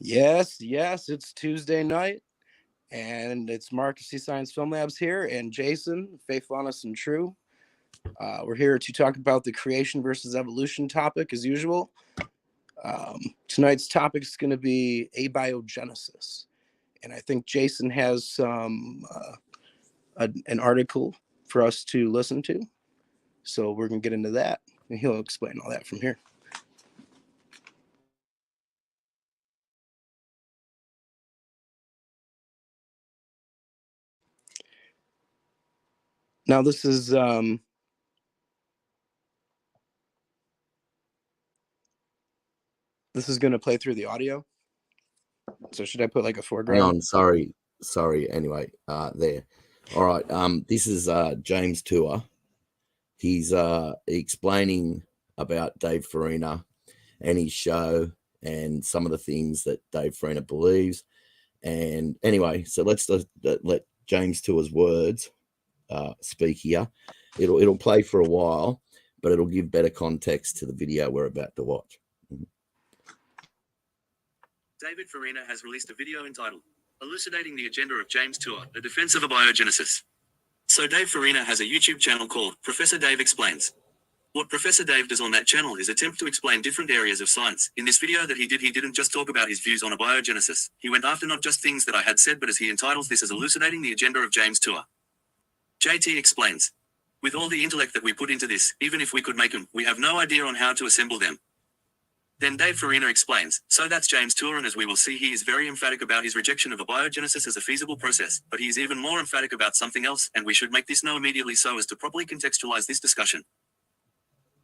Yes, it's Tuesday night, and it's Marcus C. Science Film Labs here, and Jason, Faithful, Honest, and True. We're here to talk about the creation versus evolution topic, as usual. Tonight's topic is going to be abiogenesis, and I think Jason has an article for us to listen to, so we're going to get into that, and he'll explain all that from here. Now, this is going to play through the audio. So should I put like a foreground? Hang on, sorry. Anyway, there. All right. This is James Tour. He's explaining about Dave Farina and his show and some of the things that Dave Farina believes. And anyway, so let's let James Tour's words speak here. It'll play for a while, but it'll give better context to the video we're about to watch. David Farina has released a video entitled Elucidating the Agenda of James Tour, A Defense of Abiogenesis. So Dave Farina has a YouTube channel called Professor Dave Explains. What Professor Dave does on that channel is attempt to explain different areas of science. In this video that he didn't just talk about his views on abiogenesis. He went after not just things that I had said, but as he entitles this as Elucidating the Agenda of James Tour. JT explains. With all the intellect that we put into this, even if we could make them, we have no idea on how to assemble them. Then Dave Farina explains, so that's James Tour, and as we will see, he is very emphatic about his rejection of abiogenesis as a feasible process, but he is even more emphatic about something else, and we should make this known immediately so as to properly contextualize this discussion.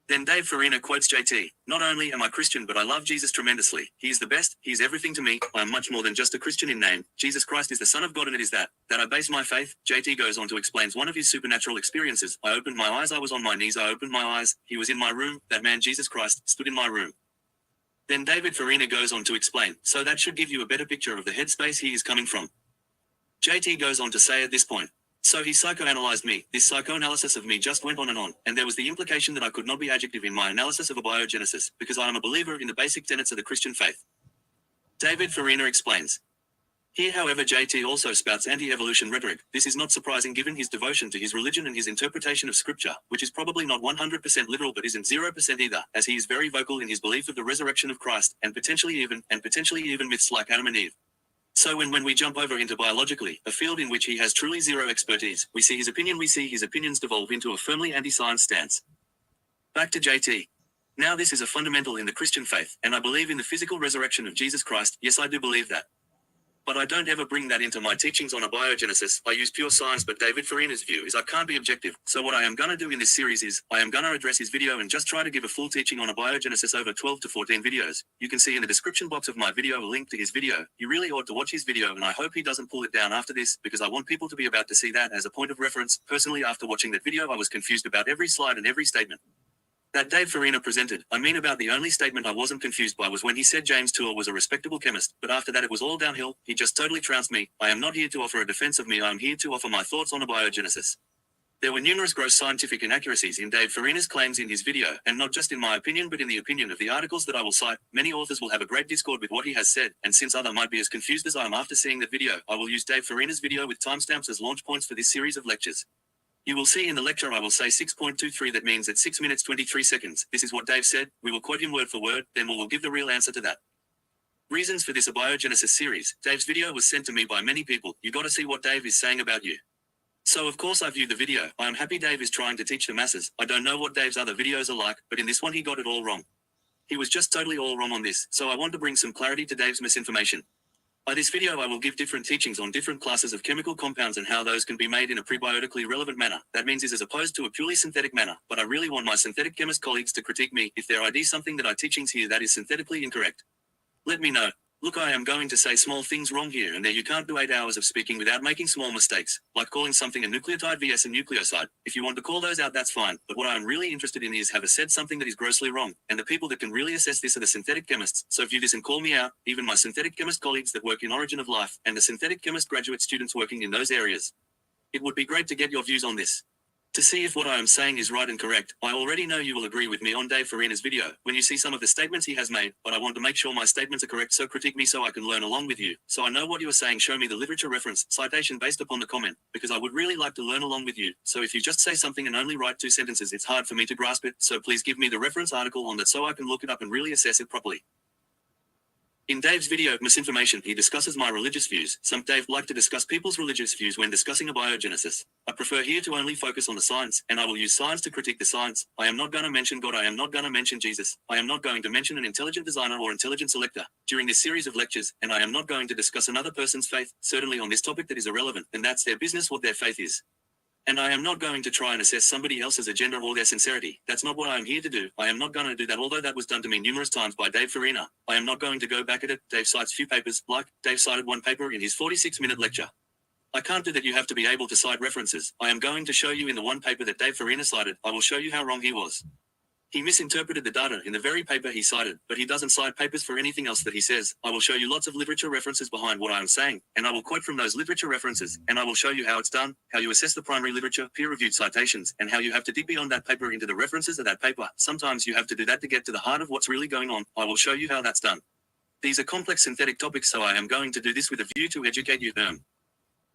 Then Dave Farina quotes JT, not only am I Christian, but I love Jesus tremendously. He is the best, he is everything to me, I am much more than just a Christian in name. Jesus Christ is the Son of God, and it is that I base my faith. JT goes on to explain one of his supernatural experiences. I opened my eyes, I was on my knees, I opened my eyes, he was in my room, that man Jesus Christ, stood in my room. Then David Farina goes on to explain, so that should give you a better picture of the headspace he is coming from. JT goes on to say at this point, so he psychoanalyzed me, this psychoanalysis of me just went on, and there was the implication that I could not be adjective in my analysis of abiogenesis, because I am a believer in the basic tenets of the Christian faith. David Farina explains. Here, however, JT also spouts anti-evolution rhetoric. This is not surprising given his devotion to his religion and his interpretation of scripture, which is probably not 100% literal but isn't 0% either, as he is very vocal in his belief of the resurrection of Christ, and potentially even myths like Adam and Eve. So when we jump over into biologically, a field in which he has truly zero expertise, we see his opinions devolve into a firmly anti-science stance. Back to JT. Now this is a fundamental in the Christian faith, and I believe in the physical resurrection of Jesus Christ. Yes, I do believe that. But I don't ever bring that into my teachings on abiogenesis. I use pure science, but David Farina's view is I can't be objective. So what I am going to do in this series is, I am going to address his video and just try to give a full teaching on abiogenesis over 12 to 14 videos. You can see in the description box of my video a link to his video. You really ought to watch his video, and I hope he doesn't pull it down after this, because I want people to be about to see that as a point of reference. Personally, after watching that video, I was confused about every slide and every statement that Dave Farina presented. I mean, about the only statement I wasn't confused by was when he said James Tour was a respectable chemist, but after that it was all downhill. He just totally trounced me. I am not here to offer a defense of me, I am here to offer my thoughts on abiogenesis. There were numerous gross scientific inaccuracies in Dave Farina's claims in his video, and not just in my opinion but in the opinion of the articles that I will cite. Many authors will have a great discord with what he has said, and since others might be as confused as I am after seeing that video, I will use Dave Farina's video with timestamps as launch points for this series of lectures. You will see in the lecture I will say 6.23, that means at 6 minutes 23 seconds. This is what Dave said. We will quote him word for word, then we will give the real answer to that. Reasons for this abiogenesis series. Dave's video was sent to me by many people. You gotta see what Dave is saying about you. So of course I viewed the video. I am happy Dave is trying to teach the masses. I don't know what Dave's other videos are like, but in this one he got it all wrong. He was just totally all wrong on this, so I want to bring some clarity to Dave's misinformation. By this video I will give different teachings on different classes of chemical compounds and how those can be made in a prebiotically relevant manner. That means is as opposed to a purely synthetic manner, but I really want my synthetic chemist colleagues to critique me if there ID something that I teachings here that is synthetically incorrect. Let me know. Look, I am going to say small things wrong here and there. You can't do 8 hours of speaking without making small mistakes, like calling something a nucleotide vs a nucleoside. If you want to call those out, that's fine, but what I am really interested in is have said something that is grossly wrong, and the people that can really assess this are the synthetic chemists. So view this and call me out, even my synthetic chemist colleagues that work in Origin of Life, and the synthetic chemist graduate students working in those areas. It would be great to get your views on this. To see if what I am saying is right and correct, I already know you will agree with me on Dave Farina's video when you see some of the statements he has made, but I want to make sure my statements are correct, so critique me so I can learn along with you. So I know what you are saying, show me the literature reference, citation based upon the comment, because I would really like to learn along with you. So if you just say something and only write 2 sentences, it's hard for me to grasp it, so please give me the reference article on that so I can look it up and really assess it properly. In Dave's video, Misinformation, he discusses my religious views. Some Dave like to discuss people's religious views when discussing abiogenesis. I prefer here to only focus on the science, and I will use science to critique the science. I am not going to mention God. I am not going to mention Jesus. I am not going to mention an intelligent designer or intelligent selector during this series of lectures, and I am not going to discuss another person's faith, certainly on this topic that is irrelevant, and that's their business what their faith is. And I am not going to try and assess somebody else's agenda or their sincerity. That's not what I am here to do. I am not going to do that, although that was done to me numerous times by Dave Farina. I am not going to go back at it. Dave cites few papers, like Dave cited one paper in his 46-minute lecture. I can't do that. You have to be able to cite references. I am going to show you in the one paper that Dave Farina cited. I will show you how wrong he was. He misinterpreted the data in the very paper he cited, but he doesn't cite papers for anything else that he says. I will show you lots of literature references behind what I am saying, and I will quote from those literature references, and I will show you how it's done, how you assess the primary literature, peer-reviewed citations, and how you have to dig beyond that paper into the references of that paper. Sometimes you have to do that to get to the heart of what's really going on. I will show you how that's done. These are complex synthetic topics, so I am going to do this with a view to educate you.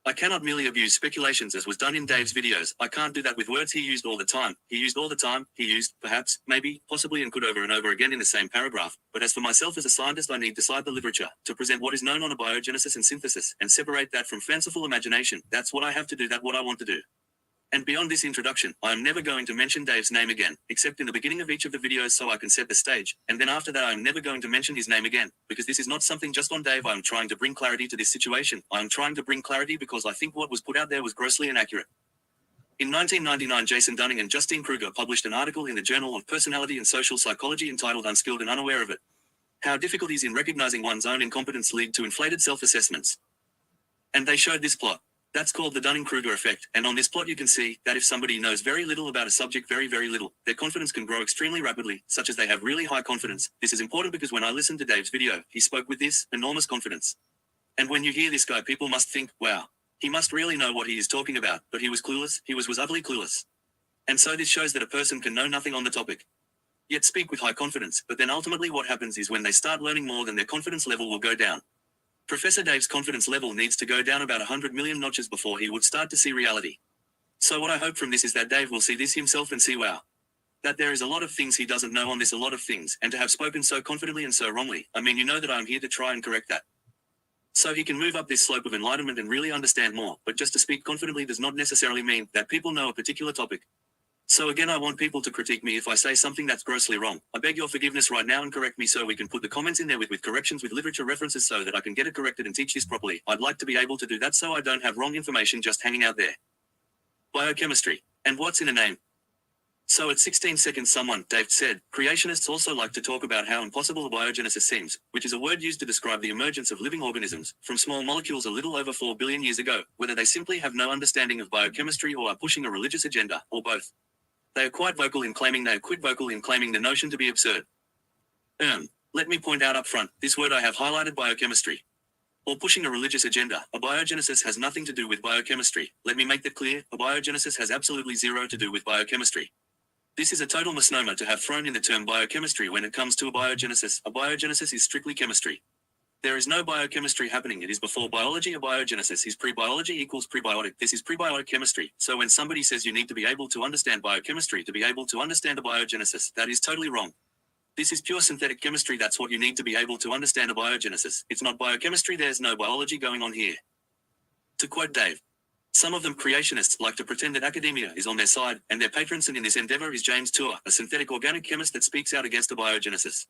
I cannot merely abuse speculations as was done in Dave's videos. I can't do that with words he used all the time. He used, perhaps, maybe, possibly, and could over and over again in the same paragraph. But as for myself as a scientist, I need to cite the literature to present what is known on abiogenesis and synthesis and separate that from fanciful imagination. That's what I have to do, that's what I want to do. And beyond this introduction, I am never going to mention Dave's name again, except in the beginning of each of the videos so I can set the stage, and then after that I am never going to mention his name again, because this is not something just on Dave. I am trying to bring clarity to this situation. I am trying to bring clarity because I think what was put out there was grossly inaccurate. In 1999, Jason Dunning and Justine Kruger published an article in the Journal of Personality and Social Psychology entitled Unskilled and Unaware of It: How Difficulties in Recognizing One's Own Incompetence Lead to Inflated Self-Assessments. And they showed this plot. That's called the Dunning-Kruger effect, and on this plot you can see that if somebody knows very little about a subject, very little, their confidence can grow extremely rapidly, such as they have really high confidence. This is important because when I listened to Dave's video, he spoke with this enormous confidence. And when you hear this guy, people must think, wow, he must really know what he is talking about, but he was clueless, he was utterly clueless. And so this shows that a person can know nothing on the topic, yet speak with high confidence, but then ultimately what happens is when they start learning more, then their confidence level will go down. Professor Dave's confidence level needs to go down about 100 million notches before he would start to see reality. So what I hope from this is that Dave will see this himself and see, wow, that there is a lot of things he doesn't know on this, a lot of things, and to have spoken so confidently and so wrongly, I mean, you know that I'm here to try and correct that. So he can move up this slope of enlightenment and really understand more, but just to speak confidently does not necessarily mean that people know a particular topic. So again, I want people to critique me if I say something that's grossly wrong. I beg your forgiveness right now and correct me so we can put the comments in there with corrections, with literature references so that I can get it corrected and teach this properly. I'd like to be able to do that so I don't have wrong information just hanging out there. Biochemistry. And what's in a name? So at 16 seconds someone, Dave, said, creationists also like to talk about how impossible abiogenesis seems, which is a word used to describe the emergence of living organisms from small molecules a little over 4 billion years ago, whether they simply have no understanding of biochemistry or are pushing a religious agenda, or both. They are quite vocal in claiming the notion to be absurd. Let me point out up front, this word I have highlighted, biochemistry, or pushing a religious agenda. Abiogenesis has nothing to do with biochemistry. Let me make that clear. Abiogenesis has absolutely zero to do with biochemistry. This is a total misnomer to have thrown in the term biochemistry when it comes to abiogenesis. Abiogenesis is strictly chemistry. There is no biochemistry happening. It is before biology. Abiogenesis is pre-biology equals prebiotic. This is prebiotic chemistry. So when somebody says you need to be able to understand biochemistry to be able to understand abiogenesis, that is totally wrong. This is pure synthetic chemistry. That's what you need to be able to understand abiogenesis. It's not biochemistry. There's no biology going on here. To quote Dave, some of them creationists like to pretend that academia is on their side, and their patron saint in this endeavor is James Tour, a synthetic organic chemist that speaks out against abiogenesis.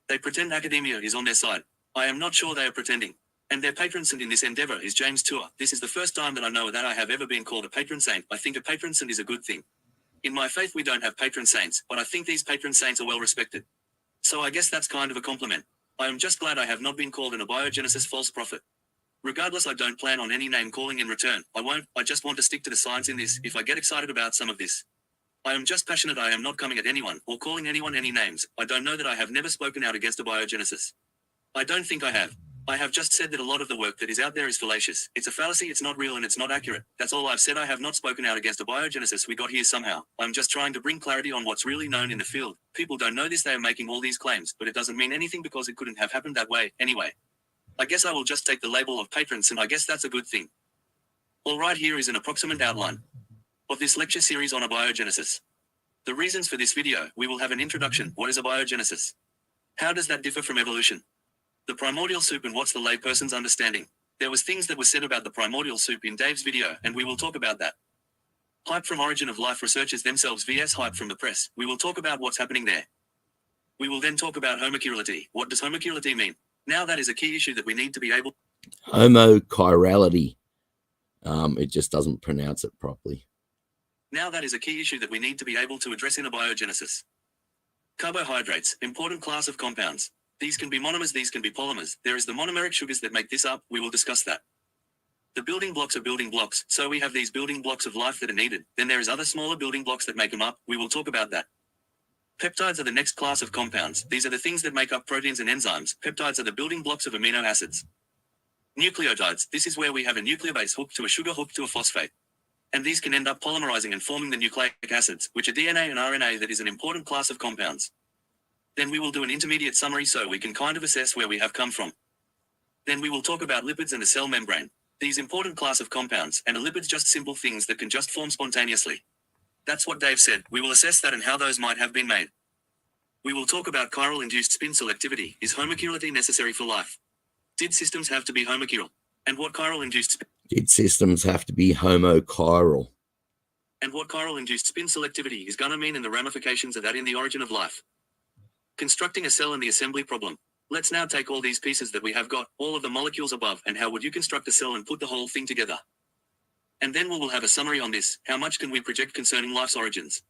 They pretend academia is on their side. I am not sure they are pretending. And their patron saint in this endeavor is James Tour. This is the first time that I know that I have ever been called a patron saint. I think a patron saint is a good thing. In my faith we don't have patron saints, but I think these patron saints are well respected. So I guess that's kind of a compliment. I am just glad I have not been called an abiogenesis false prophet. Regardless, I don't plan on any name calling in return. I just want to stick to the science in this if I get excited about some of this. I am just passionate. I am not coming at anyone or calling anyone any names. I don't know that I have never spoken out against abiogenesis. I don't think I have. I have just said that a lot of the work that is out there is fallacious. It's a fallacy, it's not real, and it's not accurate. That's all I've said. I have not spoken out against abiogenesis we got here somehow. I'm just trying to bring clarity on what's really known in the field. People don't know this, they are making all these claims, but it doesn't mean anything because it couldn't have happened that way, anyway. I guess I will just take the label of patron, and I guess that's a good thing. All right, here is an approximate outline of this lecture series on abiogenesis. The reasons for this video: we will have an introduction. What is abiogenesis? How does that differ from evolution? The primordial soup and what's the layperson's understanding? There was things that were said about the primordial soup in Dave's video, and we will talk about that. Hype from Origin of Life researchers themselves vs hype from the press. We will talk about what's happening there. We will then talk about homochirality. What does homochirality mean? Now that is a key issue that we need to be able... Homochirality. It just doesn't pronounce it properly. Now that is a key issue that we need to be able to address in abiogenesis. Carbohydrates, important class of compounds. These can be monomers, these can be polymers. There is the monomeric sugars that make this up. We will discuss that. The building blocks are building blocks, so we have these building blocks of life that are needed. Then there is other smaller building blocks that make them up. We will talk about that. Peptides are the next class of compounds. These are the things that make up proteins and enzymes. Peptides are the building blocks of amino acids. Nucleotides, this is where we have a nucleobase hooked to a sugar hooked to a phosphate. And these can end up polymerizing and forming the nucleic acids, which are DNA and RNA. That is an important class of compounds. Then we will do an intermediate summary so we can kind of assess where we have come from. Then we will talk about lipids and the cell membrane. These important class of compounds, and are lipids just simple things that can just form spontaneously? That's what Dave said. We will assess that and how those might have been made. We will talk about chiral-induced spin selectivity. Is homochirality necessary for life? Did systems have to be homochiral? And what chiral-induced spin... Did systems have to be homochiral? And what chiral-induced spin selectivity is gonna mean and the ramifications of that in the origin of life. Constructing a cell and the assembly problem. Let's now take all these pieces that we have got, all of the molecules above, and how would you construct a cell and put the whole thing together? And then we will have a summary on this. How much can we project concerning life's origins?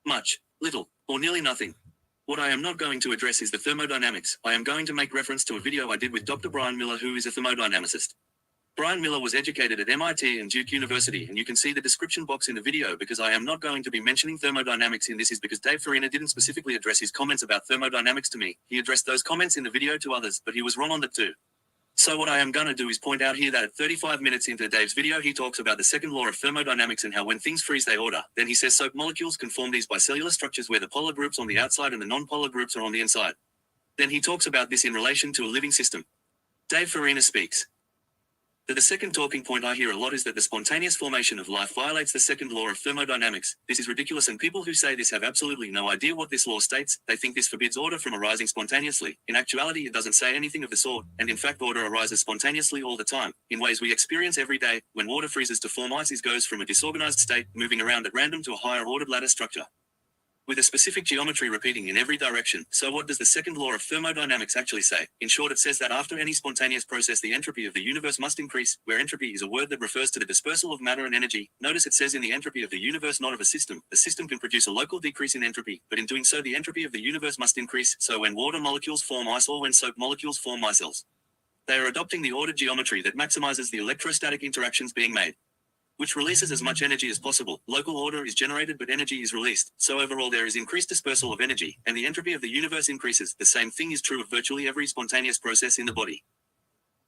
Much, little, or nearly nothing. What I am not going to address is the thermodynamics. I am going to make reference to a video I did with Dr. Brian Miller, who is a thermodynamicist. Brian Miller was educated at MIT and Duke University, and you can see the description box in the video because I am not going to be mentioning thermodynamics in this is because Dave Farina didn't specifically address his comments about thermodynamics to me. He addressed those comments in the video to others, but he was wrong on that too. So what I am gonna do is point out here that at 35 minutes into Dave's video, he talks about the second law of thermodynamics and how when things freeze, they order. Then he says soap molecules can form these bicellular structures where the polar groups on the outside and the non-polar groups are on the inside. Then he talks about this in relation to a living system. Dave Farina speaks. The second talking point I hear a lot is that the spontaneous formation of life violates the second law of thermodynamics. This is ridiculous, and people who say this have absolutely no idea what this law states. They think this forbids order from arising spontaneously. In actuality, it doesn't say anything of the sort, and in fact order arises spontaneously all the time, in ways we experience every day. When water freezes to form ice, it goes from a disorganized state, moving around at random, to a higher ordered ladder structure, with a specific geometry repeating in every direction. So what does the second law of thermodynamics actually say? In short, it says that after any spontaneous process, the entropy of the universe must increase, where entropy is a word that refers to the dispersal of matter and energy. Notice it says in the entropy of the universe, not of a system. The system can produce a local decrease in entropy, but in doing so, the entropy of the universe must increase. So when water molecules form ice or when soap molecules form micelles, they are adopting the ordered geometry that maximizes the electrostatic interactions being made, which releases as much energy as possible. Local order is generated, but energy is released. So overall, there is increased dispersal of energy, and the entropy of the universe increases. The same thing is true of virtually every spontaneous process in the body.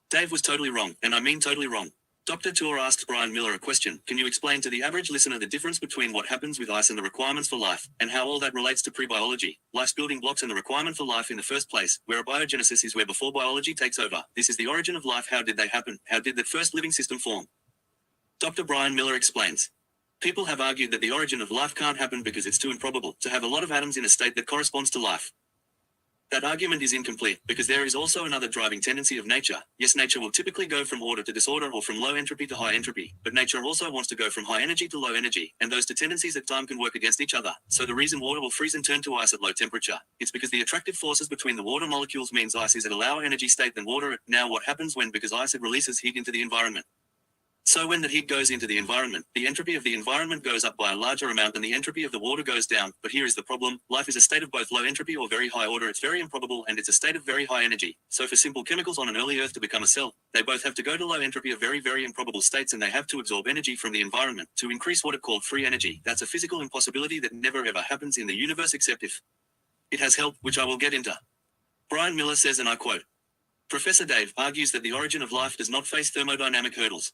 Dave was totally wrong, and I mean totally wrong. Dr. Tour asked Brian Miller a question. Can you explain to the average listener the difference between what happens with ice and the requirements for life, and how all that relates to prebiology, life's building blocks and the requirement for life in the first place, where abiogenesis is where before biology takes over? This is the origin of life. How did they happen? How did that first living system form? Dr. Brian Miller explains. People have argued that the origin of life can't happen because it's too improbable to have a lot of atoms in a state that corresponds to life. That argument is incomplete, because there is also another driving tendency of nature. Yes, nature will typically go from order to disorder or from low entropy to high entropy, but nature also wants to go from high energy to low energy, and those two tendencies at time can work against each other. So the reason water will freeze and turn to ice at low temperature, it's because the attractive forces between the water molecules means ice is at a lower energy state than water. Now what happens when, because ice, it releases heat into the environment. So when that heat goes into the environment, the entropy of the environment goes up by a larger amount than the entropy of the water goes down. But here is the problem. Life is a state of both low entropy or very high order. It's very improbable, and it's a state of very high energy. So for simple chemicals on an early Earth to become a cell, they both have to go to low entropy of very, very improbable states, and they have to absorb energy from the environment to increase what it called free energy. That's a physical impossibility that never ever happens in the universe except if it has help, which I will get into. Brian Miller says, and I quote, Professor Dave argues that the origin of life does not face thermodynamic hurdles.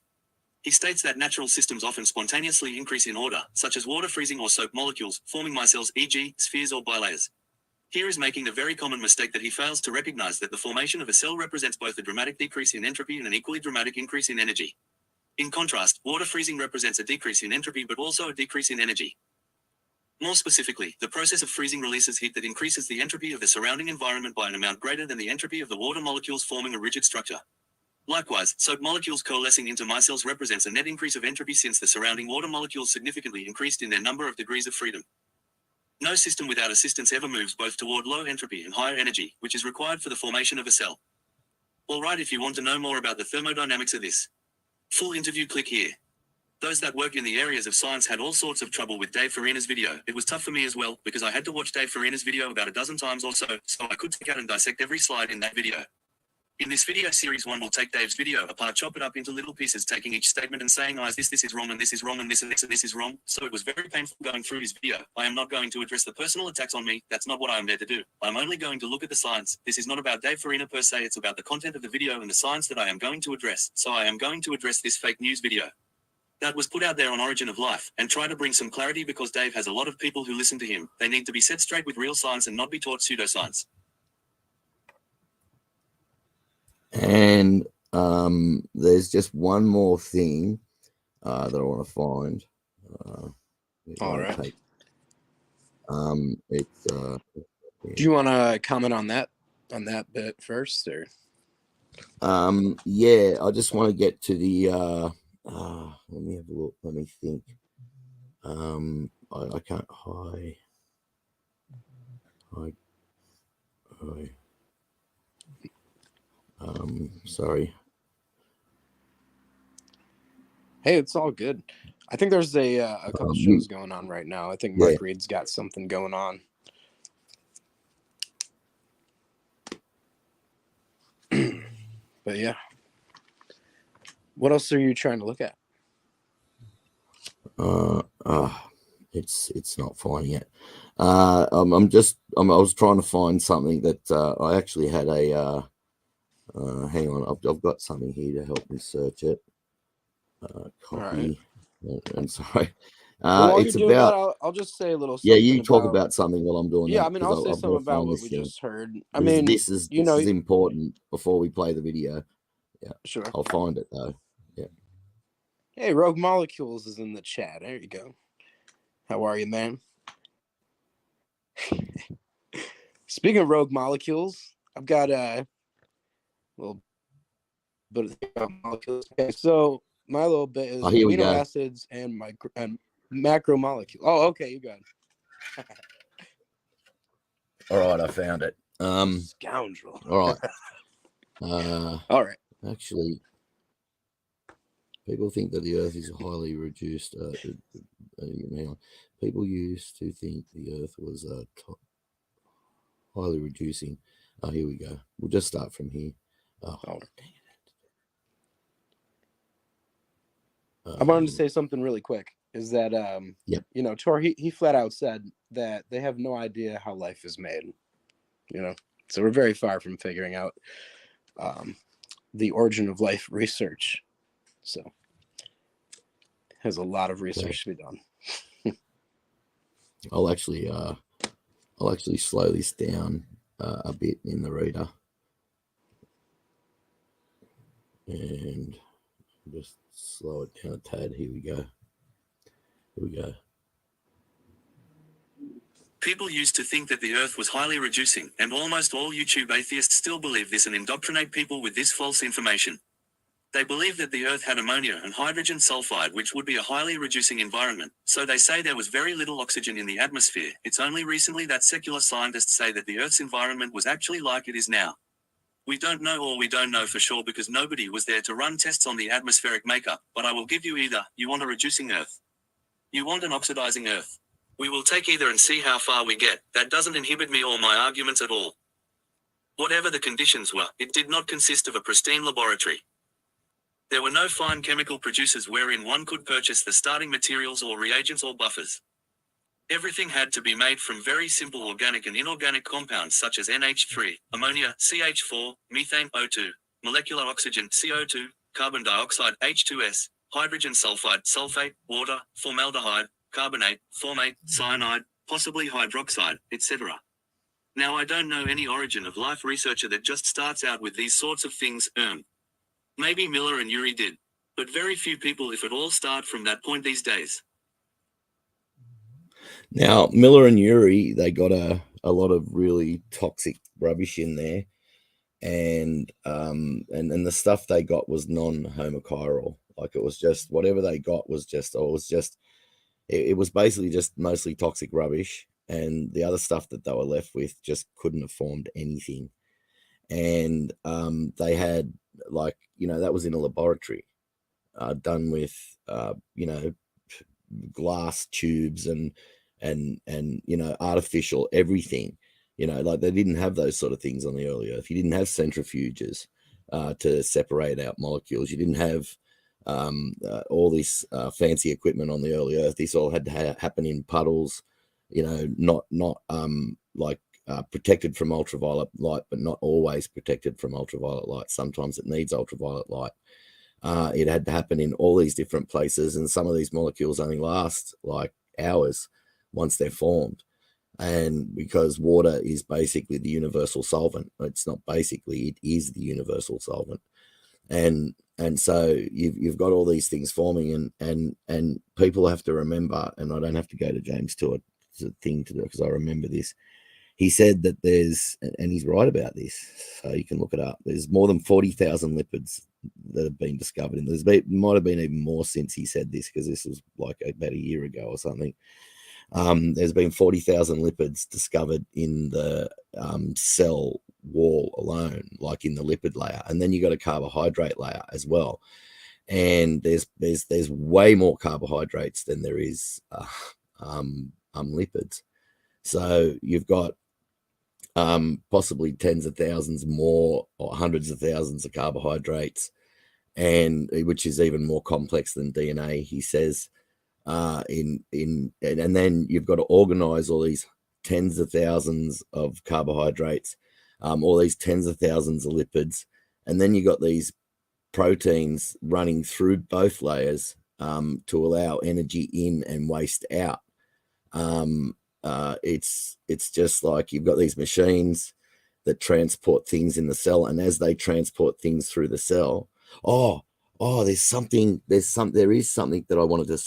He states that natural systems often spontaneously increase in order, such as water freezing or soap molecules, forming micelles, e.g., spheres or bilayers. Here is making a very common mistake that he fails to recognize that the formation of a cell represents both a dramatic decrease in entropy and an equally dramatic increase in energy. In contrast, water freezing represents a decrease in entropy but also a decrease in energy. More specifically, the process of freezing releases heat that increases the entropy of the surrounding environment by an amount greater than the entropy of the water molecules forming a rigid structure. Likewise, soap molecules coalescing into micelles represents a net increase of entropy since the surrounding water molecules significantly increased in their number of degrees of freedom. No system without assistance ever moves both toward low entropy and higher energy, which is required for the formation of a cell. Alright, if you want to know more about the thermodynamics of this full interview, click here. Those that work in the areas of science had all sorts of trouble with Dave Farina's video. It was tough for me as well, because I had to watch Dave Farina's video about a dozen times or so I could take out and dissect every slide in that video. In this video series 1, we'll take Dave's video apart, chop it up into little pieces, taking each statement and saying, this is wrong, and this is wrong, and this is wrong. So it was very painful going through his video. I am not going to address the personal attacks on me. That's not what I am there to do. I'm only going to look at the science. This is not about Dave Farina per se. It's about the content of the video and the science that I am going to address. So I am going to address this fake news video that was put out there on Origin of Life and try to bring some clarity, because Dave has a lot of people who listen to him. They need to be set straight with real science and not be taught pseudoscience. And there's just one more thing that I want to find. All right. It's Do you want to comment on that bit first, or? Yeah, I just want to get to the let me have a look. Let me think. I can't hi. Sorry. Hey, it's all good. I think there's a couple shows going on right now. I think Mark Reed's got something going on. But yeah. What else are you trying to look at? It's not finding it. I was trying to find something that I actually had a hang on, I've got something here to help me search it. Copy. Right. I'm sorry. It's about. That, I'll just say a little. Yeah, you talk about something while I'm doing that. Yeah, I mean, I'll say something about what we just heard. I mean, this is important before we play the video. Yeah, sure. I'll find it though. Yeah. Hey, Rogue Molecules is in the chat. There you go. How are you, man? Speaking of Rogue Molecules, I've got a little bit of molecules. Okay, so my little bit is amino acids and macromolecules. Oh, okay, you got it. All right, I found it. Scoundrel. All right. All right. Actually, people think that the Earth is highly reduced. People used to think the Earth was highly reducing. Oh, here we go. We'll just start from here. Oh, dang it. I wanted to say something really quick. Is that you know, Tor he flat out said that they have no idea how life is made. You know, so we're very far from figuring out the origin of life research. So there's a lot of research to be done. I'll actually slow this down a bit in the reader, and just slow it down a tad. Here we go. People used to think that the Earth was highly reducing, and almost all YouTube atheists still believe this and indoctrinate people with this false information. They believe that the Earth had ammonia and hydrogen sulfide, which would be a highly reducing environment, so they say there was very little oxygen in the atmosphere. It's only recently that secular scientists say that the Earth's environment was actually like it is now. We don't know, or we don't know for sure because nobody was there to run tests on the atmospheric makeup, but I will give you either. You want a reducing Earth. You want an oxidizing Earth. We will take either and see how far we get. That doesn't inhibit me or my arguments at all. Whatever the conditions were, it did not consist of a pristine laboratory. There were no fine chemical producers wherein one could purchase the starting materials or reagents or buffers. Everything had to be made from very simple organic and inorganic compounds such as NH3, ammonia, CH4, methane, O2, molecular oxygen, CO2, carbon dioxide, H2S, hydrogen sulfide, sulfate, water, formaldehyde, carbonate, formate, cyanide, possibly hydroxide, etc. Now I don't know any origin of life researcher that just starts out with these sorts of things. Maybe Miller and Urey did. But very few people, if at all, start from that point these days. Now, Miller and Urey, they got a lot of really toxic rubbish in there, and the stuff they got was non-homochiral. Like, it was just whatever they got was just, it was basically just mostly toxic rubbish, and the other stuff that they were left with just couldn't have formed anything. And they had, like, that was in a laboratory, done with glass tubes and artificial everything. Like, they didn't have those sort of things on the early Earth. You didn't have centrifuges to separate out molecules. You didn't have all this fancy equipment on the early Earth. This all had to happen in puddles, not protected from ultraviolet light, but not always protected from ultraviolet light. Sometimes it needs ultraviolet light. It had to happen in all these different places, and some of these molecules only last like hours once they're formed. And because water is basically the universal solvent, it's not basically, it is the universal solvent. And so you've got all these things forming, and people have to remember, and I don't have to go to James Tour thing to do because I remember this. He said that there's, and he's right about this, so you can look it up, there's more than 40,000 lipids that have been discovered. And might have been even more since he said this, because this was like about a year ago or something. There's been 40,000 lipids discovered in the cell wall alone, like in the lipid layer. And then you got a carbohydrate layer as well. And there's way more carbohydrates than there is lipids. So you've got possibly tens of thousands more, or hundreds of thousands of carbohydrates, and which is even more complex than DNA, he says. And then you've got to organize all these tens of thousands of carbohydrates, all these tens of thousands of lipids, and then you got these proteins running through both layers to allow energy in and waste out. It's just like you've got these machines that transport things in the cell, and as they transport things through the cell, there is something that I wanted to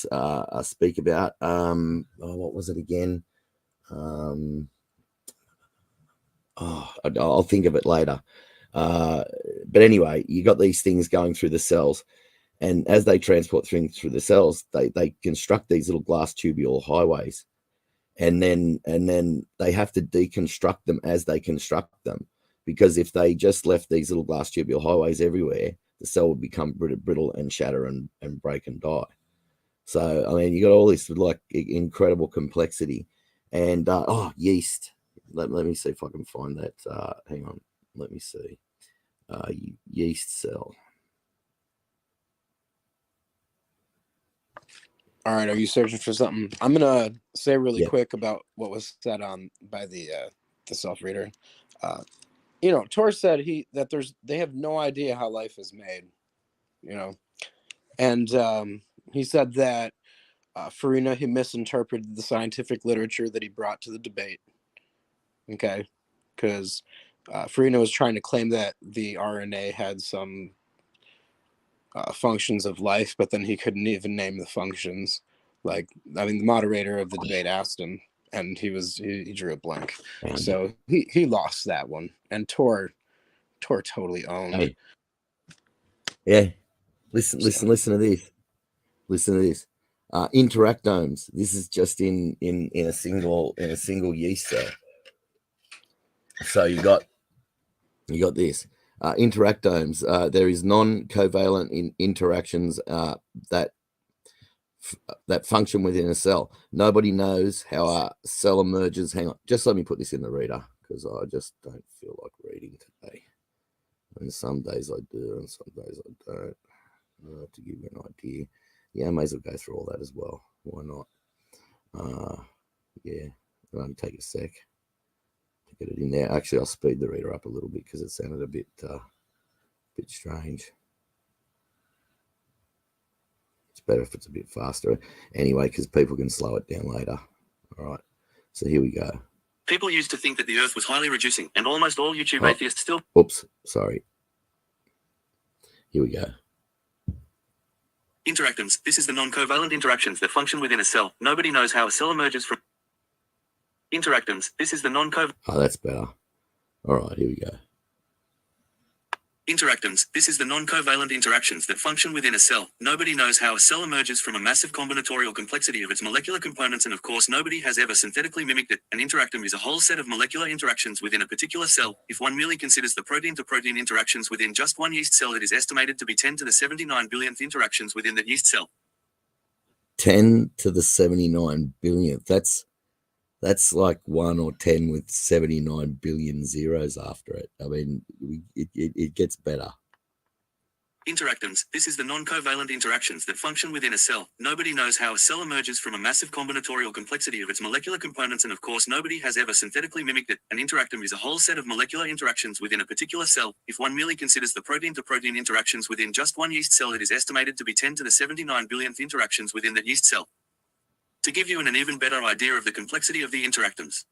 speak about. What was it again? I'll think of it later. But anyway, you got these things going through the cells, and as they transport things through the cells, they construct these little glass tubule highways. And then they have to deconstruct them as they construct them, because if they just left these little glass tubule highways everywhere, the cell would become brittle and shatter and break and die. So, I mean, you got all this like incredible complexity. And yeast. Let me see if I can find that. Hang on. Let me see. Yeast cell. All right, are you searching for something? I'm gonna say really quick about what was said on by the self-reader. Tor said they have no idea how life is made, and he said that Farina, he misinterpreted the scientific literature that he brought to the debate. Okay, because Farina was trying to claim that the RNA had some functions of life, but then he couldn't even name the functions. Like, I mean, the moderator of the debate asked him, and he drew a blank. So he lost that one, and Tor totally owned. Hey. Yeah, listen to this. Listen to this. Interactomes. This is just in a single yeast cell. So you got this. Interactomes. There is non-covalent interactions that function within a cell. Nobody knows how a cell emerges. Hang on, just let me put this in the reader, because I just don't feel like reading today. And some days I do, and some days I don't. To give you an idea, I may as well go through all that as well. Why not? Yeah, it'll only take a sec to get it in there. Actually, I'll speed the reader up a little bit because it sounded a bit strange. It's better if it's a bit faster anyway, because people can slow it down later. All right, so here we go. People used to think that the Earth was highly reducing, and almost all YouTube Oh. atheists still. Oops, sorry. Here we go. Interactons. This is the non-covalent interactions that function within a cell. Nobody knows how a cell emerges from. Interactons. This is the non-covalent. Oh, that's better. All right, here we go. Interactons. This is the non-covalent interactions that function within a cell. Nobody knows how a cell emerges from a massive combinatorial complexity of its molecular components, and of course nobody has ever synthetically mimicked it. An interactome is a whole set of molecular interactions within a particular cell. If one merely considers the protein-to-protein interactions within just one yeast cell, it is estimated to be 10 to the 79 billionth interactions within that yeast cell. 10 to the 79 billionth. That's like 1 or 10 with 79 billion zeros after it. I mean, it gets better. Interactons. This is the non-covalent interactions that function within a cell. Nobody knows how a cell emerges from a massive combinatorial complexity of its molecular components, and of course nobody has ever synthetically mimicked it. An interactome is a whole set of molecular interactions within a particular cell. If one merely considers the protein-to-protein interactions within just one yeast cell, it is estimated to be 10 to the 79 billionth interactions within that yeast cell. To give you an even better idea of the complexity of the interactons.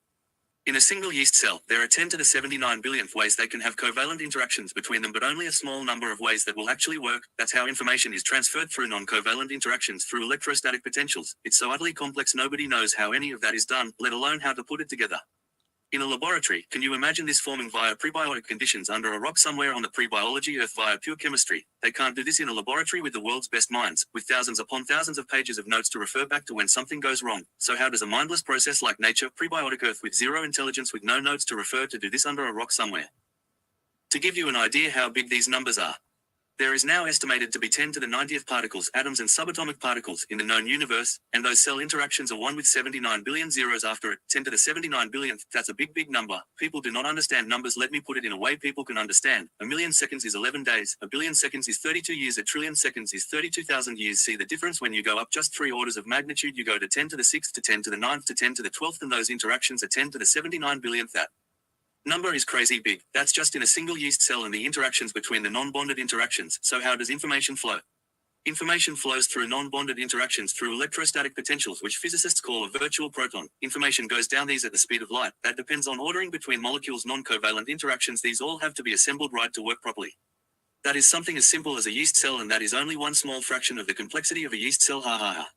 In a single yeast cell, there are 10 to the 79 billionth ways they can have covalent interactions between them, but only a small number of ways that will actually work. That's how information is transferred through non-covalent interactions through electrostatic potentials. It's so utterly complex nobody knows how any of that is done, let alone how to put it together. In a laboratory, can you imagine this forming via prebiotic conditions under a rock somewhere on the prebiology Earth via pure chemistry? They can't do this in a laboratory with the world's best minds, with thousands upon thousands of pages of notes to refer back to when something goes wrong. So how does a mindless process like nature, prebiotic Earth with zero intelligence with no notes to refer to do this under a rock somewhere? To give you an idea how big these numbers are, there is now estimated to be 10 to the 90th particles, atoms and subatomic particles in the known universe, and those cell interactions are 1 with 79 billion zeros after it, 10 to the 79 billionth. That's a big number. People do not understand numbers. Let me put it in a way people can understand. A million seconds is 11 days, a billion seconds is 32 years, a trillion seconds is 32,000 years. See the difference when you go up just 3 orders of magnitude? You go to 10 to the 6th to 10 to the 9th to 10 to the 12th, and those interactions are 10 to the 79 billionth. That number is crazy big. That's just in a single yeast cell and the interactions between the non-bonded interactions. So how does information flow? Information flows through non-bonded interactions through electrostatic potentials, which physicists call a virtual proton. Information goes down these at the speed of light. That depends on ordering between molecules. Non-covalent interactions, these all have to be assembled right to work properly. That is something as simple as a yeast cell, and that is only one small fraction of the complexity of a yeast cell. Ha ha ha.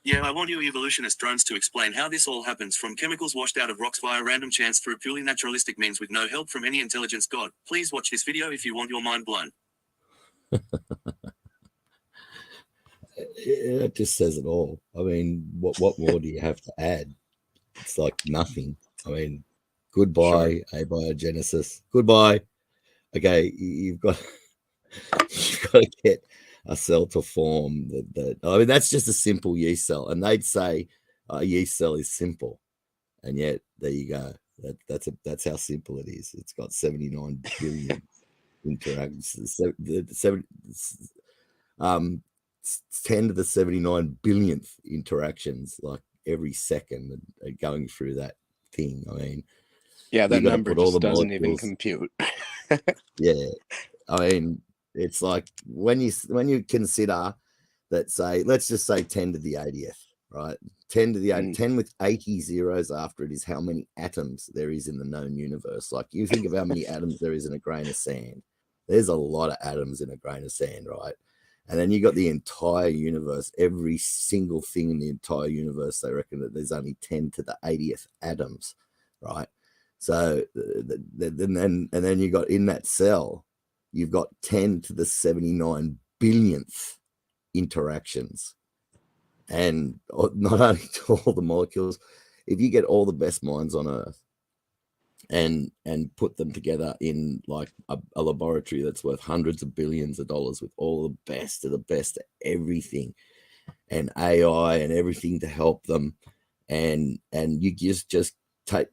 Yeah, I want you evolutionist drones to explain how this all happens, from chemicals washed out of rocks via random chance through purely naturalistic means with no help from any intelligence god. Please watch this video if you want your mind blown. It just says it all. I mean, what more do you have to add? It's like nothing. I mean, goodbye, abiogenesis. Goodbye. Okay, you've got to get a cell to form that. I mean, that's just a simple yeast cell, and they'd say a yeast cell is simple, and yet there you go. That's how simple it is. It's got 79 billion interactions. 10 to the 79 billionth interactions, like every second, and going through that thing. I mean, Yeah, that number just doesn't even molecules. compute. Yeah, I mean, it's like when you consider that, say, let's just say 10 to the 80th, right? 10 to the 80, 10 with 80 zeros after it is how many atoms there is in the known universe. Like, you think of how many atoms there is in a grain of sand. There's a lot of atoms in a grain of sand, right? And then you got the entire universe, every single thing in the entire universe. They reckon that there's only 10 to the 80th atoms, right? So then you got in that cell, you've got 10 to the 79 billionth interactions. And not only to all the molecules, if you get all the best minds on Earth and put them together in like a laboratory that's worth hundreds of billions of dollars with all the best of everything, and AI and everything to help them, and you just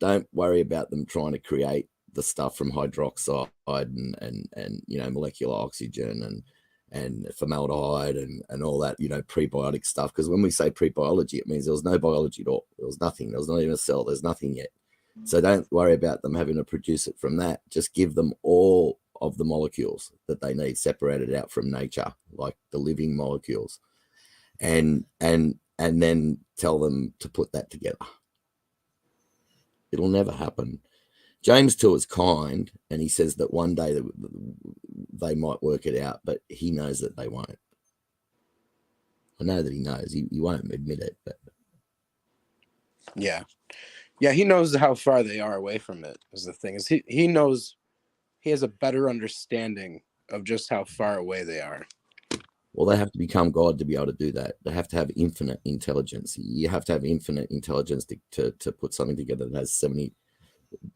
don't worry about them trying to create the stuff from hydroxide and molecular oxygen and formaldehyde and all that, prebiotic stuff. Because when we say pre-biology, it means there was no biology at all. There was nothing. There was not even a cell. There's nothing yet. So don't worry about them having to produce it from that. Just give them all of the molecules that they need separated out from nature, like the living molecules, and then tell them to put that together. It'll never happen. James Tour is kind, and he says that one day they might work it out, but he knows that they won't. I know that he knows. He won't admit it, but Yeah, he knows how far they are away from it. Is the thing is he knows, he has a better understanding of just how far away they are. Well, they have to become God to be able to do that. They have to have infinite intelligence. You have to have infinite intelligence to put something together that has 10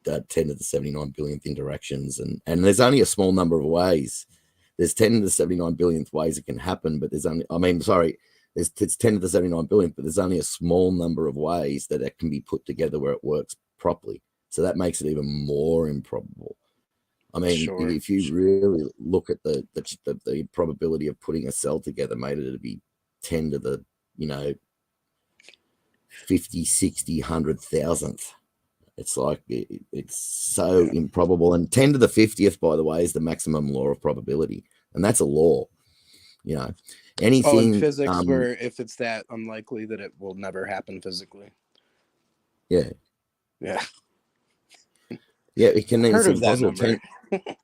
to the 79 billionth interactions, and there's only a small number of ways. There's 10 to the 79 billionth ways it can happen, but there's 10 to the 79 billionth, but there's only a small number of ways that it can be put together where it works properly. So that makes it even more improbable. I mean, Sure. if you really look at the probability of putting a cell together, made it to be 10 to the 50, 60, 100,000th. It's like it's so improbable. And 10 to the 50th, by the way, is the maximum law of probability, and that's a law. Anything in physics, where if it's that unlikely that it will never happen physically. Yeah. It can. Heard It's of that impossible. number.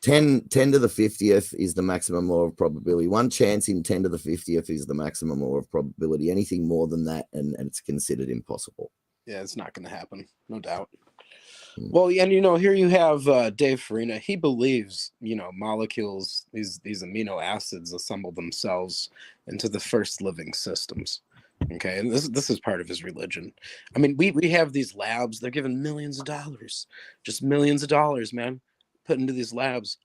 10 to the 50th is the maximum law of probability. One chance in 10 to the 50th is the maximum law of probability. Anything more than that, and it's considered impossible. Yeah, it's not going to happen, no doubt. Well, and here you have Dave Farina. He believes, molecules, these amino acids assemble themselves into the first living systems. Okay, and this is part of his religion. I mean, we have these labs. They're given millions of dollars, just millions of dollars, man, put into these labs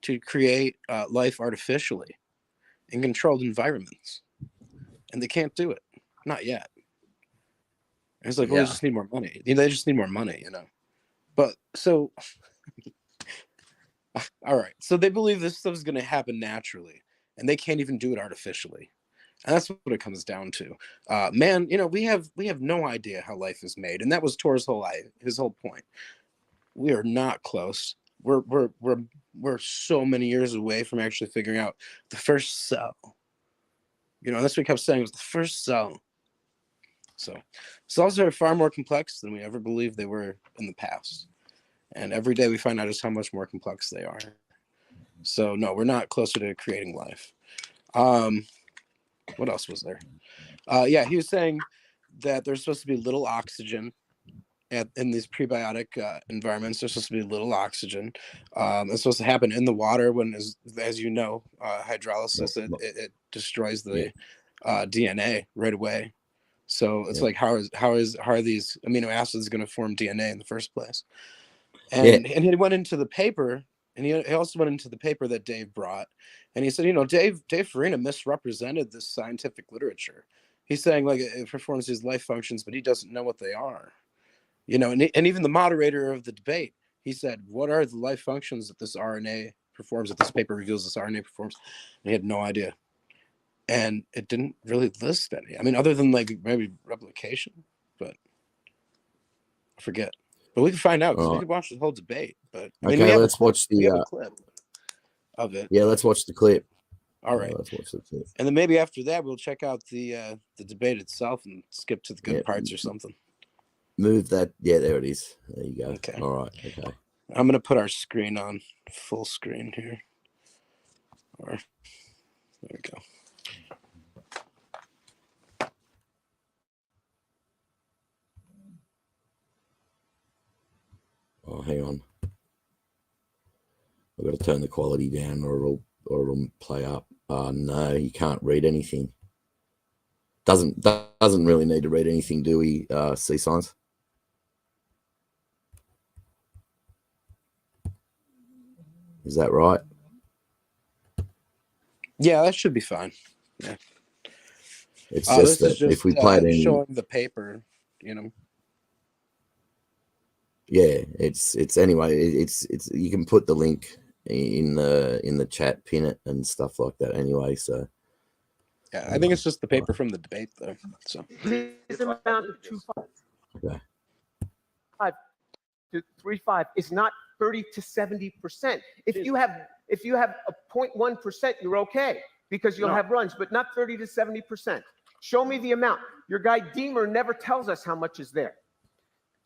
to create life artificially in controlled environments, and they can't do it, not yet. It's like, well, they just need more money. They just need more money, But so, all right. So they believe this stuff is going to happen naturally, and they can't even do it artificially. And that's what it comes down to. Man, we have no idea how life is made, and that was Tor's his whole point. We are not close. We're so many years away from actually figuring out the first cell. That's what he kept saying, was the first cell. So cells are far more complex than we ever believed they were in the past. And every day we find out just how much more complex they are. So no, we're not closer to creating life. What else was there? He was saying that there's supposed to be little oxygen in these prebiotic environments. There's supposed to be little oxygen. It's supposed to happen in the water when, as hydrolysis, it destroys the DNA right away. So it's like, how are these amino acids going to form DNA in the first place? And he went into the paper, and he also went into the paper that Dave brought, and he said, Dave Farina misrepresented this scientific literature. He's saying, like, it performs these life functions, but he doesn't know what they are. And even the moderator of the debate, he said, what are the life functions that this RNA performs, that this paper reveals this RNA performs? And he had no idea. And it didn't really list any. I mean, other than like maybe replication, but I forget. But we can find out, because we could watch the whole debate. But I mean, let's watch the clip of it. Yeah, let's watch the clip. All right. Let's watch the clip. And then maybe after that, we'll check out the debate itself and skip to the good parts or something. Move that. Yeah, there it is. There you go. Okay. All right. Okay. I'm gonna put our screen on full screen here. Or there we go. Oh, hang on. I've got to turn the quality down, or it'll play up. No, you can't read anything. Doesn't really need to read anything, do we? C signs. Is that right? Yeah, that should be fine. Yeah. It's just that if we play it in, showing the paper, Yeah, it's anyway. It's you can put the link in the chat, pin it and stuff like that. Anyway, so Yeah, I think it's just the paper from the debate, though. So His amount of 2.5 okay. to 3.5 is not 30 to 70%. If you have a 0.1%, you're okay because you'll have runs, but not 30 to 70%. Show me the amount. Your guy Deemer never tells us how much is there.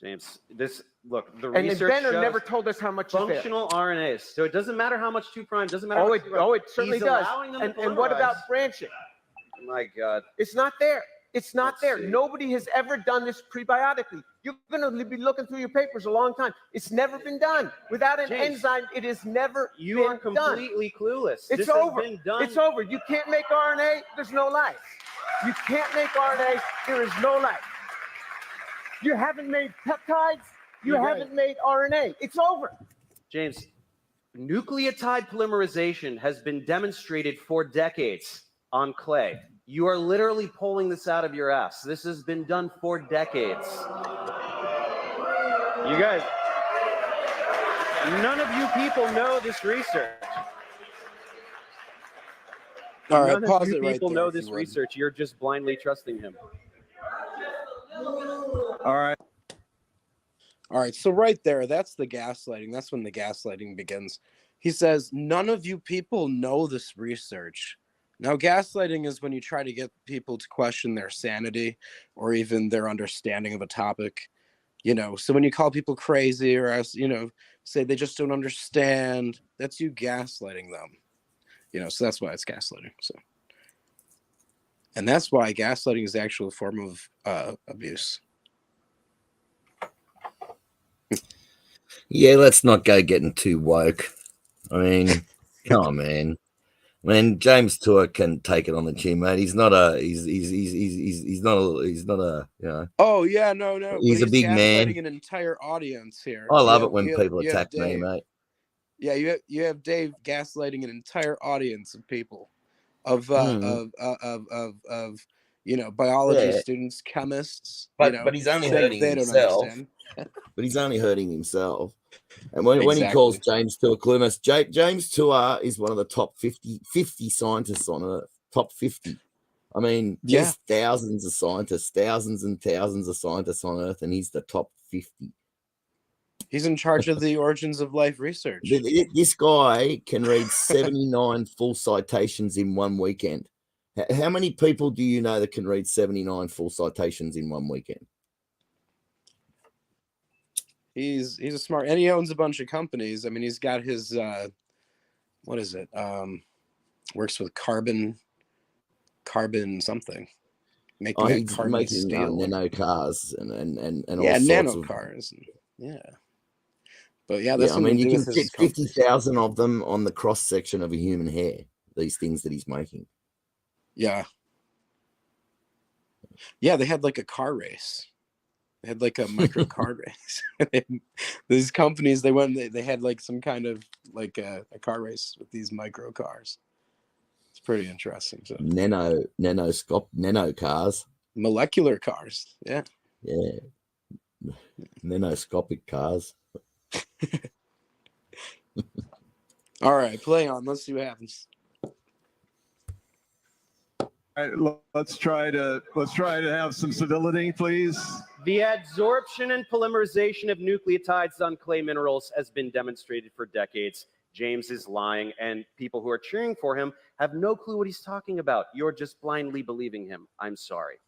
James, look, the And research Benner shows never told us how much is there. functional RNAs. So it doesn't matter how much 2' doesn't matter. Oh, how much it certainly He's does. allowing them to And what about polarize. branching? My God. It's not there. It's not Let's there. see. Nobody has ever done this prebiotically. You're going to be looking through your papers a long time. It's never been done. Without an James, enzyme, it has never You are been done. completely clueless. It's This over. Has been done. It's over. You can't make RNA. There's no life. You can't make RNA. There is no life. You haven't made peptides. You You're right. haven't made RNA. It's over. James, nucleotide polymerization has been demonstrated for decades on clay. You are literally pulling this out of your ass. This has been done for decades. You guys, none of you people know this research. all right, None pause of you it right people there. know if you this would. research. You're just blindly trusting him. All right. All right. So right there, that's the gaslighting. That's when the gaslighting begins. He says, none of you people know this research. Now, gaslighting is when you try to get people to question their sanity or even their understanding of a topic. So when you call people crazy or, say they just don't understand, that's you gaslighting them. So that's why it's gaslighting. So, and that's why gaslighting is actually a form of abuse. Yeah, let's not go getting too woke. I mean, come on, man. James Tour can take it on the chin, mate. He's not a Oh yeah, no. He's but a big man. gaslighting an entire audience here. I love it when people attack me, Dave. mate. Yeah, you have Dave gaslighting an entire audience of people, of biology Yeah. students, chemists. But he's only saying hurting they don't himself. understand. But he's only hurting himself. And when he Exactly. calls James Tour clueless, James Tour is one of the top 50 scientists on Earth. Top 50. I mean, there's thousands of scientists, thousands and thousands of scientists on Earth, and he's the top 50. He's in charge of the origins of life research. This guy can read 79 full citations in one weekend. How many people do you know that can read 79 full citations in one weekend? He's a smart, and he owns a bunch of companies. I mean, he's got his what is it? Works with carbon something. Making carbon steel. Nano cars and all sorts nano of cars. But that's I mean, you can fit fit 50,000 of them on the cross section of a human hair. These things that he's making. Yeah, they had like a car race. They had like a micro car race. These companies, they had like some kind of like a car race with these micro cars. It's pretty interesting. So nano cars, molecular cars. Yeah. Nanoscopic cars. All right, play on. Let's see what happens. All right, let's try to have some civility, please. The adsorption and polymerization of nucleotides on clay minerals has been demonstrated for decades. James is lying, and people who are cheering for him have no clue what he's talking about. You're just blindly believing him. I'm sorry.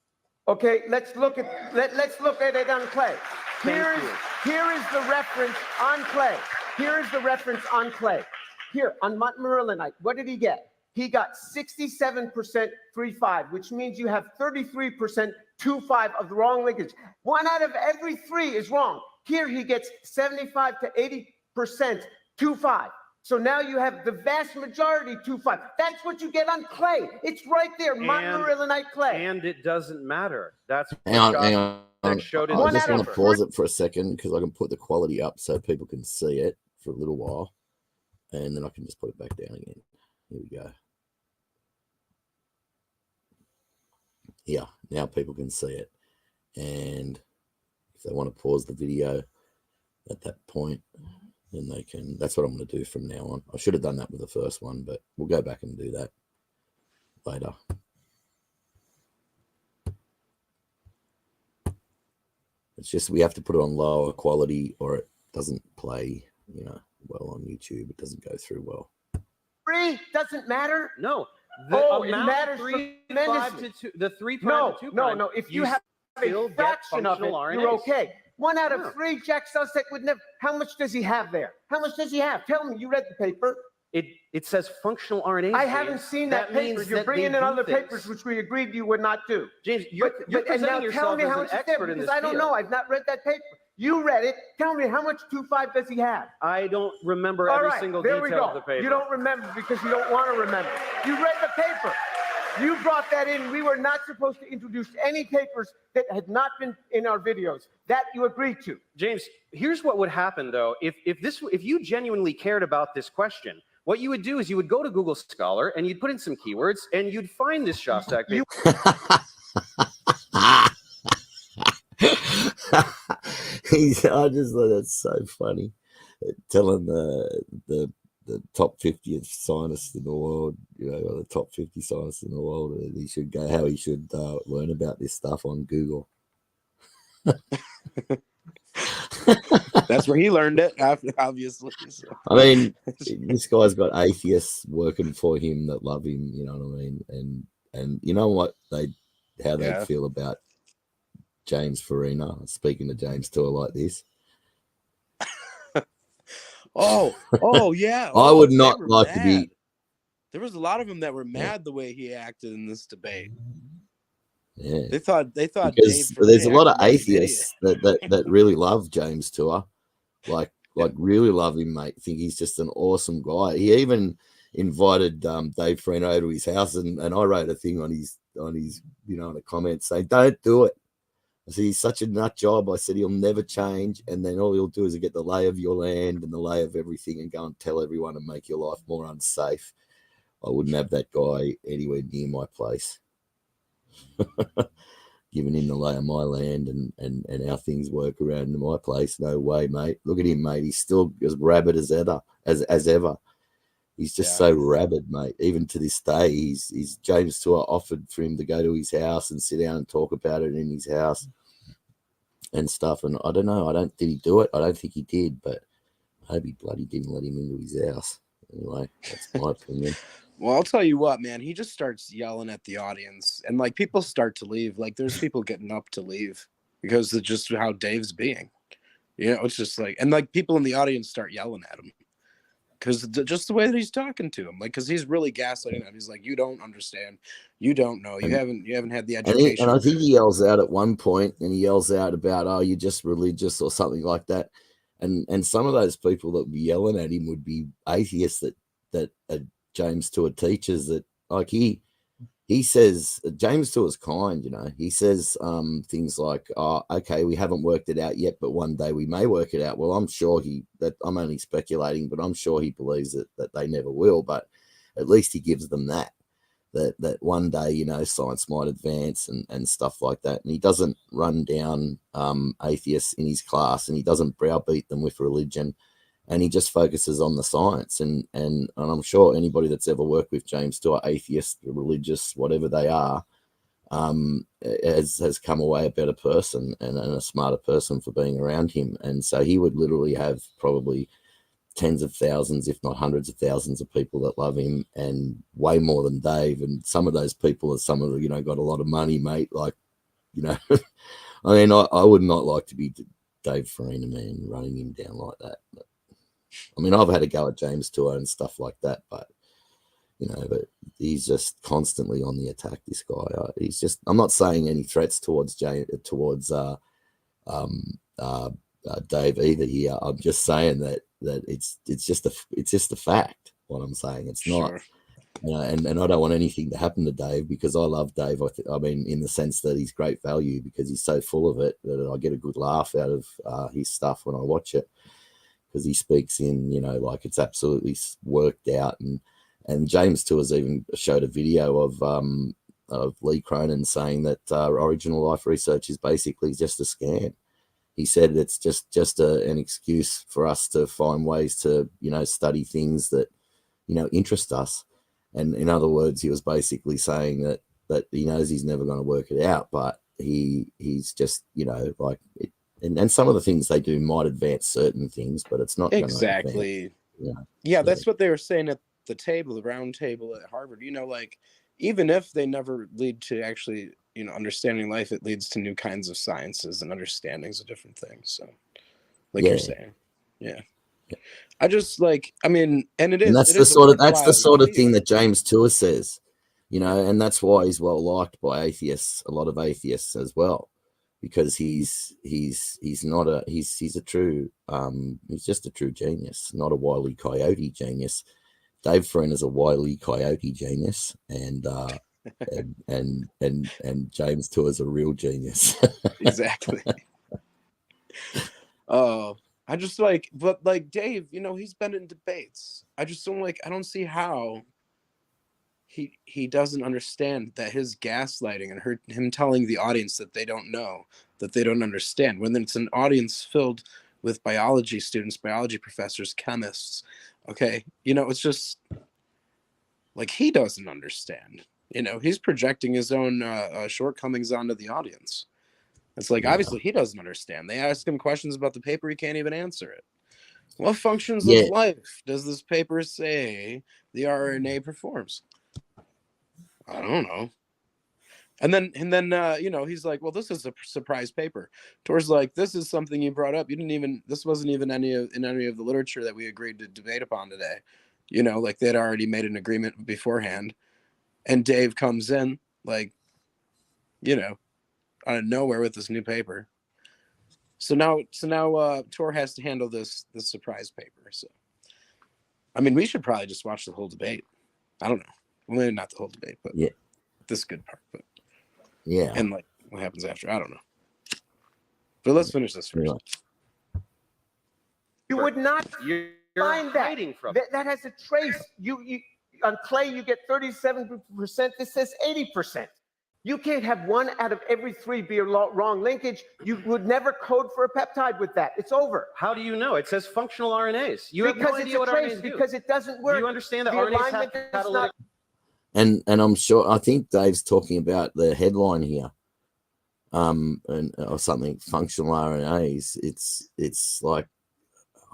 Okay, let's look at it on clay. Here is the reference on clay. Here is the reference on clay. Here on marlinite, what did he get? He got 67% 3,5, which means you have 33% 2,5 of the wrong linkage. 1 out of every 3 is wrong. Here he gets 75 to 80% 2,5. So now you have the vast majority 2,5. That's what you get on clay. It's right there, marlinite clay. And it doesn't matter. That's Hang on. I just showed want his to paper. pause it for a second because I can put the quality up so people can see it for a little while. And then I can just put it back down again. Here we go. Yeah, now people can see it. And if they want to pause the video at that point, then they can. That's what I'm going to do from now on. I should have done that with the first one, but we'll go back and do that later. It's just we have to put it on lower quality, or it doesn't play, well on YouTube. It doesn't go through well. Three doesn't matter. No. Oh, it amount matters 3, 5 tremendously. to 2, the 3 prime No, and 2 no, prime, no. If you you have still a get fraction of it, functional you're RNAs. okay. 1 out of Yeah. 3, Jack Sussex would never. How much does he have there? How much does he have? Tell me. You read the paper. It says functional RNAs. I James. haven't seen that paper. means You're that bringing they in do other things. papers, which we agreed you would not do. James, you're And now presenting tell yourself me as how an much is expert there, in because this I don't field. know. I've not read that paper. You read it. Tell me how much 2.5 does he have? I don't remember All every right, single there we detail go. of the paper. You don't remember because you don't want to remember. You read the paper. You brought that in. We were not supposed to introduce any papers that had not been in our videos. That you agreed to. James, here's what would happen though. If you genuinely cared about this question, what you would do is you would go to Google Scholar and you'd put in some keywords and you'd find this Shostak paper. I just thought that's so funny. Telling the top 50th scientists in the world, or the top 50 scientists in the world, that he should go, how he should learn about this stuff on Google. That's where he learned it, obviously. So. I mean, this guy's got atheists working for him that love him. You know what I mean? And you know what how they feel about James Farina. Speaking to James Tour like this. Oh yeah. I would not like to be. There was a lot of them that were mad the way he acted in this debate. Yeah, they thought because Dave there's a Farina lot of acted like an atheists that really love James Tour, like really love him, mate. Think he's just an awesome guy. He even invited Dave Farina over to his house, and I wrote a thing on his in a comment saying, "Don't do it." I said, he's such a nut job. I said, he'll never change. And then all he'll do is get the lay of your land and the lay of everything and go and tell everyone and make your life more unsafe. I wouldn't have that guy anywhere near my place. Giving him the lay of my land and how things work around my place. No way, mate. Look at him, mate. He's still as rabid as ever. He's just so rabid, mate. Even to this day, he's James Tour offered for him to go to his house and sit down and talk about it in his house and stuff. And I don't know. Did he do it? I don't think he did, but I hope he bloody didn't let him into his house. Anyway, that's my opinion. Well, I'll tell you what, man. He just starts yelling at the audience, and like people start to leave. Like there's people getting up to leave because of just how Dave's being. It's just like, and like people in the audience start yelling at him. Because just the way that he's talking to him, like, because he's really gaslighting them. He's like, "You don't understand. You don't know. You haven't had the education." And I think he yells out at one point, and he yells out about, "Oh, you're just religious," or something like that. And some of those people that would be yelling at him would be atheists that James Tour teaches. That like he says James Tour is kind, He says things like, "Oh, okay, we haven't worked it out yet, but one day we may work it out." Well, I'm sure I'm only speculating, but I'm sure he believes that they never will. But at least he gives them that one day, science might advance and stuff like that. And he doesn't run down atheists in his class, and he doesn't browbeat them with religion. And he just focuses on the science. And I'm sure anybody that's ever worked with James Tour, atheist, religious, whatever they are, has come away a better person and a smarter person for being around him. And so he would literally have probably tens of thousands, if not hundreds of thousands of people that love him, and way more than Dave. And some of those people are got a lot of money, mate. Like, I mean, I would not like to be Dave Farina, man, running him down like that. But, I mean, I've had a go at James Tour and stuff like that, but but he's just constantly on the attack. This guy, I'm not saying any threats towards Dave either here. I'm just saying that it's just a fact. What I'm saying, it's not. And I don't want anything to happen to Dave, because I love Dave. I mean, in the sense that he's great value, because he's so full of it that I get a good laugh out of his stuff when I watch it. Because he speaks in, like it's absolutely worked out. And James Tours even showed a video of Lee Cronin saying that original life research is basically just a scam. he said it's just an excuse for us to find ways to, study things that, interest us. And in other words, he was basically saying that he knows he's never going to work it out, but he's just, like it, and some of the things they do might advance certain things, but it's not Exactly. Yeah, that's what they were saying at the table, the round table at Harvard. Like even if they never lead to actually, understanding life, it leads to new kinds of sciences and understandings of different things. So like you're saying. Yeah. I just like, I mean, and it is. And that's it the is a sort of worthwhile thing field. that James Tour says, and that's why he's well liked by atheists, a lot of atheists as well, because he's a true he's just a true genius, not a Wile E. Coyote genius. Dave Farina's a Wile E. Coyote genius, and and James Tour's a real genius. Exactly. Oh, I just like, but like Dave, he's been in debates. I just don't I don't see how he doesn't understand that his gaslighting and him telling the audience that they don't know, that they don't understand, when it's an audience filled with biology students, biology professors, chemists. Okay. It's just like, he doesn't understand, he's projecting his own shortcomings onto the audience. It's like, obviously he doesn't understand. They ask him questions about the paper. He can't even answer it. What functions of life does this paper say the RNA performs? I don't know. And then he's like, well, this is a surprise paper. Tor's like, this is something you brought up. This wasn't even in any of the literature that we agreed to debate upon today. Like they'd already made an agreement beforehand. And Dave comes in like, out of nowhere with this new paper. So now Tor has to handle this surprise paper. So, I mean, we should probably just watch the whole debate. I don't know. Well, maybe not the whole debate, but this good part. But and like what happens after, I don't know. But let's finish this first. You would not You're find that. hiding from That has a trace. You on clay you get 37%. This says 80%. You can't have one out of every three be a wrong linkage. You would never code for a peptide with that. It's over. How do you know? It says functional RNAs. You have no idea what RNAs do. Because it doesn't work. Do you understand that The RNAs have alignment is catalytic? And I'm sure, I think Dave's talking about the headline here, or something, functional RNAs. It's like,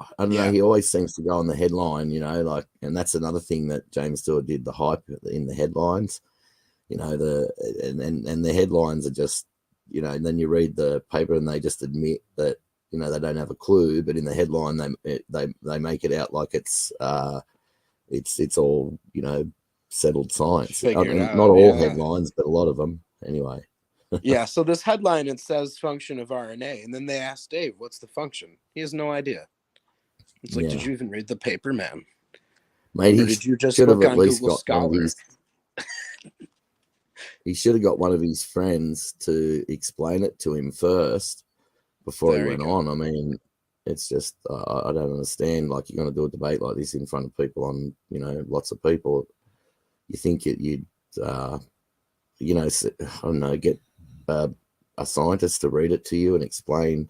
I don't know. He always seems to go on the headline, and that's another thing that James Tour did, the hype in the headlines. And the headlines are just, and then you read the paper and they just admit that, they don't have a clue, but in the headline they make it out like it's all, settled science. Figured out, not all headlines, but a lot of them anyway. Yeah. So this headline, it says function of RNA, and then they ask Dave, what's the function? He has no idea. It's like, did you even read the paper, man? Mate, or did you just look on Google Scholar? He should have got one of his friends to explain it to him first before he went on. I mean, it's just, I don't understand. Like, you're going to do a debate like this in front of people on, lots of people. You think you'd, I don't know, get a scientist to read it to you and explain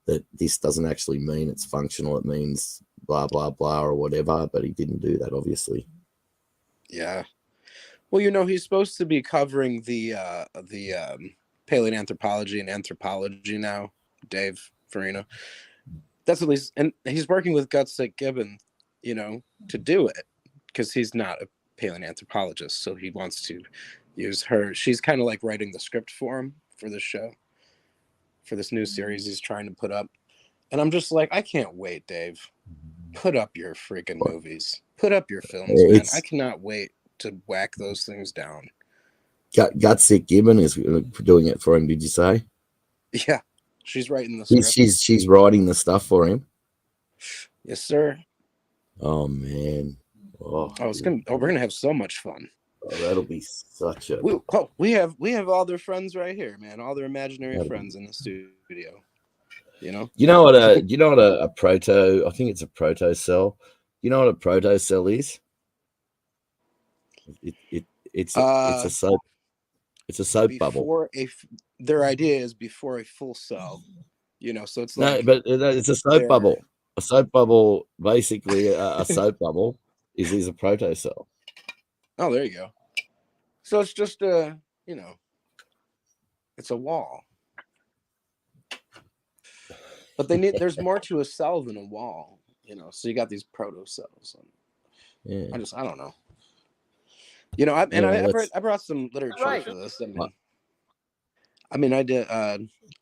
that this doesn't actually mean it's functional. It means blah, blah, blah, or whatever. But he didn't do that, obviously. Yeah. Well, he's supposed to be covering the paleoanthropology and anthropology now, Dave Farina. That's at least, and he's working with Gutsick Gibbon, to do it, because he's not a paleoanthropologist, so he wants to use her. She's kind of like writing the script for him for this show, for this new series he's trying to put up. And I'm just like, I can't wait, Dave. Put up your freaking movies. Put up your films, man. I cannot wait to whack those things down. Gutsick Gibbon is doing it for him, did you say? Yeah. She's writing the script. She's writing the stuff for him. Yes, sir. Oh man. We're gonna have so much fun. Oh, that'll be such a. We have all their friends right here, man. All their imaginary friends in the studio. You know what a proto? I think it's a protocell. You know what a protocell is? It's a soap. It's a soap bubble. Their idea is before a full cell, you know. So it's No, like but it's a soap they're- bubble. A soap bubble, basically, a soap bubble is a protocell. Oh, there you go. So it's just a, you know, it's a wall. But there's more to a cell than a wall, you know. So you got these protocells. Yeah. I don't know. You know, I brought some literature Right. for this. What? I did.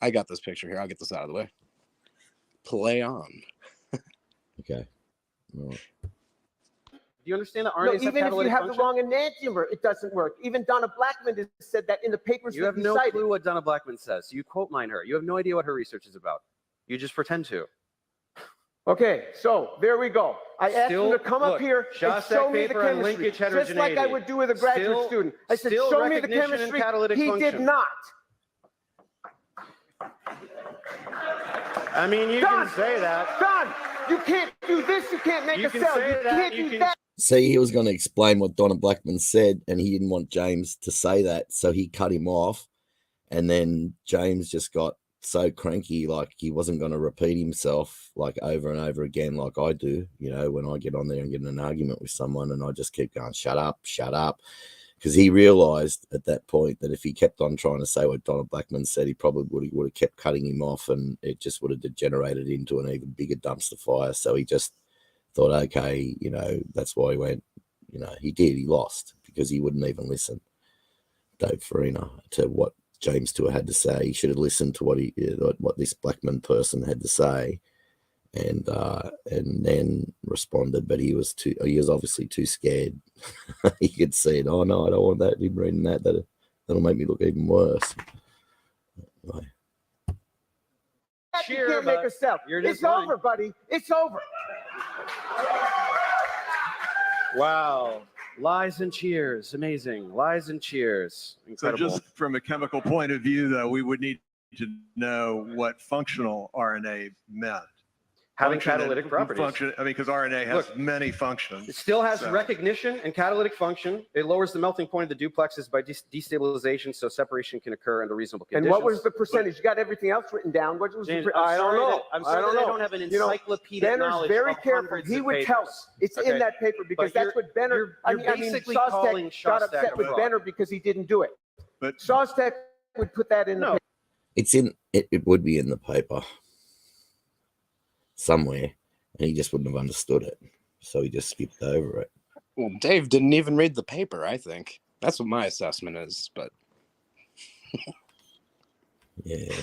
I got this picture here. I'll get this out of the way. Play on. Okay. All right. Do you understand that No, RNAs have even if you catalytic have function? the wrong enantiomer, it doesn't work. Even Donna Blackman has said that in the papers You that have you no cited. clue what Donna Blackman says. You quote mine her. You have no idea what her research is about. You just pretend to. Okay, so there we go. I asked Still- you to come up look, here and Shostak show me the paper on chemistry, linkage just like I heterogeneity. would do with a graduate Still- student. I said, still show me the recognition and chemistry. catalytic He did function. not. I mean, you Done. can say that. Done. You can't do this. You can't make You a can cell. say You that, can't you do can- that. See, he was going to explain what Donna Blackman said, and he didn't want James to say that, so he cut him off. And then James just got so cranky, like he wasn't going to repeat himself like over and over again, like I do, you know, when I get on there and get in an argument with someone, and I just keep going, shut up, because he realized at that point that if he kept on trying to say what Donna Blackman said, he probably would have kept cutting him off, and it just would have degenerated into an even bigger dumpster fire. So he just thought, okay, you know, that's why he went, you know, he lost because he wouldn't even listen, Dave Farina, to what James Tour had to say. He should have listened to what this Blackman person had to say, and then responded. But he was obviously too scared. He could see it. Oh no, I don't want that. Him reading that'll make me look even worse. Anyway. You Cheer, can't make but a cell. you're It's just lying. over, buddy. It's over. Wow. Lies and cheers. Amazing. Lies and cheers. So Incredible. just from a chemical point of view, though, we would need to know what functional RNA meant. Having Function and catalytic properties. Function, I mean, because RNA has Look, many functions. It still has So- recognition and catalytic function. It lowers the melting point of the duplexes by destabilization, so separation can occur under reasonable And conditions. what was the percentage? You got everything else written down. What was James, the? I'm I don't sorry know. that- I'm sorry I don't that know. I don't have an You know, encyclopedic Benner's knowledge very of careful. hundreds He of would tell papers. us. It's Okay. in that paper because But that's what Benner. you're I mean, basically calling Shostak got Shostak upset a with fraud. Benner because he didn't do it. But Shostak would put that in the No. paper. It's in it would be in the paper somewhere, and he just wouldn't have understood it, so he just skipped over it. Well, Dave didn't even read the paper. I think that's what my assessment is. But Yeah.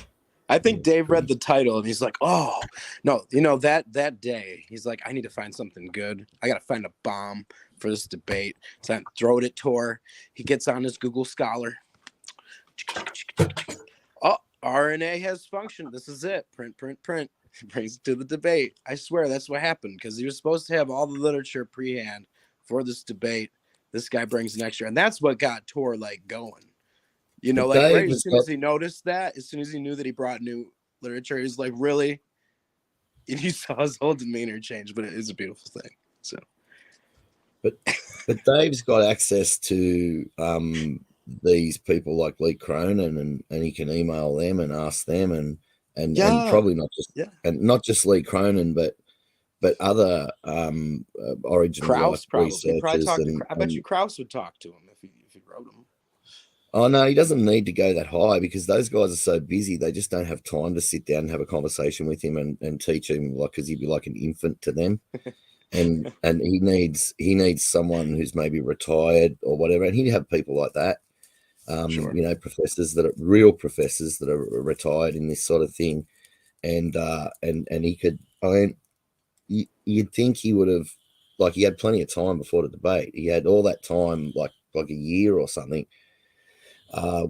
I think Yeah, Dave read the title and he's like, "Oh no, you know that day he's like, I need to find something good. I got to find a bomb for this debate." So I throw it at Tor. He gets on his Google Scholar. Oh, RNA has function. This is it. Print. Brings it to the debate. I swear that's what happened because he was supposed to have all the literature pre-hand for this debate. This guy brings an extra, and that's what got Tor like going. You know, But like Dave right as has soon as got- he noticed that, as soon as he knew that he brought new literature, he's like, really? And you saw his whole demeanor change, but it is a beautiful thing. So But Dave's got access to these people like Lee Cronin, and he can email them and ask them, and Yeah. probably not just Yeah. and not just Lee Cronin, but other Origin Kraus Life probably. He'd probably researchers. talk to, And, I bet you Kraus would talk to him if he wrote him. oh no, he doesn't need to go that high because those guys are so busy. They just don't have time to sit down and have a conversation with him and teach him, like, because he'd be like an infant to them. and he needs someone who's maybe retired or whatever, and he'd have people like that. Sure. You know, professors that are real professors that are retired in this sort of thing, and he could. I mean, you'd think he would have, like, he had plenty of time before the debate. He had all that time, like a year or something, or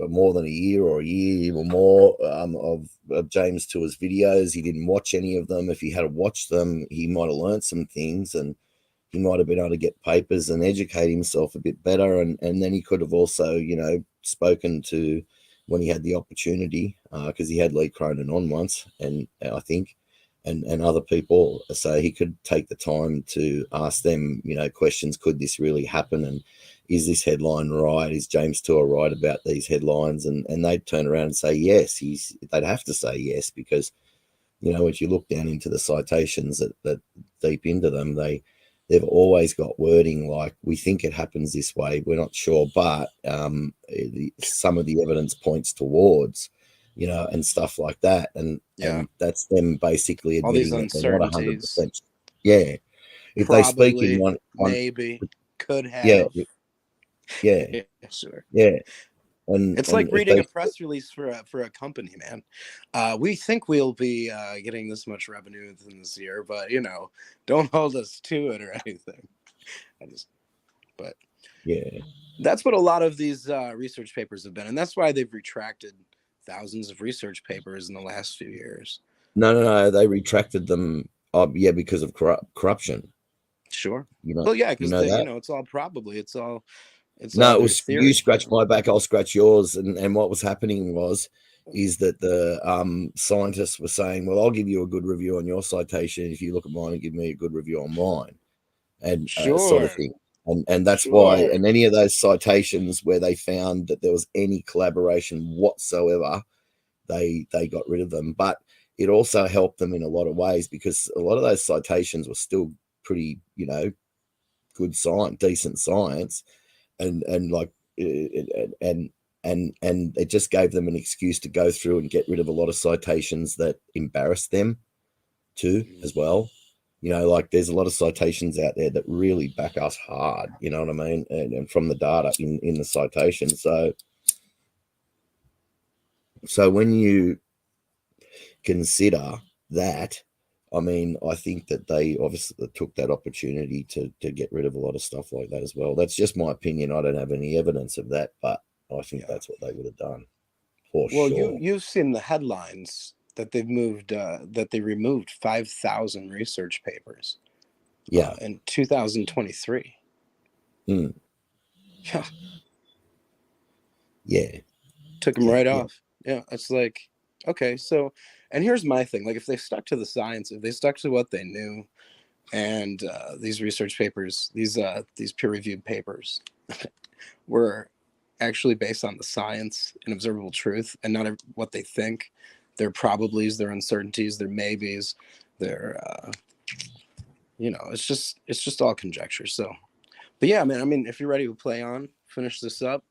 more than a year or more of James Tour's videos. He didn't watch any of them. If he had watched them, he might have learned some things, and he might have been able to get papers and educate himself a bit better. And then he could have also, you know, spoken to, when he had the opportunity, because he had Lee Cronin on once, and I think, and other people. So he could take the time to ask them, you know, questions. Could this really happen? And is this headline right? Is James Tour right about these headlines? And they'd turn around and say yes. They'd have to say yes, because, you know, if you look down into the citations that deep into them, they've always got wording like, we think it happens this way, we're not sure, but some of the evidence points towards, you know, and stuff like that. And that's them basically All these admitting that they're not uncertainties. 100%. Yeah. If they speak in one maybe, could have. Yeah. Sure. Yeah. And it's like reading a press release for a company, man. We think we'll be getting this much revenue within this year, but, you know, don't hold us to it or anything. But yeah, that's what a lot of these research papers have been, and that's why they've retracted thousands of research papers in the last few years. No, they retracted them. Because of corruption. Sure. You know. Well, yeah, because you know, it's all probably it was you scratch my back, I'll scratch yours, and what was happening is that the scientists were saying, well, I'll give you a good review on your citation if you look at mine and give me a good review on mine, and sort of thing. And that's why, and any of those citations where they found that there was any collaboration whatsoever, they got rid of them. But it also helped them in a lot of ways, because a lot of those citations were still pretty, you know, good science, decent science, and it just gave them an excuse to go through and get rid of a lot of citations that embarrassed them too, as well. You know, like there's a lot of citations out there that really back us hard, you know what I mean? And from the data in the citation. So when you consider that, I mean, I think that they obviously took that opportunity to get rid of a lot of stuff like that as well. That's just my opinion. I don't have any evidence of that, but I think that's what they would have done. For sure. You've seen the headlines that they've moved, that they removed 5,000 research papers. Yeah. In 2023. Mm. Yeah. Yeah. Took them right off. Yeah. It's like, okay, so, and here's my thing. Like, if they stuck to the science, if they stuck to what they knew, and these research papers, these peer-reviewed papers were actually based on the science and observable truth, and not what they think, their probablys, their uncertainties, their maybes, their you know, it's just all conjecture. So, but yeah, man, I mean, if you're ready to play on, finish this up,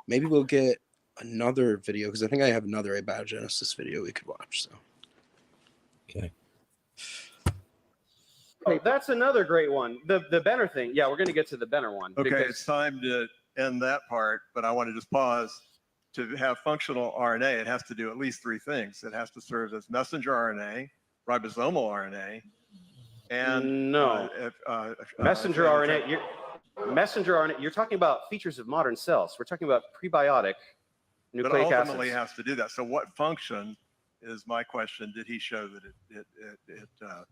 maybe we'll get another video, because I think I have another abiogenesis video we could watch. So okay. Okay, that's another great one. The Benner thing. Yeah, we're going to get to the Benner one. Okay, because... it's time to end that part, but I want to just pause. To have functional RNA, it has to do at least three things. It has to serve as messenger RNA, ribosomal RNA, and messenger RNA. Messenger RNA. You're talking about features of modern cells. We're talking about prebiotic nucleic acids. But ultimately has to do that. So what function is my question? Did he show that it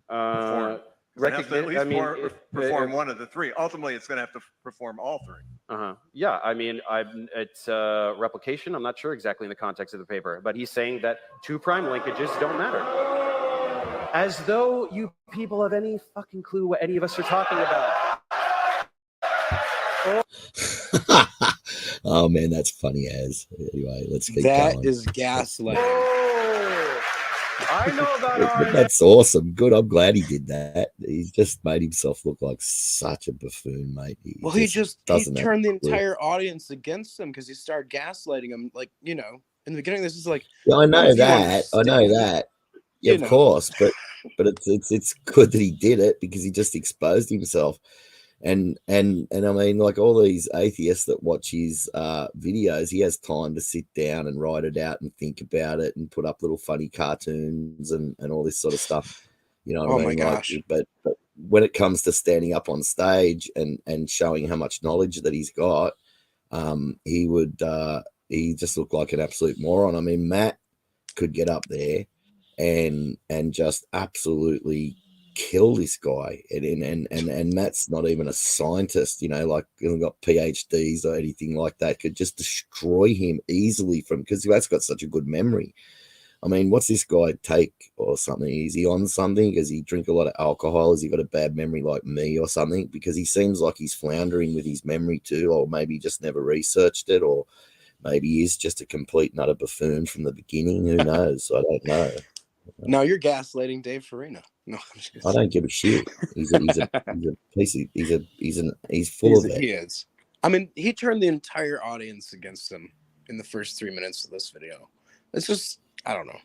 performed? It has to at least perform one of the three. Ultimately, it's going to have to perform all three. Yeah, I mean, it's replication. I'm not sure exactly in the context of the paper, but he's saying that 2' linkages don't matter. As though you people have any fucking clue what any of us are talking about. Oh man, that's funny as. Anyway, let's keep that going. That is gaslighting. Whoa! I know about RNA. That's awesome. Good. I'm glad he did that. He's just made himself look like such a buffoon, mate. He turned the entire audience against him because he started gaslighting him. Like, you know, in the beginning, this is like, yeah, I know that. Yeah, of course, but it's good that he did it, because he just exposed himself. And I mean, like all these atheists that watch his videos, he has time to sit down and write it out and think about it and put up little funny cartoons and all this sort of stuff. You know what I mean? My gosh. But when it comes to standing up on stage and showing how much knowledge that he's got, he just looked like an absolute moron. I mean, Matt could get up there and just absolutely kill this guy, and Matt's not even a scientist, you know, like, he hasn't got PhDs or anything like that. Could just destroy him easily because Matt's got such a good memory. I mean, what's this guy take or something? Is he on something? Does he drink a lot of alcohol? Has he got a bad memory like me or something? Because he seems like he's floundering with his memory too, or maybe just never researched it, or maybe he's just a complete and utter buffoon from the beginning. Who knows? I don't know. No, you're gaslighting Dave Farina. No, I don't give a shit. He's full of it. He is. I mean, he turned the entire audience against him in the first 3 minutes of this video. It's just, I don't know.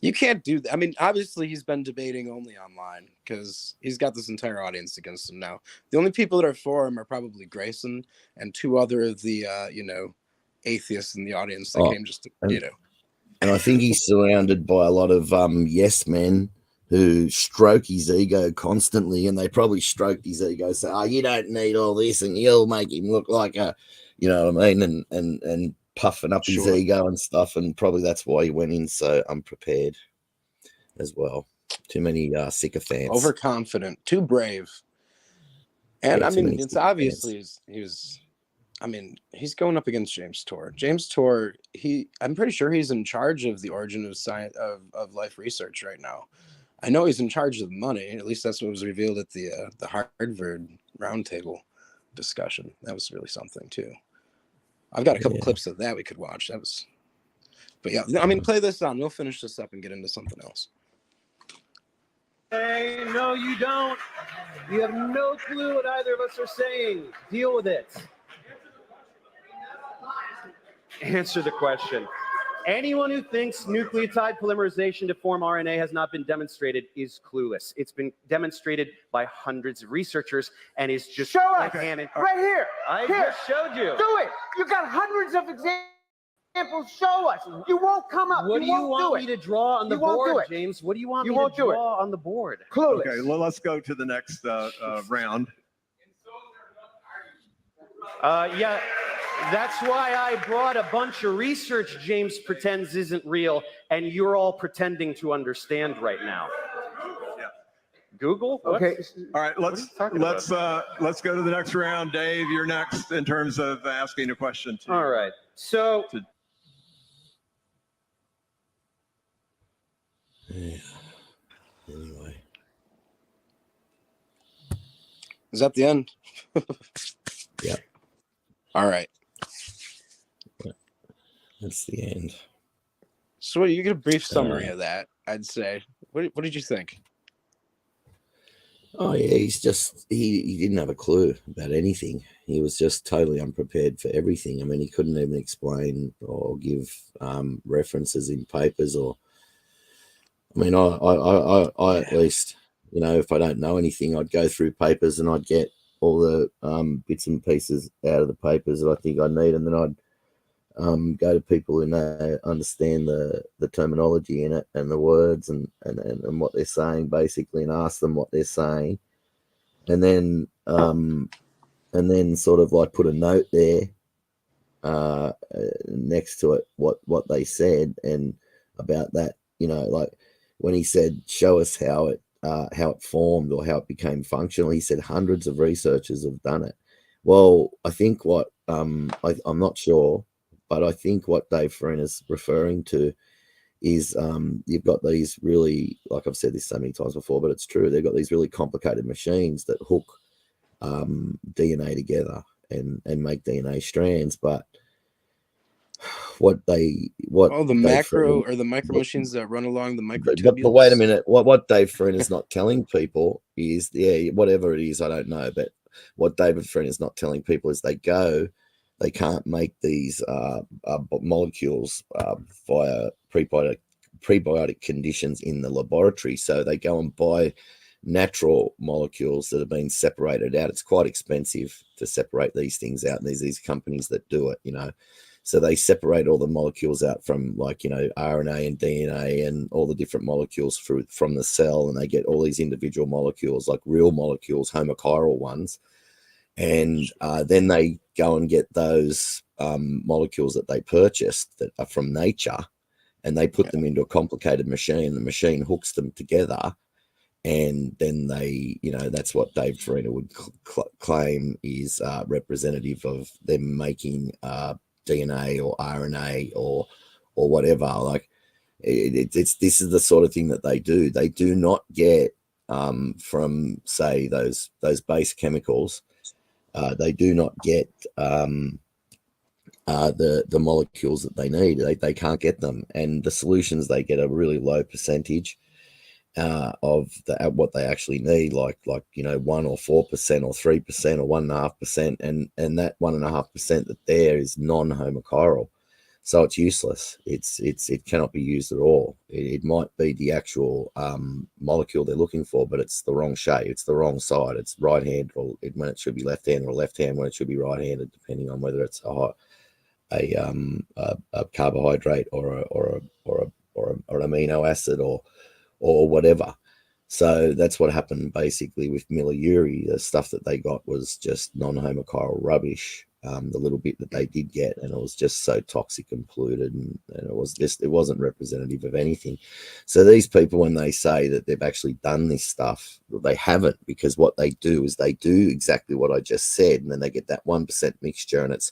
You can't do that. I mean, obviously he's been debating only online because he's got this entire audience against him now. The only people that are for him are probably Grayson and two other of the, atheists in the audience that came just to, And I think he's surrounded by a lot of yes men who stroke his ego constantly, and they probably stroked his ego, say, "Oh, you don't need all this," and you'll make him look like a, you know what I mean, and puffing up his ego and stuff, and probably that's why he went in so unprepared as well. Too many sycophants, overconfident, too brave, and I mean, it's obviously he's going up against James Tour. James Tour, I'm pretty sure he's in charge of the origin of science of life research right now. I know he's in charge of the money. At least that's what was revealed at the Harvard roundtable discussion. That was really something too. I've got a couple clips of that we could watch. But yeah, I mean, play this on. We'll finish this up and get into something else. Hey, no, you don't. You have no clue what either of us are saying. Deal with it. Answer the question. Anyone who thinks nucleotide polymerization to form RNA has not been demonstrated is clueless. It's been demonstrated by hundreds of researchers and is just show us right here. I just showed you. Do it. You got hundreds of examples. Show us. You won't come up. What do you want me to draw on the board, James? What do you want me to draw on the board? Clueless. Okay, well, let's go to the next round. Yeah. That's why I brought a bunch of research James pretends isn't real, and you're all pretending to understand right now. Yeah. Google? Okay. All right. Let's go to the next round. Dave, you're next in terms of asking a question. All right. So. Anyway. Is that the end? Yeah. All right. That's the end. So you get a brief summary of that, I'd say. What did you think? Oh yeah, he's just he didn't have a clue about anything. He was just totally unprepared for everything. I mean, he couldn't even explain or give references in papers or. I mean, I at least, if I don't know anything, I'd go through papers and I'd get all the bits and pieces out of the papers that I think I need, and then I'd go to people who understand the terminology in it and the words and what they're saying basically, and ask them what they're saying, and then sort of like put a note there next to it what they said and about that, like when he said show us how it formed or how it became functional, he said hundreds of researchers have done it. Well, I think what I'm not sure, but I think what Dave Farina is referring to is you've got these really, like I've said this so many times before, but it's true. They've got these really complicated machines that hook DNA together and make DNA strands. But the macro or the micro machines that run along the microtubules. But wait a minute. What Dave Farina is not telling people is, whatever it is, I don't know. But what David Farina is not telling people is they can't make these molecules via prebiotic conditions in the laboratory. So they go and buy natural molecules that have been separated out. It's quite expensive to separate these things out. And there's these companies that do it, So they separate all the molecules out from RNA and DNA and all the different molecules from the cell. And they get all these individual molecules, like real molecules, homochiral ones. And then they go and get those molecules that they purchased that are from nature, and they put them into a complicated machine. The machine hooks them together, and then that's what Dave Farina would claim is representative of them making DNA or RNA or whatever. Like, It's this is the sort of thing that they do. They do not get from, say, those base chemicals. They do not get the molecules that they need. They can't get them, and the solutions they get a really low percentage of what they actually need, like 1 or 4% or 3% or 1.5%, and that 1.5% that there is non-homochiral, so it's useless. It cannot be used at all. It might be the actual molecule they're looking for, but it's the wrong shape. It's the wrong side. It's right hand when it should be left hand, or left hand when it should be right handed, depending on whether it's a carbohydrate or an amino acid or whatever. So that's what happened basically with Miller-Urey. The stuff that they got was just non-homochiral rubbish. The little bit that they did get, and it was just so toxic and polluted, and it wasn't representative of anything. So these people, when they say that they've actually done this stuff, they haven't, because what they do is they do exactly what I just said, and then they get that 1% mixture, and it's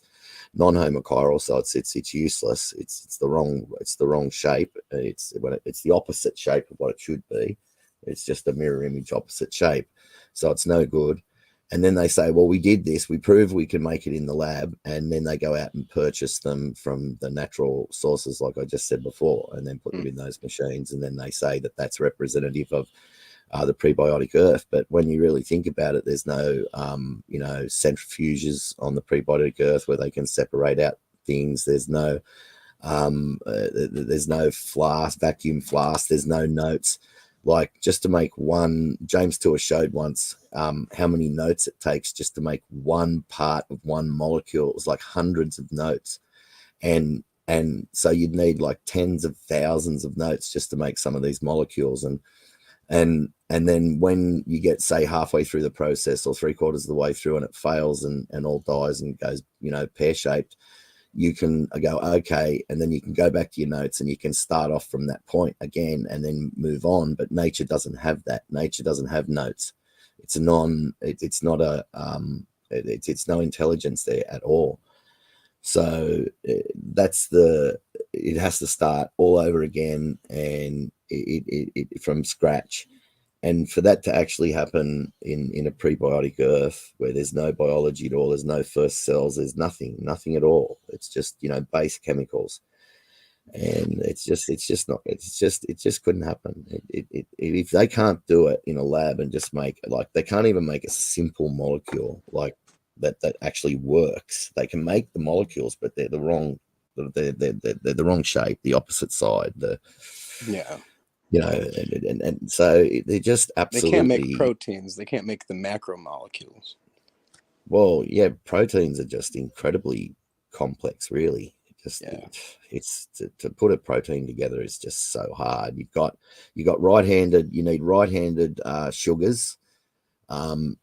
non-homochiral, so it's useless. It's the wrong shape. It's the opposite shape of what it should be. It's just a mirror image opposite shape, so it's no good. And then they say, well, we did this, we proved we can make it in the lab, and then they go out and purchase them from the natural sources, like I just said before, and then put them in those machines, and then they say that that's representative of the prebiotic earth. But when you really think about it, there's no centrifuges on the prebiotic earth where they can separate out things. There's no vacuum flask, there's no notes. Like, just to make one, James Tour showed once how many notes it takes just to make one part of one molecule. It was like hundreds of notes, and so you'd need like tens of thousands of notes just to make some of these molecules. And then when you get, say, halfway through the process or 3/4 of the way through, and it fails and all dies and goes pear-shaped, you can go, okay, and then you can go back to your notes and you can start off from that point again and then move on. But nature doesn't have that. Nature doesn't have notes. It's no intelligence there at all. So it has to start all over again, and it from scratch. And for that to actually happen in a prebiotic earth where there's no biology at all, there's no first cells, there's nothing at all. It's just, base chemicals. And it just couldn't happen. If they can't do it in a lab and just make, like, they can't even make a simple molecule like that actually works. They can make the molecules, but they're the wrong shape, the opposite side. And so they just absolutely, they can't make proteins. They can't make the macromolecules. Well, yeah, proteins are just incredibly complex, really. It's to put a protein together is just so hard. You need right-handed sugars, and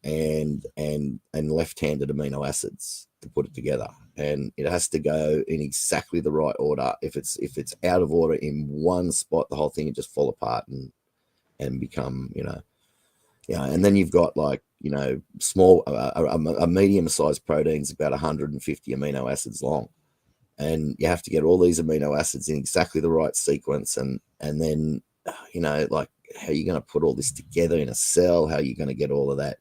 left-handed amino acids to put it together, and it has to go in exactly the right order. If it's out of order in one spot, the whole thing would just fall apart and become and then you've got, like, small a medium-sized protein is about 150 amino acids long, and you have to get all these amino acids in exactly the right sequence, and then like, how are you going to put all this together in a cell? How are you going to get all of that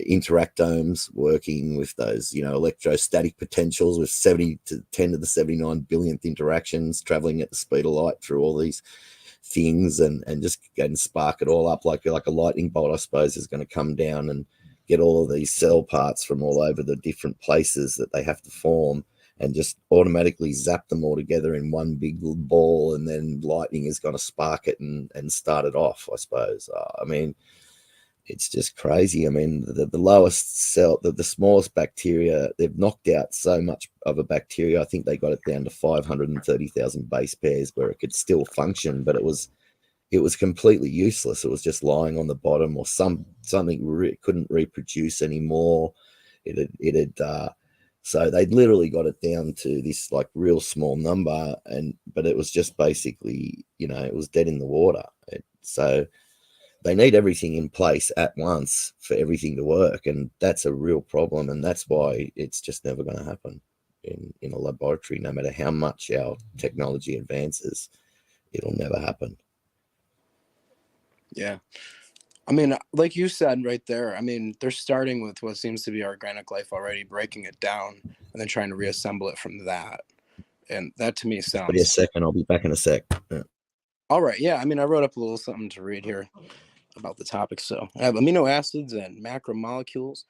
interactomes working with those electrostatic potentials with 70 to 10 to the 79 billionth interactions traveling at the speed of light through all these things, and just and spark it all up like a lightning bolt, I suppose, is going to come down and get all of these cell parts from all over the different places that they have to form, and just automatically zap them all together in one big ball, and then lightning is going to spark it and start it off, I suppose. I mean, it's just crazy. I mean, the lowest cell, the smallest bacteria, they've knocked out so much of a bacteria. I think they got it down to 530,000 base pairs where it could still function, but it was completely useless. It was just lying on the bottom, or something couldn't reproduce anymore. So they'd literally got it down to this, like, real small number, but it was just basically, it was dead in the water. So they need everything in place at once for everything to work, and that's a real problem, and that's why it's just never going to happen. in a laboratory. No matter how much our technology advances, it'll never happen. Yeah. I mean, like you said right there, I mean, they're starting with what seems to be organic life already, breaking it down, and then trying to reassemble it from that. And that to me Just give me a sounds second. I'll be back in a sec. Yeah. all right. Yeah. I mean, I wrote up a little something to read here about the topic. So I have amino acids and macromolecules.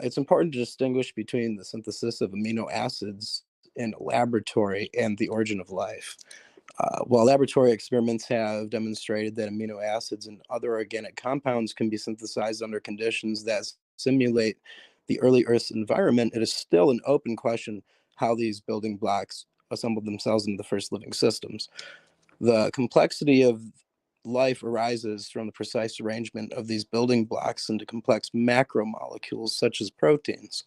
It's important to distinguish between the synthesis of amino acids in a laboratory and the origin of life. While laboratory experiments have demonstrated that amino acids and other organic compounds can be synthesized under conditions that simulate the early Earth's environment, it is still an open question how these building blocks assembled themselves into the first living systems. The complexity of life arises from the precise arrangement of these building blocks into complex macromolecules such as proteins.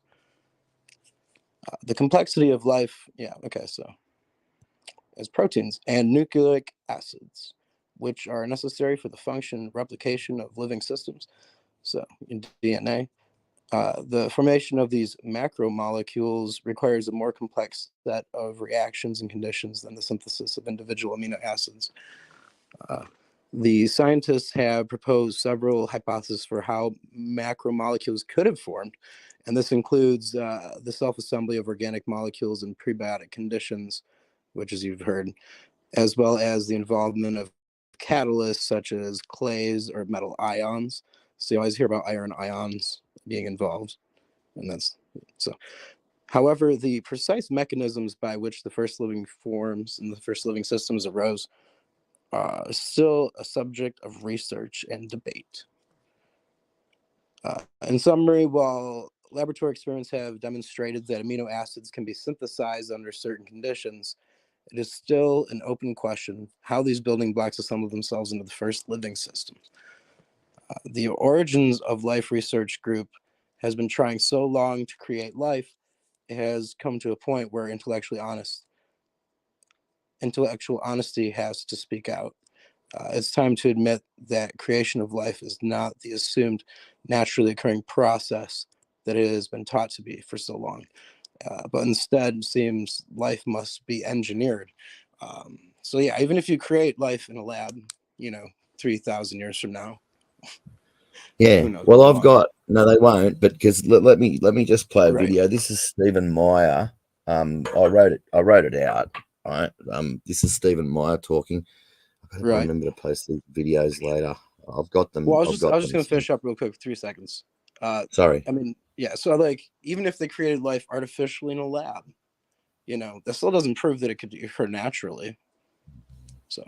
The complexity of life, so as proteins and nucleic acids, which are necessary for the function and replication of living systems. So in DNA, the formation of these macromolecules requires a more complex set of reactions and conditions than the synthesis of individual amino acids. The scientists have proposed several hypotheses for how macromolecules could have formed, and this includes the self-assembly of organic molecules in prebiotic conditions, which, as you've heard, as well as the involvement of catalysts such as clays or metal ions. So you always hear about iron ions being involved, and that's so. However, the precise mechanisms by which the first living forms and the first living systems arose are still a subject of research and debate. In summary, while laboratory experiments have demonstrated that amino acids can be synthesized under certain conditions, it is still an open question how these building blocks assemble themselves into the first living systems. The Origins of Life Research Group has been trying so long to create life, it has come to a point where intellectual honesty has to speak out. It's time to admit that creation of life is not the assumed naturally occurring process that it has been taught to be for so long. But instead seems life must be engineered. So yeah, even if you create life in a lab, 3,000 years from now. Yeah. Well, I've got no, they won't. But because let me just play a video. This is Stephen Meyer. I wrote it out. Right. This is Stephen Meyer talking. I gotta remember to post these videos later. I've got them. Well, I was just going to finish up real quick, 3 seconds. Sorry. I mean, yeah. So like, even if they created life artificially in a lab, that still doesn't prove that it could occur naturally. So,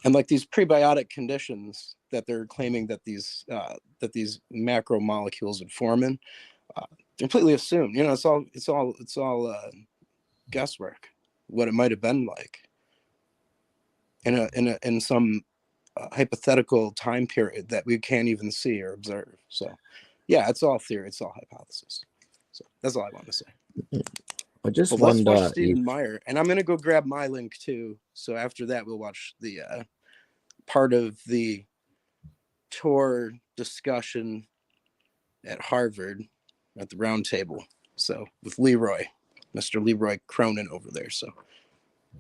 and like these prebiotic conditions that they're claiming that these macromolecules would form in, completely assumed. It's all guesswork. What it might have been like in some hypothetical time period that we can't even see or observe. So, yeah, it's all theory. It's all hypothesis. So that's all I want to say. I just wonder. Let's watch Stephen Meyer, and I'm gonna go grab my link too. So after that, we'll watch the part of the tour discussion at Harvard at the round table. So with Mr. Leroy Cronin over there. So,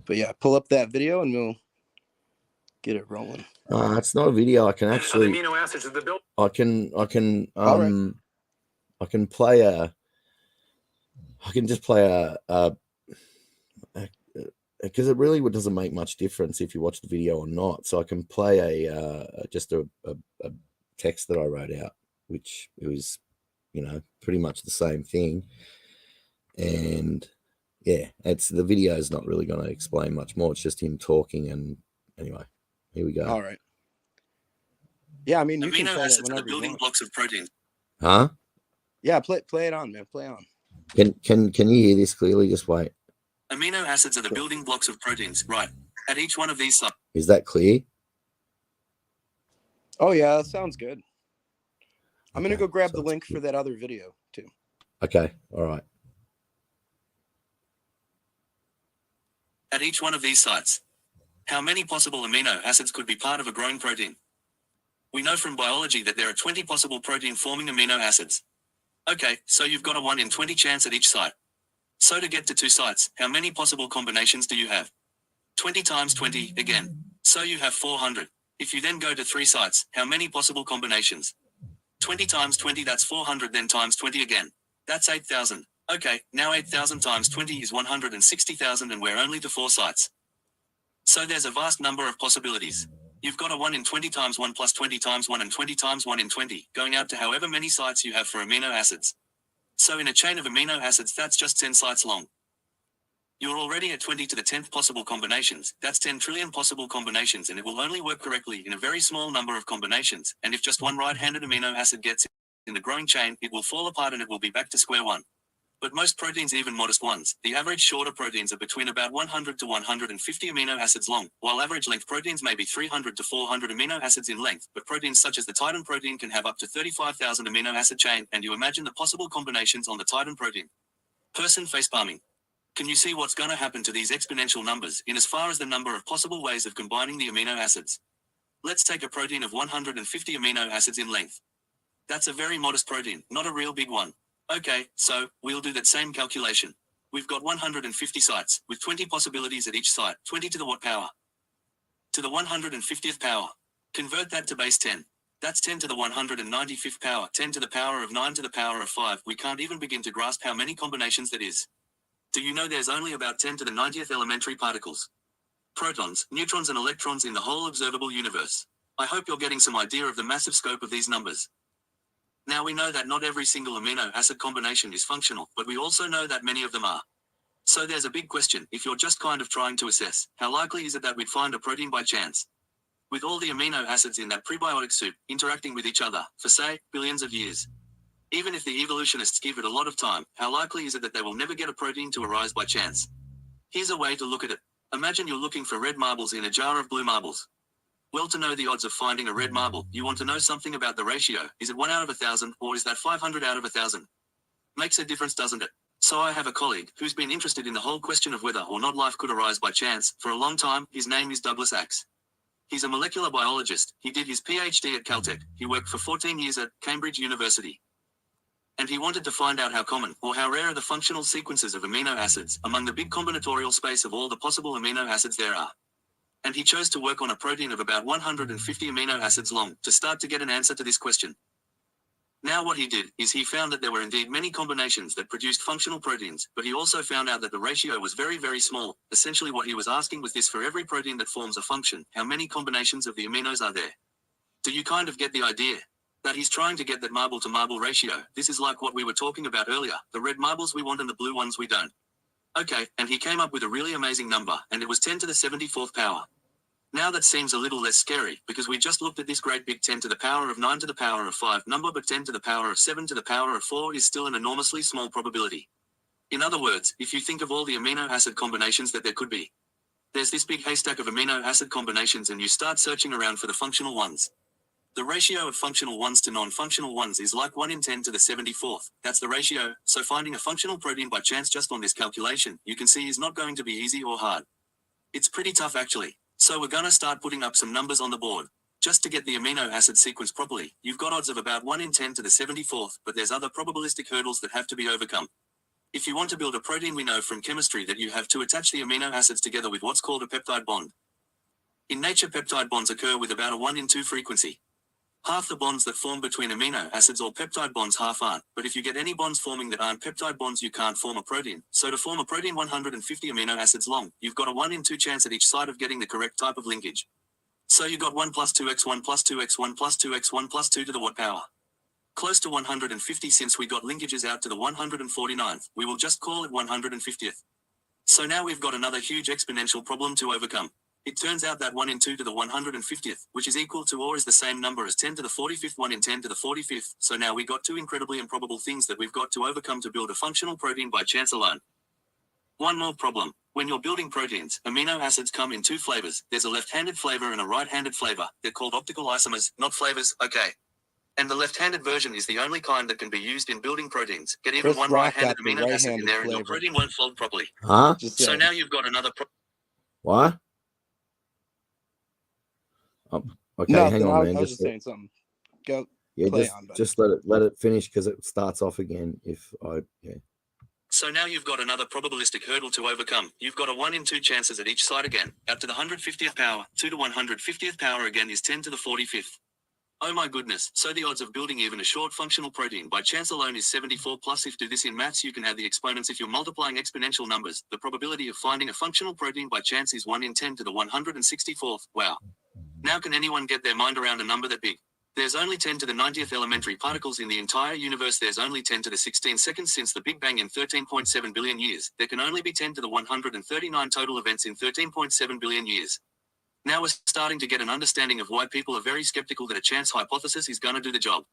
but yeah, pull up that video and we'll get it rolling. It's not a video. I can actually. Amino acids of the build. I can play a. I can just play a because it really doesn't make much difference if you watch the video or not. So I can play just a text that I wrote out, which it was, pretty much the same thing. And yeah, the video is not really going to explain much more. It's just him talking. And anyway, here we go. All right. Yeah, I mean, you can amino play acids it are the building blocks of proteins. Huh? Yeah, play it on, man. Play on. Can you hear this clearly? Just wait. Amino acids are the building blocks of proteins, right? At each one of these sites. Is that clear? Oh yeah, that sounds good. I'm gonna go grab the link for that other video too. Okay, all right. At each one of these sites, how many possible amino acids could be part of a growing protein? We know from biology that there are 20 possible protein-forming amino acids. Okay, so you've got a 1 in 20 chance at each site. So to get to 2 sites, how many possible combinations do you have? 20 times 20, again. So you have 400. If you then go to 3 sites, how many possible combinations? 20 times 20, that's 400, then times 20 again. That's 8,000. Okay, now 8,000 times 20 is 160,000 and we're only to 4 sites. So there's a vast number of possibilities. You've got a 1 in 20 times 1 plus 20 times 1 and 20 times 1 in 20, going out to however many sites you have for amino acids. So in a chain of amino acids, that's just 10 sites long. You're already at 20 to the 10th possible combinations. That's 10 trillion possible combinations, and it will only work correctly in a very small number of combinations. And if just one right-handed amino acid gets in the growing chain, it will fall apart and it will be back to square one. But most proteins, even modest ones, the average shorter proteins are between about 100 to 150 amino acids long, while average length proteins may be 300 to 400 amino acids in length. But proteins such as the Titan protein can have up to 35,000 amino acid chain, and you imagine the possible combinations on the Titan protein. Person facepalming. Can you see what's going to happen to these exponential numbers in as far as the number of possible ways of combining the amino acids? Let's take a protein of 150 amino acids in length. That's a very modest protein, not a real big one. Okay, so we'll do that same calculation. We've got 150 sites, with 20 possibilities at each site, 20 to the what power? To the 150th power. Convert that to base 10. That's 10 to the 195th power, 10 to the power of 9 to the power of 5. We can't even begin to grasp how many combinations that is. Do you know there's only about 10 to the 90th elementary particles? Protons, neutrons and electrons in the whole observable universe. I hope you're getting some idea of the massive scope of these numbers. Now we know that not every single amino acid combination is functional, but we also know that many of them are. So there's a big question, if you're just kind of trying to assess, how likely is it that we'd find a protein by chance? With all the amino acids in that prebiotic soup, interacting with each other, for say, billions of years. Even if the evolutionists give it a lot of time, how likely is it that they will never get a protein to arise by chance? Here's a way to look at it. Imagine you're looking for red marbles in a jar of blue marbles. Well, to know the odds of finding a red marble, you want to know something about the ratio. Is it 1 out of 1,000, or is that 500 out of 1,000? Makes a difference, doesn't it? So I have a colleague who's been interested in the whole question of whether or not life could arise by chance for a long time. His name is Douglas Axe. He's a molecular biologist. He did his PhD at Caltech. He worked for 14 years at Cambridge University. And he wanted to find out how common or how rare are the functional sequences of amino acids among the big combinatorial space of all the possible amino acids there are. And he chose to work on a protein of about 150 amino acids long to start to get an answer to this question. Now what he did is he found that there were indeed many combinations that produced functional proteins, but he also found out that the ratio was very, very small. Essentially what he was asking was this: for every protein that forms a function, how many combinations of the aminos are there? Do you kind of get the idea? That he's trying to get that marble to marble ratio. This is like what we were talking about earlier, the red marbles we want and the blue ones we don't. Okay, and he came up with a really amazing number, and it was 10 to the 74th power. Now that seems a little less scary, because we just looked at this great big 10 to the power of 9 to the power of 5 number, but 10 to the power of 7 to the power of 4 is still an enormously small probability. In other words, if you think of all the amino acid combinations that there could be, there's this big haystack of amino acid combinations and you start searching around for the functional ones. The ratio of functional ones to non-functional ones is like 1 in 10 to the 74th. That's the ratio, so finding a functional protein by chance just on this calculation, you can see, is not going to be easy or hard. It's pretty tough actually. So we're gonna start putting up some numbers on the board. Just to get the amino acid sequence properly, you've got odds of about 1 in 10 to the 74th, but there's other probabilistic hurdles that have to be overcome. If you want to build a protein, we know from chemistry that you have to attach the amino acids together with what's called a peptide bond. In nature, peptide bonds occur with about a 1 in 2 frequency. Half the bonds that form between amino acids or peptide bonds, half aren't. But if you get any bonds forming that aren't peptide bonds, you can't form a protein. So to form a protein 150 amino acids long, you've got a 1 in 2 chance at each site of getting the correct type of linkage. So you got 1 plus 2x, 1 plus 2x, 1 plus 2x, 1 plus 2 to the what power? Close to 150. Since we got linkages out to the 149th, we will just call it 150th. So now we've got another huge exponential problem to overcome. It turns out that 1 in 2 to the 150th, which is equal to or is the same number as 10 to the 45th, 1 in 10 to the 45th. So now we got 2 incredibly improbable things that we've got to overcome to build a functional protein by chance alone. One more problem. When you're building proteins, amino acids come in 2 flavors. There's a left-handed flavor and a right-handed flavor. They're called optical isomers, not flavors, okay? And the left-handed version is the only kind that can be used in building proteins. Get even Chris one Rock right-handed got the amino acid in right-handed there and your flavor. protein won't fold properly. Huh? Just So saying. now you've got another What? Oh, okay, Nothing. hang I on, was man. just Just saying something. Go. yeah, play on, buddy. just let it finish because it starts off again. If I yeah. So now you've got another probabilistic hurdle to overcome. You've got a 1 in 2 chances at each side again. Out to the 150th power, 2 to 150th power again is 10 to the 45th. Oh my goodness, so the odds of building even a short functional protein by chance alone is 74 plus. If do this in maths, you can add the exponents if you're multiplying exponential numbers. The probability of finding a functional protein by chance is 1 in 10 to the 164th. Wow. Now can anyone get their mind around a number that big? There's only 10 to the 90th elementary particles in the entire universe. There's only 10 to the 16 seconds since the Big Bang in 13.7 billion years. There can only be 10 to the 139 total events in 13.7 billion years. Now we're starting to get an understanding of why people are very skeptical that a chance hypothesis is gonna do the job.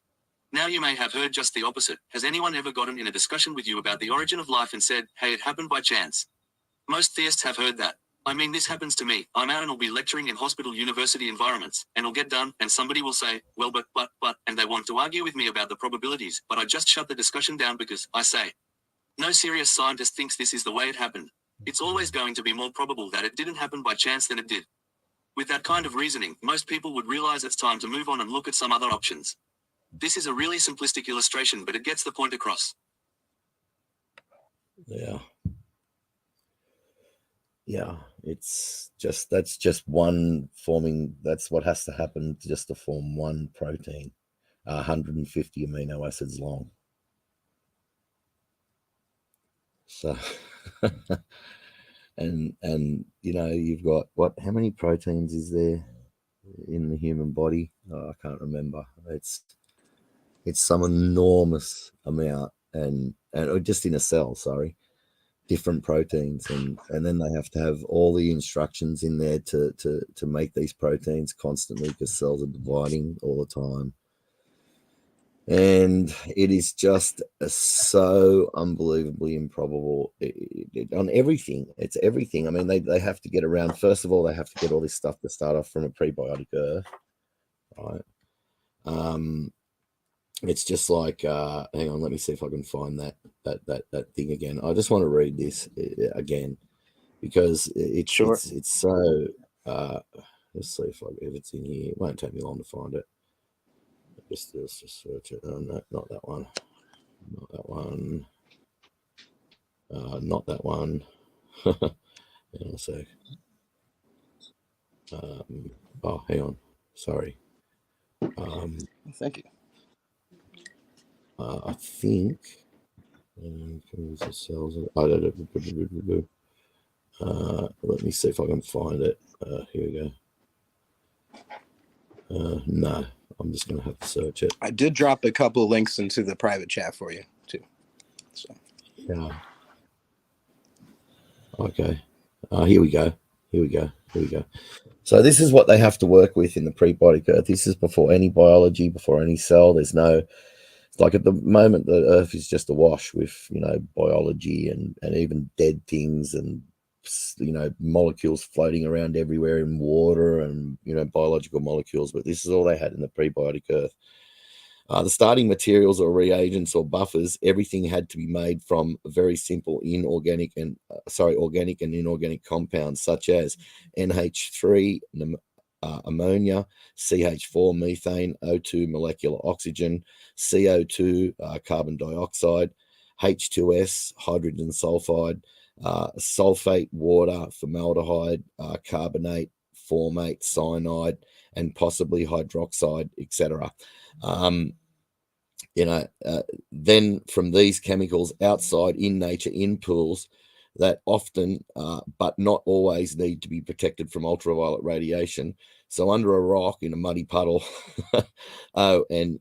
Now you may have heard just the opposite. Has anyone ever gotten in a discussion with you about the origin of life and said, hey, it happened by chance? Most theists have heard that. I mean, this happens to me. I'm out and I'll be lecturing in hospital university environments, and I'll get done, and somebody will say, well, but, and they want to argue with me about the probabilities, but I just shut the discussion down because, I say, no serious scientist thinks this is the way it happened. It's always going to be more probable that it didn't happen by chance than it did. With that kind of reasoning, most people would realize it's time to move on and look at some other options. This is a really simplistic illustration, but it gets the point across. Yeah. Yeah, it's just, that's just one forming, that's what has to happen just to form one protein, 150 amino acids long. So, and you know, you've got how many proteins is there in the human body? Oh, I can't remember. It's some enormous amount, and just in a cell, sorry. Different proteins, and then they have to have all the instructions in there to make these proteins constantly, because cells are dividing all the time, and it is just so unbelievably improbable on everything. It's everything. I mean, they have to get around, first of all, they have to get all this stuff to start off from a prebiotic earth, right? It's just like, hang on, let me see if I can find that thing again. I just want to read this again, because it's so, let's see if it's in here. It won't take me long to find it. Let's just search it. Oh, no, not that one. Not that one. Not that one. Hang on a sec. Oh, hang on. Sorry. Thank you. I think cells. Let me see if I can find it. Here we go. No, I'm just going to have to search it. I did drop a couple of links into the private chat for you too. So yeah. Okay. Here we go. So this is what they have to work with in the prebiotic earth. This is before any biology, before any cell. There's no. Like at the moment, the earth is just awash with, you know, biology and even dead things and, you know, molecules floating around everywhere in water and, you know, biological molecules. But this is all they had in the prebiotic earth. The starting materials or reagents or buffers, everything had to be made from very simple organic and inorganic compounds such as NH3, ammonia, CH4, methane, O2, molecular oxygen, CO2, carbon dioxide, H2S, hydrogen sulfide, sulfate, water, formaldehyde, carbonate, formate, cyanide, and possibly hydroxide, etc. Then from these chemicals outside in nature, in pools, that often, but not always, need to be protected from ultraviolet radiation. So under a rock in a muddy puddle, and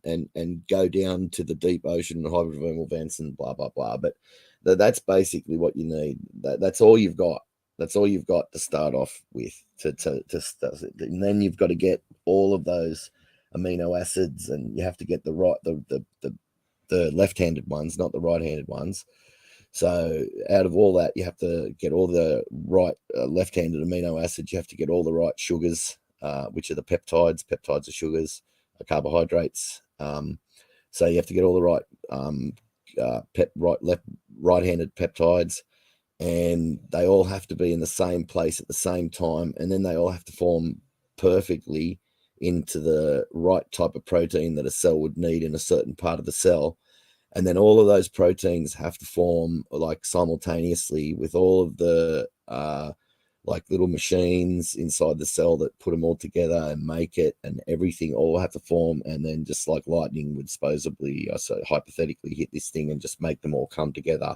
go down to the deep ocean and hydrothermal vents and blah blah blah. But that's basically what you need. That's all you've got. That's all you've got to start off with. And then you've got to get all of those amino acids, and you have to get the left-handed ones, not the right-handed ones. So out of all that, you have to get all the right left-handed amino acids. You have to get all the right sugars, which are the peptides. Peptides are sugars, carbohydrates. So you have to get all the right right-handed peptides, and they all have to be in the same place at the same time, and then they all have to form perfectly into the right type of protein that a cell would need in a certain part of the cell. And then all of those proteins have to form like simultaneously with all of the like little machines inside the cell that put them all together and make it, and everything all have to form. And then just like lightning would supposedly, so hypothetically, hit this thing and just make them all come together,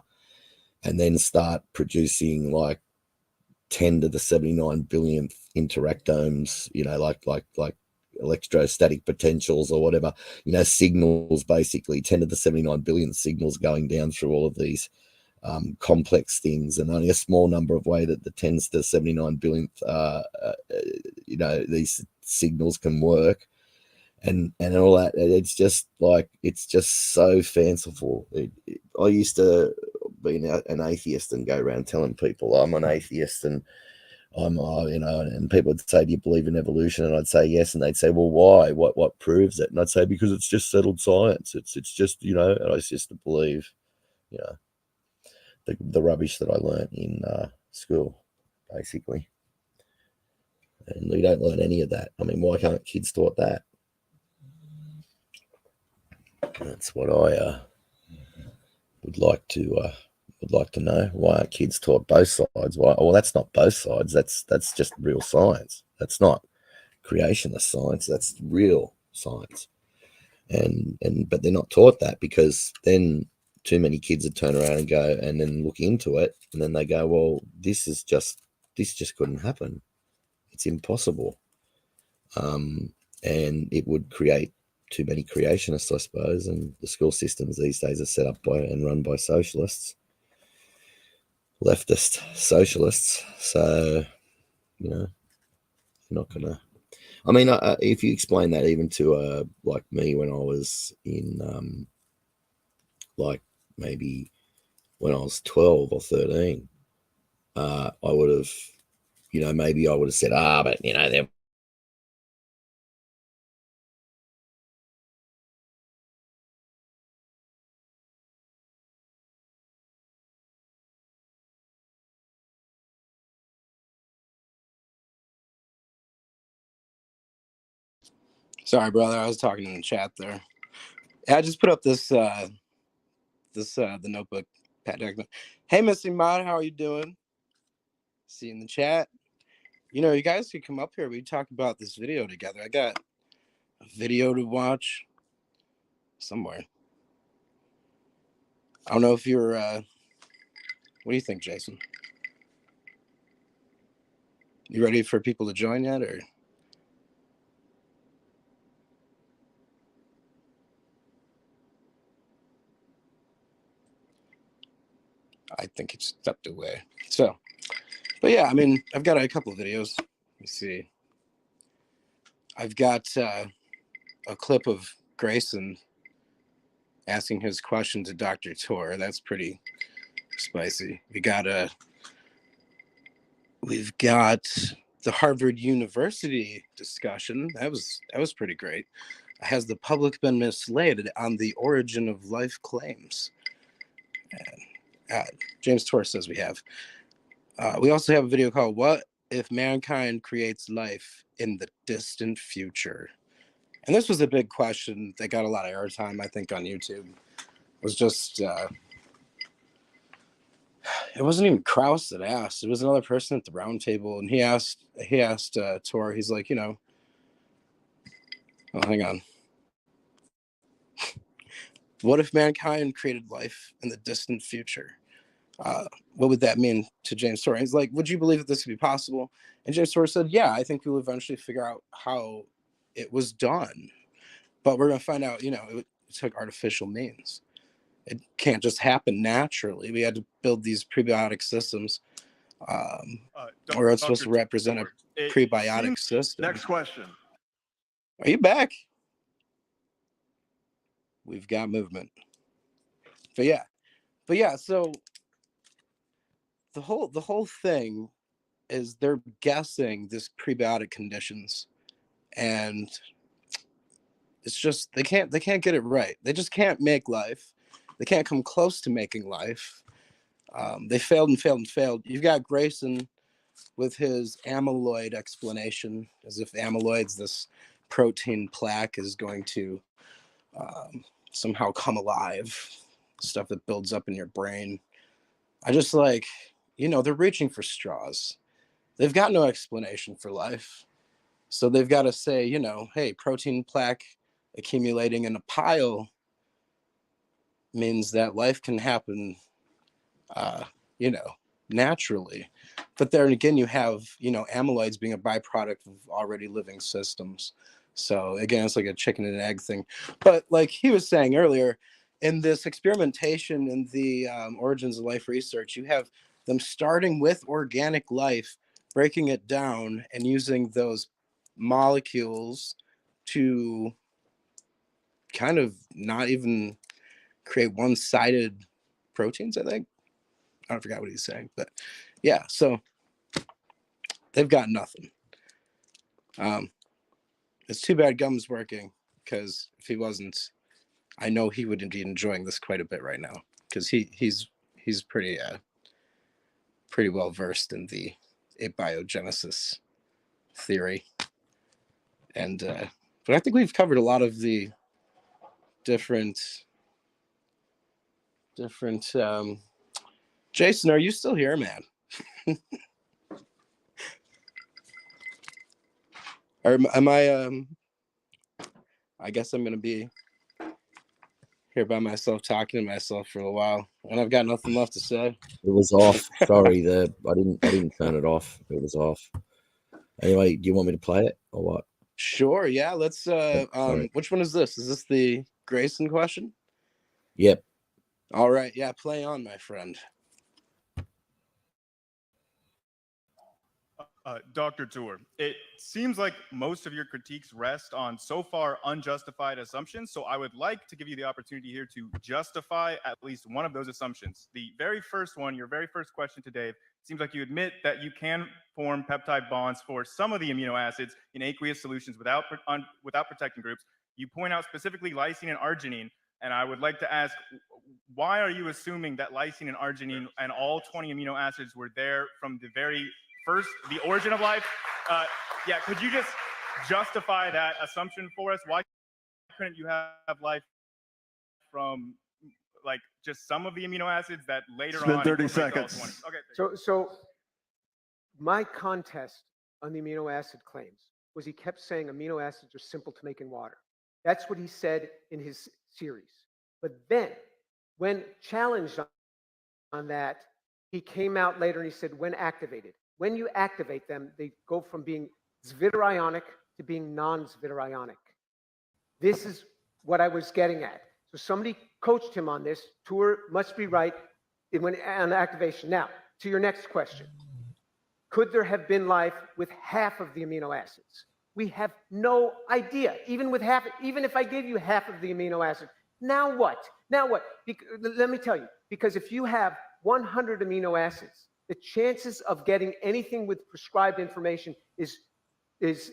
and then start producing like 10 to the 79 billionth interactomes, you know, like electrostatic potentials or whatever, you know, signals, basically 10 to the 79 billion signals going down through all of these complex things, and only a small number of way that the 10 to the 79 billionth, you know, these signals can work, and all that. It's just like, it's just so fanciful. I used to be an atheist and go around telling people I'm an atheist and I'm, you know, and people would say, do you believe in evolution? And I'd say yes. And they'd say, well, why? What proves it? And I'd say, because it's just settled science. It's just, you know, and I used to believe, you know, the rubbish that I learned in school, basically. And we don't learn any of that. I mean, why can't kids taught that? That's what I would like to know. Why aren't kids taught both sides? Why? Well, that's not both sides. That's just real science. That's not creationist science. That's real science. And but they're not taught that, because then too many kids would turn around and go and then look into it, and then they go, well, this just couldn't happen. It's impossible. And it would create too many creationists, I suppose. And the school systems these days are set up by and run by socialists, leftist socialists. So, you know, you're not gonna. I mean, if you explain that even to like me when I was in like maybe when I was 12 or 13, I would have, you know, maybe I would have said, but you know, they're. Sorry, brother. I was talking in the chat there. I just put up this the notebook. Pat Deckman. Hey, Missy Mod, how are you doing? See you in the chat. You know, you guys could come up here. We talk about this video together. I got a video to watch somewhere. I don't know if you're. What do you think, Jason? You ready for people to join yet, or? I think it stepped away. So, but yeah, I mean, I've got a couple of videos. Let me see. I've got a clip of Grayson asking his question to Dr. Tor. That's pretty spicy. We've got the Harvard University discussion. That was pretty great. Has the public been misled on the origin of life claims? And James Tor says we have. We also have a video called "What If Mankind Creates Life in the Distant Future?" And this was a big question that got a lot of airtime, I think, on YouTube. It was just, it wasn't even Krauss that asked. It was another person at the round table, and he asked Tor. He's like, you know, oh, hang on. What if mankind created life in the distant future? What would that mean to James Tor? He's like, would you believe that this could be possible? And James Tor said, yeah, I think we'll eventually figure out how it was done. But we're going to find out, you know, it took artificial means. It can't just happen naturally. We had to build these prebiotic systems, or it's supposed to represent a prebiotic system. Next question. Are you back? We've got movement. But yeah, so the whole thing is they're guessing this prebiotic conditions, and it's just they can't get it right. They just can't make life. They can't come close to making life. They failed and failed and failed. You've got Grayson with his amyloid explanation, as if amyloid's this protein plaque is going to somehow come alive. stuff that builds up in your brain. I just like, they're reaching for straws. They've got no explanation for life. So they've got to say, hey, protein plaque accumulating in a pile means that life can happen, naturally. But then again, you have, amyloids being a byproduct of already living systems. So again, it's like a chicken and egg thing. But like he was saying earlier, in this experimentation in the origins of life research, you have them starting with organic life, breaking it down and using those molecules to kind of not even create one-sided proteins, I think. I forgot what he's saying, but yeah, so they've got nothing. It's too bad Gum's working, because if he wasn't, I know he would be enjoying this quite a bit right now, because he's pretty well versed in the abiogenesis theory, and but I think we've covered a lot of the different. Jason, are you still here, man? Or am I? I guess I'm gonna be here by myself, talking to myself for a while, and I've got nothing left to say. It was off. Sorry, I didn't turn it off. It was off. Anyway, do you want me to play it or what? Sure. Yeah. Let's. Which one is this? Is this the Grayson question? Yep. All right. Yeah. Play on, my friend. Dr. Tour, it seems like most of your critiques rest on so far unjustified assumptions, so I would like to give you the opportunity here to justify at least one of those assumptions. The very first one, your very first question to Dave, seems like you admit that you can form peptide bonds for some of the amino acids in aqueous solutions without protecting groups. You point out specifically lysine and arginine, and I would like to ask, why are you assuming that lysine and arginine and all 20 amino acids were there from the very first, the origin of life? Yeah, could you just justify that assumption for us? Why couldn't you have life from like just some of the amino acids that later It's been on 30 incorporate all seconds. 20? Okay. So my contest on the amino acid claims was he kept saying amino acids are simple to make in water. That's what he said in his series. But then when challenged on that, he came out later and he said, when activated. When you activate them, they go from being zwitterionic to being non-zwitterionic. This is what I was getting at. So somebody coached him on this. Tour must be right when on activation. Now, to your next question. Could there have been life with half of the amino acids? We have no idea. Even with half, even if I gave you half of the amino acids, now what? Now what? Let me tell you, because if you have 100 amino acids, the chances of getting anything with prescribed information is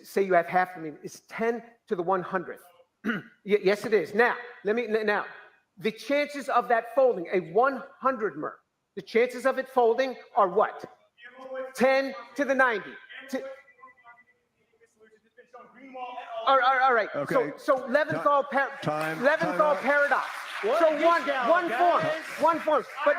say you have half of them, is 10 to the 100th. Yes, it is. Now, the chances of that folding, a 100 mer, the chances of it folding are what? 10 to the 90. All right. Okay. So Leventhal paradox. One form. But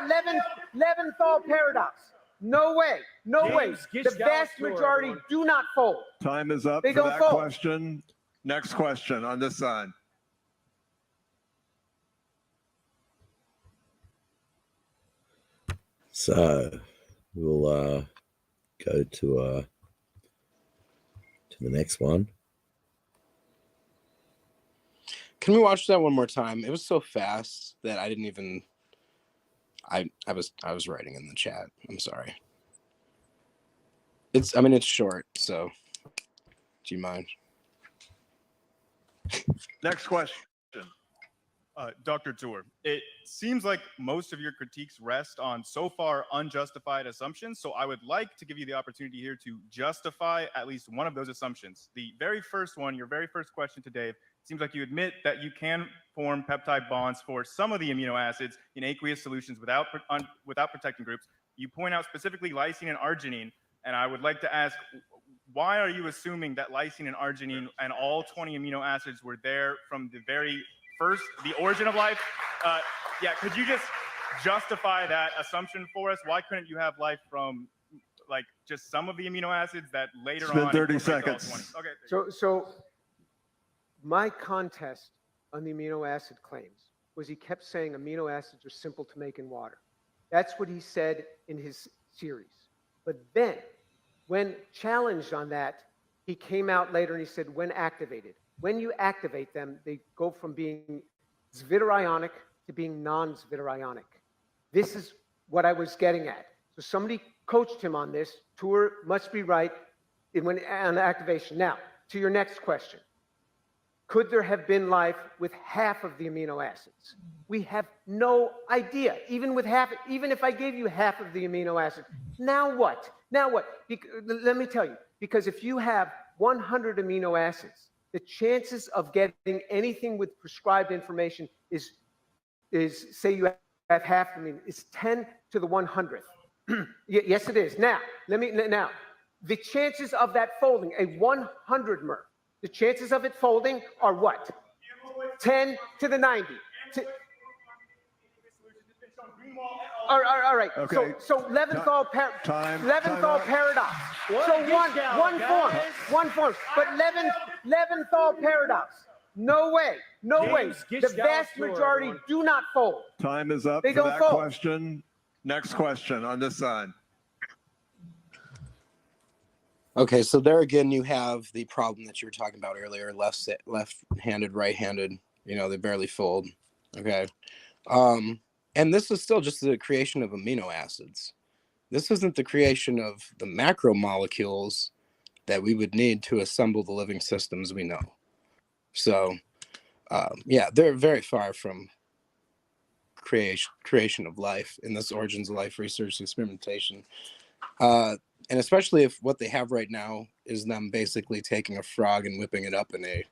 Leventhal paradox. No way. The vast majority do not fold. Time is up They for don't that fold. question. Next question on this side. So we'll go to the next one. Can we watch that one more time? It was so fast that I didn't even. I was writing in the chat. I'm sorry. It's short, so do you mind? Next question. Dr. Tour, it seems like most of your critiques rest on so far unjustified assumptions, so I would like to give you the opportunity here to justify at least one of those assumptions. The very first one, your very first question to Dave, seems like you admit that you can form peptide bonds for some of the amino acids in aqueous solutions without protecting groups. You point out specifically lysine and arginine, and I would like to ask, why are you assuming that lysine and arginine and all 20 amino acids were there from the very first, the origin of life? Yeah, could you just justify that assumption for us? Why couldn't you have life from like just some of the amino acids that later It's been on 30 incorporate all seconds. 20? Okay. So my contest on the amino acid claims was he kept saying amino acids are simple to make in water. That's what he said in his series. But then, when challenged on that, he came out later and he said, when activated. When you activate them, they go from being zwitterionic to being non-zwitterionic. This is what I was getting at. So somebody coached him on this. Tour must be right on activation. Now, to your next question. Could there have been life with half of the amino acids? We have no idea. Even if I gave you half of the amino acids, now what? Now what? Let me tell you, because if you have 100 amino acids, the chances of getting anything with prescribed information is say you have half, is 10 to the 100th. Yes, it is. Now, the chances of that folding, a 100-mer, the chances of it folding are what? 10 to the 90. All right. Okay. So Leventhal paradox. So one form. But Leventhal paradox. No way. The vast majority do not fold. Time is up They for don't that fold. question. Next question on this side. Okay, so there again, you have the problem that you were talking about earlier: left-handed, right-handed. They barely fold. Okay, and this is still just the creation of amino acids. This isn't the creation of the macromolecules that we would need to assemble the living systems we know. So, yeah, they're very far from creation of life in this origins of life research experimentation. And especially if what they have right now is them basically taking a frog and whipping it up in a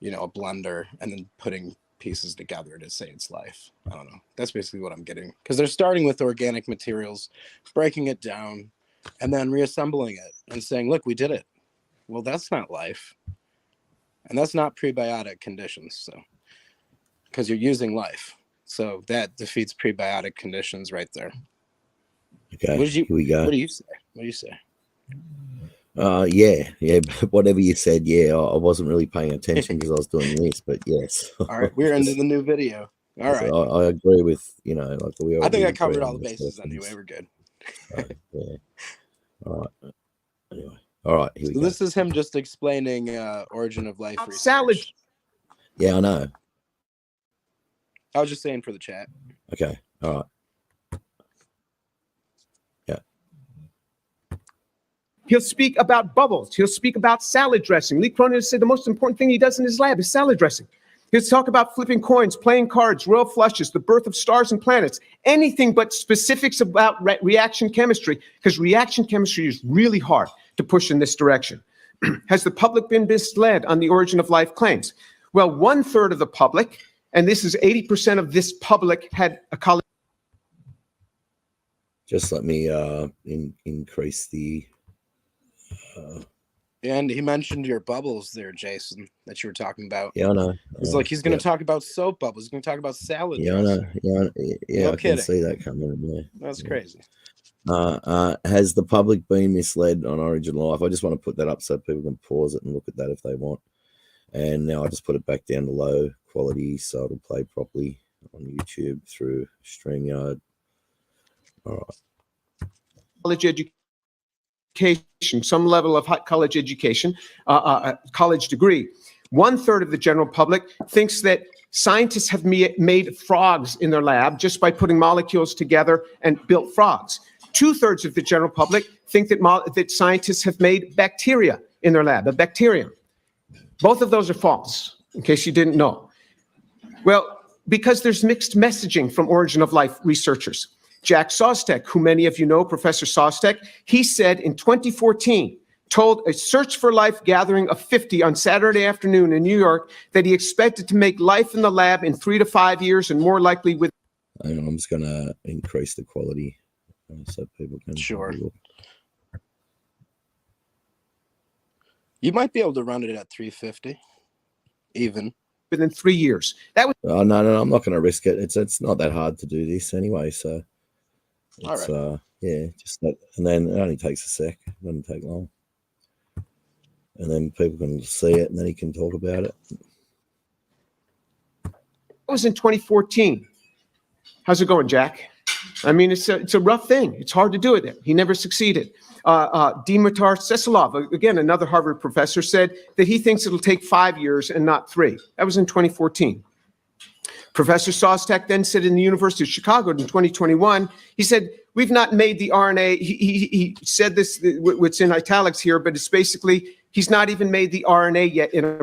blender and then putting pieces together to say it's life. I don't know. That's basically what I'm getting. Because they're starting with organic materials, breaking it down, and then reassembling it and saying, look, we did it. Well, that's not life. And that's not prebiotic conditions. So, because you're using life. So that defeats prebiotic conditions right there. Okay, here we go. What do you say? Yeah, whatever you said. Yeah, I wasn't really paying attention because I was doing this, but yes. All right, we're into the new video. All right, I agree with I think I covered all the bases anyway. We're good. Yeah. All right. Anyway, all right. Here we go. This is him just explaining origin of life research. Salad. Yeah, I know. I was just saying for the chat. Okay. All right. He'll speak about bubbles. He'll speak about salad dressing. Lee Cronin said the most important thing he does in his lab is salad dressing. He'll talk about flipping coins, playing cards, royal flushes, the birth of stars and planets, anything but specifics about reaction chemistry, because reaction chemistry is really hard to push in this direction. Has the public been misled on the origin of life claims? Well, 1/3 of the public, and this is 80% of this public, had a college. Just let me increase the. And he mentioned your bubbles there, Jason, that you were talking about. Yeah, I know. He's like, he's going to talk about soap bubbles. He's going to talk about salad. Yeah, I know. Yeah, No I kidding. can see that coming. Yeah. That's crazy. Has the public been misled on Origin Life? I just want to put that up so people can pause it and look at that if they want. And now I just put it back down to low quality so it'll play properly on YouTube through StreamYard. All right. College education, some level of college education, college degree. 1/3 of the general public thinks that scientists have made frogs in their lab just by putting molecules together and built frogs. 2/3 of the general public think that scientists have made bacteria in their lab, a bacterium. Both of those are false, in case you didn't know. Well, because there's mixed messaging from origin of life researchers. Jack Sostek, who many of you know, Professor Sostek, he said in 2014, told a Search for Life gathering of 50 on Saturday afternoon in New York that he expected to make life in the lab in 3 to 5 years and more likely with. Hang on, I'm just going to increase the quality so people can. Sure. You might be able to run it at 350, even. within 3 years. That was Oh, no, I'm not going to risk it. It's not that hard to do this anyway. So it's, All yeah, just that, and then it only takes a sec. It doesn't take long. And then people can see it and then he can talk about it. was in 2014. How's it going, Jack? I mean, it's a rough thing. It's hard to do it. He never succeeded. Dimitar Seselov, again, another Harvard professor, said that he thinks it'll take 5 years and not 3. That was in 2014. Professor Sostek then said in the University of Chicago in 2021, he said, we've not made the RNA. He said this, what's in italics here, but it's basically, he's not even made the RNA yet in a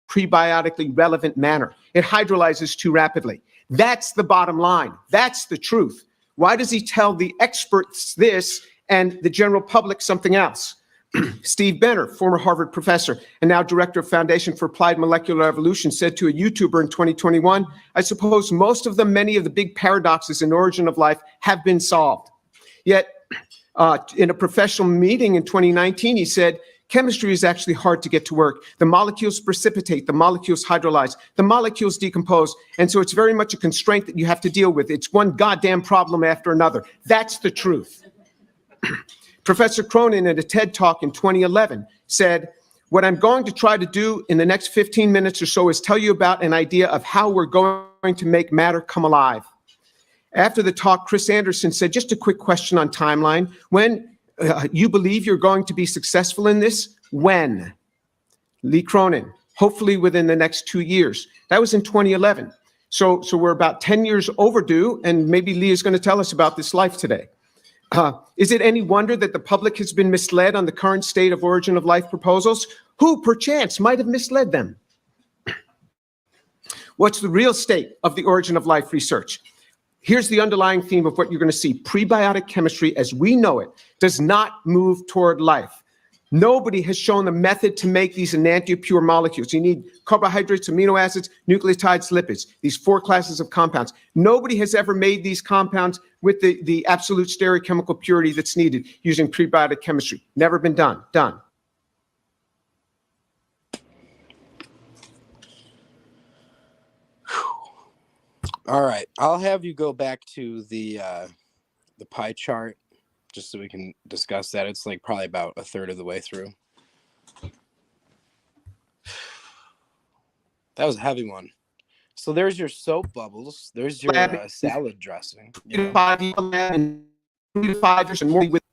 prebiotically relevant manner. It hydrolyzes too rapidly. That's the bottom line. That's the truth. Why does he tell the experts this and the general public something else? Steve Benner, former Harvard professor and now director of Foundation for Applied Molecular Evolution, said to a YouTuber in 2021, I suppose many of the big paradoxes in Origin of Life have been solved. Yet, in a professional meeting in 2019, he said, chemistry is actually hard to get to work. The molecules precipitate, the molecules hydrolyze, the molecules decompose. And so it's very much a constraint that you have to deal with. It's one goddamn problem after another. That's the truth. Professor Cronin at a TED Talk in 2011 said, what I'm going to try to do in the next 15 minutes or so is tell you about an idea of how we're going to make matter come alive. After the talk, Chris Anderson said, just a quick question on timeline. When you believe you're going to be successful in this? When? Lee Cronin, hopefully within the next 2 years. That was in 2011. So we're about 10 years overdue, and maybe Lee is going to tell us about this life today. Is it any wonder that the public has been misled on the current state of Origin of Life proposals? Who, perchance, might have misled them? What's the real state of the Origin of Life research? Here's the underlying theme of what you're going to see. Prebiotic chemistry, as we know it, does not move toward life. Nobody has shown the method to make these enantiopure molecules. You need carbohydrates, amino acids, nucleotides, lipids, these 4 classes of compounds. Nobody has ever made these compounds with the absolute stereochemical purity that's needed using prebiotic chemistry. Never been done. Done. All right, I'll have you go back to the pie chart just so we can discuss that. It's like probably about a third of the way through. That was a heavy one. So there's your soap bubbles. There's your salad dressing. 5 years and more with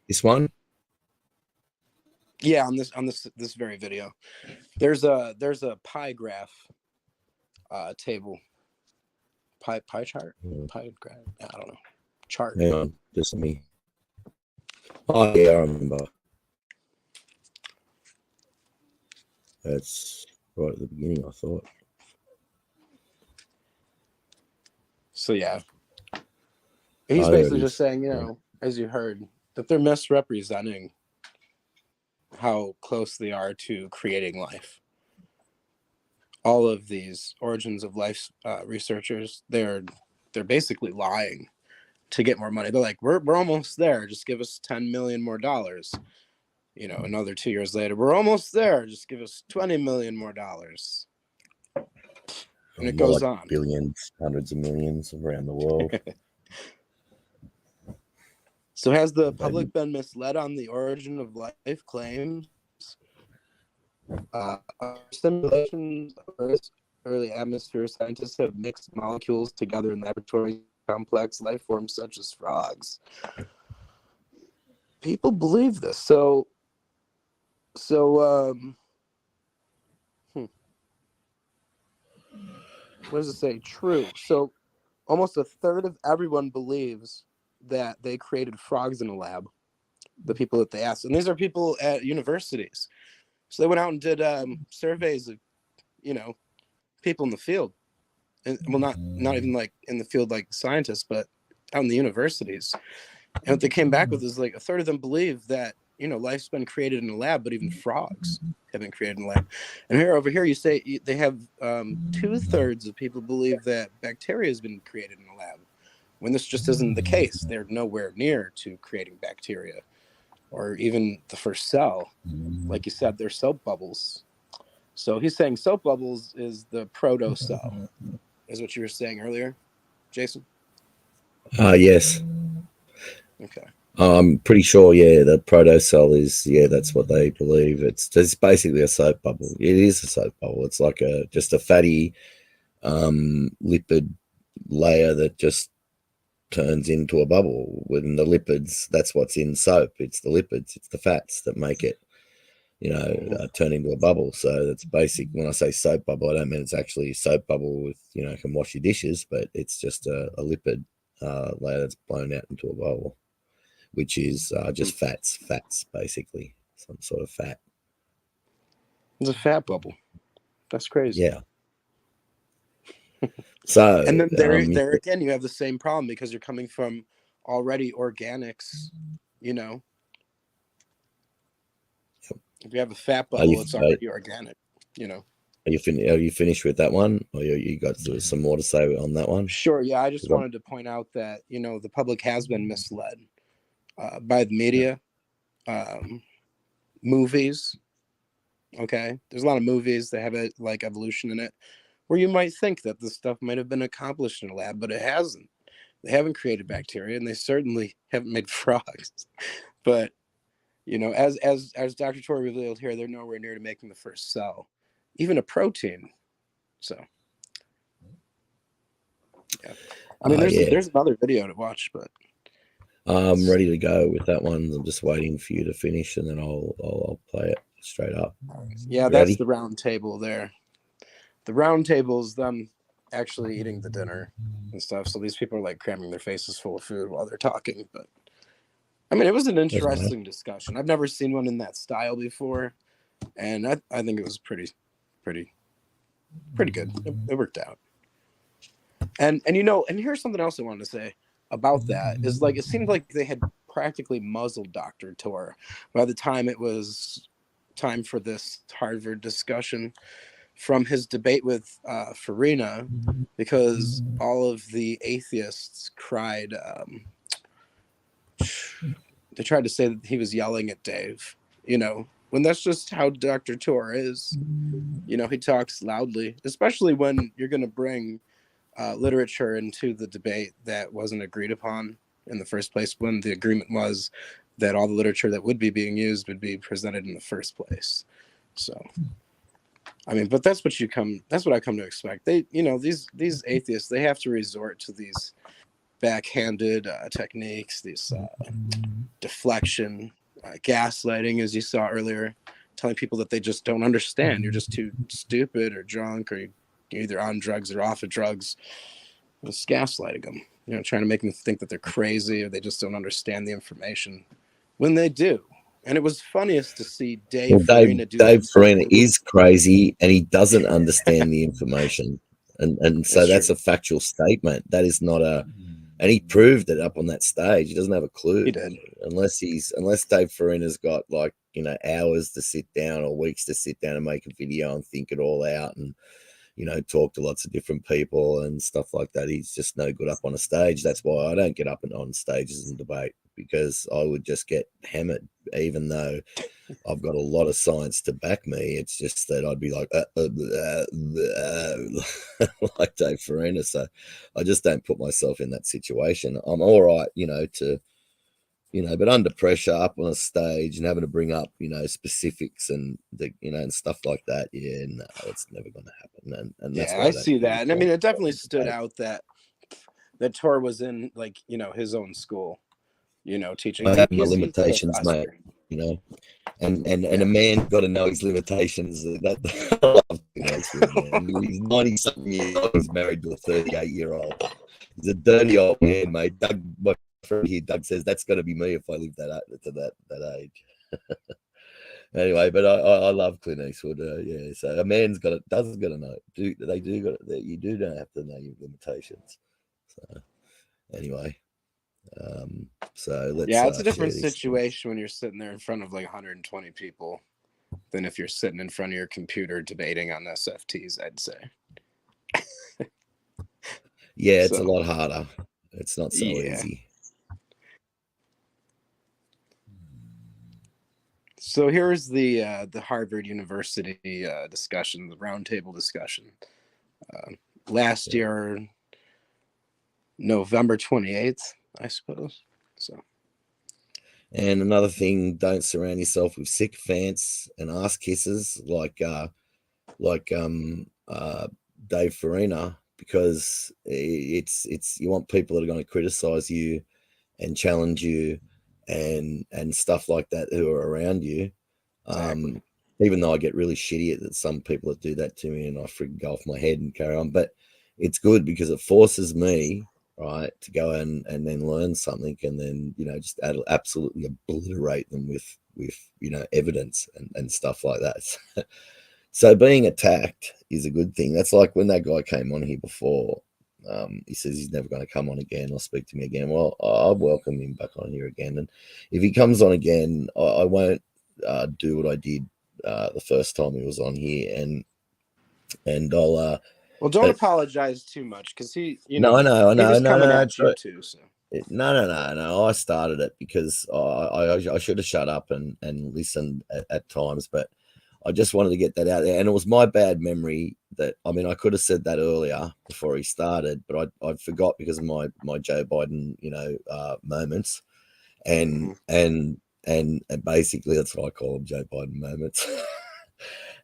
This one? Yeah, on this very video. There's a pie graph table. Pie chart? Pie graph? I don't know. Chart. Hang on, just let me. Oh yeah, I remember. That's right at the beginning, I thought. So yeah, he's basically just saying, you know, as you heard, that they're misrepresenting how close they are to creating life. All of these Origins of Life researchers, they're basically lying to get more money. They're like, we're almost there. Just give us $10 million more dollars. You know, another 2 years later, we're almost there. Just give us $20 million more dollars. And it goes on. Billions, hundreds of millions around the world. So has the public been misled on the Origin of Life claims? Simulations of Earth's early atmosphere, scientists have mixed molecules together in laboratory complex life forms such as frogs. People believe this. So what does it say? True. So almost a third of everyone believes that they created frogs in a lab, the people that they asked. And these are people at universities. So they went out and did surveys of, you know, people in the field. And well, not even like in the field like scientists, but out in the universities. And what they came back with is like a third of them believe that, you know, life's been created in a lab, but even frogs have been created in a lab. And over here, you say they have 2/3 of people believe that bacteria has been created in a lab, when this just isn't the case. They're nowhere near to creating bacteria or even the first cell. Like you said, they're soap bubbles. So he's saying soap bubbles is the proto cell, is what you were saying earlier, Jason? Yes. Okay. I'm pretty sure, the protocell is, that's what they believe. It's basically a soap bubble. It is a soap bubble. It's like just a fatty lipid layer that just turns into a bubble. Within the lipids, that's what's in soap. It's the lipids, it's the fats that make it, turn into a bubble. So that's basic. When I say soap bubble, I don't mean it's actually a soap bubble with, can wash your dishes, but it's just a lipid layer that's blown out into a bubble, which is just fats basically, some sort of fat. It's a fat bubble. That's crazy. Yeah. So and then there again, you have the same problem because you're coming from already organics. If you have a fat bubble, it's already organic. Are you finished with that one, or you got some more to say on that one? Sure. Yeah, I just wanted to point out that the public has been misled by the media, movies. Okay, there's a lot of movies that have like evolution in it, where you might think that this stuff might have been accomplished in a lab, but it hasn't. They haven't created bacteria, and they certainly haven't made frogs. But as Dr. Torrey revealed here, they're nowhere near to making the first cell, even a protein. So, yeah. I mean, there's another video to watch, but I'm ready to go with that one. I'm just waiting for you to finish, and then I'll play it straight up. Yeah, that's the round table there. The round table is them actually eating the dinner and stuff. So these people are like cramming their faces full of food while they're talking. But I mean, it was an interesting discussion. I've never seen one in that style before, and I think it was pretty good. It worked out. And here's something else I wanted to say about that is, like, it seemed like they had practically muzzled Dr. Torr by the time it was time for this Harvard discussion from his debate with Farina, because all of the atheists cried. They tried to say that he was yelling at Dave, when that's just how Dr. Torr is. He talks loudly, especially when you're going to bring literature into the debate that wasn't agreed upon in the first place, when the agreement was that all the literature that would be being used would be presented in the first place. So, I mean, but that's what I come to expect. They, these atheists, they have to resort to these backhanded techniques, these deflection, gaslighting, as you saw earlier, telling people that they just don't understand. You're just too stupid or drunk, or you're either on drugs or off of drugs. It's gaslighting them, trying to make them think that they're crazy or they just don't understand the information when they do. And it was funniest to see Dave Farina do. Dave Farina is crazy, and he doesn't understand the information, and so that's a factual statement. That is not and he proved it up on that stage. He doesn't have a clue. He did. Unless Dave Farina's got hours to sit down or weeks to sit down and make a video and think it all out and talk to lots of different people and stuff like that. He's just no good up on a stage. That's why I don't get up and on stages and debate, because I would just get hammered, even though I've got a lot of science to back me. It's just that I'd be like, like Dave Farina. So I just don't put myself in that situation. I'm all right, but under pressure up on a stage and having to bring up, specifics and and stuff like that. Yeah, no, it's never going to happen. And that's I see that. And I mean, it definitely stood out that Torr was in his own school, teaching. I have my limitations, mate. And a man got to know his limitations. I love he's 90-something years old. He's married to a 38-year-old. He's a dirty old man, mate. Doug, my friend here, Doug, says that's got to be me if I live that age. Anyway, but I love Clint Eastwood. So a man's doesn't got to know. You don't have to know your limitations. So anyway. So let's. Yeah, it's a different situation when you're sitting there in front of like 120 people than if you're sitting in front of your computer debating on SFTs, I'd say. Yeah, it's a lot harder. It's not so easy. So here's the Harvard University discussion, the roundtable discussion. Last year, November 28th, I suppose. So. And another thing, don't surround yourself with sycophants and ass kissers like Dave Farina, because it's you want people that are going to criticize you and challenge you and stuff like that who are around you. Exactly. Even though I get really shitty at that, some people that do that to me and I freaking go off my head and carry on, but it's good because it forces me, right, to go and then learn something and then, you know, just absolutely obliterate them with you know, evidence and stuff like that. So being attacked is a good thing. That's like when that guy came on here before. He says he's never going to come on again or speak to me again. Well, I'll welcome him back on here again. And if he comes on again, I won't do what I did the first time he was on here. And I'll... well, don't apologize too much because he, you know, no, he was coming at you too. So. No. I started it because I should have shut up and listened at times, but I just wanted to get that out there. And it was my bad memory that, I mean, I could have said that earlier before he started, but I forgot because of my Joe Biden, you know, moments. And basically that's what I call them, Joe Biden moments.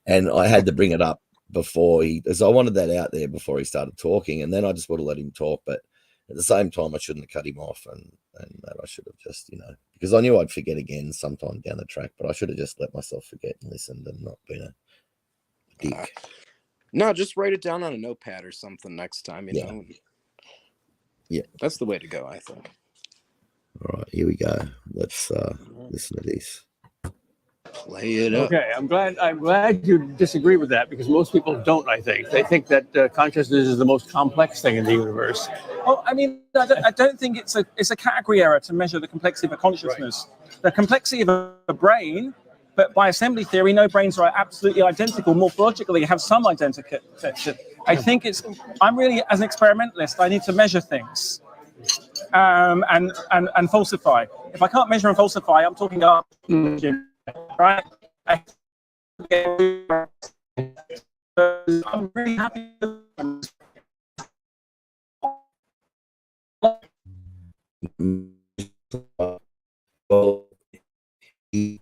And I had to bring it up before so I wanted that out there before he started talking, and then I just would have let him talk. But at the same time, I shouldn't have cut him off, and that I should have just, you know, because I knew I'd forget again sometime down the track, but I should have just let myself forget and listened and not been a dick. No, just write it down on a notepad or something next time, you know. Yeah. That's the way to go, I think. All right, here we go. Let's listen to this. Play it up. Okay, I'm glad you disagree with that, because most people don't. I think they think that consciousness is the most complex thing in the universe. Well, I mean, I don't think it's a category error to measure the complexity of a consciousness. Right. The complexity of a brain, but by assembly theory, no brains are absolutely identical. Morphologically, have some identity. I think I'm really, as an experimentalist, I need to measure things and falsify. If I can't measure and falsify, I'm talking about. Right. I'm really happy. Well, he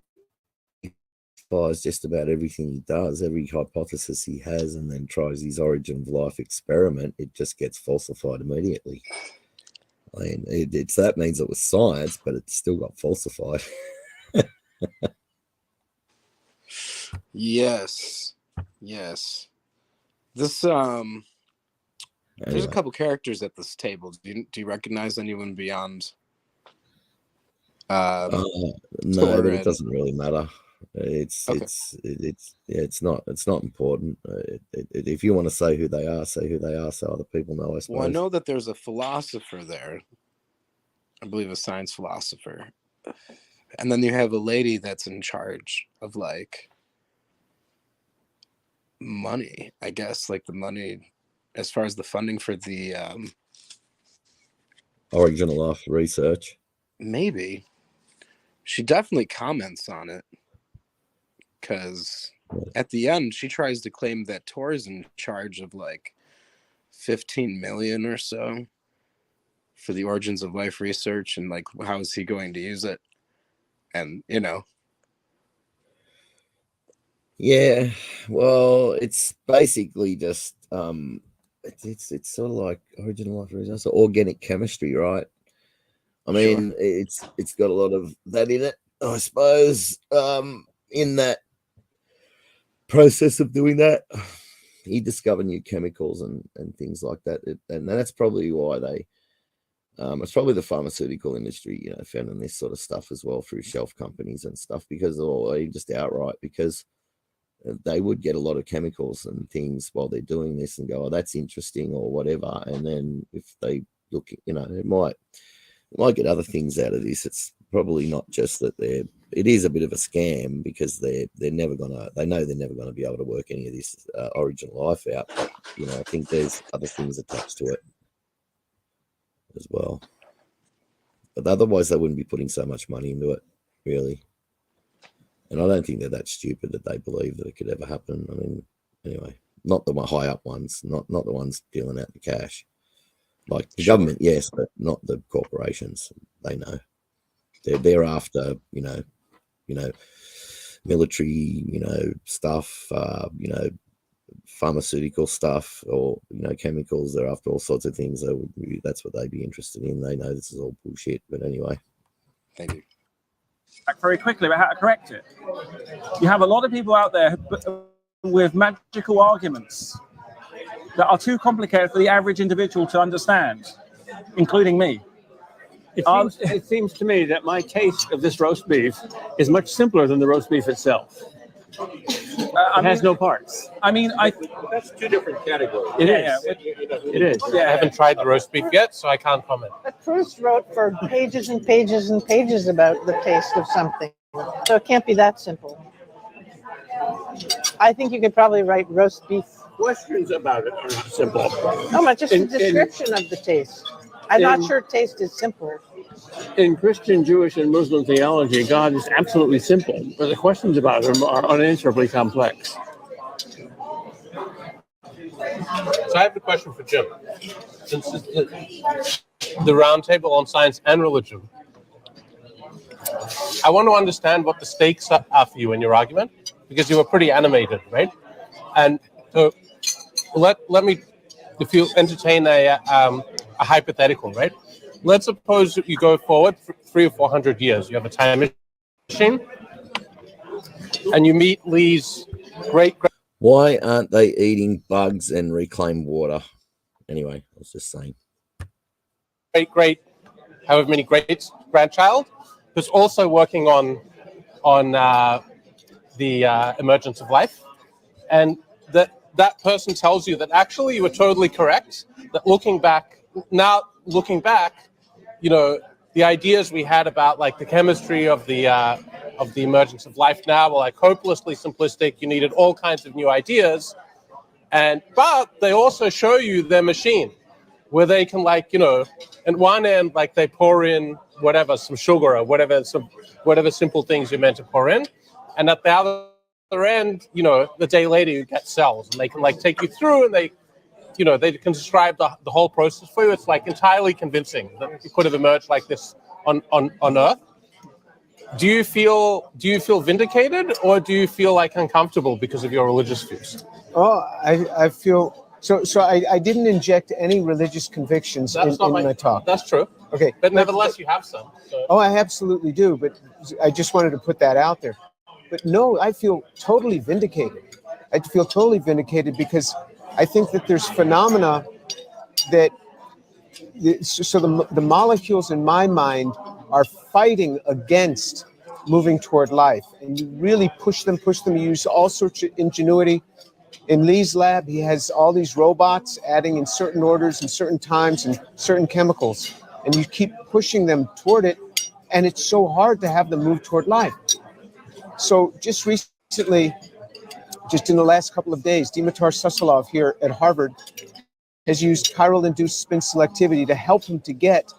falsifies just about everything he does, every hypothesis he has, and then tries his origin of life experiment. It just gets falsified immediately. I mean, that means it was science, but it still got falsified. Yes. This there's a couple characters at this table. Do you recognize anyone beyond? No, but it doesn't really matter. It's not important. If you want to say who they are, say who they are, so other people know. I suppose. Well, I know that there's a philosopher there. I believe a science philosopher, and then you have a lady that's in charge of like money, I guess, like the money as far as the funding for the origin of life research. Maybe she definitely comments on it, because at the end she tries to claim that Tor's in charge of like 15 million or so for the origins of life research, and like how is he going to use it, and you know. Yeah, well, it's basically just it's sort of like original life research, so organic chemistry, right? I mean, sure. It's got a lot of that in it, I suppose. In that process of doing that, he discovered new chemicals and things like that, and that's probably why they. It's probably the pharmaceutical industry, you know, found this sort of stuff as well through shelf companies and stuff, because just outright because they would get a lot of chemicals and things while they're doing this and go, oh, that's interesting or whatever. And then if they look, you know, it might get other things out of this. It's probably not just that it is a bit of a scam, because they know they're never gonna be able to work any of this origin life out. But, you know, I think there's other things attached to it as well. But otherwise they wouldn't be putting so much money into it, really. And I don't think they're that stupid that they believe that it could ever happen. I mean, anyway, not the high up ones, not the ones dealing out the cash. Like the government, yes, but not the corporations. They know. They're after, military, stuff, pharmaceutical stuff, or chemicals. They're after all sorts of things. That's what they'd be interested in. They know this is all bullshit. But anyway, Thank you. Back very quickly about how to correct it. You have a lot of people out there with magical arguments that are too complicated for the average individual to understand, including me. It seems to me that my taste of this roast beef is much simpler than the roast beef itself. It has no parts. I mean, That's two different categories. It is. Yeah. I haven't tried the roast beef yet, so I can't comment. But Proust wrote for pages and pages and pages about the taste of something. So it can't be that simple. I think you could probably write roast beef. Questions about it are not simple. No, but just a description of the taste. I'm not sure taste is simple. In Christian, Jewish, and Muslim theology, God is absolutely simple, but the questions about him are unanswerably complex. So I have a question for Jim. Since it's the round table on science and religion, I want to understand what the stakes are for you in your argument, because you were pretty animated, right? And so let me, if you entertain a hypothetical, right? Let's suppose you go forward for 300 or 400 years. You have a time machine, and you meet Lee's great. why aren't they eating bugs and reclaimed water? Anyway, I was just saying. Great, however many great grandchild, who's also working on the emergence of life, and that person tells you that actually you were totally correct. That looking back, the ideas we had about like the chemistry of the emergence of life now were like hopelessly simplistic. You needed all kinds of new ideas, but they also show you their machine, where they can at one end they pour in some sugar or whatever simple things you're meant to pour in, and at the other end, the day later you get cells, and they can take you through, and they can describe the whole process for you. It's entirely convincing that it could have emerged like this on Earth. Do you feel vindicated, or do you feel uncomfortable because of your religious views? Oh, I feel so. I didn't inject any religious convictions in my talk. That's true. Okay, but nevertheless, you have some. So. Oh, I absolutely do. But I just wanted to put that out there. But no, I feel totally vindicated. I feel totally vindicated because I think that there's phenomena that the molecules in my mind are fighting against moving toward life, and you really push them. You use all sorts of ingenuity. In Lee's lab, he has all these robots adding in certain orders and certain times and certain chemicals, and you keep pushing them toward it, and it's so hard to have them move toward life. So just recently, just in the last couple of days, Dimitar Suslov here at Harvard has used chiral-induced spin selectivity to help him to get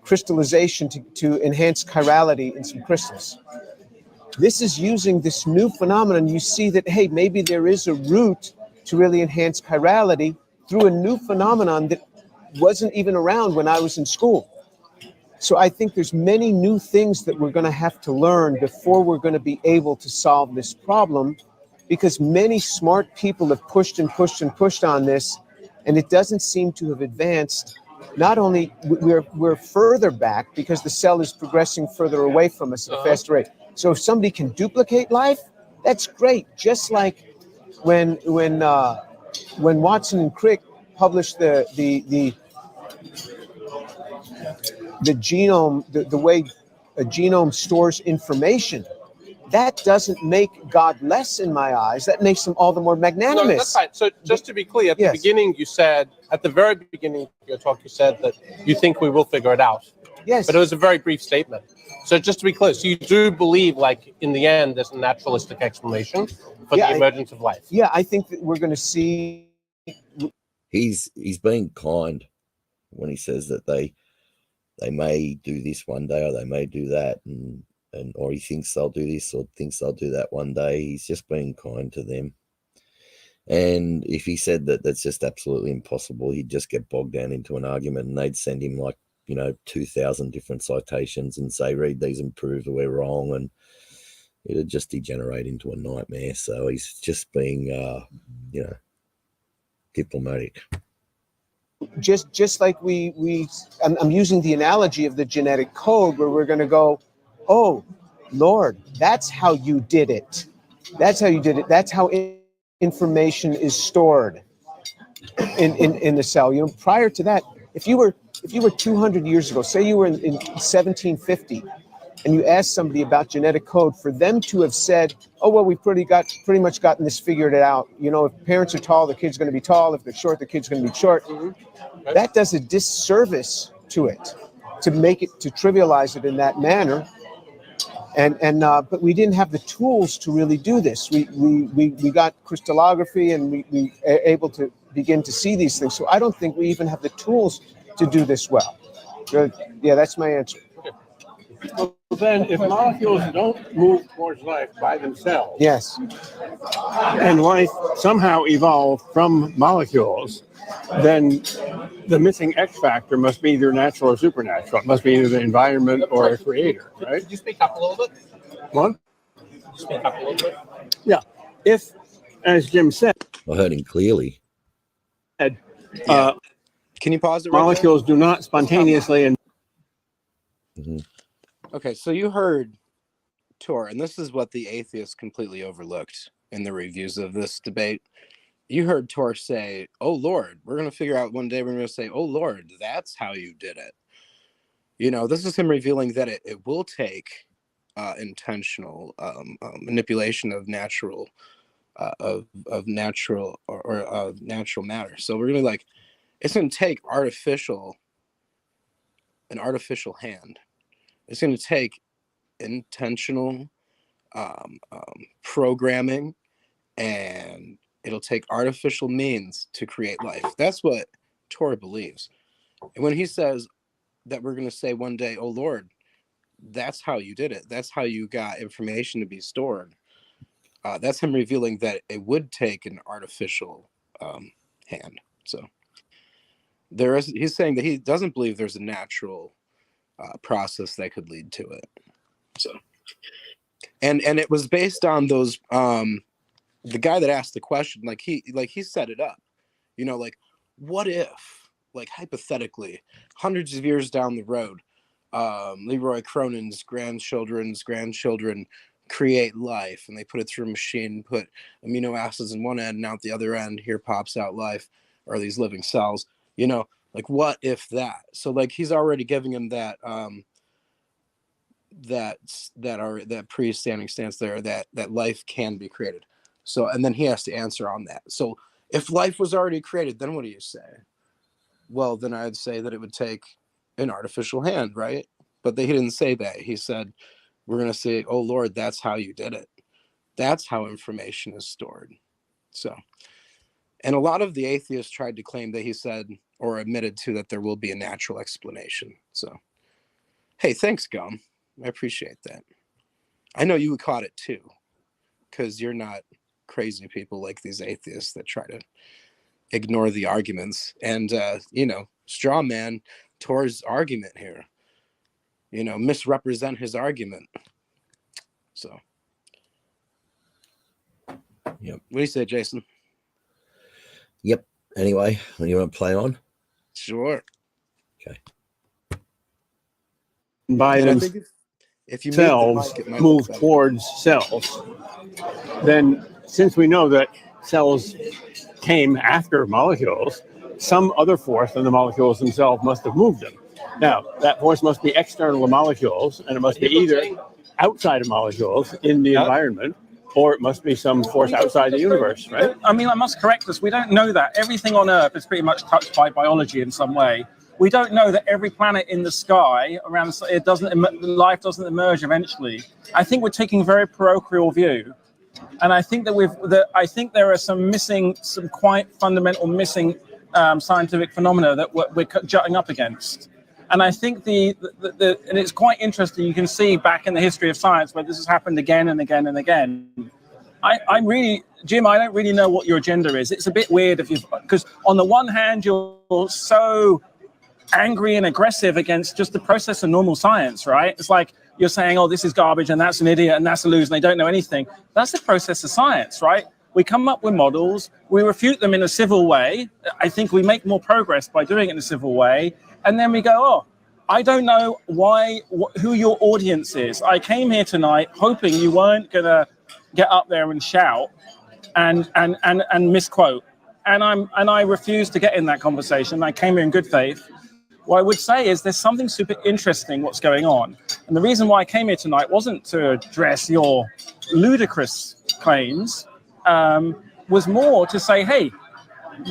crystallization to enhance chirality in some crystals. This is using this new phenomenon. You see that, hey, maybe there is a route to really enhance chirality through a new phenomenon that wasn't even around when I was in school. So I think there's many new things that we're going to have to learn before we're going to be able to solve this problem, because many smart people have pushed and pushed and pushed on this, and it doesn't seem to have advanced. Not only we're further back because the cell is progressing further away from us at a faster rate. So if somebody can duplicate life, that's great. Just like when Watson and Crick published the genome, the way a genome stores information, that doesn't make God less in my eyes. That makes him all the more magnanimous. No, that's right. So just to be clear, at the beginning, you said, at the very beginning of your talk, you said that you think we will figure it out. Yes. But it was a very brief statement. So just to be clear, so you do believe, like, in the end, there's a naturalistic explanation for the emergence of life? Yeah, I think that we're going to see. He's being kind when he says that they may do this one day or they may do that, and or he thinks they'll do this or thinks they'll do that one day. He's just being kind to them. And if he said that that's just absolutely impossible, he'd just get bogged down into an argument, and they'd send him 2,000 different citations and say, read these and prove that we're wrong. And it'd just degenerate into a nightmare. So he's just being, diplomatic. Just like I'm using the analogy of the genetic code where we're going to go, oh, Lord, that's how you did it. That's how you did it. That's how information is stored in the cell. Prior to that, if you were 200 years ago, say you were in 1750, and you asked somebody about genetic code, for them to have said, oh, well, we've pretty much gotten this figured out. If parents are tall, the kid's going to be tall. If they're short, the kid's going to be short. Mm-hmm. That does a disservice to it, to trivialize it in that manner. But we didn't have the tools to really do this. We got crystallography, and we are able to begin to see these things. So I don't think we even have the tools to do this well. Yeah, that's my answer. Well, then, if molecules don't move towards life by themselves, yes, and life somehow evolved from molecules, then the missing X factor must be either natural or supernatural. It must be either the environment or a creator, right? Could you speak up a little bit? What? Speak up a little bit. Yeah. If, as Jim said, I heard him clearly. Can you pause it? Molecules do not spontaneously and. Mm-hmm. Okay, so you heard Tor, and this is what the atheists completely overlooked in the reviews of this debate. You heard Tor say, oh, Lord, we're going to figure out one day, we're going to say, oh, Lord, that's how you did it. This is him revealing that it will take intentional manipulation of natural natural matter. So we're going to it's going to take an artificial hand. It's going to take intentional programming, and it'll take artificial means to create life. That's what Tor believes. And when he says that we're going to say one day, oh, Lord, that's how you did it. That's how you got information to be stored. That's him revealing that it would take an artificial hand. So he's saying that he doesn't believe there's a natural process that could lead to it. So, and it was based on those the guy that asked the question, he set it up, what if, hypothetically, hundreds of years down the road, Leroy Cronin's grandchildren create life, and they put it through a machine, put amino acids in one end and out the other end, here pops out life, or these living cells, what if that? So he's already giving him that that pre-standing stance there, that life can be created. So, and then he has to answer on that. So if life was already created, then what do you say? Well, then I'd say that it would take an artificial hand, right? But he didn't say that. He said, we're going to say, oh, Lord, that's how you did it. That's how information is stored. So, and a lot of the atheists tried to claim that he said or admitted to that there will be a natural explanation. So, hey, thanks, Gum. I appreciate that. I know you caught it too, because you're not crazy people like these atheists that try to ignore the arguments and, straw man Tor's argument here, misrepresent his argument. So, yep. What do you say, Jason? Yep. Anyway, when you want to play on? Sure. Okay. By themselves move towards cells, then since we know that cells came after molecules, some other force than the molecules themselves must have moved them. Now, that force must be external to molecules, and it must be either outside of molecules in the environment, or it must be some force outside the universe, right? I mean, I must correct us. We don't know that. Everything on Earth is pretty much touched by biology in some way. We don't know that every planet in the sky around life doesn't emerge eventually. I think we're taking a very parochial view, and I think that I think there are some quite fundamental missing scientific phenomena that we're jutting up against. And I think and it's quite interesting. You can see back in the history of science where this has happened again and again and again. I'm really, Jim, I don't really know what your agenda is. It's a bit weird because on the one hand, you're so angry and aggressive against just the process of normal science, right? It's like you're saying, oh, this is garbage and that's an idiot and that's a loser and they don't know anything. That's the process of science, right? We come up with models, we refute them in a civil way. I think we make more progress by doing it in a civil way. And then we go, oh, I don't know who your audience is. I came here tonight hoping you weren't going to get up there and shout and misquote. And I refuse to get in that conversation. I came here in good faith. What I would say is there's something super interesting what's going on. And the reason why I came here tonight wasn't to address your ludicrous claims, was more to say, hey,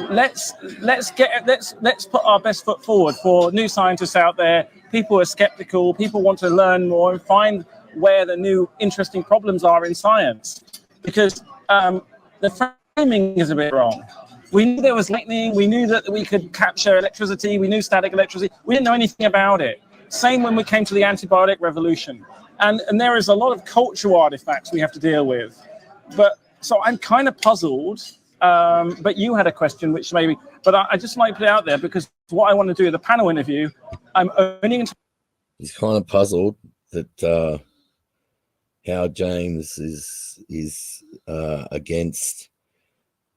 let's put our best foot forward for new scientists out there. People are skeptical, people want to learn more and find where the new interesting problems are in science, because the framing is a bit wrong. We knew there was lightning, we knew that we could capture electricity, we knew static electricity, we didn't know anything about it. Same when we came to the antibiotic revolution. And there is a lot of cultural artifacts we have to deal with. So I'm kind of puzzled, but you had a question which maybe, but I just like to put it out there because what I want to do in the panel interview, I'm only going to... He's kind of puzzled that how James is against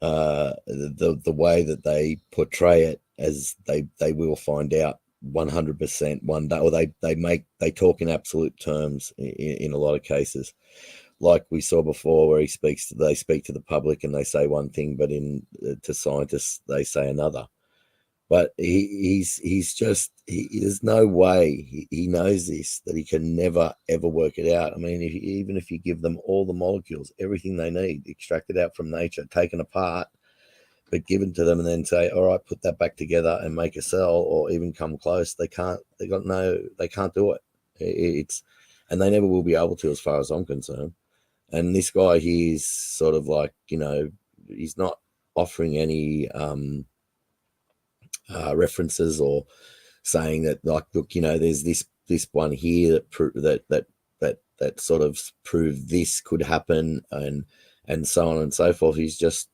the way that they portray it, as they will find out 100% one day, or they talk in absolute terms in a lot of cases, like we saw before, where they speak to the public and they say one thing, but to scientists they say another. But there's no way he knows this, that he can never ever work it out. I mean, even if you give them all the molecules, everything they need, extracted out from nature, taken apart, but given to them, and then say, all right, put that back together and make a cell, or even come close, they can't do it. And they never will be able to, as far as I'm concerned. And this guy, he's sort of like, he's not offering any references or saying that, like, look, there's this one here that sort of proved this could happen, and so on and so forth. He's just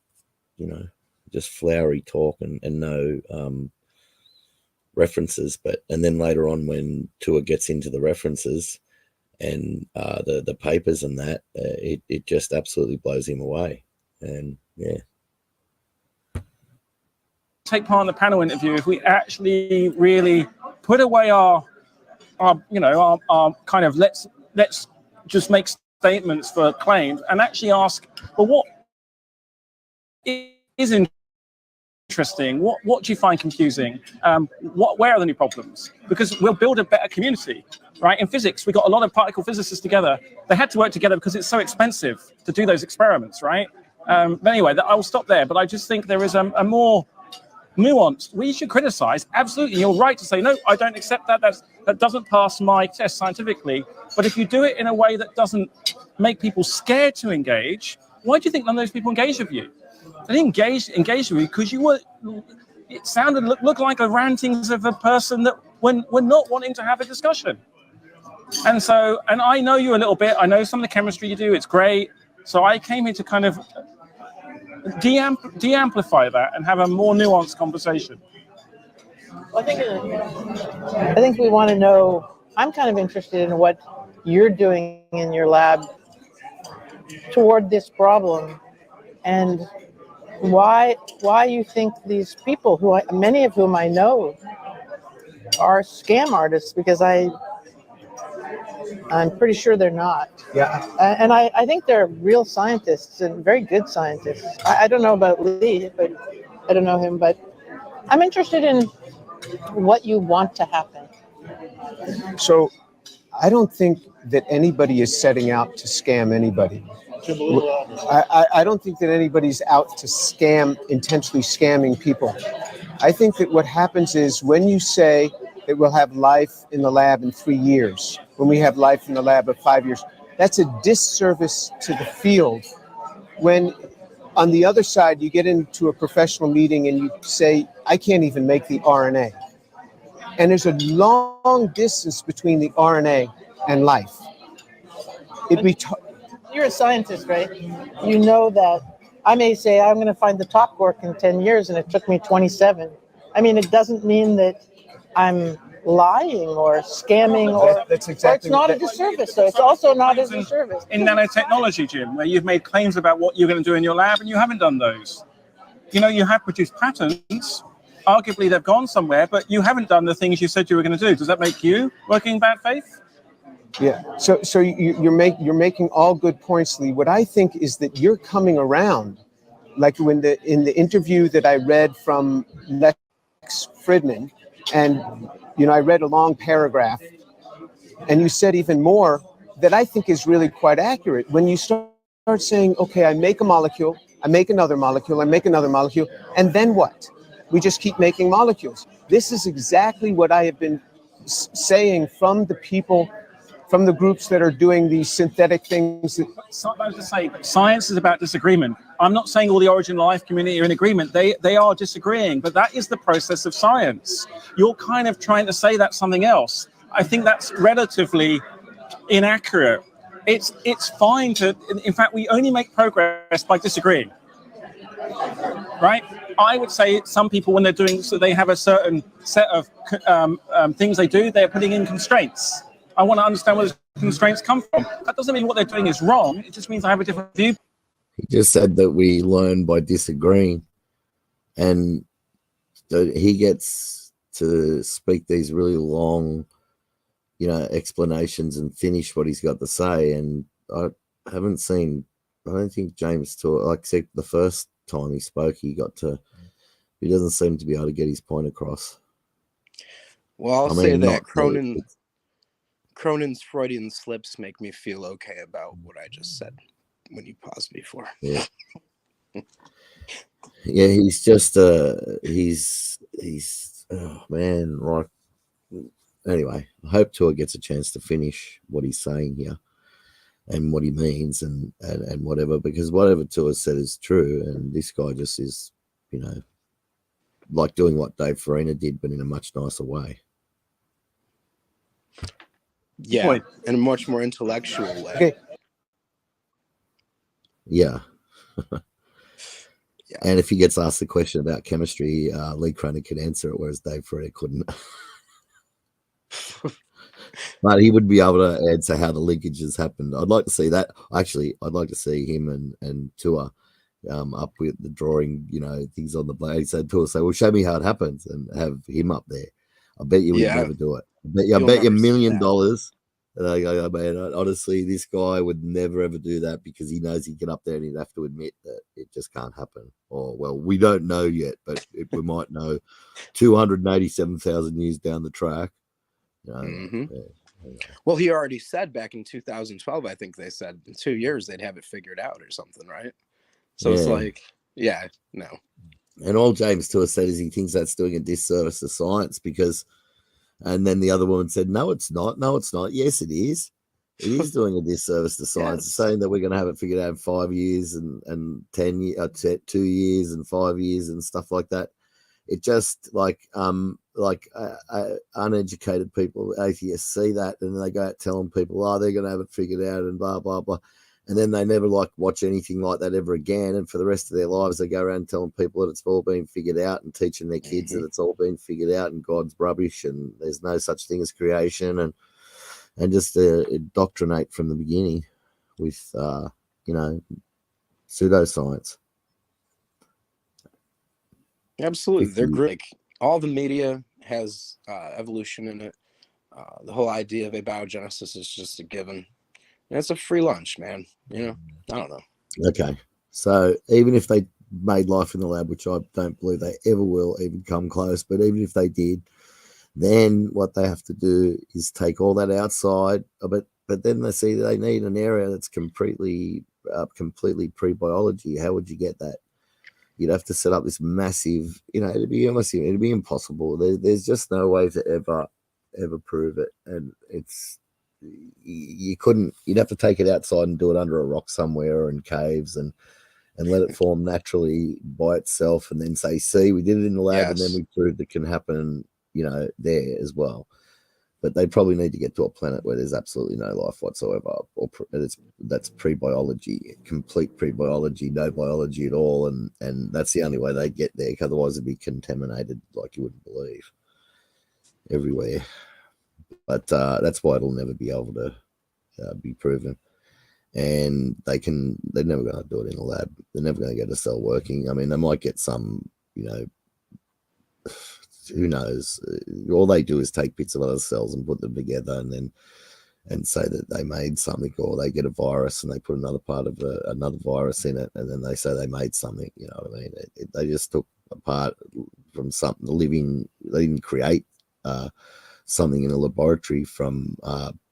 flowery talk and no references. And then later on, when Tua gets into the references and the papers and that, it just absolutely blows him away. And yeah. Take part in the panel interview if we actually really put away our kind of let's just make statements for claims and actually ask, well, what is interesting? What do you find confusing? Where are the new problems? Because we'll build a better community, right? In physics, we got a lot of particle physicists together. They had to work together because it's so expensive to do those experiments, right? But anyway, I will stop there. But I just think there is a more nuanced. We should criticize. Absolutely, you're right to say, no, I don't accept that. That doesn't pass my test scientifically. But if you do it in a way that doesn't make people scared to engage, why do you think none of those people engage with you? They didn't engage with you because it looked like a rantings of a person that we're not wanting to have a discussion. And I know you a little bit. I know some of the chemistry you do. It's great. So I came here to kind of de-amplify that and have a more nuanced conversation. I think we want to know. I'm kind of interested in what you're doing in your lab toward this problem, and why you think these people, many of whom I know, are scam artists, because I'm pretty sure they're not. Yeah. And I think they're real scientists and very good scientists. I don't know about Lee, but I don't know him, but I'm interested in what you want to happen. So I don't think that anybody is setting out to scam anybody. I don't think that anybody's out to intentionally scamming people. I think that what happens is when you say that we'll have life in the lab in 3 years, when we have life in the lab of 5 years, that's a disservice to the field. When on the other side, you get into a professional meeting and you say, I can't even make the RNA. And there's a long distance between the RNA and life. You're a scientist, right? You know that I may say I'm going to find the top quark in 10 years, and it took me 27. I mean, it doesn't mean that I'm lying or scamming, or it's not a disservice. So it's also not a disservice. In nanotechnology, Jim, where you've made claims about what you're going to do in your lab and you haven't done those. You know, you have produced patents. Arguably, they've gone somewhere, but you haven't done the things you said you were going to do. Does that make you working in bad faith? Yeah. So you're making all good points, Lee. What I think is that you're coming around, like in the interview that I read from Lex Fridman, and I read a long paragraph, and you said even more that I think is really quite accurate. When you start saying, okay, I make a molecule, I make another molecule, I make another molecule, and then what? We just keep making molecules. This is exactly what I have been saying from the people, from the groups that are doing these synthetic things. Science is about disagreement. I'm not saying all the origin life community are in agreement. They are disagreeing, but that is the process of science. You're kind of trying to say that's something else. I think that's relatively inaccurate. It's fine to, in fact, we only make progress by disagreeing, right? I would say some people, when they're doing, so they have a certain set of things they do, they're putting in constraints. I want to understand where those constraints come from. That doesn't mean what they're doing is wrong. It just means I have a different view. He just said that we learn by disagreeing, and he gets to speak these really long, explanations and finish what he's got to say. And I don't think James Tour, like except the first time he spoke, he doesn't seem to be able to get his point across. Well, I'll say that Cronin's Freudian slips make me feel okay about what I just said when you paused before. Yeah. Yeah, he's just he's oh man, right. Anyway, I hope Tua gets a chance to finish what he's saying here and what he means and whatever, because whatever Tua said is true, and this guy just is, like doing what Dave Farina did, but in a much nicer way. Yeah, in a much more intellectual way. Okay. Yeah. Yeah. And if he gets asked the question about chemistry, Lee Cronin could answer it, whereas Dave Farina couldn't. But he would be able to answer how the linkages happened. I'd like to see that. Actually, I'd like to see him and Tua up with the drawing, things on the blade. So Tua say, well, show me how it happens, and have him up there. I bet you would never do it. I bet you $1 million. And I go, oh, man, honestly, this guy would never ever do that, because he knows he'd get up there and he'd have to admit that it just can't happen. Or, well, we don't know yet, but we might know 287,000 years down the track. Well, he already said back in 2012, I think they said in 2 years they'd have it figured out or something, right? So it's like, no. And all James Tour said is he thinks that's doing a disservice to science, because, and then the other woman said, no, it's not. No, it's not. Yes, it is. It is doing a disservice to science. It's saying that we're going to have it figured out in 5 years and 10 years, 2 years and 5 years and stuff like that. It just like uneducated people, atheists, see that, and then they go out telling people, oh, they're going to have it figured out and blah, blah, blah. And then they never watch anything like that ever again. And for the rest of their lives, they go around telling people that it's all been figured out and teaching their kids that it's all been figured out and God's rubbish and there's no such thing as creation, and just indoctrinate from the beginning with, pseudoscience. Absolutely. They're great. Like, all the media has evolution in it. The whole idea of abiogenesis is just a given. And it's a free lunch, man. I don't know. Okay. So even if they made life in the lab, which I don't believe they ever will even come close, but even if they did, then what they have to do is take all that outside of it. But then they see they need an area that's completely pre-biology. How would you get that? You'd have to set up this massive, it'd be impossible. There's just no way to ever prove it. And you'd have to take it outside and do it under a rock somewhere or in caves and let it form naturally by itself, and then say, see, we did it in the lab, and then we proved it can happen there as well. But they probably need to get to a planet where there's absolutely no life whatsoever, or that's pre-biology, complete pre-biology, no biology at all, and that's the only way they get there. Otherwise, it'd be contaminated like you wouldn't believe everywhere. But that's why it'll never be able to be proven. And they're never going to do it in a lab. They're never going to get a cell working. I mean, they might get some, who knows? All they do is take bits of other cells and put them together, and say that they made something, or they get a virus and they put another part of another virus in it, and then they say they made something. You know what I mean? They just took a part from something living. They didn't create something in a laboratory from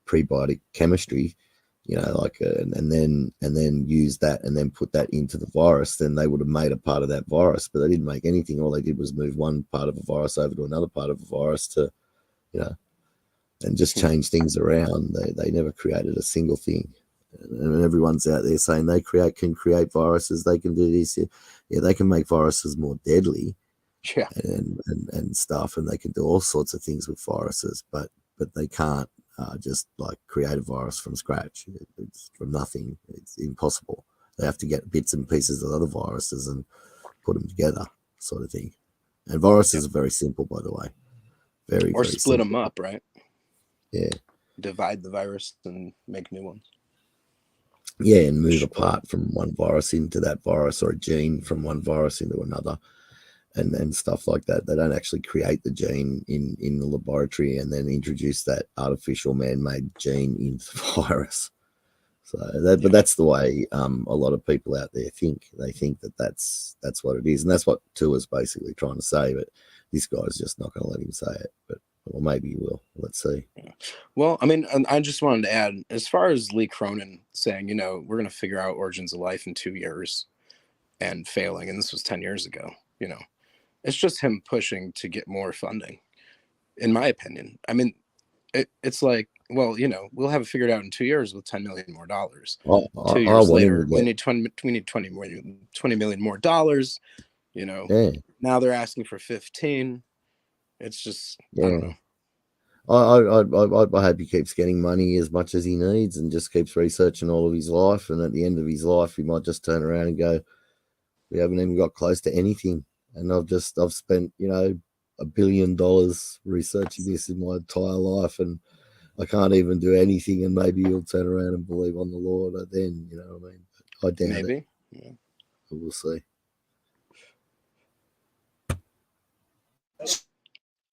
prebiotic chemistry. And then use that and then put that into the virus, then they would have made a part of that virus, but they didn't make anything. All they did was move one part of a virus over to another part of a virus to, and just change things around. They never created a single thing. And everyone's out there saying they can create viruses. They can do this. Yeah, they can make viruses more deadly, and stuff, and they can do all sorts of things with viruses, but they can't. Just like create a virus from scratch. It's from nothing. It's impossible. They have to get bits and pieces of other viruses and put them together, sort of thing. And viruses are very simple, by the way. Very, or very split simple. them up, right? Yeah. Divide the virus and make new ones. Yeah, and move a part from one virus into that virus, or a gene from one virus into another. And stuff like that. They don't actually create the gene in the laboratory and then introduce that artificial man-made gene into the virus. But that's the way a lot of people out there think. They think that that's what it is, and that's what Tua's basically trying to say. But this guy's just not going to let him say it. Or maybe he will. Let's see. Well, I mean, I just wanted to add, as far as Lee Cronin saying, we're going to figure out origins of life in 2 years, and failing, and this was 10 years ago. It's just him pushing to get more funding, in my opinion. I mean, it's like, well, we'll have it figured out in 2 years with $10 million more dollars. 2 years later, we need 20 million more dollars. Yeah. Now they're asking for 15. It's just, I don't know. I hope he keeps getting money as much as he needs and just keeps researching all of his life. And at the end of his life, he might just turn around and go, we haven't even got close to anything. And I've spent, $1 billion researching this in my entire life, and I can't even do anything. And maybe he'll turn around and believe on the Lord then, what I mean? I doubt it. Yeah. But we'll see.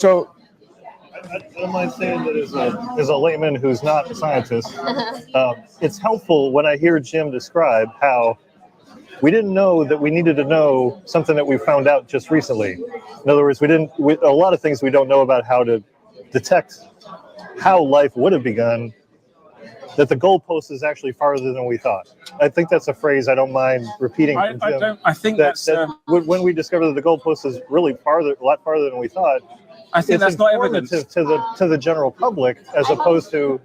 So I don't mind saying that as a layman who's not a scientist, it's helpful when I hear Jim describe how we didn't know that we needed to know something that we found out just recently. In other words, a lot of things we don't know about how to detect how life would have begun, that the goalpost is actually farther than we thought. I think that's a phrase I don't mind repeating from Jim. I think that's when we discover that the goalpost is really a lot farther than we thought. I think that's not evidence to the general public, as opposed to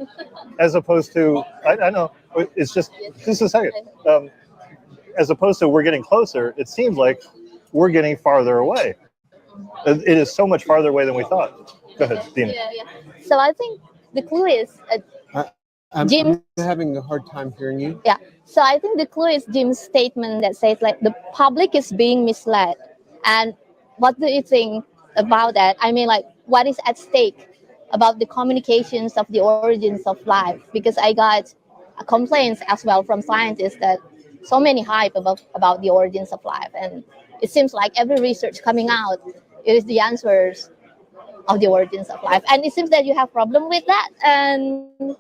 I know it's just a second. As opposed to we're getting closer, it seems like we're getting farther away. It is so much farther away than we thought. Go ahead, Dina. Yeah. So I think the clue is I'm Jim. having a hard time hearing you. Yeah. So I think the clue is Jim's statement that says like the public is being misled. And what do you think about that? I mean, like, what is at stake about the communications of the origins of life? Because I got complaints as well from scientists that so many hype about the origins of life, and it seems like every research coming out is the answers of the origins of life, and it seems that you have problem with that. And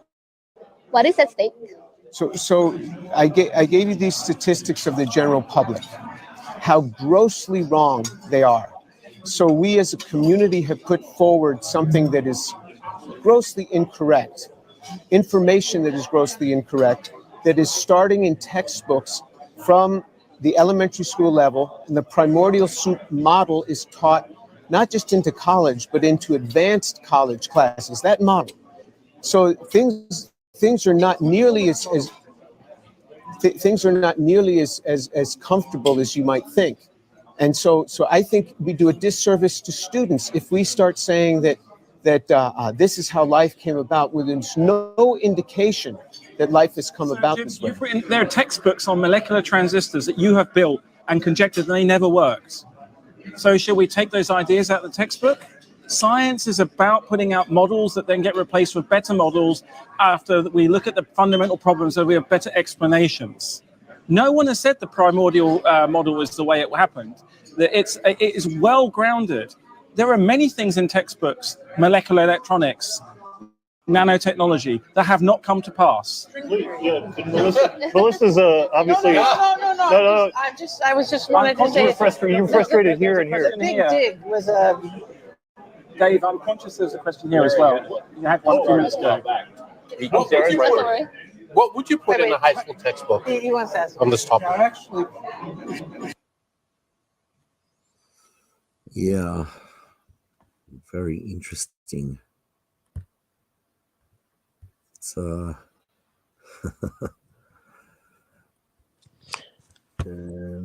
what is at stake? So I gave you these statistics of the general public, how grossly wrong they are. So we as a community have put forward something that is grossly incorrect, information that is grossly incorrect, that is starting in textbooks from the elementary school level, and the primordial soup model is taught not just into college, but into advanced college classes, that model. So things are not nearly as comfortable as you might think. And so I think we do a disservice to students if we start saying that this is how life came about when there's no indication that life has come about Jim, this way. you've written, there are textbooks on molecular transistors that you have built and conjectured they never worked. So shall we take those ideas out of the textbook? Science is about putting out models that then get replaced with better models after we look at the fundamental problems so we have better explanations. No one has said the primordial model is the way it happened. It is well grounded. There are many things in textbooks, molecular electronics, nanotechnology, that have not come to pass. Yeah, Melissa's obviously. No. I was just wanted to say. You're frustrated here and here. The big dig was a. Dave, I'm conscious there's a question here as well. You had one 2 minutes ago. What would you put in a high school textbook He wants to ask. on this topic? Yeah, very interesting. It's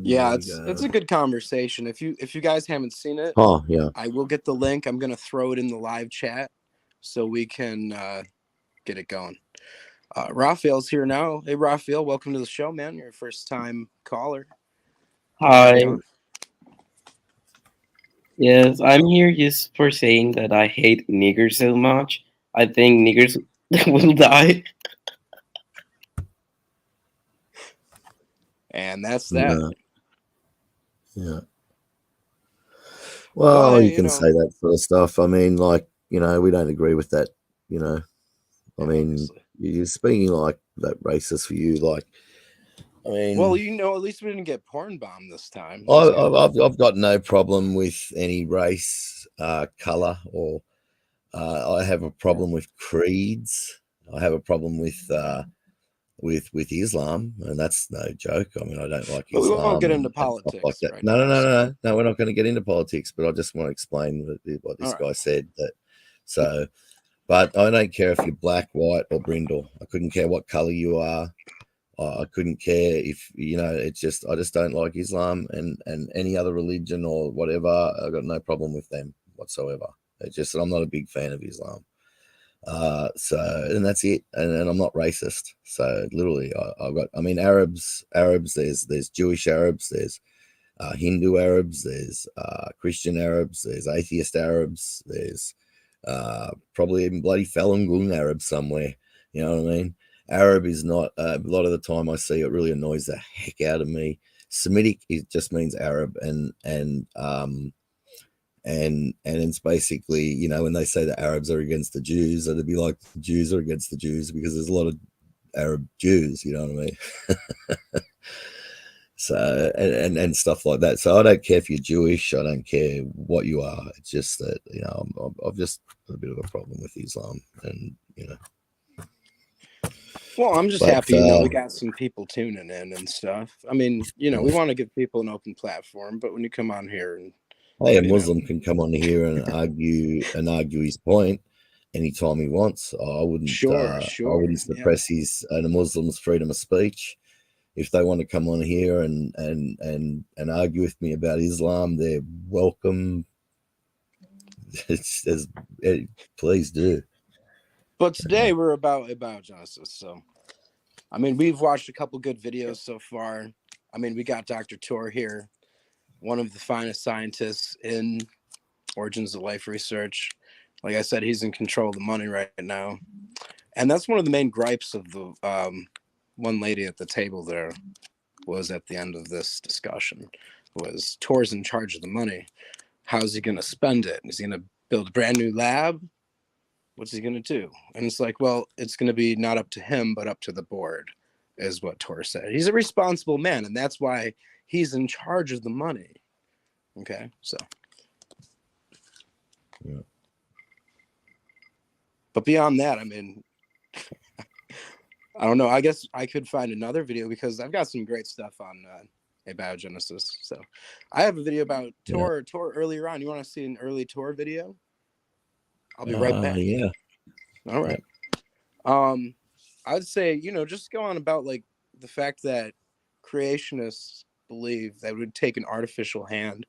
yeah, it's a good conversation. If you guys haven't seen it, oh yeah, I will get the link. I'm gonna throw it in the live chat so we can get it going. Raphael's here now. Hey Raphael, welcome to the show, man. You're a first time caller. Hi. Yes, I'm here just for saying that I hate niggers so much. I think niggers will die. And that's that. Yeah. Well, you can say that sort of stuff. I mean, like, we don't agree with that, I mean, you're speaking like that racist for you, like, I mean, well, at least we didn't get porn bombed this time. I've got no problem with any race, color, or I have a problem with creeds. I have a problem with Islam, and that's no joke. I mean, I don't like Islam. We won't get into politics like that. right No, we're not going to get into politics. But I just want to explain what this guy said. But I don't care if you're black, white, or brindle. I couldn't care what color you are. I couldn't care if it's just I just don't like Islam and any other religion or whatever. I've got no problem with them whatsoever. It's just that I'm not a big fan of Islam. And that's it. And I'm not racist. So literally, I mean, Arabs. There's Jewish Arabs. There's Hindu Arabs. There's Christian Arabs. There's atheist Arabs. There's probably even bloody Falun Gong Arabs somewhere. You know what I mean? Arab is not, a lot of the time I see it really annoys the heck out of me. Semitic, it just means Arab, and it's basically, when they say the Arabs are against the Jews, it'd be like the Jews are against the Jews, because there's a lot of Arab Jews, you know what I mean? So, and stuff like that. So I don't care if you're Jewish, I don't care what you are. It's just that, I've just got a bit of a problem with Islam, and, Well, I'm just happy, we got some people tuning in and stuff. I mean, we want to give people an open platform, but when you come on here and hey, a Muslim can come on here and argue his point anytime he wants. I wouldn't suppress a Muslim's freedom of speech. If they want to come on here and argue with me about Islam, they're welcome. Please do. But today we're about abiogenesis. So, I mean, we've watched a couple good videos so far. I mean, we got Dr. Tor here, one of the finest scientists in origins of life research. Like I said, he's in control of the money right now. And that's one of the main gripes of the one lady at the table there was at the end of this discussion was Tor's in charge of the money. How's he going to spend it? Is he going to build a brand new lab? What's he going to do? And it's like, well, it's going to be not up to him, but up to the board, is what Tor said. He's a responsible man, and that's why he's in charge of the money. Okay, so. Yeah. But beyond that, I mean, I don't know. I guess I could find another video because I've got some great stuff on abiogenesis. So I have a video about Tor earlier on. You want to see an early Tor video? I'll be right back. Yeah. All right. I'd say, just go on about like the fact that creationists believe that it would take an artificial hand,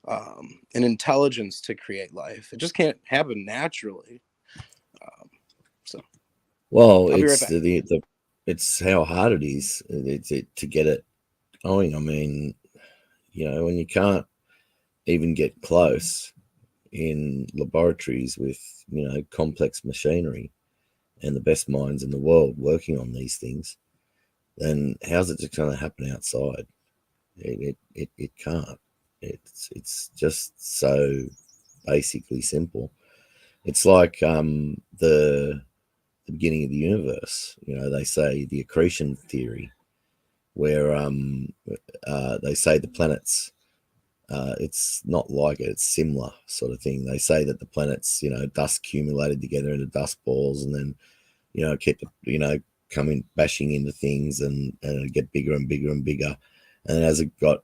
an intelligence to create life. It just can't happen naturally. Well, I'll be right it's back. it's how hard it is to get it going. I mean, when you can't even get close in laboratories with complex machinery and the best minds in the world working on these things, then how's it just going to happen outside? It can't. It's just so basically simple. It's like the beginning of the universe. They say the accretion theory, where they say the planets, it's not like it, it's similar sort of thing. They say that the planets, dust accumulated together into dust balls, and then kept coming bashing into things, and it'd get bigger and bigger and bigger, and as it got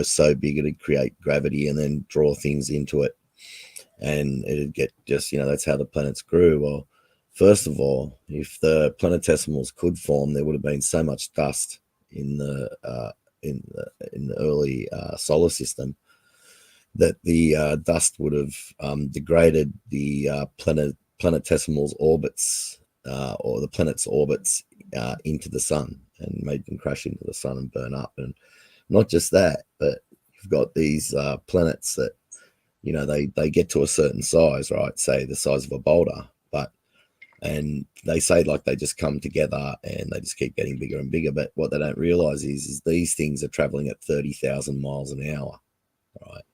so big, it'd create gravity and then draw things into it, and it'd get just that's how the planets grew. Well, first of all, if the planetesimals could form, there would have been so much dust in the early solar system that the dust would have degraded the planetesimals orbits, or the planet's orbits, into the sun, and made them crash into the sun and burn up. And not just that, but you've got these planets that they get to a certain size, right? Say the size of a boulder, and they say like they just come together and they just keep getting bigger and bigger. But what they don't realize is these things are traveling at 30,000 miles an hour, right?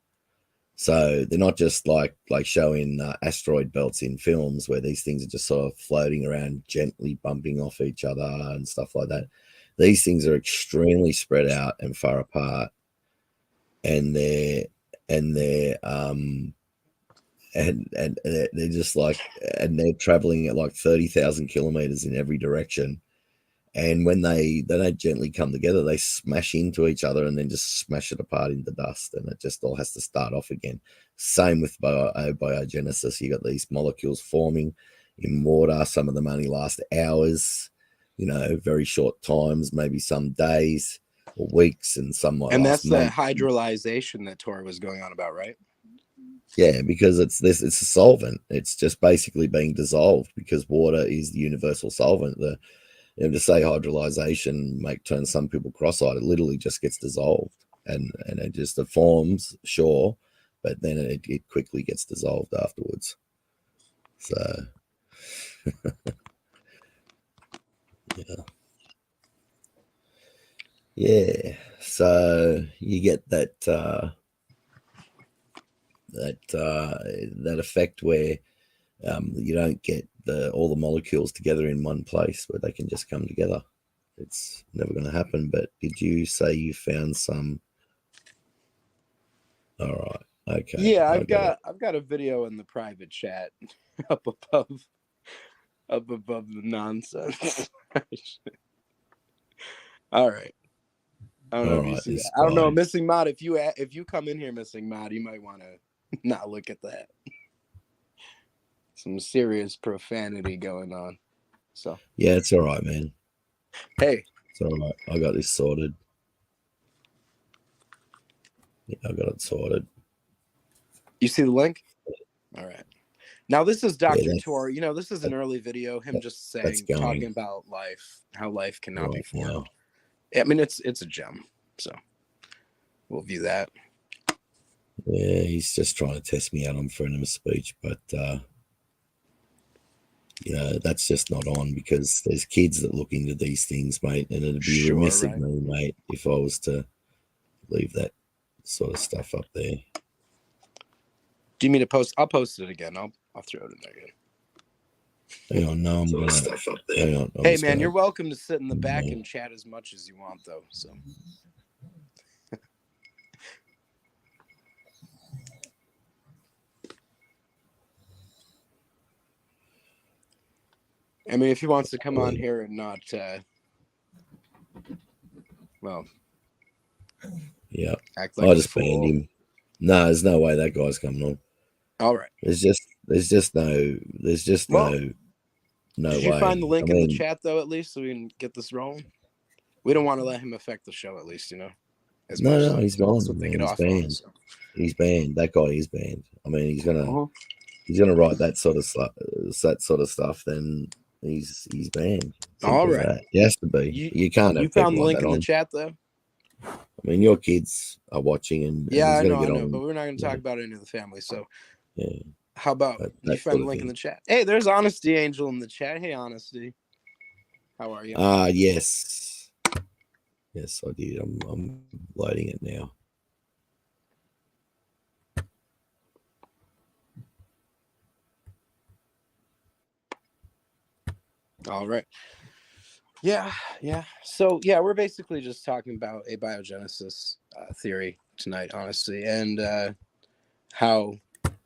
So they're not just like showing asteroid belts in films where these things are just sort of floating around, gently bumping off each other and stuff like that. These things are extremely spread out and far apart, and they're just like, and they're traveling at like 30,000 kilometers in every direction. And when they don't gently come together, they smash into each other and then just smash it apart into dust, and it just all has to start off again. Same with biogenesis. You got these molecules forming in water. Some of them only last hours, very short times, maybe some days or weeks, and some might And last that's the months. hydrolyzation that Tor was going on about, right? Yeah, because it's a solvent. It's just basically being dissolved, because water is the universal solvent. To say hydrolyzation turn some people cross-eyed, it literally just gets dissolved, and it just forms, sure, but then it quickly gets dissolved afterwards. So yeah. So you get that effect where you don't get all the molecules together in one place where they can just come together. It's never going to happen. But did you say you found some? All right. Okay. Yeah, I've got a video in the private chat up above the nonsense. All right. I don't know if you see that. I don't know, Missing Mod. If you come in here, Missing Mod, you might want to not look at that. Some serious profanity going on. So yeah, it's all right, man. Hey, it's all right. I got this sorted. Yeah, I got it sorted. You see the link? All right. Now this is Dr. Tor. This is an early video. Him just talking about life, how life cannot be formed. I mean, it's a gem. So we'll view that. Yeah, he's just trying to test me out on freedom of speech, but that's just not on, because there's kids that look into these things, mate, and it'd be remiss of me, mate, if I was to leave that sort of stuff up there. Do you mean to post? I'll post it again. I'll throw it in there again. Hang on, no, I'm gonna stuff up there. Hang on, hey man, you're welcome to sit in the back and chat as much as you want, though. So. I mean, if he wants to come on here and not, yeah, act like I just banned him. No, there's no way that guy's coming on. All right. There's just no way. Did you find the link in the chat though, at least, so we can get this rolling? We don't want to let him affect the show, at least, as No, much no, as he's gone. so they Man. get He's off on it, banned. so. He's banned. That guy is banned. I mean, he's gonna Uh-huh. write that sort of stuff. Then he's banned. Simple All as right. that. He has to be. You can't You have found people the like link that in the on. chat though. I mean, your kids are watching, and Yeah, he's I gonna know, get I know, on. but we're not going to talk about any of the family. So, Yeah, how about you that find sort the of link in thing. the chat? Hey, there's Honesty Angel in the chat. Hey, Honesty, how are you? Yes, yes, I did. I'm loading it now. All right. Yeah, yeah. So yeah, we're basically just talking about abiogenesis theory tonight, honestly, and how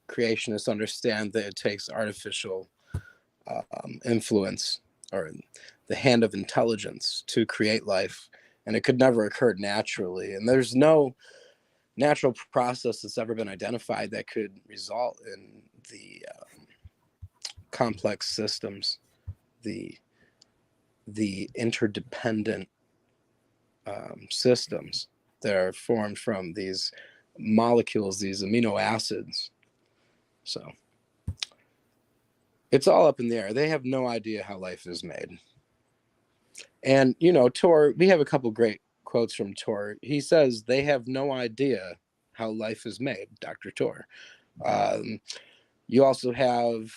creationists understand that it takes artificial influence or the hand of intelligence to create life, and it could never occur naturally. And there's no natural process that's ever been identified that could result in the complex systems, the interdependent systems that are formed from these molecules, these amino acids. So it's all up in the air. They have no idea how life is made. And, you know, Tor, we have a couple great quotes from Tor. He says they have no idea how life is made, Dr. Tor. You also have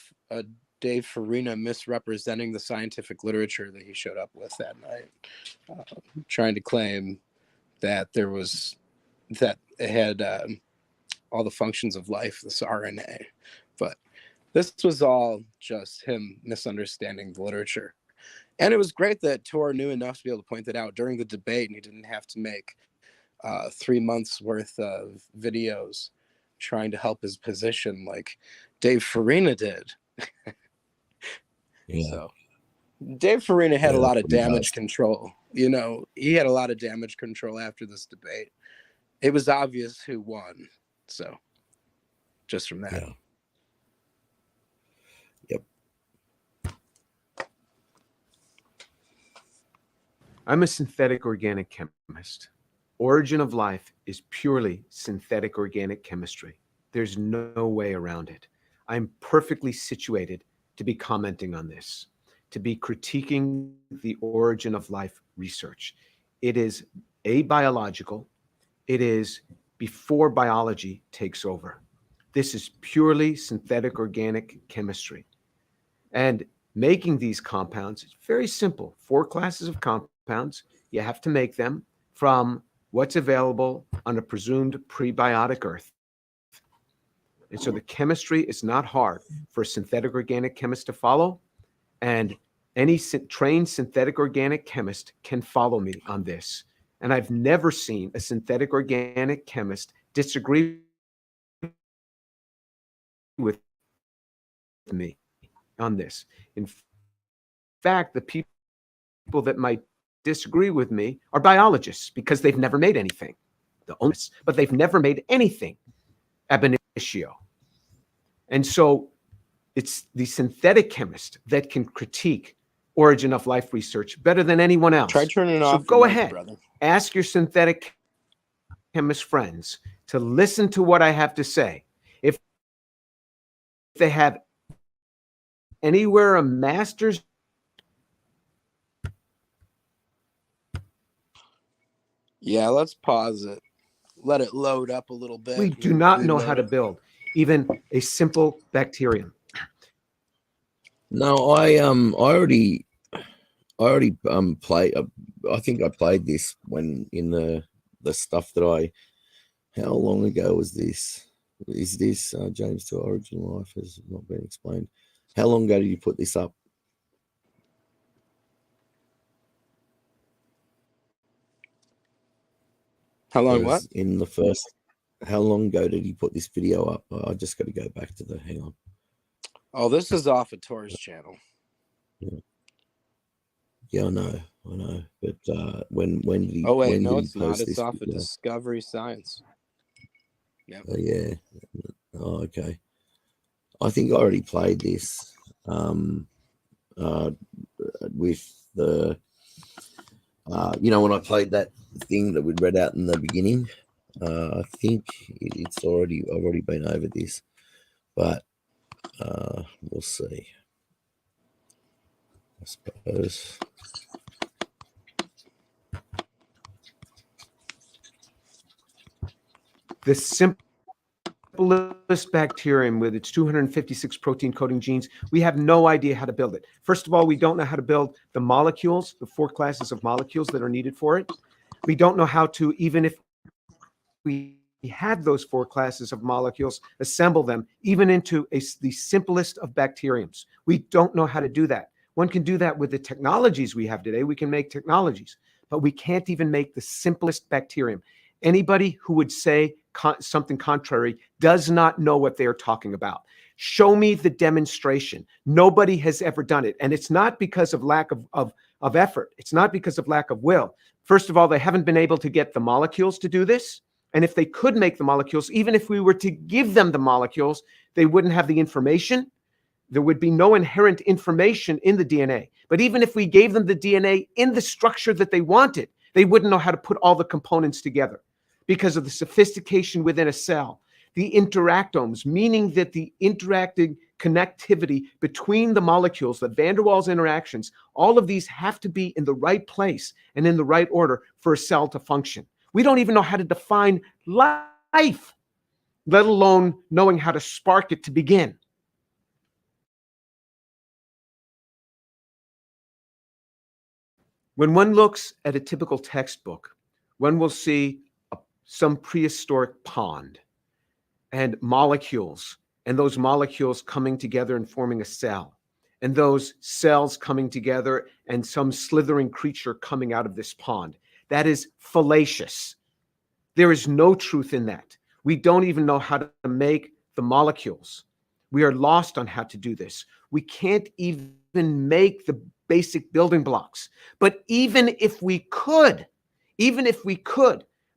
Dave Farina misrepresenting the scientific literature that he showed up with that night, trying to claim that that it had all the functions of life, this RNA. But this was all just him misunderstanding the literature. And it was great that Tor knew enough to be able to point that out during the debate, and he didn't have to make 3 months worth of videos trying to help his position like Dave Farina did. Yeah. So Dave Farina had a lot of that's what he damage does. control. You know, he had a lot of damage control after this debate. It was obvious who won. So just from that. Yeah. Yep. I'm a synthetic organic chemist. Origin of life is purely synthetic organic chemistry. There's no way around it. I'm perfectly situated to be commenting on this, to be critiquing the origin of life research. It is abiological. It is before biology takes over. This is purely synthetic organic chemistry. And making these compounds is very simple. 4 classes of compounds. You have to make them from what's available on a presumed prebiotic earth. And so the chemistry is not hard for a synthetic organic chemist to follow. And any trained synthetic organic chemist can follow me on this. And I've never seen a synthetic organic chemist disagree with me on this. In fact, the people that might disagree with me are biologists because they've never made anything. But they've never made anything ab initio. And so it's the synthetic chemist that can critique origin of life research better than anyone else. Try turning off. So go mic, ahead, brother. ask your synthetic chemist friends to listen to what I have to say. If they have anywhere a master's, Yeah, let's pause it. Let it load up a little bit. we do not know Reload how to it. build even a simple bacterium. No, I already played. I think I played this when in the stuff that I. How long ago was this? Is this James to Origin Life has not been explained? How long ago did you put this up? How long? What? In the first. How long ago did he put this video up? I just got to go back to the. Hang on. Oh, this is off of Tor's channel. Yeah, I know. But when did he? Oh wait, when no, did he it's not. post It's this off of video? Discovery Science. Yep. Oh yeah. Oh, okay. I think I already played this with the. when I played that thing that we'd read out in the beginning, I think I've already been over this, but we'll see. I suppose. The simplest bacterium with its 256 protein coding genes, we have no idea how to build it. First of all, we don't know how to build the molecules, the 4 classes of molecules that are needed for it. We don't know how to, even if we had those 4 classes of molecules, assemble them even into the simplest of bacteriums. We don't know how to do that. One can do that with the technologies we have today. We can make technologies, but we can't even make the simplest bacterium. Anybody who would say something contrary does not know what they're talking about. Show me the demonstration. Nobody has ever done it. And it's not because of lack of effort. It's not because of lack of will. First of all, they haven't been able to get the molecules to do this. And if they could make the molecules, even if we were to give them the molecules, they wouldn't have the information. There would be no inherent information in the DNA. But even if we gave them the DNA in the structure that they wanted, they wouldn't know how to put all the components together because of the sophistication within a cell. The interactomes, meaning that the interacting connectivity between the molecules, the van der Waals interactions, all of these have to be in the right place and in the right order for a cell to function. We don't even know how to define life, let alone knowing how to spark it to begin. When one looks at a typical textbook, one will see some prehistoric pond and molecules, and those molecules coming together and forming a cell, and those cells coming together and some slithering creature coming out of this pond. That is fallacious. There is no truth in that. We don't even know how to make the molecules. We are lost on how to do this. We can't even make the basic building blocks. But even if we could,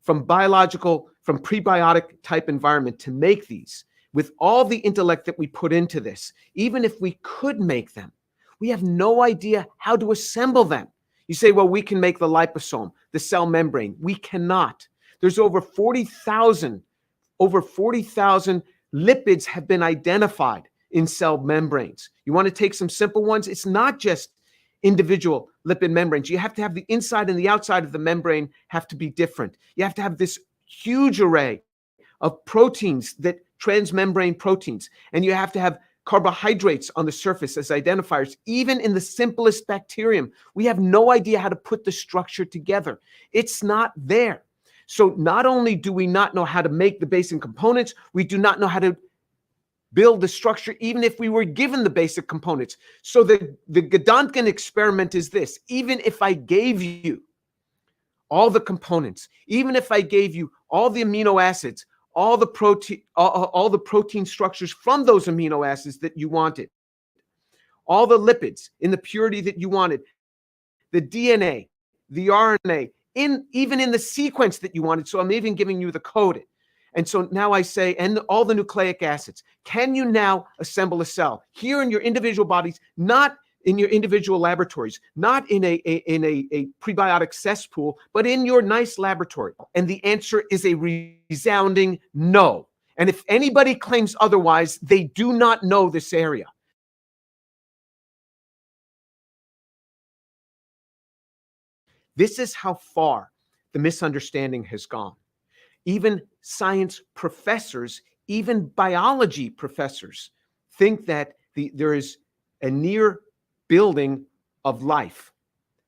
from prebiotic type environment to make these, with all the intellect that we put into this, even if we could make them, we have no idea how to assemble them. You say, well, we can make the liposome, the cell membrane. We cannot. There's over 40,000 lipids have been identified in cell membranes. You want to take some simple ones? It's not just individual lipid membranes. You have to have the inside and the outside of the membrane have to be different. You have to have this huge array of proteins, that transmembrane proteins, and you have to have carbohydrates on the surface as identifiers. Even in the simplest bacterium, we have no idea how to put the structure together. It's not there. So not only do we not know how to make the basic components, we do not know how to build the structure, even if we were given the basic components. So the Gedanken experiment is this: even if I gave you all the components, even if I gave you all the amino acids, all the protein structures from those amino acids that you wanted, all the lipids in the purity that you wanted, the DNA, the RNA, even in the sequence that you wanted. So I'm even giving you the code. And so now I say, and all the nucleic acids, can you now assemble a cell here in your individual bodies, not in your individual laboratories, not in a prebiotic cesspool, but in your nice laboratory? And the answer is a resounding no. And if anybody claims otherwise, they do not know this area. This is how far the misunderstanding has gone. Even science professors, even biology professors, think that there is a near building of life,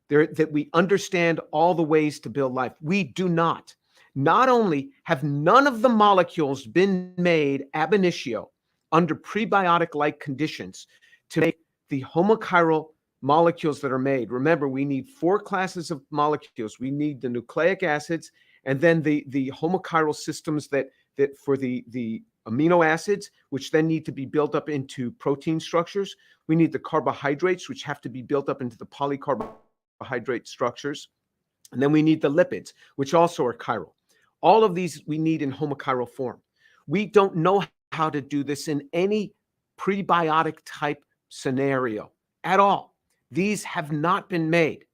that we understand all the ways to build life. We do not. Not only have none of the molecules been made ab initio under prebiotic-like conditions to make the homochiral molecules that are made. Remember, we need 4 classes of molecules. We need the nucleic acids, and then the homochiral systems that for the amino acids, which then need to be built up into protein structures. We need the carbohydrates, which have to be built up into the polycarbohydrate structures. And then we need the lipids, which also are chiral. All of these we need in homochiral form. We don't know how to do this in any prebiotic type scenario at all. These have not been made.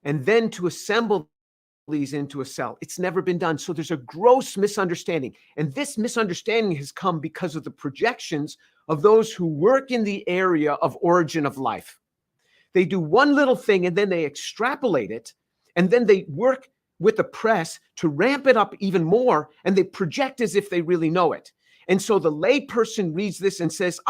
and then to assemble these into a cell. It's never been done. So there's a gross misunderstanding. And this misunderstanding has come because of the projections of those who work in the area of origin of life. They do one little thing and then they extrapolate it, and then they work with the press to ramp it up even more, and they project as if they really know it. And so the layperson reads this and says,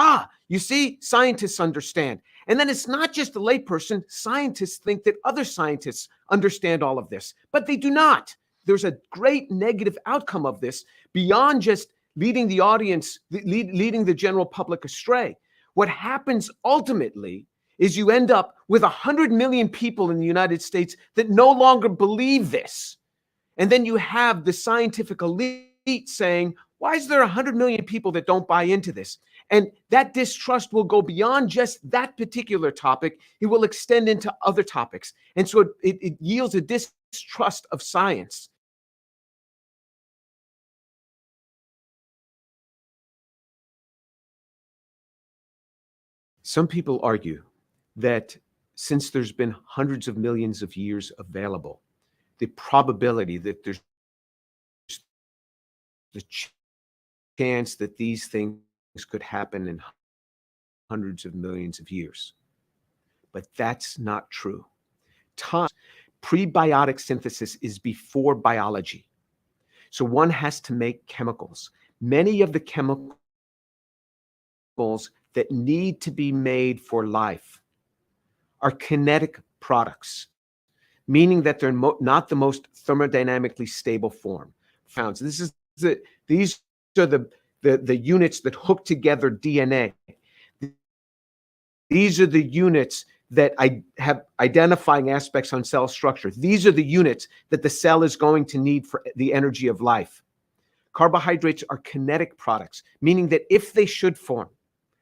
you see, scientists understand. And then it's not just the layperson. Scientists think that other scientists understand all of this, but they do not. There's a great negative outcome of this beyond just leading the audience, leading the general public astray. What happens ultimately is you end up with 100 million people in the United States that no longer believe this. And then you have the scientific elite saying, why is there 100 million people that don't buy into this? And that distrust will go beyond just that particular topic. It will extend into other topics. And so it yields a distrust of science. Some people argue that since there's been hundreds of millions of years available, the probability that there's the chance that these things could happen in hundreds of millions of years. But that's not true. Prebiotic synthesis is before biology. So one has to make chemicals. Many of the chemicals that need to be made for life are kinetic products, meaning that they're not the most thermodynamically stable form found. So these are the units that hook together DNA. These are the units that have identifying aspects on cell structure. These are the units that the cell is going to need for the energy of life. Carbohydrates are kinetic products, meaning that if they should form,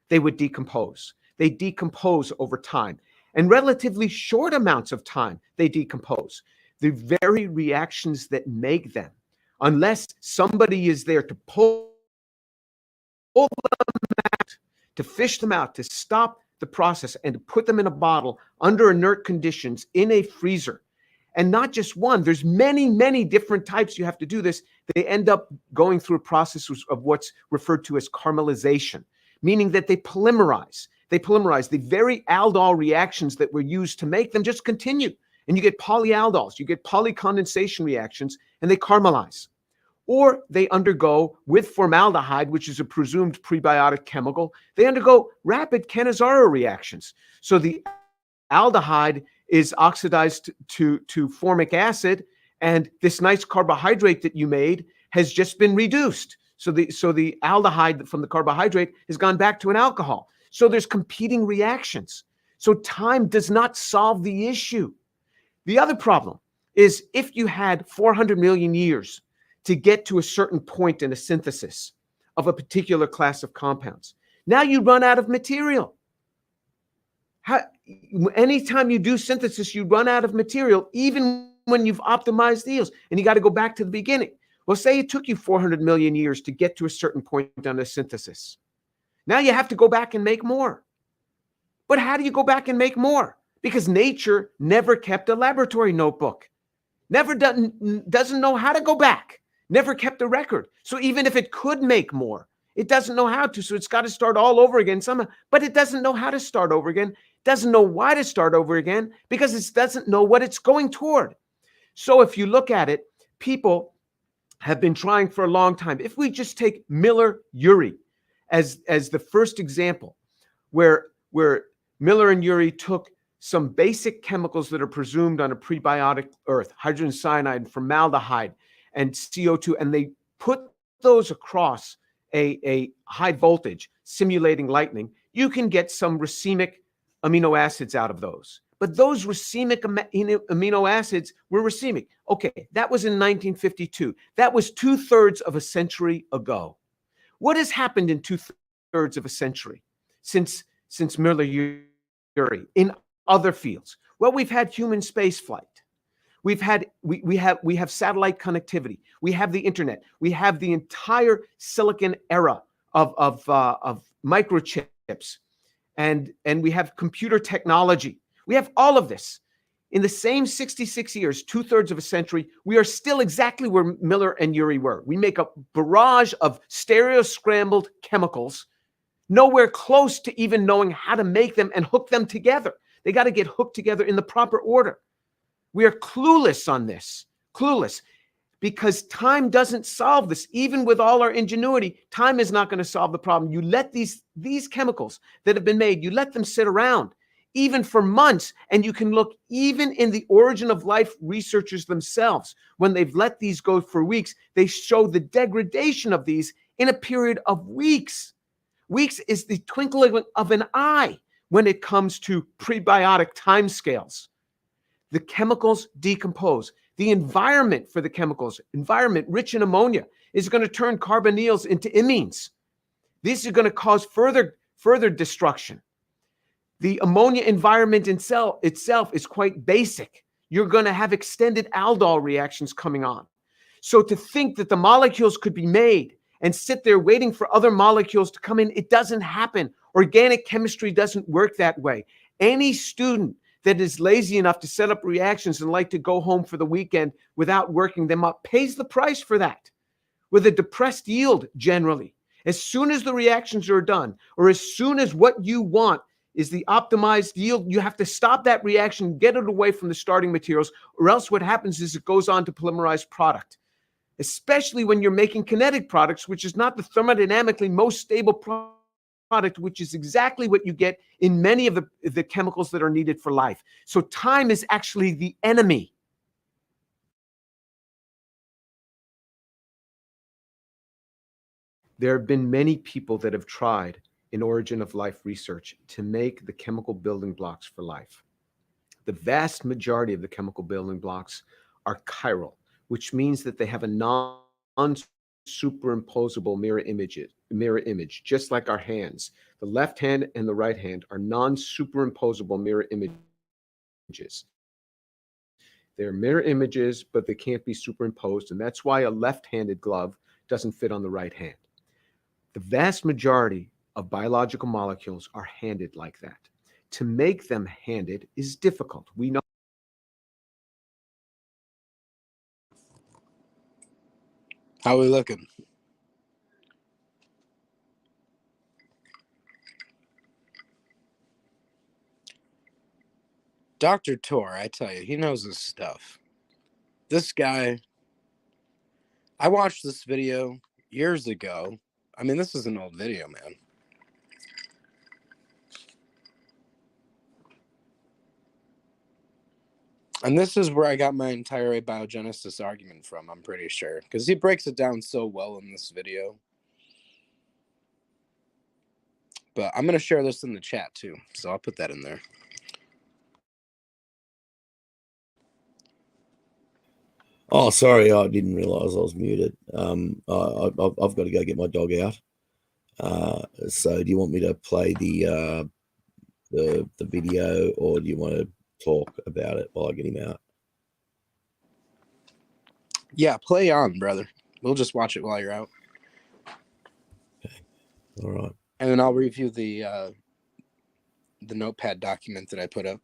they would decompose. They decompose over time. And relatively short amounts of time, they decompose. The very reactions that make them, unless somebody is there to pull them out, to fish them out, to stop the process and to put them in a bottle under inert conditions in a freezer. And not just one, there's many, many different types you have to do this. They end up going through a process of what's referred to as caramelization, meaning that they polymerize. They polymerize. The very aldol reactions that were used to make them just continue. And you get polyaldols, you get polycondensation reactions, and they caramelize. Or they undergo, with formaldehyde, which is a presumed prebiotic chemical, they undergo rapid Cannizzaro reactions. So the aldehyde is oxidized to formic acid, and this nice carbohydrate that you made has just been reduced. So the aldehyde from the carbohydrate has gone back to an alcohol. So there's competing reactions. So time does not solve the issue. The other problem is if you had 400 million years to get to a certain point in a synthesis of a particular class of compounds, now you run out of material. Anytime you do synthesis, you run out of material, even when you've optimized yields, and you got to go back to the beginning. Well, say it took you 400 million years to get to a certain point on a synthesis. Now you have to go back and make more. But how do you go back and make more? Because nature never kept a laboratory notebook, doesn't know how to go back, never kept a record. So even if it could make more, it doesn't know how to. So it's got to start all over again somehow. But it doesn't know how to start over again, doesn't know why to start over again, because it doesn't know what it's going toward. So if you look at it, people have been trying for a long time. If we just take Miller-Urey as the first example, where Miller and Urey took some basic chemicals that are presumed on a prebiotic earth, hydrogen cyanide, formaldehyde, and CO2, and they put those across a high voltage, simulating lightning, you can get some racemic amino acids out of those. But those racemic amino acids were racemic. Okay, that was in 1952. That was 2/3 of a century ago. What has happened in 2/3 of a century since Miller-Urey in other fields? Well, we've had human space flight. We have satellite connectivity. We have the internet. We have the entire silicon era of microchips, and we have computer technology. We have all of this. In the same 66 years, 2/3 of a century, we are still exactly where Miller and Urey were. We make a barrage of stereo scrambled chemicals, nowhere close to even knowing how to make them and hook them together. They got to get hooked together in the proper order. We are clueless on this, clueless, because time doesn't solve this. Even with all our ingenuity, time is not going to solve the problem. You let these chemicals that have been made, you let them sit around even for months, and you can look even in the origin of life researchers themselves. When they've let these go for weeks, they show the degradation of these in a period of weeks. Weeks is the twinkling of an eye when it comes to prebiotic timescales. The chemicals decompose. The environment for the chemicals, environment rich in ammonia, is going to turn carbonyls into imines. These are going to cause further destruction. The ammonia environment itself is quite basic. You're going to have extended aldol reactions coming on. So to think that the molecules could be made and sit there waiting for other molecules to come in, it doesn't happen. Organic chemistry doesn't work that way. Any student that is lazy enough to set up reactions and like to go home for the weekend without working them up pays the price for that, with a depressed yield generally. As soon as the reactions are done, or as soon as what you want is the optimized yield, you have to stop that reaction, get it away from the starting materials, or else what happens is it goes on to polymerized product, especially when you're making kinetic products, which is not the thermodynamically most stable product, which is exactly what you get in many of the chemicals that are needed for life. So time is actually the enemy. There have been many people that have tried in origin of life research to make the chemical building blocks for life. The vast majority of the chemical building blocks are chiral, which means that they have a non-superimposable mirror image, just like our hands. The left hand and the right hand are non-superimposable mirror images. They're mirror images, but they can't be superimposed, and that's why a left-handed glove doesn't fit on the right hand. The vast majority of biological molecules are handed like that. To make them handed is difficult. We know. How we looking? Dr. Tor, I tell you, he knows his stuff. This guy, I watched this video years ago. I mean, this is an old video, man. And this is where I got my entire abiogenesis argument from, I'm pretty sure. Because he breaks it down so well in this video. But I'm going to share this in the chat too. So I'll put that in there. Oh, sorry, I didn't realize I was muted. I've got to go get my dog out. So do you want me to play the video, or do you want to talk about it while I get him out? Yeah, play on, brother. We'll just watch it while you're out. Okay. All right. And then I'll review the notepad document that I put up.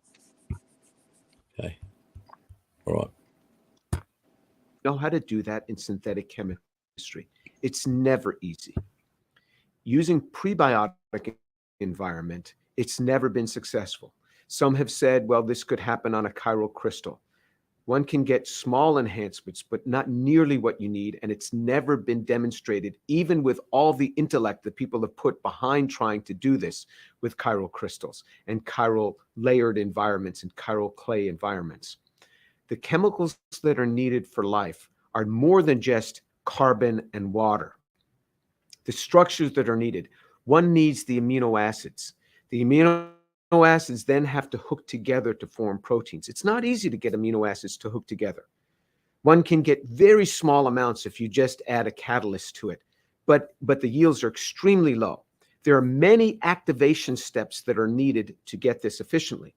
Okay. All right. Know how to do that in synthetic chemistry. It's never easy. Using prebiotic environment, it's never been successful. Some have said, well, this could happen on a chiral crystal. One can get small enhancements, but not nearly what you need, and it's never been demonstrated, even with all the intellect that people have put behind trying to do this with chiral crystals and chiral layered environments and chiral clay environments. The chemicals that are needed for life are more than just carbon and water. The structures that are needed, one needs the amino acids. The amino acids then have to hook together to form proteins. It's not easy to get amino acids to hook together. One can get very small amounts if you just add a catalyst to it, but the yields are extremely low. There are many activation steps that are needed to get this efficiently.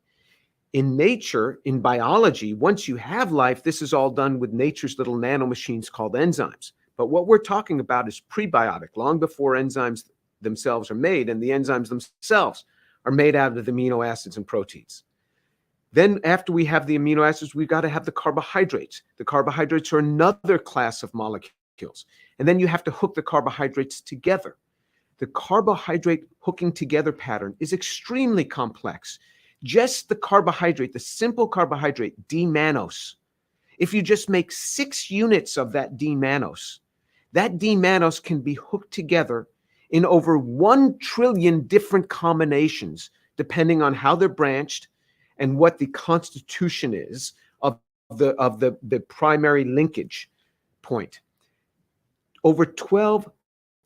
In nature, in biology, once you have life, this is all done with nature's little nanomachines called enzymes. But what we're talking about is prebiotic, long before enzymes themselves are made, and the enzymes themselves are made out of the amino acids and proteins. Then after we have the amino acids, we've got to have the carbohydrates. The carbohydrates are another class of molecules. And then you have to hook the carbohydrates together. The carbohydrate hooking together pattern is extremely complex. Just the carbohydrate, the simple carbohydrate, D-mannose. If you just make 6 units of that D-mannose, that D-mannose can be hooked together in over 1 trillion different combinations, depending on how they're branched and what the constitution is of the primary linkage point. Over 12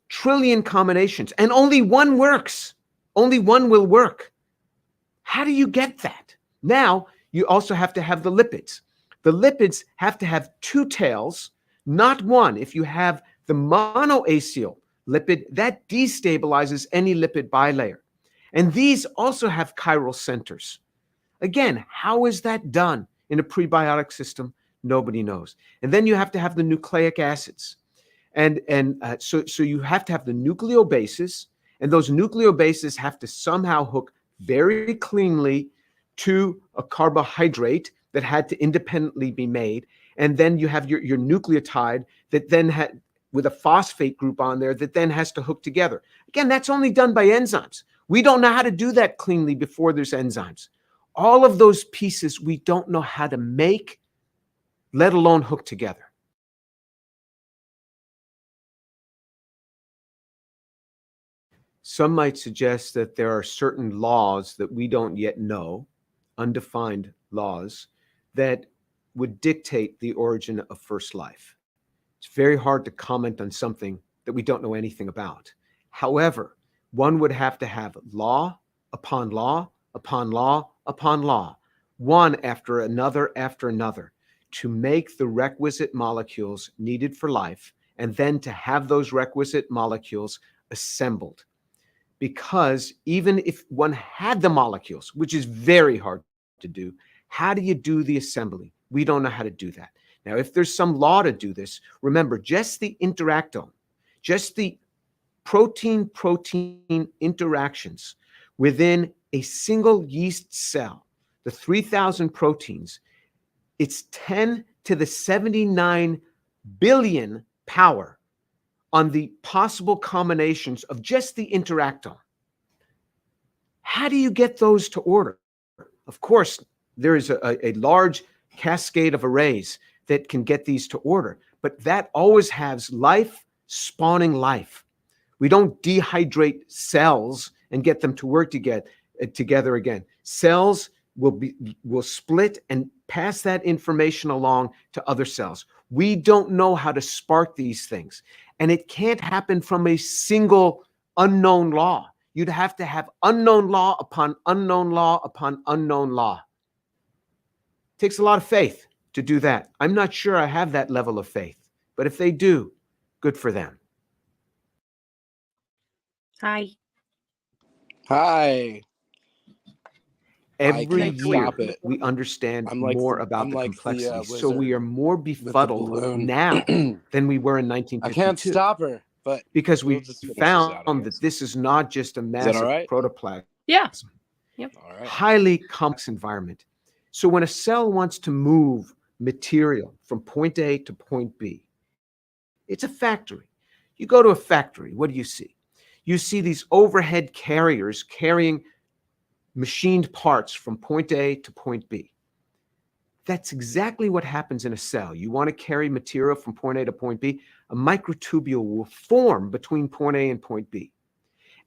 trillion combinations, and only one works. Only one will work. How do you get that? Now, you also have to have the lipids. The lipids have to have 2 tails, not 1. If you have the monoacyl lipid, that destabilizes any lipid bilayer. And these also have chiral centers. Again, how is that done in a prebiotic system? Nobody knows. And then you have to have the nucleic acids. So you have to have the nucleobases, and those nucleobases have to somehow hook very cleanly to a carbohydrate that had to independently be made. And then you have your nucleotide that then had with a phosphate group on there that then has to hook together. Again, that's only done by enzymes. We don't know how to do that cleanly before there's enzymes. All of those pieces we don't know how to make, let alone hook together. Some might suggest that there are certain laws that we don't yet know, undefined laws, that would dictate the origin of first life. It's very hard to comment on something that we don't know anything about. However, one would have to have law upon law upon law upon law, one after another, to make the requisite molecules needed for life, and then to have those requisite molecules assembled. Because even if one had the molecules, which is very hard to do, how do you do the assembly? We don't know how to do that. Now, if there's some law to do this, remember, just the interactome, just the protein-protein interactions within a single yeast cell, the 3,000 proteins, it's 10 to the 79 billion power on the possible combinations of just the interactome. How do you get those to order? Of course, there is a large cascade of arrays that can get these to order, but that always has life spawning life. We don't dehydrate cells and get them to work together again. Cells will split and pass that information along to other cells. We don't know how to spark these things. And it can't happen from a single unknown law. You'd have to have unknown law upon unknown law upon unknown law. It takes a lot of faith to do that. I'm not sure I have that level of faith, but if they do, good for them. Hi. Hi. Every year, we understand more about the complexity. So we are more befuddled now than we were in 1952. I can't stop her, but because we found that this is not just a massive protoplasm. Yeah. Yep. Highly complex environment. So when a cell wants to move material from point A to point B, it's a factory. You go to a factory, what do you see? You see these overhead carriers carrying machined parts from point A to point B. That's exactly what happens in a cell. You want to carry material from point A to point B, a microtubule will form between point A and point B.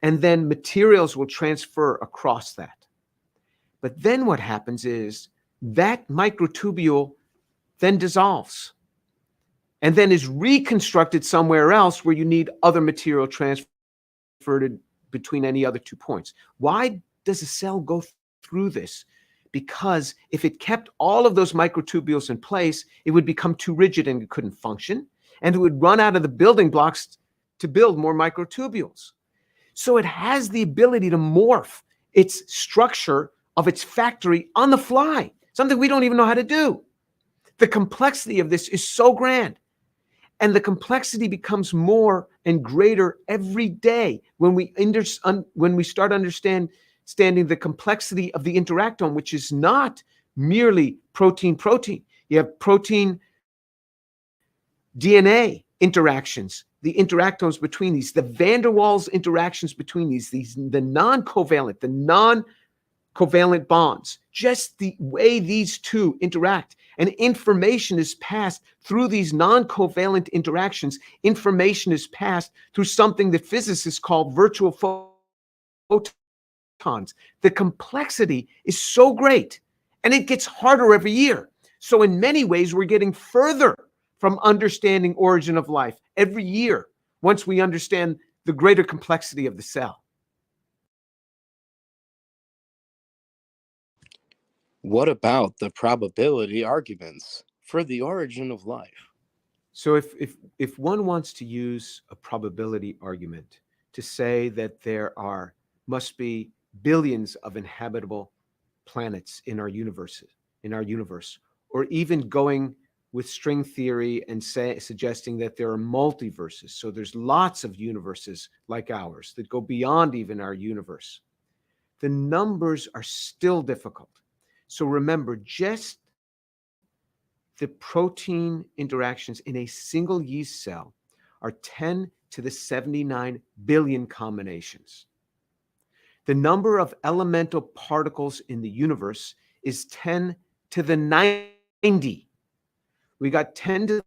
And then materials will transfer across that. But then what happens is that microtubule then dissolves and then is reconstructed somewhere else where you need other material transferred between any other 2 points. Why does a cell go through this? Because if it kept all of those microtubules in place, it would become too rigid and it couldn't function, and it would run out of the building blocks to build more microtubules. So it has the ability to morph its structure of its factory on the fly, something we don't even know how to do. The complexity of this is so grand. And the complexity becomes more and greater every day when we start understanding the complexity of the interactome, which is not merely protein. You have protein DNA interactions, the interactomes between these, the van der Waals interactions between these, the non-covalent bonds, just the way these two interact. And information is passed through these non-covalent interactions. Information is passed through something that physicists call virtual photons. The complexity is so great, and it gets harder every year. So in many ways, we're getting further from understanding origin of life every year once we understand the greater complexity of the cell. What about the probability arguments for the origin of life? So if one wants to use a probability argument to say that there must be billions of inhabitable planets in our universe, or even going with string theory and suggesting that there are multiverses. So there's lots of universes like ours that go beyond even our universe. The numbers are still difficult. So remember, just the protein interactions in a single yeast cell are 10 to the 79 billion combinations. The number of elemental particles in the universe is 10 to the 90. We got 10 to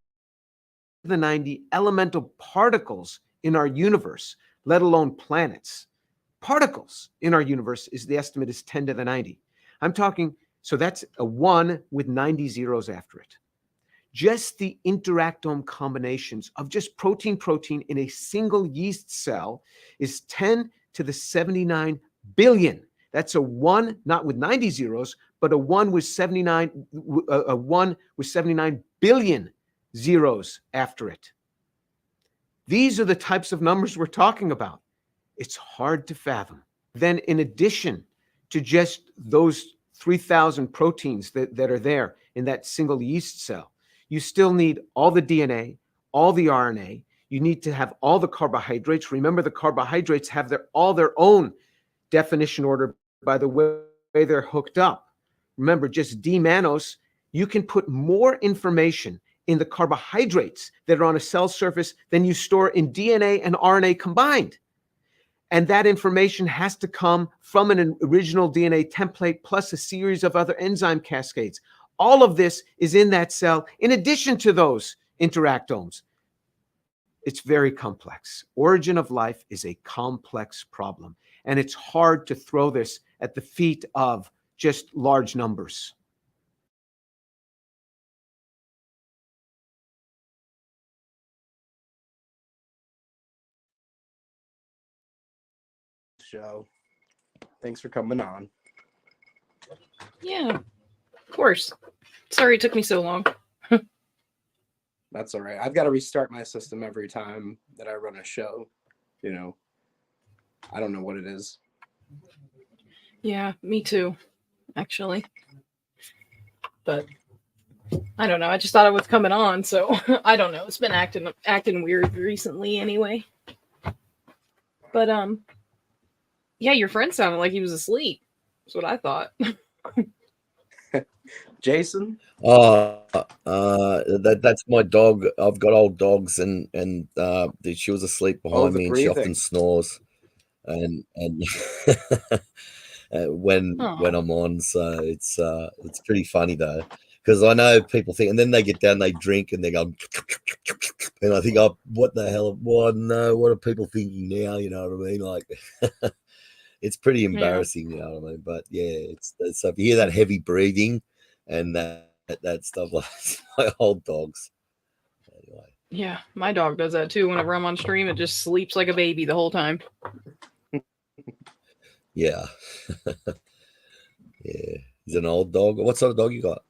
the 90 elemental particles in our universe, let alone planets. Particles in our universe the estimate is 10 to the 90. I'm talking, so that's a 1 with 90 zeros after it. Just the interactome combinations of just protein in a single yeast cell is 10 to the 79 billion. That's a 1, not with 90 zeros, but a 1 with 79 billion zeros after it. These are the types of numbers we're talking about. It's hard to fathom. Then in addition to just those 3,000 proteins that are there in that single yeast cell, you still need all the DNA, all the RNA. You need to have all the carbohydrates. Remember, the carbohydrates have all their own definition order by the way they're hooked up. Remember, just D-mannose, you can put more information in the carbohydrates that are on a cell surface than you store in DNA and RNA combined. And that information has to come from an original DNA template plus a series of other enzyme cascades. All of this is in that cell in addition to those interactomes. It's very complex. Origin of life is a complex problem, and it's hard to throw this at the feet of just large numbers. Show. Thanks for coming on. Yeah, of course. Sorry it took me so long. That's all right. I've got to restart my system every time that I run a show. You know, I don't know what it is. Yeah, me too, actually. But I don't know. I just thought I was coming on, so I don't know. It's been acting weird recently anyway. But yeah, your friend sounded like he was asleep. That's what I thought. Jason? That's my dog. I've got old dogs, and she was asleep behind me, and she often snores, and when I'm on, so it's pretty funny though, because I know people think, and then they get down, they drink, and they go, and I think, oh, what the hell? What are people thinking now? You know what I mean? Like, it's pretty embarrassing, you know what I mean? But yeah, it's so if you hear that heavy breathing and that stuff, like my old dogs. Anyway. Yeah, my dog does that too. Whenever I'm on stream, it just sleeps like a baby the whole time. Yeah. Yeah. He's an old dog. What sort of dog you got?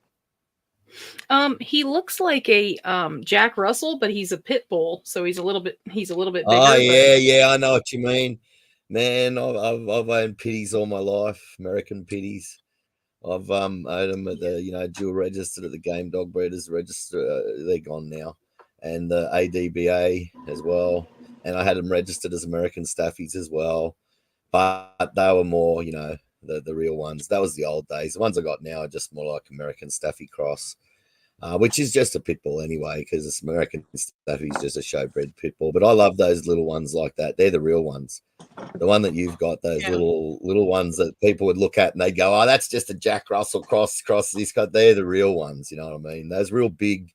He looks like a Jack Russell, but he's a pit bull, so he's a little bit bigger. Oh yeah, I know what you mean. Man, I've owned pitties all my life, American pitties. I've owned them at the dual registered at the Game Dog Breeders Register. They're gone now, and the ADBA as well. And I had them registered as American Staffies as well, but they were more, the real ones. That was the old days. The ones I got now are just more like American Staffy Cross, which is just a pit bull anyway, because it's American Staffy is just a showbred pit bull. But I love those little ones like that. They're the real ones. The one that you've got, those little ones that people would look at and they go, oh, that's just a Jack Russell cross this guy. They're the real ones. You know what I mean? Those real big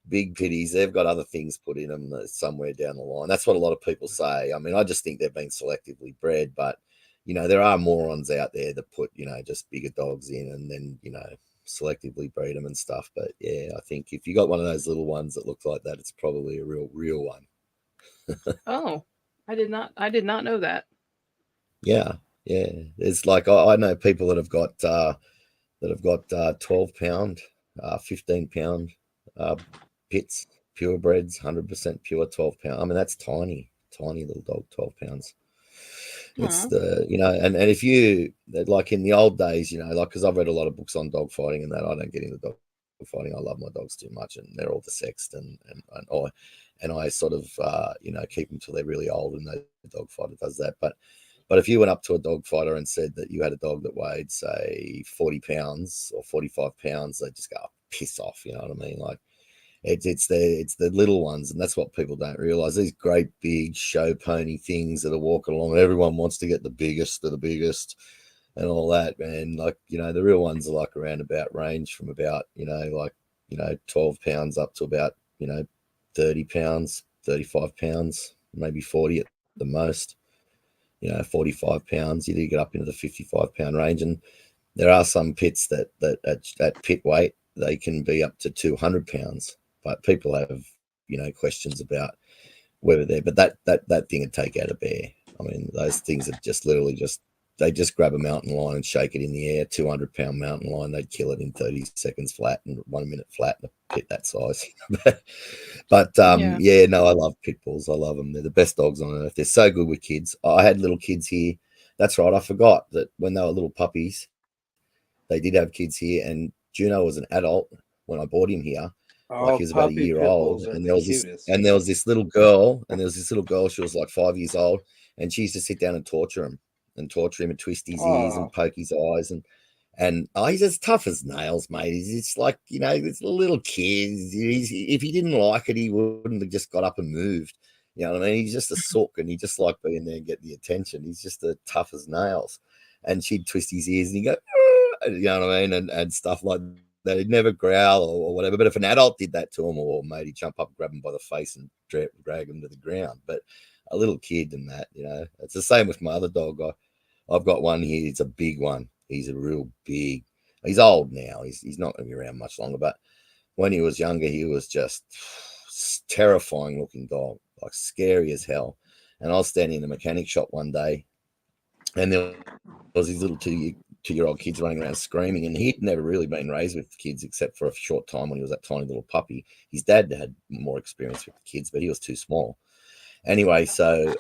pitties, they've got other things put in them somewhere down the line. That's what a lot of people say. I mean, I just think they're being selectively bred, but there are morons out there that put, just bigger dogs in and then, selectively breed them and stuff. But yeah, I think if you got one of those little ones that looks like that, it's probably a real one. Oh, I did not know that. Yeah. It's like I know people that have got 12 pound, 15 pound pits, purebreds, 100% pure 12 pound. I mean, that's tiny little dog, 12 pounds. It's and if you like in the old days, because I've read a lot of books on dog fighting and that, I don't get into dog fighting. I love my dogs too much, and they're all sexed, and I sort of keep them till they're really old, and the dog fighter does that. But if you went up to a dog fighter and said that you had a dog that weighed say 40 pounds or 45 pounds, they just go, oh, piss off. You know what I mean? Like it's the little ones, and that's what people don't realize. These great big show pony things that are walking along, and everyone wants to get the biggest of the biggest and all that, man. Like, the real ones are like around about range from about, 12 pounds up to about, 30 pounds, 35 pounds, maybe 40 at the most, 45 pounds. You do get up into the 55 pound range. And there are some pits that at pit weight, they can be up to 200 pounds. But people have, questions about whether but that thing would take out a bear. I mean, those things are just literally they just grab a mountain lion and shake it in the air, 200 pound mountain lion, they'd kill it in 30 seconds flat and 1 minute flat in a pit that size. But I love pit bulls. I love them. They're the best dogs on earth. They're so good with kids. I had little kids here. That's right. I forgot that when they were little puppies, they did have kids here, and Juno was an adult when I bought him here. Like he was about a year old, and there was this little girl, she was like 5 years old, and she used to sit down and torture him and twist his ears and poke his eyes, and he's as tough as nails, mate. It's like, it's a little kid. If he didn't like it, he wouldn't have just got up and moved. You know what I mean? He's just a sook, and he just liked being there and getting the attention. He's just as tough as nails, and she'd twist his ears and he'd go, you know what I mean, and stuff like that. They'd never growl or whatever, but if an adult did that to him, or made he'd jump up, grab him by the face and drag him to the ground. But a little kid and that, it's the same with my other dog. I've got one here. It's a big one. He's a real big. He's old now. He's not going to be around much longer. But when he was younger, he was just terrifying looking dog, like scary as hell. And I was standing in the mechanic shop one day, and there was these little two-year-old kids running around screaming, and he'd never really been raised with kids except for a short time when he was that tiny little puppy. His dad had more experience with the kids, but he was too small. Anyway, so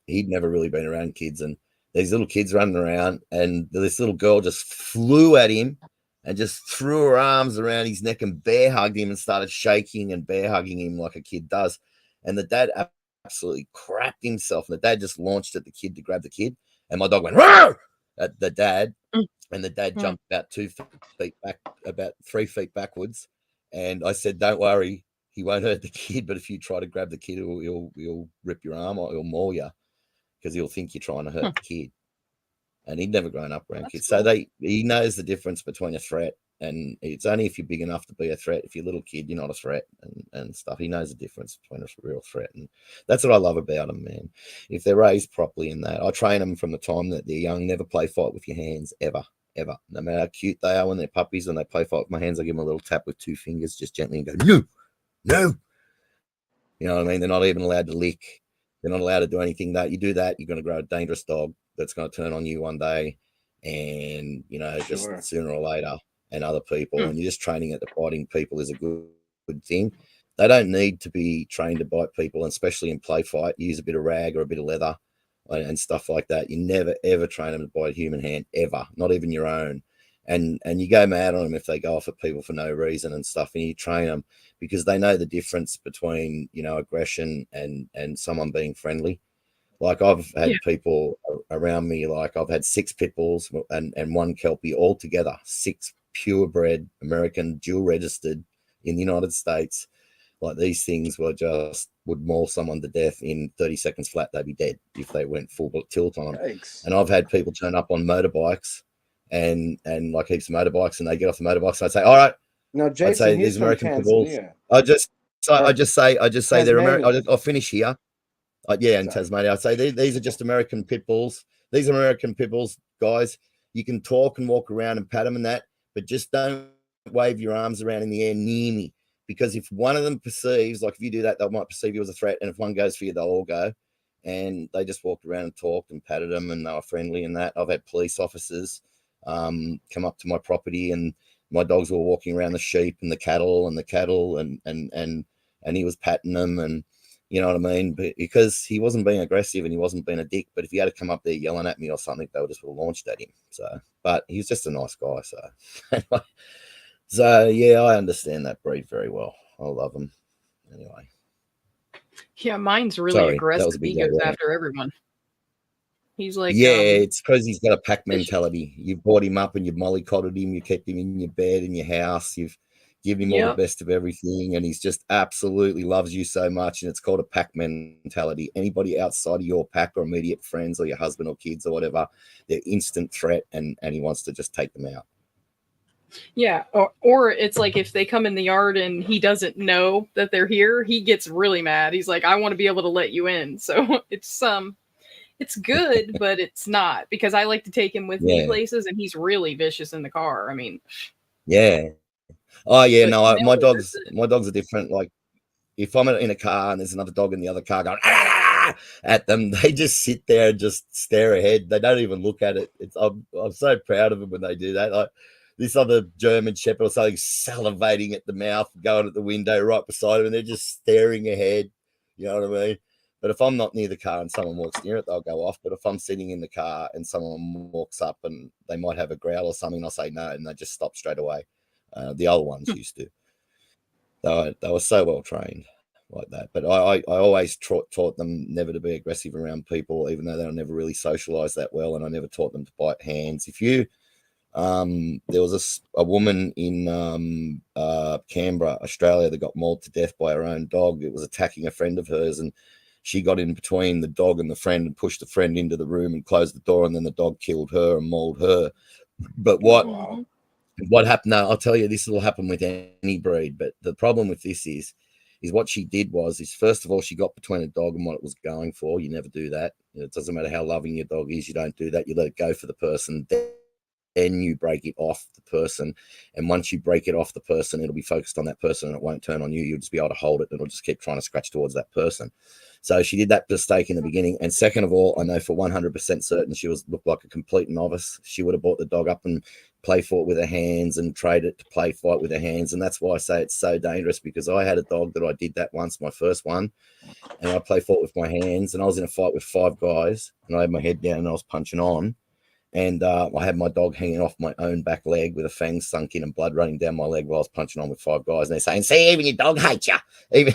he'd never really been around kids, and these little kids running around, and this little girl just flew at him and just threw her arms around his neck and bear hugged him and started shaking and bear hugging him like a kid does. And the dad absolutely crapped himself, and the dad just launched at the kid to grab the kid, and my dog went "Roar!" at the dad, and the dad jumped about 2 feet back, about 3 feet backwards. And I said, "Don't worry, he won't hurt the kid, but if you try to grab the kid, he'll rip your arm or he'll maul you, because he'll think you're trying to hurt the kid." And he'd never grown up around kids. Cool. So he knows the difference between a threat, and it's only if you're big enough to be a threat. If you're a little kid, you're not a threat, and stuff. He knows the difference between a real threat, and that's what I love about them, man. If they're raised properly in that, I train them from the time that they're young. Never play fight with your hands, ever. No matter how cute they are when they're puppies, when they play fight with my hands, I give them a little tap with 2 fingers, just gently, and go, no. You know what I mean? They're not even allowed to lick. They're not allowed to do anything. That you do that, you're going to grow a dangerous dog that's going to turn on you one day, and just sooner or later, and other people. And you're just training it to biting people is a good thing. They don't need to be trained to bite people, and especially in play fight. Use a bit of rag or a bit of leather and stuff like that. You never ever train them to bite a human hand, ever, not even your own. And you go mad on them if they go off at people for no reason and stuff, and you train them because they know the difference between aggression and someone being friendly. Like I've had people around me, like I've had 6 pit bulls and 1 Kelpie all together, 6 purebred American dual registered in the United States. Like these things would maul someone to death in 30 seconds flat. They'd be dead if they went full tilt on them. Yikes. And I've had people turn up on motorbikes and like heaps of motorbikes, and they get off the motorbikes and I'd say, all right. No, Jason, I'd say he's these from American pit bulls. Tanzania. I just say they're American. I'll finish here. Yeah, in Tasmania. I'd say these are just American pit bulls. These are American pit bulls, guys. You can talk and walk around and pat them and that, but just don't wave your arms around in the air near me. Because if one of them perceives, like if you do that, they might perceive you as a threat. And if one goes for you, they'll all go. And they just walked around and talked and patted them, and they were friendly and that. I've had police officers come up to my property, and my dogs were walking around the sheep and the cattle and he was patting them, and you know what I mean? But because he wasn't being aggressive and he wasn't being a dick, but if he had to come up there yelling at me or something, they would just have launched at him. So, but he's just a nice guy. So, so yeah, I understand that breed very well. I love him. Anyway. Yeah, mine's really aggressive. He goes after everyone. He's like, it's because he's got a pack mentality. You brought him up and you've mollycoddled him. You kept him in your bed, in your house. You've given him all the best of everything, and he's just absolutely loves you so much. And it's called a pack mentality. Anybody outside of your pack or immediate friends or your husband or kids or whatever, they're instant threat, and he wants to just take them out. Yeah, or it's like if they come in the yard and he doesn't know that they're here, he gets really mad. He's like, I want to be able to let you in. So it's good, but it's not, because I like to take him with me places, and he's really vicious in the car. I mean, oh yeah, no, my dogs are different. Like if I'm in a car and there's another dog in the other car going at them, they just sit there and just stare ahead. They don't even look at it. I'm so proud of them when they do that. Like this other German Shepherd or something salivating at the mouth, going at the window right beside him, and they're just staring ahead. You know what I mean? But if I'm not near the car and someone walks near it, they'll go off. But if I'm sitting in the car and someone walks up and they might have a growl or something, I'll say no, and they just stop straight away. The old ones used to. They were so well trained like that. But I always taught them never to be aggressive around people, even though they were never really socialized that well. And I never taught them to bite hands. If you there was a woman in Canberra, Australia, that got mauled to death by her own dog. It was attacking a friend of hers, and she got in between the dog and the friend and pushed the friend into the room and closed the door, and then the dog killed her and mauled her. But what happened? No, I'll tell you, this will happen with any breed. But the problem with this is what she did was first of all, she got between a dog and what it was going for. You never do that. It doesn't matter how loving your dog is. You don't do that. You let it go for the person. Then you break it off the person. And once you break it off the person, it'll be focused on that person and it won't turn on you. You'll just be able to hold it and it'll just keep trying to scratch towards that person. So she did that mistake in the beginning. And second of all, I know for 100% certain she looked like a complete novice. She would have brought the dog up and play fought with her hands and trade it to play fight with her hands. And that's why I say it's so dangerous, because I had a dog that I did that once, my first one, and I play fought with my hands, and I was in a fight with 5 guys and I had my head down and I was punching on. And I had my dog hanging off my own back leg with a fang sunk in and blood running down my leg while I was punching on with 5 guys. And they're saying, see, even your dog hates you. Even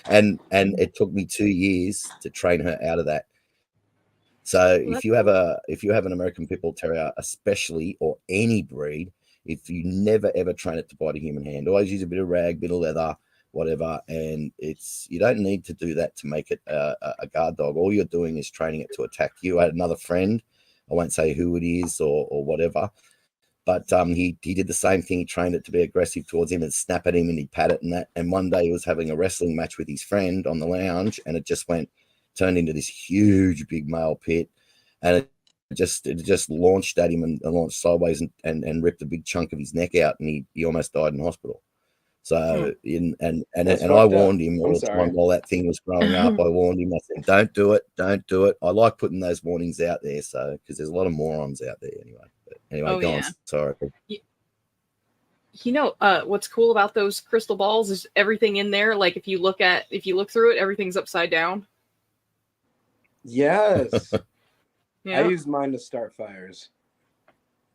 and it took me 2 years to train her out of that. So if you have an American Pit Bull Terrier, especially, or any breed, if you never ever train it to bite a human hand, always use a bit of rag, bit of leather, whatever. And you don't need to do that to make it a guard dog. All you're doing is training it to attack you. I had another friend, I won't say who it is or whatever, but he did the same thing. He trained it to be aggressive towards him and snap at him, and he'd pat it and that. And one day he was having a wrestling match with his friend on the lounge, and it just turned into this huge big male pit, and it just launched at him and launched sideways and ripped a big chunk of his neck out, and he almost died in hospital. So I warned him all the time while that thing was growing up. I warned him. I said, "Don't do it." I like putting those warnings out there, so because there's a lot of morons out there anyway. But anyway, go on. Sorry. You know, what's cool about those crystal balls is everything in there. Like if you look through it, everything's upside down. Yes. Yeah. I use mine to start fires.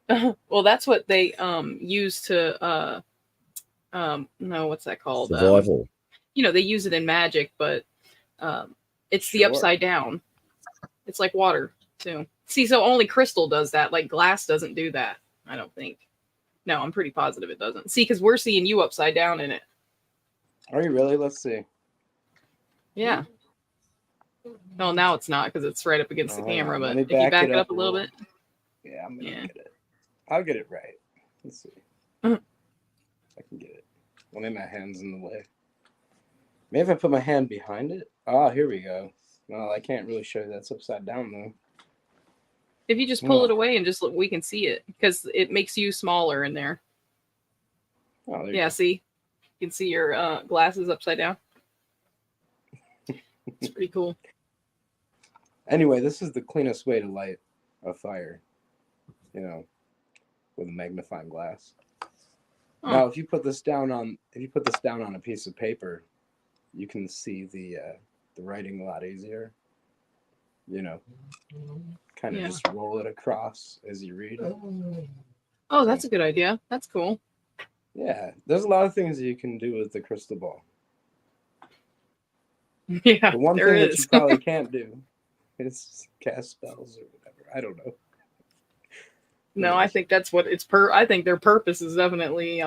Well, that's what they use to no, what's that called? Survival. They use it in Magic, but it's the upside down. It's like water too. See, so only crystal does that. Like glass doesn't do that. I don't think. No, I'm pretty positive it doesn't. See, because we're seeing you upside down in it. Are you really? Let's see. Yeah. No, now it's not because it's right up against the camera. But if you back it up a little bit. Yeah, I'm gonna get it. I'll get it right. Let's see. Mhm. I can get it. Well, maybe my hand's in the way. Maybe if I put my hand behind it. Oh, here we go. Well, I can't really show you that's upside down though. If you just pull it away and just look, we can see it because it makes you smaller in there. Oh, there yeah, see? You can see your glasses upside down. It's pretty cool. Anyway, this is the cleanest way to light a fire, you know, with a magnifying glass. Oh. Now, if you put this down on a piece of paper, you can see the writing a lot easier. You know, kind of just roll it across as you read. Oh, that's a good idea. That's cool. Yeah, there's a lot of things you can do with the crystal ball. Yeah, the one there thing that is. you probably can't do is cast spells or whatever. I don't know. No, I think that's what it's I think their purpose is definitely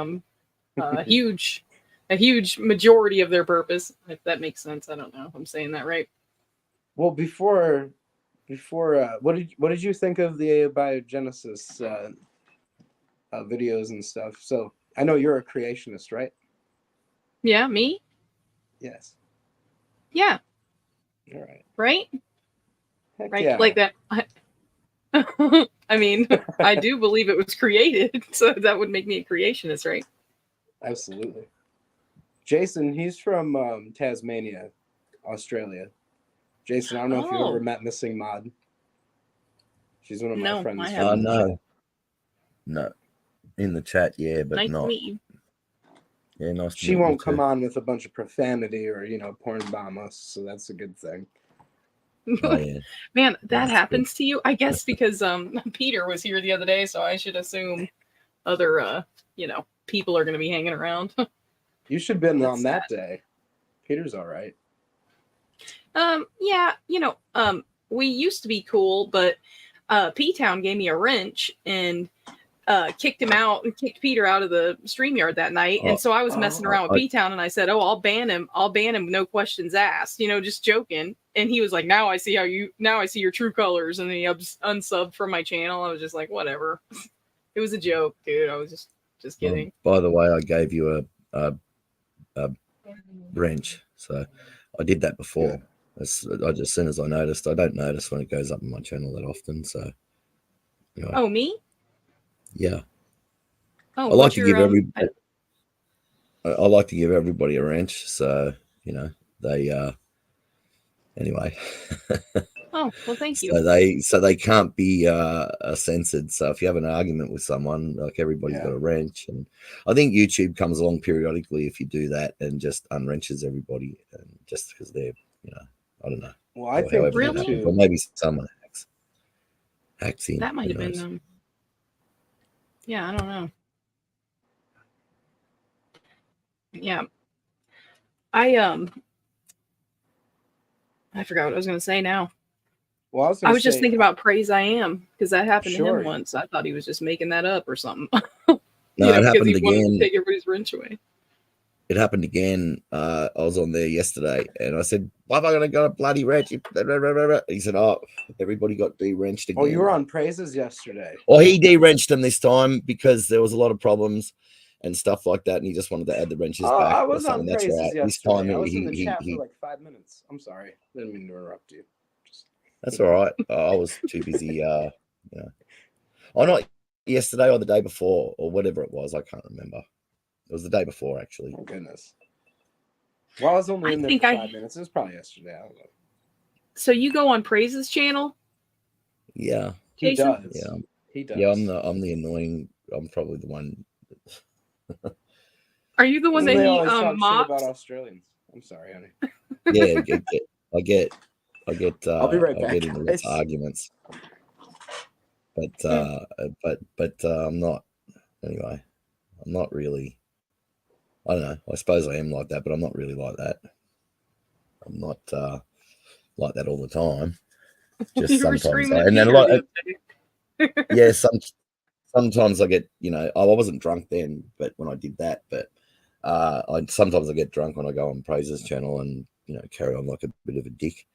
huge, a huge majority of their purpose. If that makes sense, I don't know if I'm saying that right. Well, before, what did you think of the abiogenesis videos and stuff? So I know you're a creationist, right? Yeah, me. Yes. Yeah. All right. Right. Heck Right. yeah. Like that. I mean, I do believe it was created, so that would make me a creationist, right? Absolutely. Jason, he's from Tasmania, Australia. Jason, I don't know if you ever met Missing Mod. She's one of my friends. Oh, no. No. In the chat, yeah, but Nice not. to meet you. Yeah, nice to She meet you won't too. come on with a bunch of profanity or, porn bomb us, so that's a good thing. Oh, yeah. Man, that happens to you, I guess, because Peter was here the other day, so I should assume other people are going to be hanging around. You should have been on that day. Peter's all right. Yeah, we used to be cool, but P-Town gave me a wrench and kicked him out and kicked Peter out of the StreamYard that night. And so I was messing around with P-Town and I said, "Oh, I'll ban him, no questions asked," just joking. And he was like, now I see your true colors. And then he unsubbed from my channel. I was just like, whatever. It was a joke, dude. I was just kidding. By the way, I gave you a wrench, so I did that before. As soon as I noticed, I don't notice when it goes up in my channel that often. So, Oh, me? Yeah. Oh, I like to give I like to give everybody a wrench, so they anyway. Oh, well, thank you. So they can't be censored. So if you have an argument with someone, like everybody's got a wrench, and I think YouTube comes along periodically if you do that and just unwrenches everybody, and just because they're I don't know. Well, I think really, or maybe someone hacks in. That might have who knows? been yeah, I don't know. Yeah. I forgot what I was going to say now. Well, I was just thinking about Praise I Am because that happened to Sure. him once. I thought he was just making that up or something. No, it happened he wanted to again. take everybody's wrench away. It happened again. I was on there yesterday, and I said, "Why have I gonna got a bloody wrench?" He said, "Oh, everybody got de-wrenched again." Oh, you were on Praises yesterday. Well, he de-wrenched them this time because there was a lot of problems and stuff like that, and he just wanted to add the wrenches back. I or was on something. That's Praises right. yesterday. This time I was in the he chat for like 5 minutes. I'm sorry. Didn't mean to interrupt you. That's all right. I was too busy. Or not yesterday or the day before or whatever it was. I can't remember. It was the day before, actually. Oh, goodness. Well, I was only in there for 5 minutes. It was probably yesterday. I don't know. So you go on Praise's channel? Yeah. He Jason? does. Yeah. He does. Yeah, I'm the annoying. I'm probably the one. Are you the one that They he always talk shit mocked? about Australians. I'm sorry, honey. Yeah, I get. I'll be right I back, get into lots guys. of arguments. But I'm not. Anyway, I'm not really. I don't know. I suppose I am like that, but I'm not really like that. I'm not like that all the time. Just You were sometimes, screaming at and then a Peter lot. the other day. Yeah, sometimes I get, I wasn't drunk then, but when I did that, but sometimes I get drunk when I go on Praise's channel and carry on like a bit of a dick,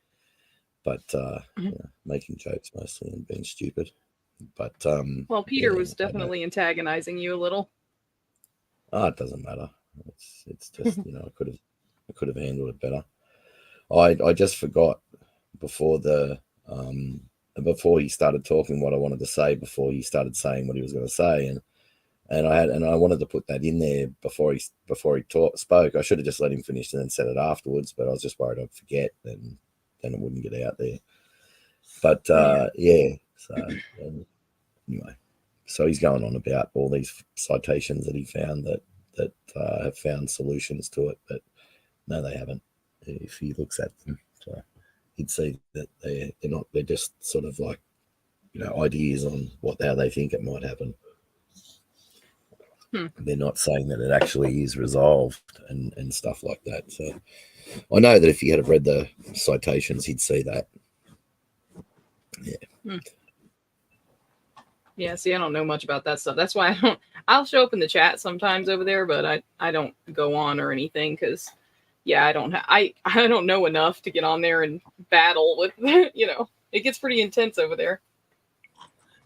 but making jokes mostly and being stupid. But Well, Peter yeah, was definitely antagonizing you a little. it doesn't matter. It's just I could have handled it better. I just forgot before before he started talking what I wanted to say, before he started saying what he was going to say, and I wanted to put that in there before he spoke. I should have just let him finish and then said it afterwards, but I was just worried I'd forget, and then it wouldn't get out there. But yeah, so anyway, so he's going on about all these citations that he found that have found solutions to it, but no, they haven't. If he looks at them, so he'd see that they're just sort of like ideas on how they think it might happen. They're not saying that it actually is resolved and stuff like that. So I know that if he had read the citations, he'd see that. Yeah. Yeah, see, I don't know much about that stuff. That's why I'll show up in the chat sometimes over there, but I don't go on or anything because, yeah, I don't know enough to get on there and battle with, it gets pretty intense over there.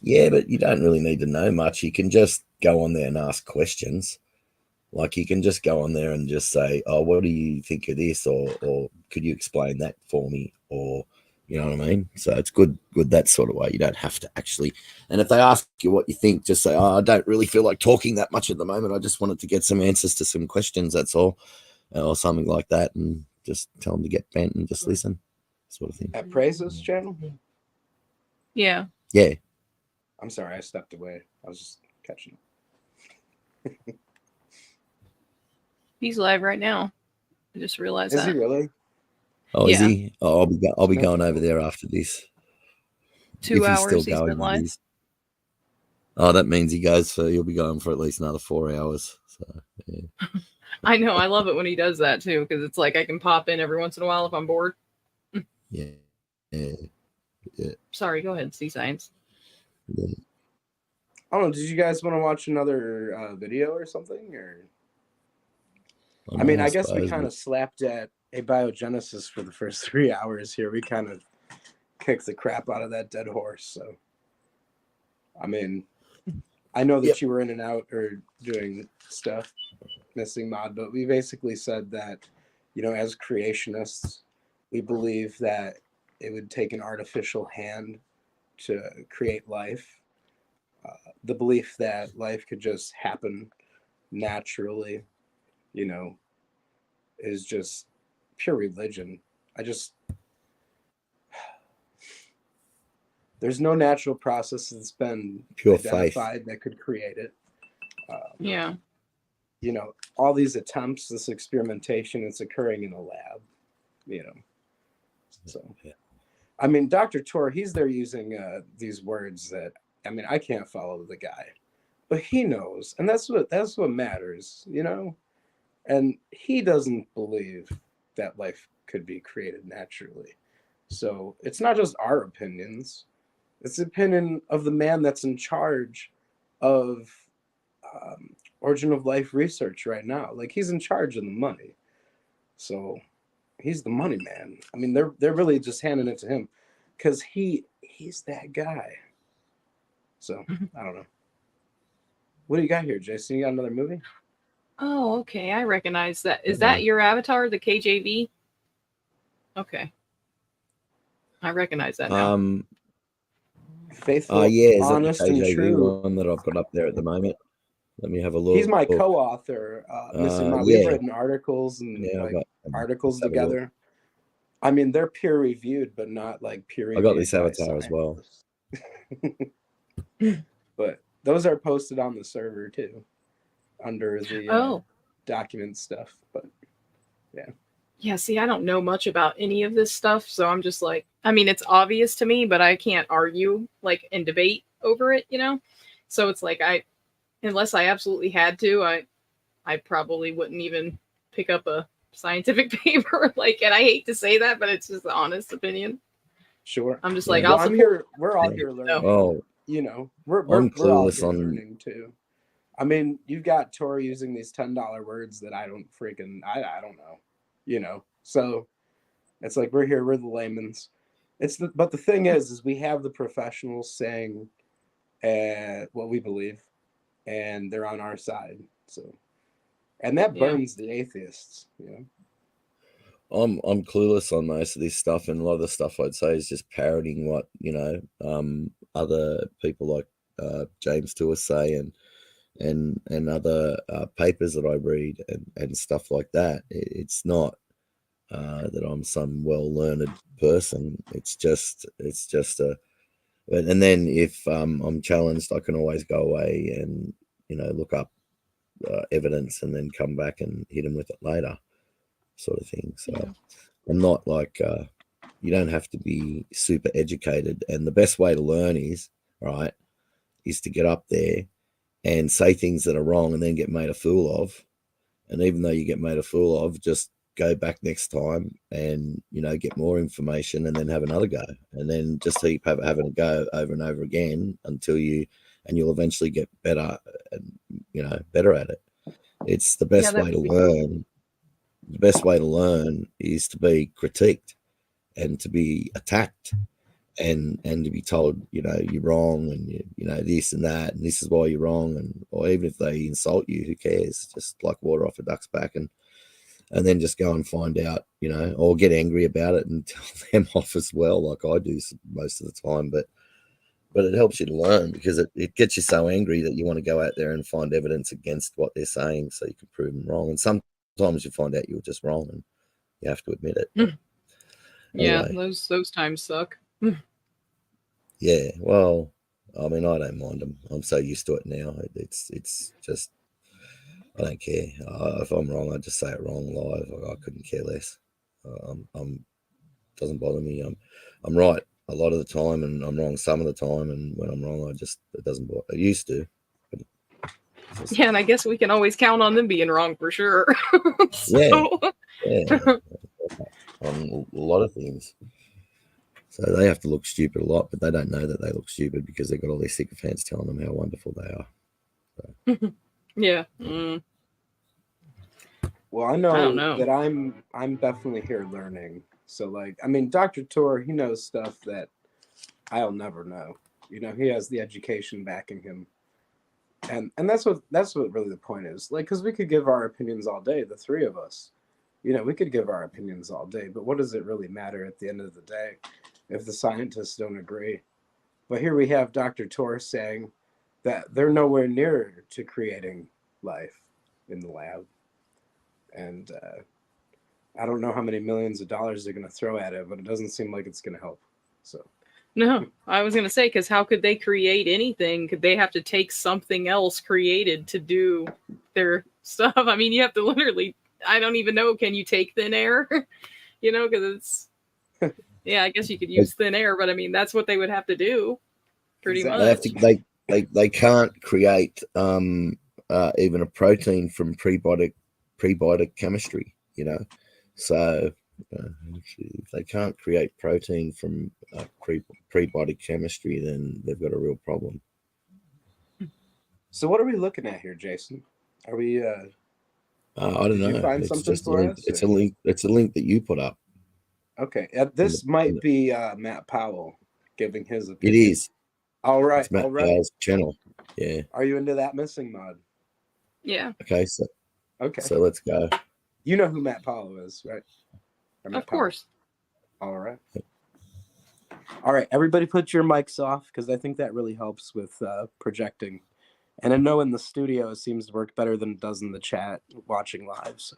Yeah, but you don't really need to know much. You can just go on there and ask questions. Like you can just go on there and just say, "Oh, what do you think of this?" or "Could you explain that for me?" Or you know what I mean? So it's good that sort of way. You don't have to actually. And if they ask you what you think, just say, "Oh, I don't really feel like talking that much at the moment. I just wanted to get some answers to some questions. That's all," or something like that, and just tell them to get bent and just listen, sort of thing. At Praise's channel? Yeah. Yeah. I'm sorry, I stepped away. I was just catching up. He's live right now. I just realized Is that. he really? Oh, Yeah. is he? Oh, I'll be going over there after this. 2 If hours he's still he's going, been that live. is. Oh, that means he'll be going for at least another 4 hours. So yeah. I know. I love it when he does that too, because it's like I can pop in every once in a while if I'm bored. Yeah. Sorry, go ahead. See science. I don't know. Did you guys want to watch another video or something? Or I mean, I guess we suppose, kind of slapped at abiogenesis for the first 3 hours here. We kind of kicked the crap out of that dead horse. So, I mean, I know that you were in and out or doing stuff, missing mod, but we basically said that, as creationists, we believe that it would take an artificial hand to create life. The belief that life could just happen naturally, is just pure religion. There's no natural process that's been Pure identified that could create it. Yeah. All these attempts, this experimentation, it's occurring in a lab, So, I mean, Dr. Tor, he's there using these words that, I mean, I can't follow the guy, but he knows, and that's what matters, and he doesn't believe that life could be created naturally. So it's not just our opinions, it's the opinion of the man that's in charge of Origin of Life research right now. Like, he's in charge of the money, so he's the money man. I mean, they're really just handing it to him because he's that guy. So I don't know. What do you got here, Jason? You got another movie? Oh, okay. I recognize that. Is that your avatar, the KJV? Okay. I recognize that now. Faithful, yeah, is honest, that the and KJV true. one that I've got up there at the moment? Let me have a look. He's my co-author. Missing Mod. We've written articles and articles together. I mean, they're peer reviewed, but not like peer reviewed. I got this avatar as well. But those are posted on the server too, under the document stuff. But yeah. Yeah, see, I don't know much about any of this stuff, so I'm just like, I mean, it's obvious to me, but I can't argue and debate over it, So it's like unless I absolutely had to, I probably wouldn't even pick up a scientific paper. And I hate to say that, but it's just the honest opinion. Sure. I'm just like, Well, I'll I'm support. here. We're all here learning. Oh, You know, we're I'm we're all clueless here on. learning too. I mean, you've got Tori using these $10 words that I don't freaking I don't know. You know, so it's like we're here. We're the layman's. But the thing is we have the professionals saying what we believe, and they're on our side. So, and that Yeah. burns the atheists. You know. I'm clueless on most of this stuff, and a lot of the stuff I'd say is just parroting what other people like James Tour say, and other papers that I read and stuff like that. It's not that I'm some well-learned person. It's just a. And then if I'm challenged, I can always go away and look up evidence and then come back and hit them with it later, sort of thing. So I'm not like you don't have to be super educated, and the best way to learn is to get up there and say things that are wrong and then get made a fool of. And even though you get made a fool of, just go back next time and get more information and then have another go, and then just keep having a go over and over again until you'll eventually get better and better at it. It's the best way to learn. The best way to learn is to be critiqued and to be attacked and to be told you're wrong, and this and that, and this is why you're wrong, or even if they insult you, who cares? Just like water off a duck's back, and then just go and find out, or get angry about it and tell them off as well, like I do most of the time. But it helps you to learn, because it gets you so angry that you want to go out there and find evidence against what they're saying so you can prove them wrong. And sometimes you find out you're just wrong and you have to admit it. Yeah, Anyway. those times suck. Yeah, well, I mean, I don't mind them. I'm so used to it now. It's just, I don't care. If I'm wrong, I just say it wrong live. I couldn't care less. Doesn't bother me. I'm right a lot of the time, and I'm wrong some of the time. And when I'm wrong, it doesn't bother. It used to. Yeah, and I guess we can always count on them being wrong for sure. Yeah, on a lot of things. So they have to look stupid a lot, but they don't know that they look stupid because they've got all these sycophants telling them how wonderful they are. So. Yeah. Well, I don't know. that I'm definitely here learning. So like, I mean, Dr. Tor, he knows stuff that I'll never know. He has the education backing him. And that's what really the point is. Like, because we could give our opinions all day, the three of us. We could give our opinions all day, but what does it really matter at the end of the day if the scientists don't agree? But here we have Dr. Tor saying that they're nowhere near to creating life in the lab. And I don't know how many millions of dollars they're going to throw at it, but it doesn't seem like it's going to help. So. No, I was going to say, because how could they create anything? Could they have to take something else created to do their stuff? I mean, you have to literally, I don't even know, can you take thin air? Because it's, yeah, I guess you could use thin air, but I mean, that's what they would have to do, pretty much. They can't create even a protein from prebiotic chemistry, So if they can't create protein from prebiotic chemistry, then they've got a real problem. So what are we looking at here, Jason? Are we? I don't know. You find it's something just for a link. us? It's a link. It's a link that you put up. Okay, this might be Matt Powell giving his opinion. It is. All right. It's Matt all right. Powell's channel. Yeah. Are you into that missing mod? Yeah. Okay. So let's go. You know who Matt Powell is, right? Of course. All right. All right. Everybody put your mics off, because I think that really helps with projecting. And I know in the studio it seems to work better than it does in the chat watching live. So.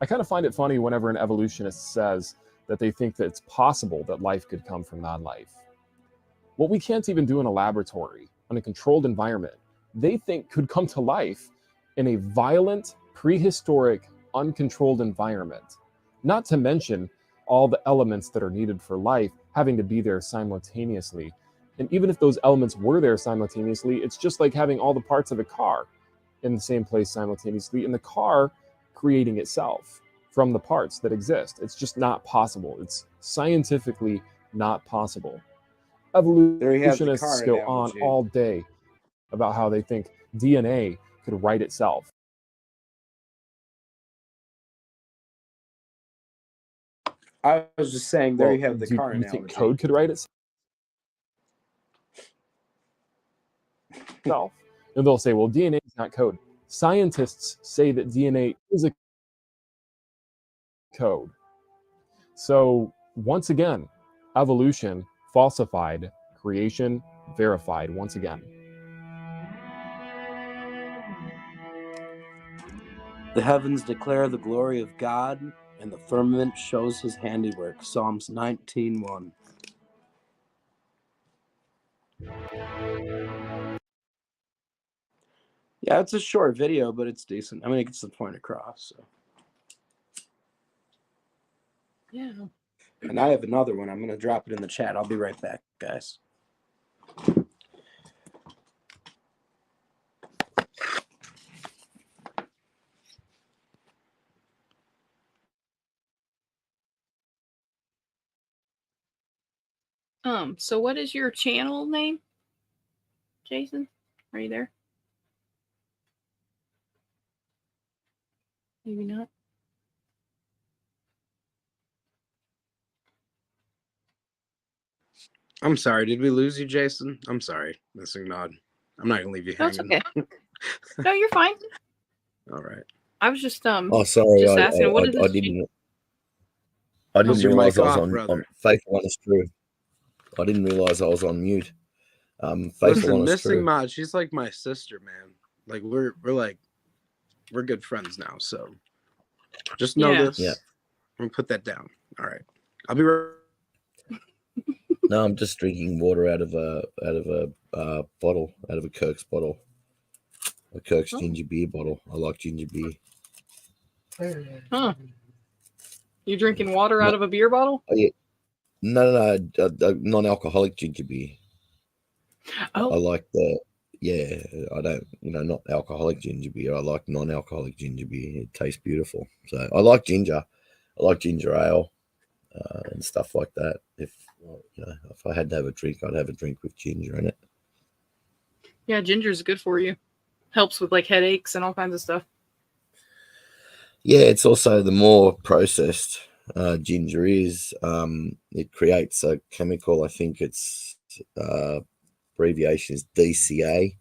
I kind of find it funny whenever an evolutionist says that they think that it's possible that life could come from non-life. What we can't even do in a laboratory, in a controlled environment, they think could come to life in a violent, prehistoric, uncontrolled environment. Not to mention all the elements that are needed for life having to be there simultaneously And even if those elements were there simultaneously, it's just like having all the parts of a car in the same place simultaneously, and the car creating itself from the parts that exist. It's just not possible. It's scientifically not possible. Evolutionists go on all day about how they think DNA could write itself. I was just saying, there Well, you have the car you analogy. think code could write itself? And they'll say, well, DNA is not code. Scientists say that DNA is a code. So once again, evolution falsified, creation verified once again. The heavens declare the glory of God, and the firmament shows his handiwork. Psalms 19:1. Yeah, it's a short video, but it's decent. I mean, it gets the point across. So. Yeah. And I have another one. I'm going to drop it in the chat. I'll be right back, guys. So what is your channel name, Jason? Are you there? Maybe not. I'm sorry. Did we lose you, Jason? I'm sorry. Missing nod. I'm not gonna leave you That's hanging. okay. No, you're fine. All right. I was just Oh, sorry. just asking what is I this? didn't How's your realize mic I was off, on brother? Faithful Honest True. I didn't realize I was on mute. Faithful Listen, Honest Missing True. Mod, she's like my sister, man. Like we're good friends now. So just know this. Yeah. I'm gonna put that down. All right. I'll be right. No, I'm just drinking water out of a bottle, out of a Kirk's bottle, a Kirk's ginger beer bottle. I like ginger beer. Huh. You drinking water out of a beer bottle? Oh, yeah. No, non-alcoholic ginger beer. Oh. I like I don't, not alcoholic ginger beer. I like non-alcoholic ginger beer. It tastes beautiful. So I like ginger. I like ginger ale and stuff like that. If I had to have a drink, I'd have a drink with ginger in it. Yeah, ginger's good for you. Helps with like headaches and all kinds of stuff. Yeah, it's also the more processed ginger is, it creates a chemical. I think its abbreviation is DCA,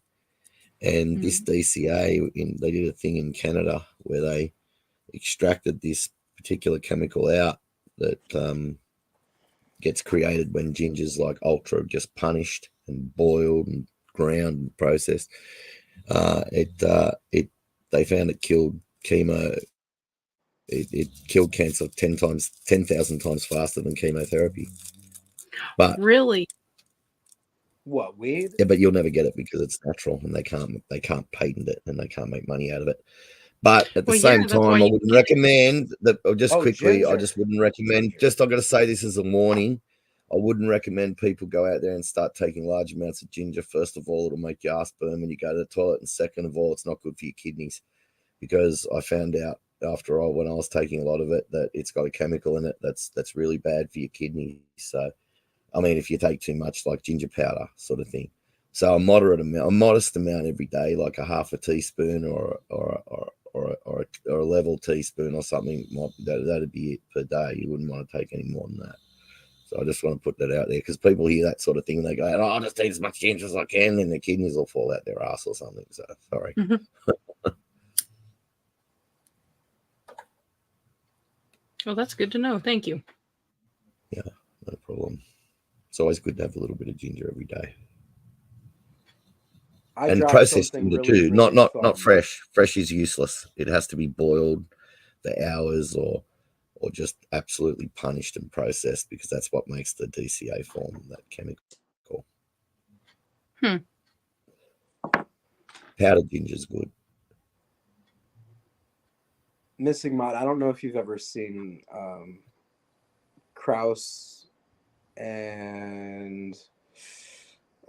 and this DCA, they did a thing in Canada where they extracted this particular chemical out that gets created when ginger's like ultra just punished and boiled and ground and processed. They found it killed chemo. It killed cancer 10,000 times faster than chemotherapy. But really, what, weed? Yeah, but you'll never get it because it's natural, and they can't patent it, and they can't make money out of it. But at the same time, I wouldn't recommend that. I just wouldn't recommend. I've got to say this as a warning. I wouldn't recommend people go out there and start taking large amounts of ginger. First of all, it'll make your ass burn when you go to the toilet, and second of all, it's not good for your kidneys, because I found out when I was taking a lot of it that it's got a chemical in it that's really bad for your kidneys. So, I mean, if you take too much, like ginger powder sort of thing. So a modest amount every day, like a half a teaspoon or a level teaspoon or something, that'd be it per day. You wouldn't want to take any more than that. So I just want to put that out there, because people hear that sort of thing and they go, "Oh, I'll just eat as much ginger as I can," and their kidneys will fall out their ass or something. So sorry. Well, that's good to know. Thank you. Yeah, no problem. It's always good to have a little bit of ginger every day. And processed ginger too, not fresh. Fresh is useless. It has to be boiled the hours or just absolutely punished and processed, because that's what makes the DCA form, that chemical. Powdered ginger is good. Missing Mod, I don't know if you've ever seen Kraus and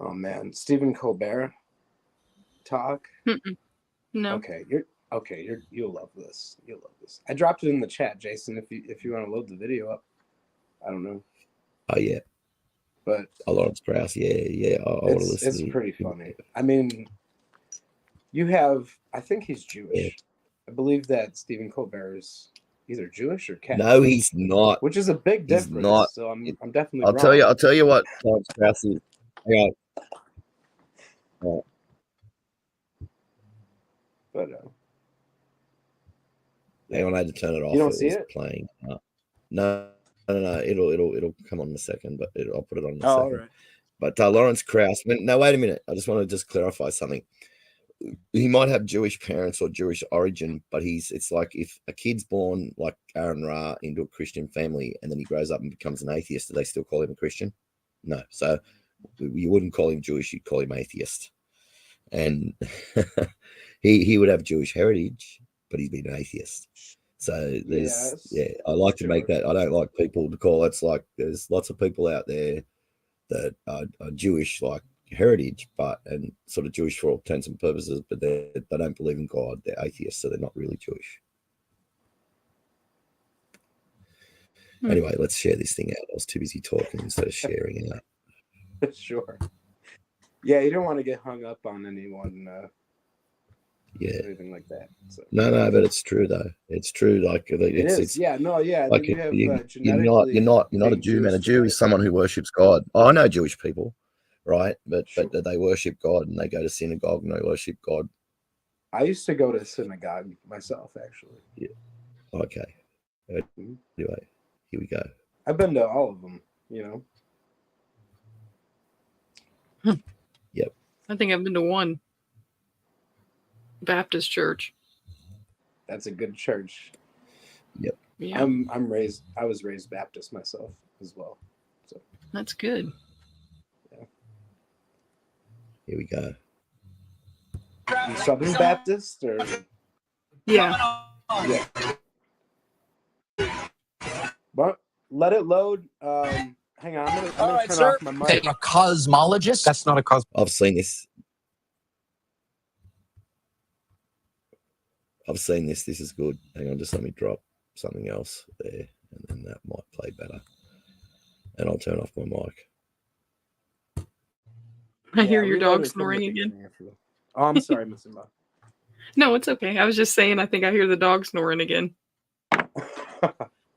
Oh man, Stephen Colbert talk. No. Okay, you'll love this. You'll love this. I dropped it in the chat, Jason. If you want to load the video up, I don't know. Oh yeah, but Lawrence Krauss. Yeah. I want to listen. It's pretty funny. I mean, you have. I think he's Jewish. Yeah. I believe that Stephen Colbert is either Jewish or Catholic. No, he's not. Which is a big He's difference. not. So I'm definitely. I'll wrong. tell you what Lawrence Krauss is. Hang on. But hang on, I had to turn it off. You don't see was it? Playing. No. It'll come on in a second, but I'll put it on in a Oh, second. all right. But Lawrence Krauss. No, wait a minute. I just want to clarify something. He might have Jewish parents or Jewish origin, but it's like if a kid's born like Aaron Ra into a Christian family and then he grows up and becomes an atheist, do they still call him a Christian? No. So you wouldn't call him Jewish, you'd call him atheist. And he would have Jewish heritage, but he's been an atheist. So I like to make that. I don't like people to call it's like there's lots of people out there that are Jewish, like heritage, and sort of Jewish for all intents and purposes, but they don't believe in God. They're atheists, so they're not really Jewish. Anyway, let's share this thing out. I was too busy talking instead of sharing it out. Sure. Yeah, you don't want to get hung up on anyone. Anything like that. So. No, but it's true though. It's true. Like it's yeah. Like you're not a Jew, man. A Jew is someone who worships God. Oh, I know Jewish people, right? But they worship God and they go to synagogue and they worship God. I used to go to synagogue myself, actually. Yeah. Okay. Anyway, here we go. I've been to all of them. Yep. I think I've been to one Baptist church. That's a good church. Yep. Yeah. I was raised Baptist myself as well. So that's good. Yeah. Here we go. You Southern Baptist or? Yeah. Yeah. But let it load. Hang on. I'm gonna turn off my mic. A cosmologist? That's not a cosmologist. I've seen this. I've seen this. This is good. Hang on, just let me drop something else there, and then that might play better. And I'll turn off my mic. I hear your dog snoring again. Oh, I'm sorry, Miss Emma. No, it's okay. I was just saying, I think I hear the dog snoring again.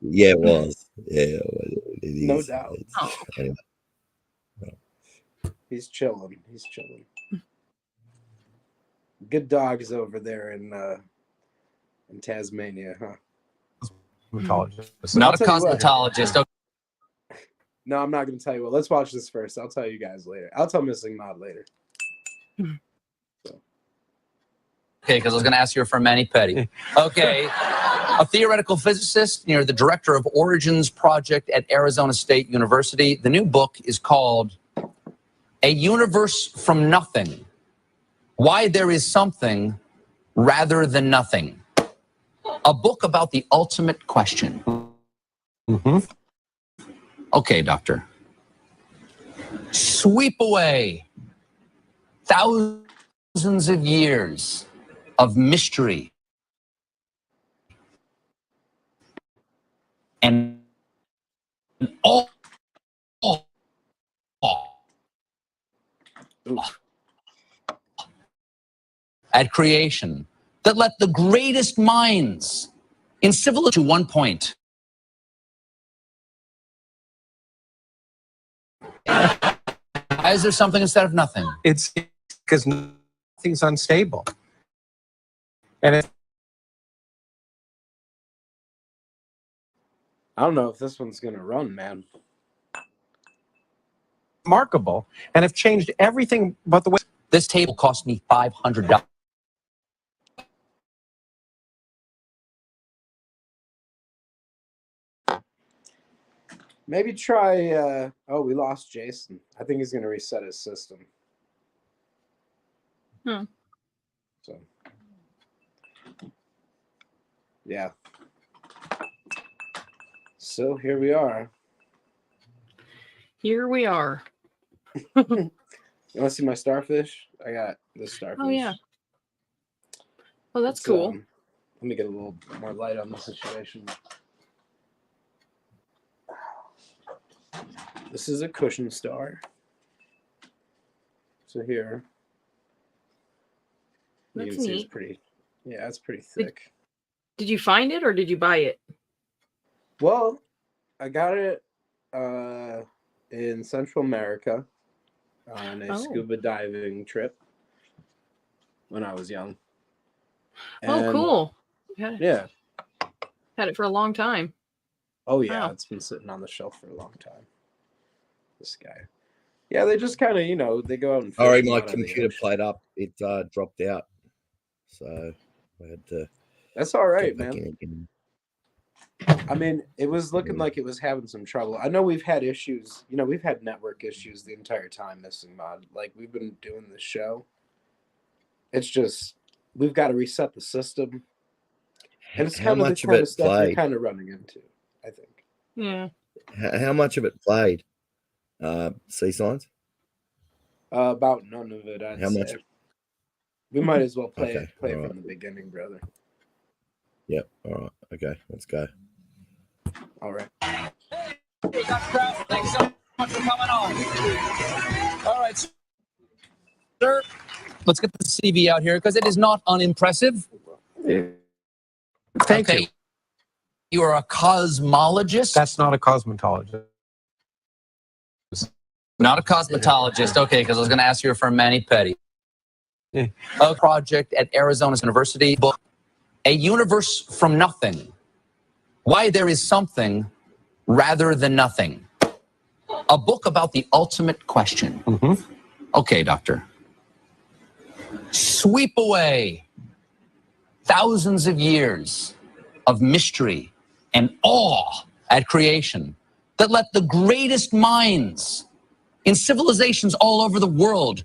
Yeah, it was. Yeah, it is. No doubt. Anyway. He's chilling. Good dogs over there in Tasmania, huh? Not a cosmetologist. No, I'm not going to tell you what. Let's watch this first. I'll tell you guys later. I'll tell Missing Mod later. Okay, because I was going to ask you for Manny Petty. Okay. A theoretical physicist, you're the director of Origins Project at Arizona State University. The new book is called A Universe from Nothing: Why There Is Something Rather Than Nothing. A book about the ultimate question. Okay, doctor. Sweep away thousands of years of mystery and all at creation that let the greatest minds in civilization to one point. Why is there something instead of nothing? It's because nothing's unstable. And I don't know if this one's going to run, man. remarkable and have changed everything but the way. This table cost me $500. Maybe try. Oh, we lost Jason. I think he's going to reset his system. So, yeah. So here we are. Here we are. You want to see my starfish? I got this starfish. Oh yeah. Oh, that's cool. Let me get a little more light on the situation. This is a cushion star. So here, you That's can see it's neat. pretty. Yeah, it's pretty thick. Did you find it or did you buy it? Well, I got it in Central America on a scuba diving trip when I was young. Oh, And, cool. Yeah. Had it for a long time. Oh yeah, Wow. it's been sitting on the shelf for a long time. This guy. Yeah, they just kind of, you know, they go out and fish. Sorry, them my out of the computer ocean. played up. It dropped out, so I had to. That's all right, get back man. in. I mean, it was looking like it was having some trouble. I know we've had issues. You know, we've had network issues the entire time, Missing Mod. Like, we've been doing this show. It's just, we've got to reset the system. And it's How kind of the much of kind of it stuff we're played? kind of running into, I think. Yeah. How much of it played? Sea Signs? About none of it, I'd How say. much? We might as well play Okay, it all from right. the beginning, brother. Yep. All right. Okay. Let's go. All right. Hey, Dr. Kraft, thanks so much for coming on. All right, sir. Let's get the CV out here because it is not unimpressive. Thank you. You are a cosmologist? That's not a cosmetologist. Not a cosmetologist. Okay, because I was going to ask you for Manny Petty. A project at Arizona University. Book, A Universe from Nothing. Why there is something rather than nothing. A book about the ultimate question. Okay, doctor. Sweep away thousands of years of mystery and awe at creation that let the greatest minds in civilizations all over the world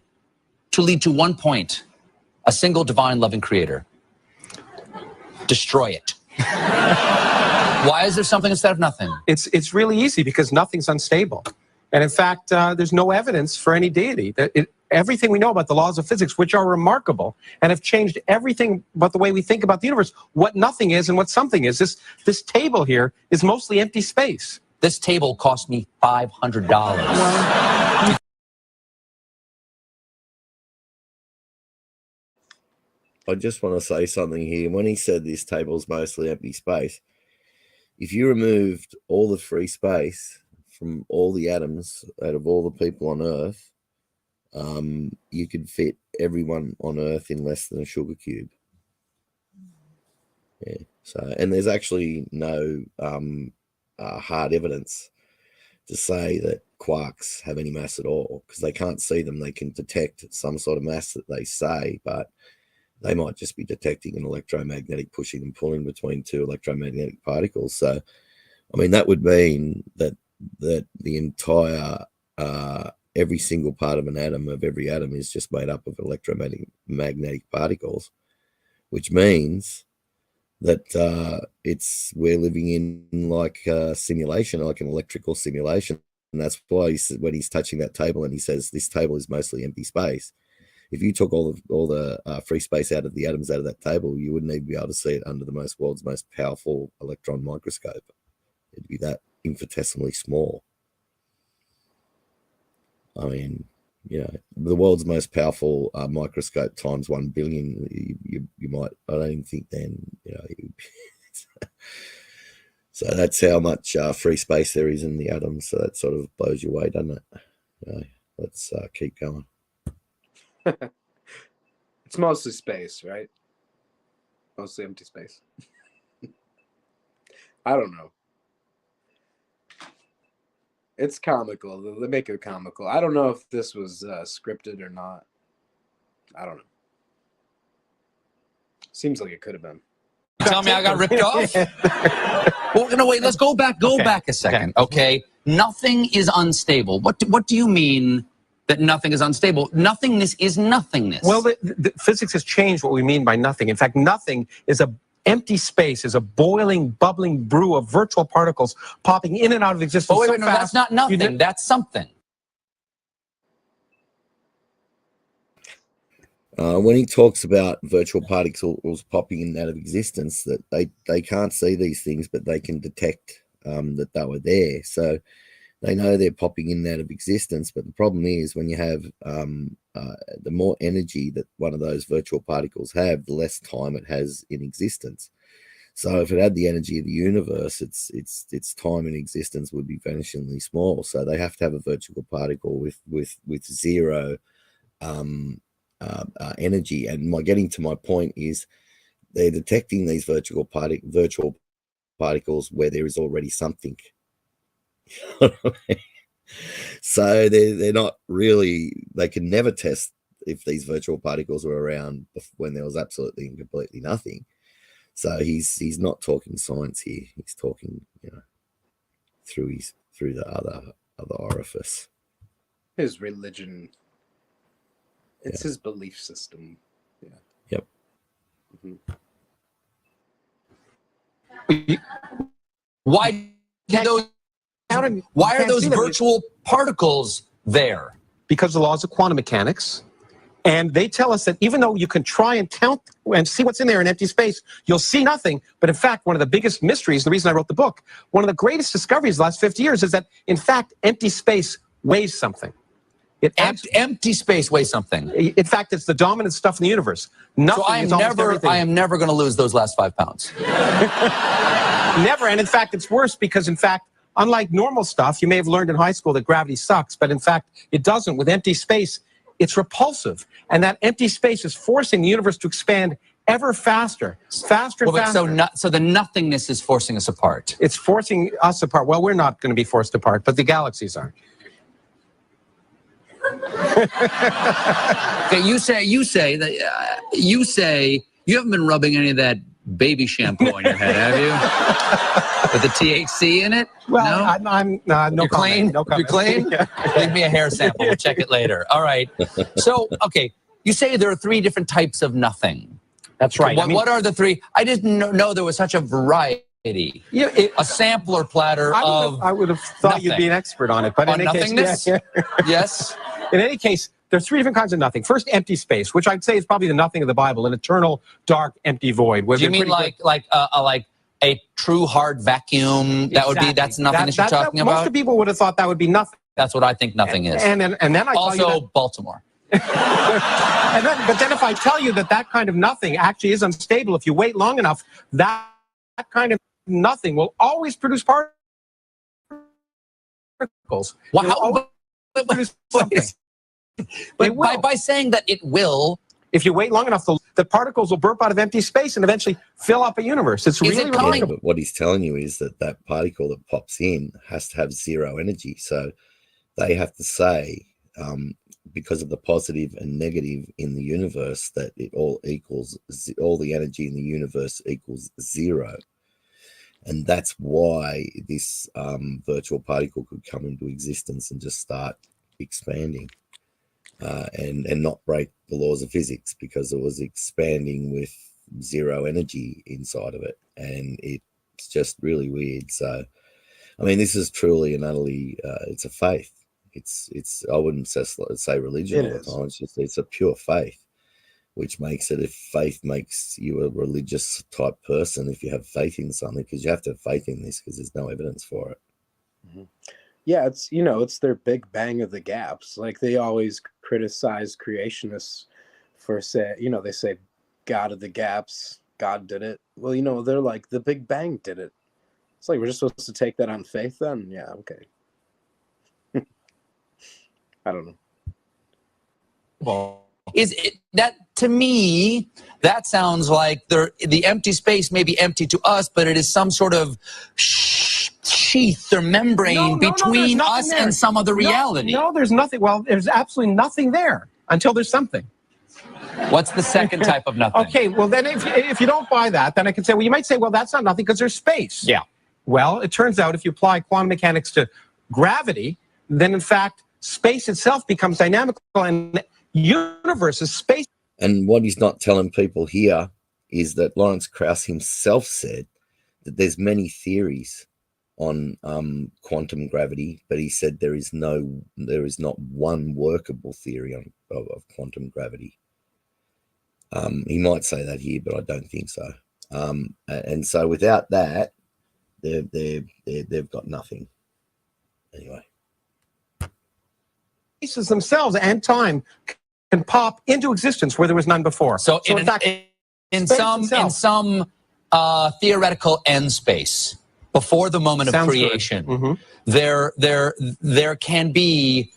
to lead to one point, a single divine loving creator. Destroy it. Why is there something instead of nothing? It's really easy because nothing's unstable. And in fact, there's no evidence for any deity. Everything we know about the laws of physics, which are remarkable and have changed everything about the way we think about the universe, what nothing is and what something is. This table here is mostly empty space. This table cost me $500. I just want to say something here. When he said this table's mostly empty space, if you removed all the free space from all the atoms out of all the people on Earth, you could fit everyone on Earth in less than a sugar cube. Yeah. So, and there's actually no hard evidence to say that quarks have any mass at all because they can't see them. They can detect some sort of mass that they say, but they might just be detecting an electromagnetic pushing and pulling between two electromagnetic particles. So, I mean, that would mean that the entire every single part of an atom of every atom is just made up of electromagnetic particles, which means that we're living in like a simulation, like an electrical simulation. And that's why when he's touching that table and he says this table is mostly empty space, if you took all the free space out of the atoms out of that table, you wouldn't even be able to see it under the world's most powerful electron microscope. It'd be that infinitesimally small. I mean, you know, the world's most powerful microscope times 1 billion. You might. I don't even think then. You know. So that's how much free space there is in the atoms. So that sort of blows you away, doesn't it? You know, let's keep going. It's mostly space, right? Mostly empty space. I don't know. It's comical. They make it comical. I don't know if this was scripted or not. I don't know. Seems like it could have been. Tell me I got ripped off? Well, no, wait, let's go back a second, okay? Nothing is unstable. What do you mean that nothing is unstable? Nothingness is nothingness. Well, the physics has changed what we mean by nothing. In fact, nothing is a empty space, is a boiling, bubbling brew of virtual particles popping in and out of existence. Oh, wait, so no, fast, that's not nothing. That's something. when he talks about virtual particles popping in and out of existence, that they can't see these things, but they can detect that they were there. So they know they're popping in and out of existence. But the problem is when you have the more energy that one of those virtual particles have, the less time it has in existence. So if it had the energy of the universe, its time in existence would be vanishingly small. So they have to have a virtual particle with zero energy. And getting to my point is they're detecting these virtual particles where there is already something. So they're not really, they can never test if these virtual particles were around when there was absolutely and completely nothing. So he's not talking science here. He's talking, through the other orifice. His religion. It's his belief system. Yeah. Yep. Why are those virtual particles there? Because of the laws of quantum mechanics. And they tell us that even though you can try and count and see what's in there in empty space, you'll see nothing. But in fact, one of the biggest mysteries, the reason I wrote the book, one of the greatest discoveries of the last 50 years is that, in fact, empty space weighs something. Empty space weighs something. In fact, it's the dominant stuff in the universe. Nothing is almost everything. I am never going to lose those last 5 pounds. Never. And in fact, it's worse because, in fact, unlike normal stuff, you may have learned in high school that gravity sucks, but in fact, it doesn't. With empty space, it's repulsive. And that empty space is forcing the universe to expand ever faster, faster and faster. So the nothingness is forcing us apart. It's forcing us apart. Well, we're not going to be forced apart, but the galaxies are. Okay, you say you haven't been rubbing any of that baby shampoo on your head, have you? With the THC in it? Well, no? I'm no You're clean? No comment. You're clean? Leave me a hair sample. We'll check it later. All right. So, okay, you say there are 3 different types of nothing. That's right. What are the 3? I didn't know there was such a variety. Yeah, a sampler platter I would have thought nothing. You'd be an expert on it. But on in any nothingness? Case, Yes. In any case, there's 3 different kinds of nothing. First, empty space, which I'd say is probably the nothing of the Bible, an eternal, dark, empty void. Do you mean like a true hard vacuum? Exactly. That's nothing that you're talking about? Most people would have thought that would be nothing. That's what I think nothing is. And then I also tell you that, Baltimore. but then if I tell you that kind of nothing actually is unstable, if you wait long enough, that kind of nothing will always produce particles. Wow. But by saying that it will, if you wait long enough, the particles will burp out of empty space and eventually fill up a universe. It's really remarkable. But what he's telling you is that particle that pops in has to have zero energy. So they have to say, because of the positive and negative in the universe, that it all equals, all the energy in the universe equals 0. And that's why this virtual particle could come into existence and just start expanding. And not break the laws of physics, because it was expanding with 0 energy inside of it, and it's just really weird. So, I mean, this is truly and utterly it's a faith. It's I wouldn't say religion all the time. It's a pure faith, which makes it, if faith makes you a religious type person, if you have faith in something, because you have to have faith in this, because there's no evidence for it. Mm-hmm. Yeah, it's their big bang of the gaps. Like, they always criticize creationists for they say God of the gaps, God did it. Well, they're like, the Big Bang did it. It's like, we're just supposed to take that on faith then? Yeah, okay. I don't know. Well, is it that, to me, that sounds like the empty space may be empty to us, but it is some sort of sheath or membrane between us and some other reality. No, there's nothing. Well, there's absolutely nothing there until there's something. What's the second type of nothing? Okay, well, then if you don't buy that, then I can say, well, you might say, well, that's not nothing because there's space. Yeah. Well, it turns out if you apply quantum mechanics to gravity, then in fact, space itself becomes dynamical, and the universe is space. And what he's not telling people here is that Lawrence Krauss himself said that there's many theories on quantum gravity, but he said there is not one workable theory of quantum gravity. He might say that here, but I don't think so. And so without that, they've got nothing. Anyway. Spaces themselves and time can pop into existence where there was none before. So in fact, in space some itself- theoretical end space before the moment of Sounds good. creation, there can be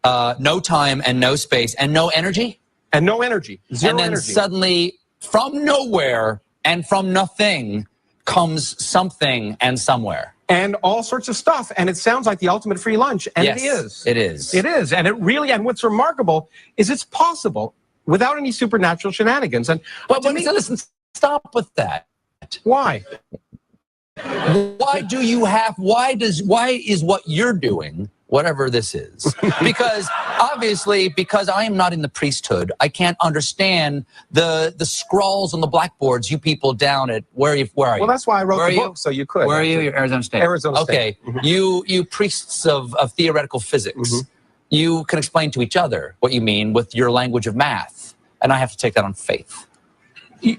no time and no space and no energy. And no energy. Zero and then energy. suddenly, from nowhere and from nothing, comes something and somewhere. And all sorts of stuff. And it sounds like the ultimate free lunch. And Yes, it is. it is. It is. And it really, and what's remarkable is it's possible without any supernatural shenanigans. And But listen, stop with that. Why? Why is what you're doing, whatever this is? Because obviously, because I am not in the priesthood, I can't understand the scrawls on the blackboards you people down at where are you? Well, that's why I wrote Where the are you? book, so you could. Where are you? actually. You're Arizona State. Arizona Okay. State. You priests of theoretical physics, you can explain to each other what you mean with your language of math, and I have to take that on faith.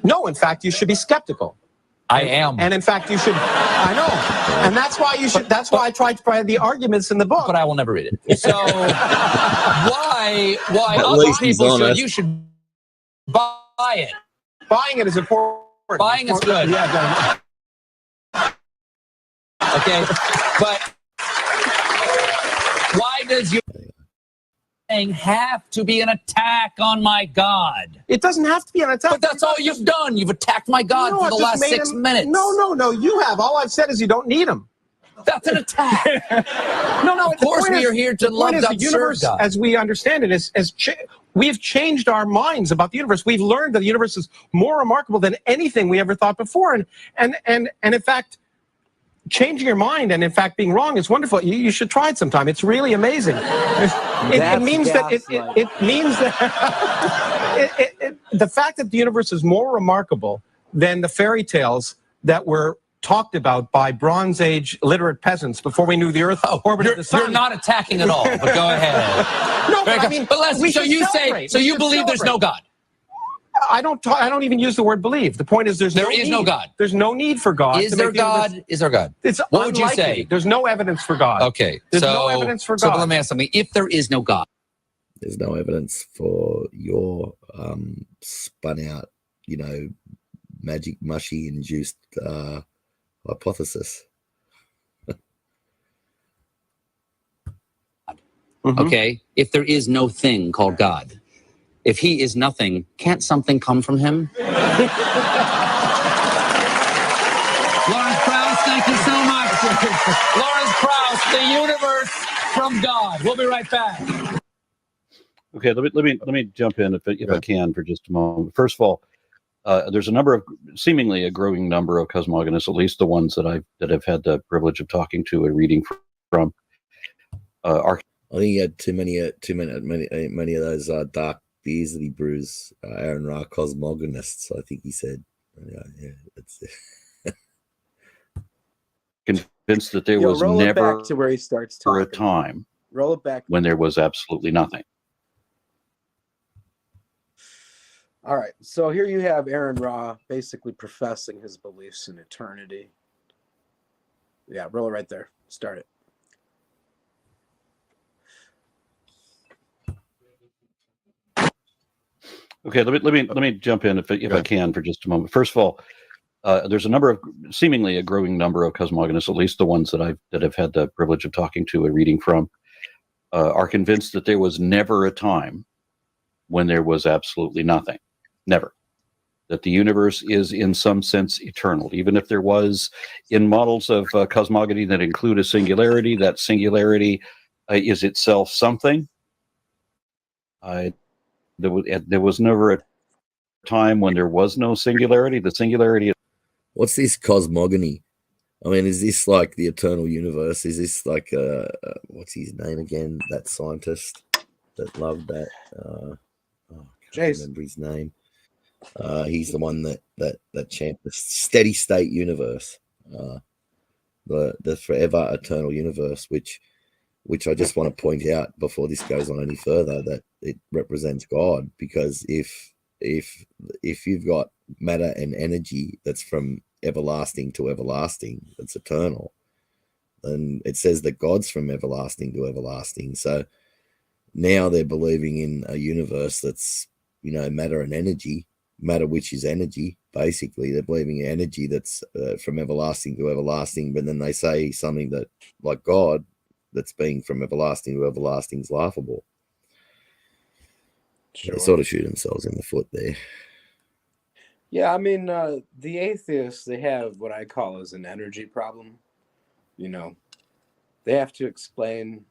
No, in fact, you should be skeptical. I am. And in fact, you should, I know. And that's why you should, that's why I tried to provide the arguments in the book. But I will never read it. So why At other least he's people should, honest. you should buy it. Buying it is important. Buying is good. Yeah, Okay, but why does your thing have to be an attack on my God? It doesn't have to be an attack. But that's all you've done. You've attacked my God No, for I've the just last made 6 him- minutes. No, you have. All I've said is you don't need them. That's an attack. No, Of course we are here to love the the absurd universe God. as we understand it. We've changed our minds about the universe. We've learned that the universe is more remarkable than anything we ever thought before. And in fact, changing your mind and in fact being wrong is wonderful. You should try it sometime. It's really amazing. It means that it means that the fact that the universe is more remarkable than the fairy tales that were talked about by Bronze Age literate peasants before we knew the Earth orbited the sun. You're not attacking at all, but go ahead. No, but I mean, Leslie, we so should you celebrate. say, so We you should believe there's no celebrate. God? I don't even use the word believe. The point is there is no God. There's no need for God. Is to there make the universe- God? Is there God? It's What would you unlikely. say? There's no evidence for God. Okay, There's so no evidence for so God. let me ask something. If there is no God, There's no evidence for your spun out, magic mushy induced hypothesis. okay, if there is no thing called God, if he is nothing, can't something come from him? Lawrence Krauss, thank you so much. Lawrence Krauss, the universe from God. We'll be right back. Okay, let me jump in if I can for just a moment. First of all, there's seemingly a growing number of cosmogonists, at least the ones that I've had the privilege of talking to and reading from. Are I think he had too many of those dark beers that he brews. Aaron Ra cosmogonists, I think he said. Yeah, that's convinced that there Yo, was roll it never back to where he starts a talking. time Roll it back. when there was absolutely nothing. All right. So here you have Aaron Ra basically professing his beliefs in eternity. Yeah, roll it right there. Start it. Okay, let me jump in if I can for just a moment. First of all, there's seemingly a growing number of cosmogonists, at least the ones that I've had the privilege of talking to and reading from, are convinced that there was never a time when there was absolutely nothing. Never. That the universe is in some sense eternal. Even if there was, in models of cosmogony that include a singularity, that singularity is itself something. There was never a time when there was no singularity. The singularity. What's this cosmogony? I mean, is this like the eternal universe? Is this like what's his name again? That scientist that loved that. I can't remember his name. He's the one that championed the steady state universe, the forever eternal universe, which I just want to point out before this goes on any further, that it represents God, because if if you've got matter and energy that's from everlasting to everlasting, that's eternal, then it says that God's from everlasting to everlasting. So now they're believing in a universe that's, matter and energy, matter which is energy. Basically, they're believing in energy that's from everlasting to everlasting. But then they say something that, like God, that's being from everlasting to everlasting is laughable. Sure. They sort of shoot themselves in the foot there. Yeah, I mean, the atheists, they have what I call as an energy problem. They have to explain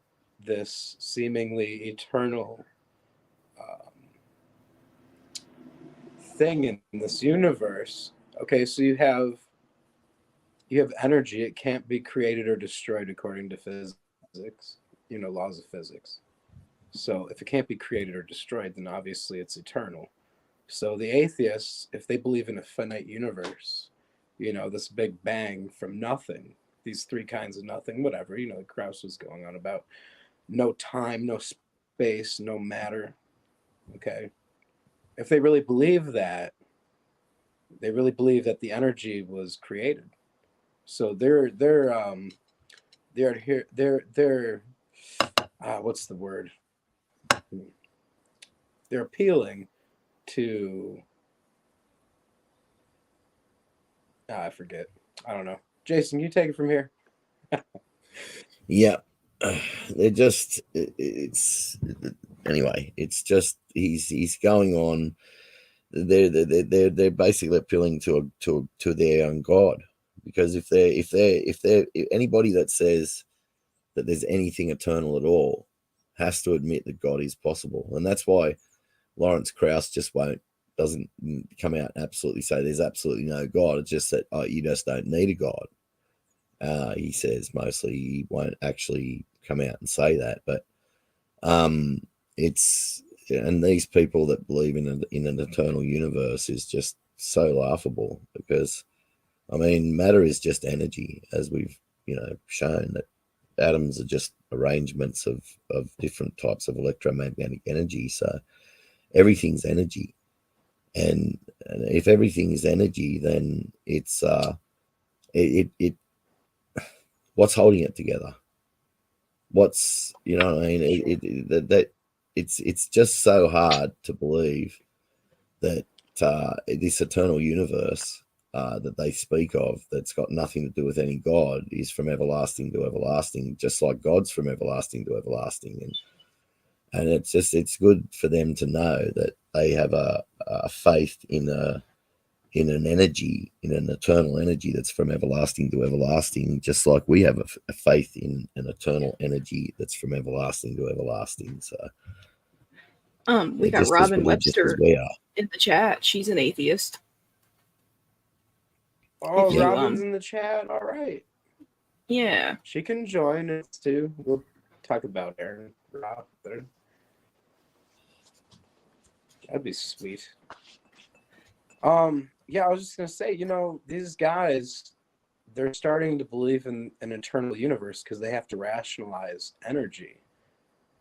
this seemingly eternal thing in this universe. Okay, so you have energy. It can't be created or destroyed according to physics, laws of physics. So if it can't be created or destroyed, then obviously it's eternal. So the atheists, if they believe in a finite universe, this big bang from nothing, these three kinds of nothing, whatever, Krauss was going on about no time, no space, no matter. Okay. If they really believe that, they really believe that the energy was created. So they're what's the word? They're appealing to I forget. I don't know. Jason, you take it from here. Yeah. They're just it's anyway, it's just he's going on. They're basically appealing to their own God, because if they're anybody that says that there's anything eternal at all has to admit that God is possible. And that's why Lawrence Krauss doesn't come out and absolutely say there's absolutely no God. It's just that you just don't need a God. He says mostly he won't actually come out and say that, but and these people that believe in an eternal universe is just so laughable, because I mean, matter is just energy, as we've shown that atoms are just arrangements of different types of electromagnetic energy. So everything's energy, and if everything is energy, then it's what's holding it together? What's what I mean? It's just so hard to believe that this eternal universe that they speak of, that's got nothing to do with any God, is from everlasting to everlasting, just like God's from everlasting to everlasting. And it's good for them to know that they have a faith in an energy, in an eternal energy that's from everlasting to everlasting, just like we have a faith in an eternal energy that's from everlasting to everlasting. So we got Robin Webster in the chat. She's an atheist. Oh, Robin's in the chat. All right. Yeah. She can join us too. We'll talk about Aaron Rob there. That'd be sweet. Yeah, I was just gonna say, these guys, they're starting to believe in an eternal universe because they have to rationalize energy,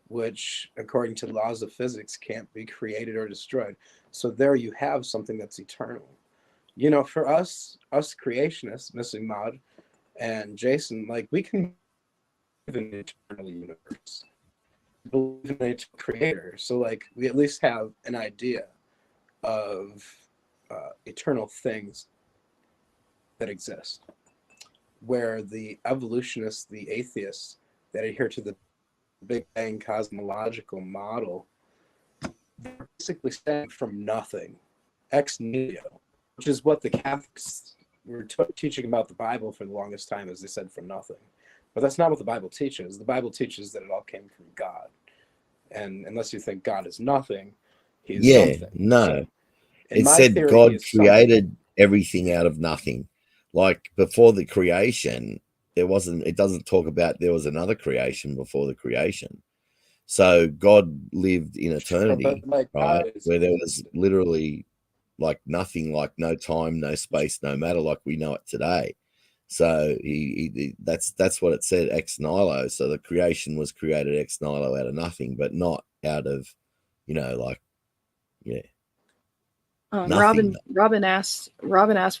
which, according to the laws of physics, can't be created or destroyed. So there you have something that's eternal. For us creationists, Missing Mod and Jason, like, we can believe in an eternal universe, believe in a creator. So, like, we at least have an idea of eternal things that exist, where the evolutionists, the atheists that adhere to the Big Bang cosmological model, they're basically saying from nothing, ex nihilo, which is what the Catholics were teaching about the Bible for the longest time, as they said from nothing. But that's not what the Bible teaches. The Bible teaches that it all came from God. And unless you think God is nothing, he's something. No. So, it said God created everything out of nothing. Like, before the creation, it doesn't talk about there was another creation before the creation. So God lived in eternity, right? Where there was literally like nothing, like no time, no space, no matter, like we know it today. So that's what it said, ex nihilo. So the creation was created ex nihilo, out of nothing, but not out of, Nothing. Robin asked,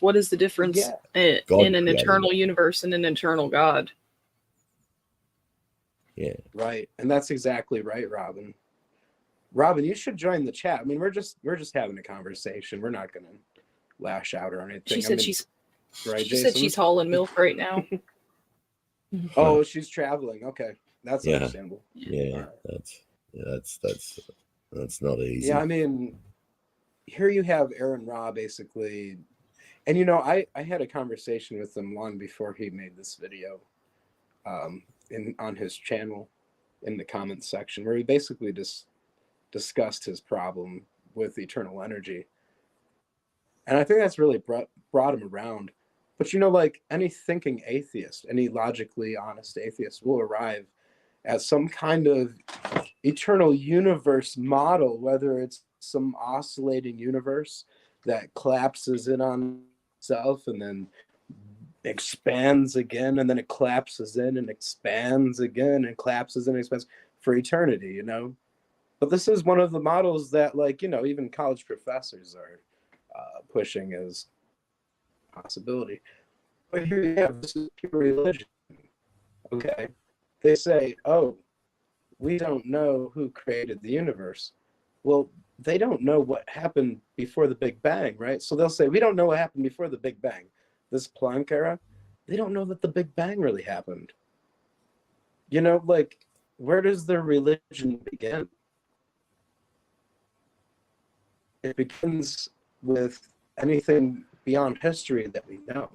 what is the difference in God an created eternal universe and an eternal God? Yeah. Right. And that's exactly right, Robin. Robin, you should join the chat. I mean, we're just having a conversation. We're not going to lash out or anything. She said she said she's hauling milk right now. Oh, she's traveling. Okay. That's Yeah. understandable. Yeah. That's not easy. Yeah, I mean, here you have Aaron Ra basically, and you know, I had a conversation with him long before he made this video, on his channel, in the comments section, where he basically just discussed his problem with eternal energy, and I think that's really brought him around. But you know, like any thinking atheist, any logically honest atheist will arrive at some kind of eternal universe model, whether it's some oscillating universe that collapses in on itself and then expands again, and then it collapses in and expands again and collapses and expands for eternity, you know. But this is one of the models that, like, you know, even college professors are pushing as a possibility. But here you have, this is pure religion. Okay, they say, oh, we don't know who created the universe. Well, they don't know what happened before the Big Bang, right? So they'll say, we don't know what happened before the Big Bang. This Planck era, they don't know that the Big Bang really happened. You know, like, where does their religion begin? It begins with anything beyond history that we know.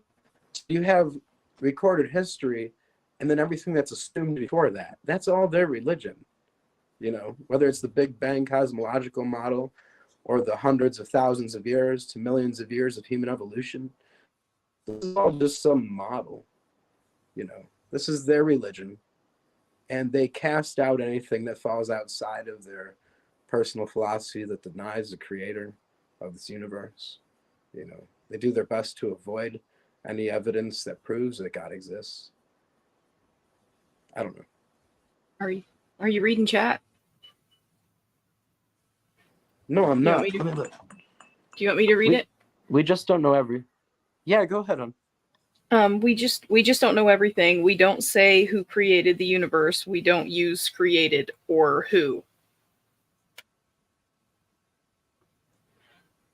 So you have recorded history, and then everything that's assumed before that. That's all their religion. You know, whether it's the Big Bang cosmological model or the hundreds of thousands of years to millions of years of human evolution, this is all just some model. You know, this is their religion. And they cast out anything that falls outside of their personal philosophy that denies the creator of this universe. You know, they do their best to avoid any evidence that proves that God exists. I don't know. Are you reading chat? No, I'm not. Do you want me to read it? We just don't know Yeah, go ahead on. We just don't know everything. We don't say who created the universe. We don't use created or who.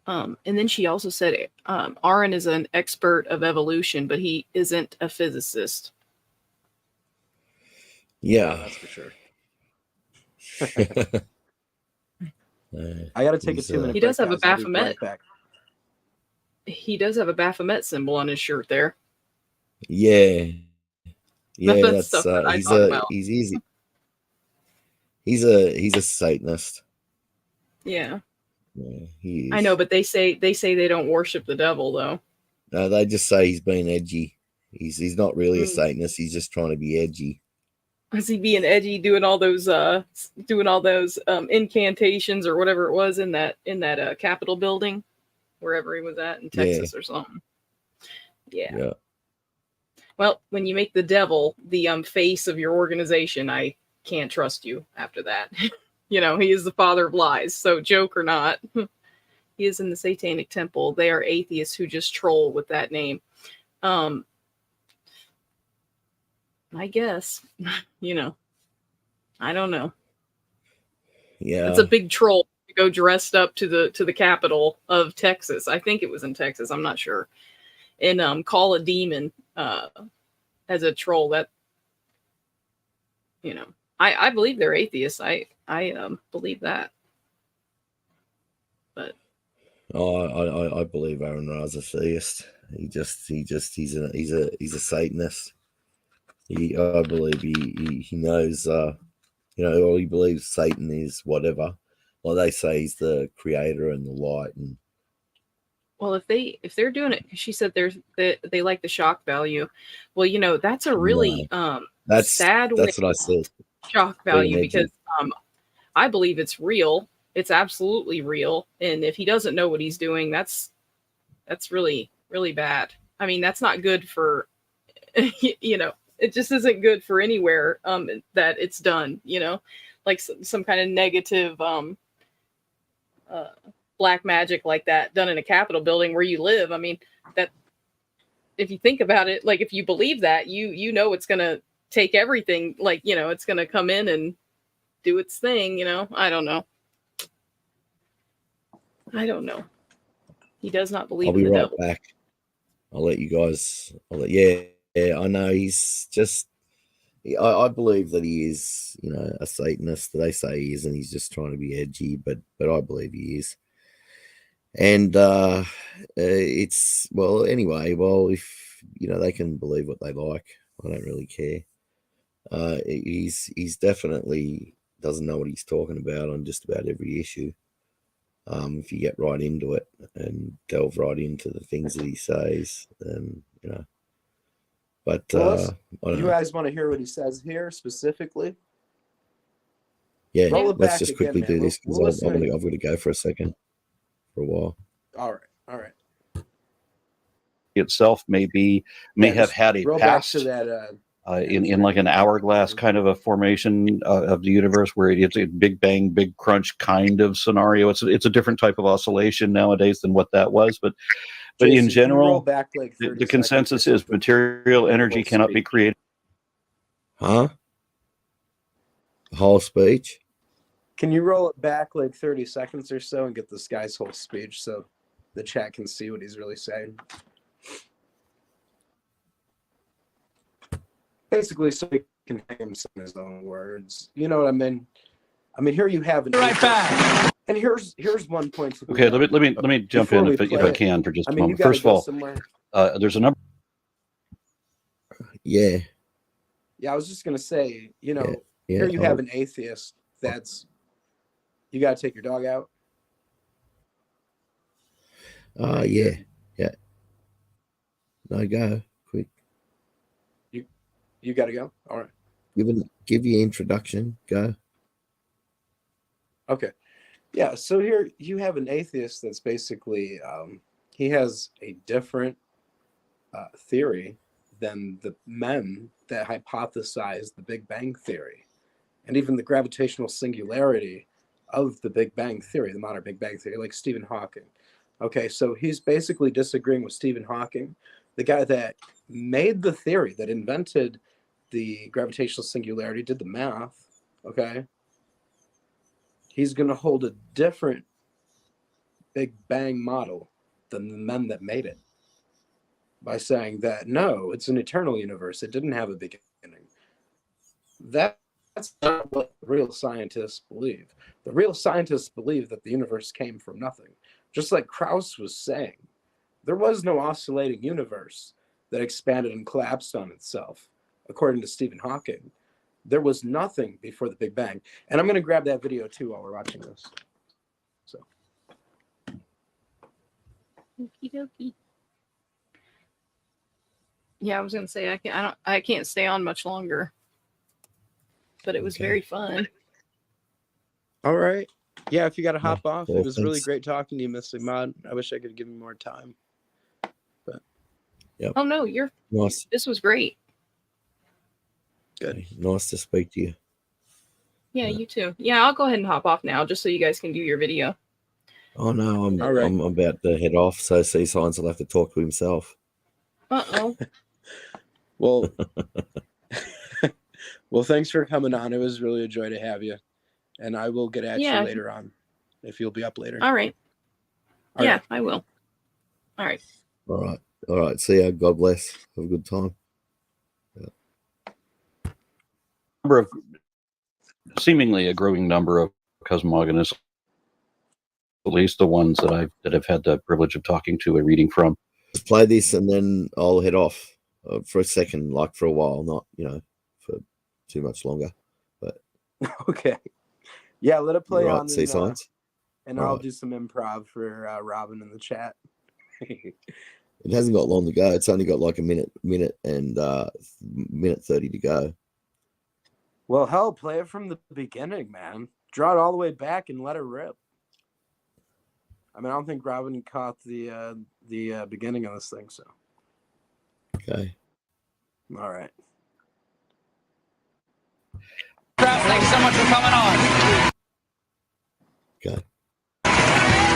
And then she also said Aaron is an expert of evolution, but he isn't a physicist. Yeah, that's for sure. I got to take a 2-minute break. He does have a guys. I'll be Baphomet. right back. He does have a Baphomet symbol on his shirt there. Yeah, that's stuff that I talk about. he's easy. He's a Satanist. Yeah. Yeah, he is. I know, but they say they don't worship the devil though. No, they just say he's being edgy. He's not really a Satanist. He's just trying to be edgy. Is he being edgy, doing all those incantations or whatever it was in that Capitol building, wherever he was at in Texas or something? Yeah. Well, when you make the devil the face of your organization, I can't trust you after that. You know, he is the father of lies. So joke or not, he is in the Satanic Temple. They are atheists who just troll with that name. I guess, you know, I don't know. Yeah. It's a big troll to go dressed up to the capital of Texas. I think it was in Texas. I'm not sure. And call a demon as a troll. That, you know, I believe they're atheists. I believe that. But I believe Aaron Ra's a theist. He's a Satanist. I believe he knows, or he believes Satan is whatever. Well, they say he's the creator and the light. And well, if they're doing it, she said they like the shock value. Well, you know, that's a really sad way. That's what I said. Shock value, because I believe it's real. It's absolutely real. And if he doesn't know what he's doing, that's really, really bad. I mean, that's not good for, you know, it just isn't good for anywhere that it's done, you know, like some kind of negative black magic like that done in a Capitol building where you live. I mean, that if you think about it, like if you believe that, you know it's gonna take everything, like, you know, it's gonna come in and do its thing, you know. I don't know. He does not believe I'll in be the right devil. back. I'll let you guys. Yeah. I know he's just. I believe that he is, you know, a Satanist. They say he is, and he's just trying to be edgy. But I believe he is. And it's anyway. Well, if you know, they can believe what they like. I don't really care. He's definitely doesn't know what he's talking about on just about every issue. If you get right into it and delve right into the things that he says, then you know. But you guys want to hear what he says here specifically? Yeah, Roll it let's back just again, quickly man. do this because We'll I've listen to- got to go for a second, for a while. All right. Itself may have just had a roll back past to that. in like an hourglass kind of a formation of the universe where it's a Big Bang, Big Crunch kind of scenario. It's a different type of oscillation nowadays than what that was, but Jason, in can you roll general, back like 30 the seconds consensus or is something? material energy cannot be created. Huh? Whole speech? Can you roll it back like 30 seconds or so and get this guy's whole speech so the chat can see what he's really saying? Basically, so he can hear him in his own words. You know what I mean? I mean, here you have it. Right back. And here's one point. Okay, let me jump in if I can for just a moment. First of all, there's a number. Yeah. Yeah, I was just gonna say, you know, Yeah, here you have an atheist that's you gotta take your dog out. Yeah. No, go quick. You gotta go. All right. Give your introduction. Go. Okay. Yeah, so here you have an atheist that's basically he has a different theory than the men that hypothesized the Big Bang Theory and even the gravitational singularity of the Big Bang Theory, the modern Big Bang Theory, like Stephen Hawking. Okay, so he's basically disagreeing with Stephen Hawking, the guy that made the theory, that invented the gravitational singularity, did the math, okay? He's going to hold a different Big Bang model than the men that made it by saying that, no, it's an eternal universe. It didn't have a beginning. That's not what real scientists believe. The real scientists believe that the universe came from nothing. Just like Krauss was saying, there was no oscillating universe that expanded and collapsed on itself, according to Stephen Hawking. There was nothing before the Big Bang. And I'm going to grab that video too while we're watching this. So. Okie dokie. Yeah, I was gonna say I can't stay on much longer, but it was very fun. All right. Yeah, if you got to hop off, well, it was really thanks. great talking to you, Mr. Mod. I wish I could give you more time. But Oh no, Nice. this was great. Good. Nice to speak to you. Yeah, you too. Yeah, I'll go ahead and hop off now just so you guys can do your video. Oh no, All right. I'm about to head off, so C Science will have to talk to himself. Uh-oh. Well, well, thanks for coming on. It was really a joy to have you. And I will get at Yeah. you later on if you'll be up later. All right. All Yeah, right. I will. All right. All right. See ya. God bless. Have a good time. Number of seemingly a growing number of cosmogonists, at least the ones that I've had the privilege of talking to and reading from. Let's play this and then I'll head off for a second, like for a while, not for too much longer. But Okay. Yeah, let it play Right, on. C And, Science. and All I'll right. do some improv for Robin in the chat. It hasn't got long to go. It's only got like a minute and minute 30 to go. Well, hell, play it from the beginning, man. Draw it all the way back and let it rip. I mean, I don't think Robin caught the beginning of this thing, so. Okay. All right. Thanks so much for coming on. Okay.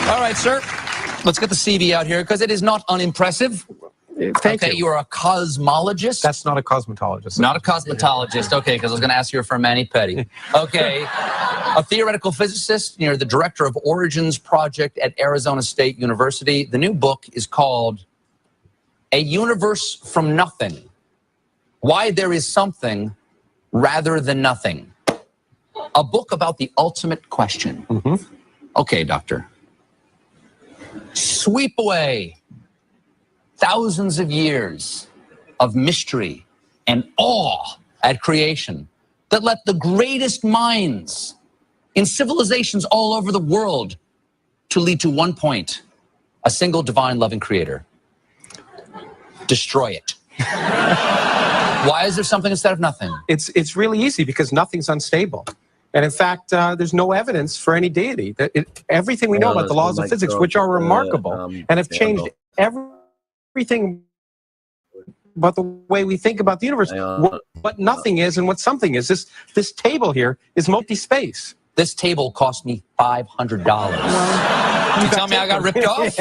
All right, sir. Let's get the CV out here because it is not unimpressive. Thank you. You are a cosmologist. That's not a cosmetologist. Not a cosmetologist. Okay, because I was going to ask you for a mani-pedi. Okay. A theoretical physicist. You're the director of Origins Project at Arizona State University. The new book is called A Universe from Nothing. Why There Is Something Rather Than Nothing. A book about the ultimate question. Okay, doctor. Sweep away thousands of years of mystery and awe at creation that let the greatest minds in civilizations all over the world to lead to one point, a single divine loving creator. Destroy it. Why is there something instead of nothing? It's really easy because nothing's unstable. And in fact, there's no evidence for any deity. Everything we know about the laws of physics, which are remarkable and have changed everything about the way we think about the universe, what nothing is and what something is. This table here is multi-space. This table cost me $500. You tell me I got ripped off?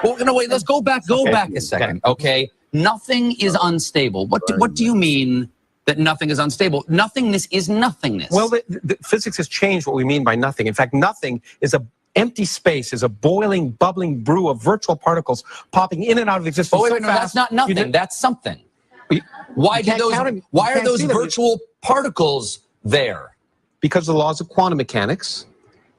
Well, no, wait, let's go back a second, okay? Nothing is unstable. What do you mean that nothing is unstable? Nothingness is nothingness. Well, the physics has changed what we mean by nothing. In fact, nothing is a empty space, is a boiling, bubbling brew of virtual particles popping in and out of existence. Oh, wait, so no, fast, that's not nothing. That's something. Why are those virtual particles there? Because of the laws of quantum mechanics.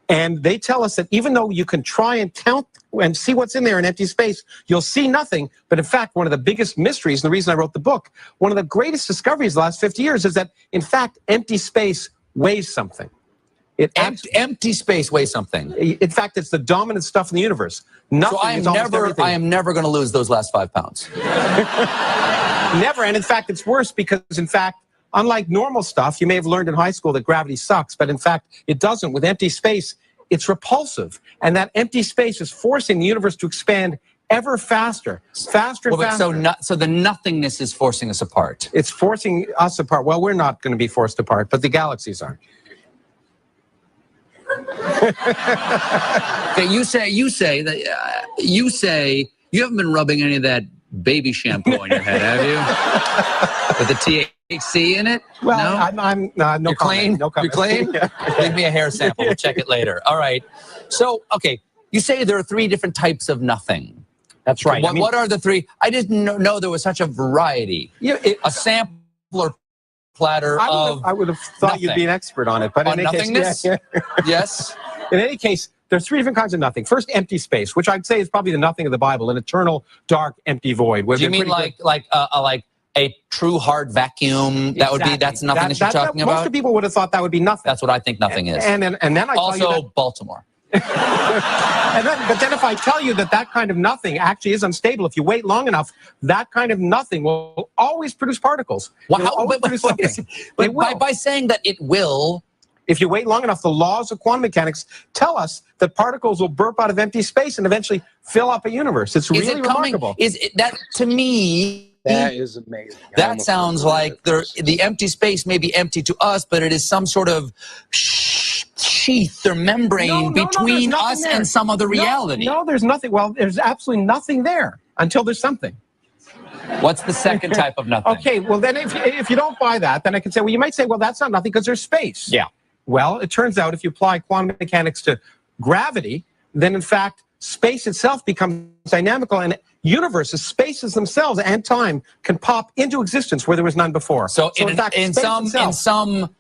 And they tell us that even though you can try and count and see what's in there in empty space, you'll see nothing. But in fact, one of the biggest mysteries, and the reason I wrote the book, one of the greatest discoveries of the last 50 years is that, in fact, empty space weighs something. Empty space weighs something. In fact, it's the dominant stuff in the universe. Nothing So I am never going to lose those last 5 pounds. Never. And in fact, it's worse because, in fact, unlike normal stuff, you may have learned in high school that gravity sucks, but in fact, it doesn't. With empty space, it's repulsive. And that empty space is forcing the universe to expand ever faster, faster and faster. So the nothingness is forcing us apart. It's forcing us apart. Well, we're not going to be forced apart, but the galaxies aren't. Okay, you say you haven't been rubbing any of that baby shampoo on your head, have you? With the THC in it? Well, no? I'm no You're clean? No comment. You're clean? Leave me a hair sample. We'll check it later. All right. So, okay, you say there are 3 different types of nothing. That's right. What are the 3? I didn't know there was such a variety. A sampler platter of I would have thought nothing. you'd be an expert on it. But On in any nothingness? case, Yes. In any case, there's 3 different kinds of nothing. First, empty space, which I'd say is probably the nothing of the Bible, an eternal, dark, empty void. Do you mean like a true hard vacuum? That would be that's nothingness you're talking about? Most people would have thought that would be nothing. That's what I think nothing is. And then I tell you also that, Baltimore. but then if I tell you that kind of nothing actually is unstable, if you wait long enough, that kind of nothing will always produce particles. By saying that it will. If you wait long enough, the laws of quantum mechanics tell us that particles will burp out of empty space and eventually fill up a universe. It's really remarkable. To me, that is amazing. That sounds like the empty space may be empty to us, but it is some sort of sheath or membrane between us and some other reality. No, there's nothing. Well, there's absolutely nothing there until there's something. What's the second type of nothing? Okay, well then if you don't buy that, then I can say, well, you might say, well, that's not nothing because there's space. Yeah. Well, it turns out if you apply quantum mechanics to gravity, then in fact, space itself becomes dynamical and universes, spaces themselves and time can pop into existence where there was none before. So in some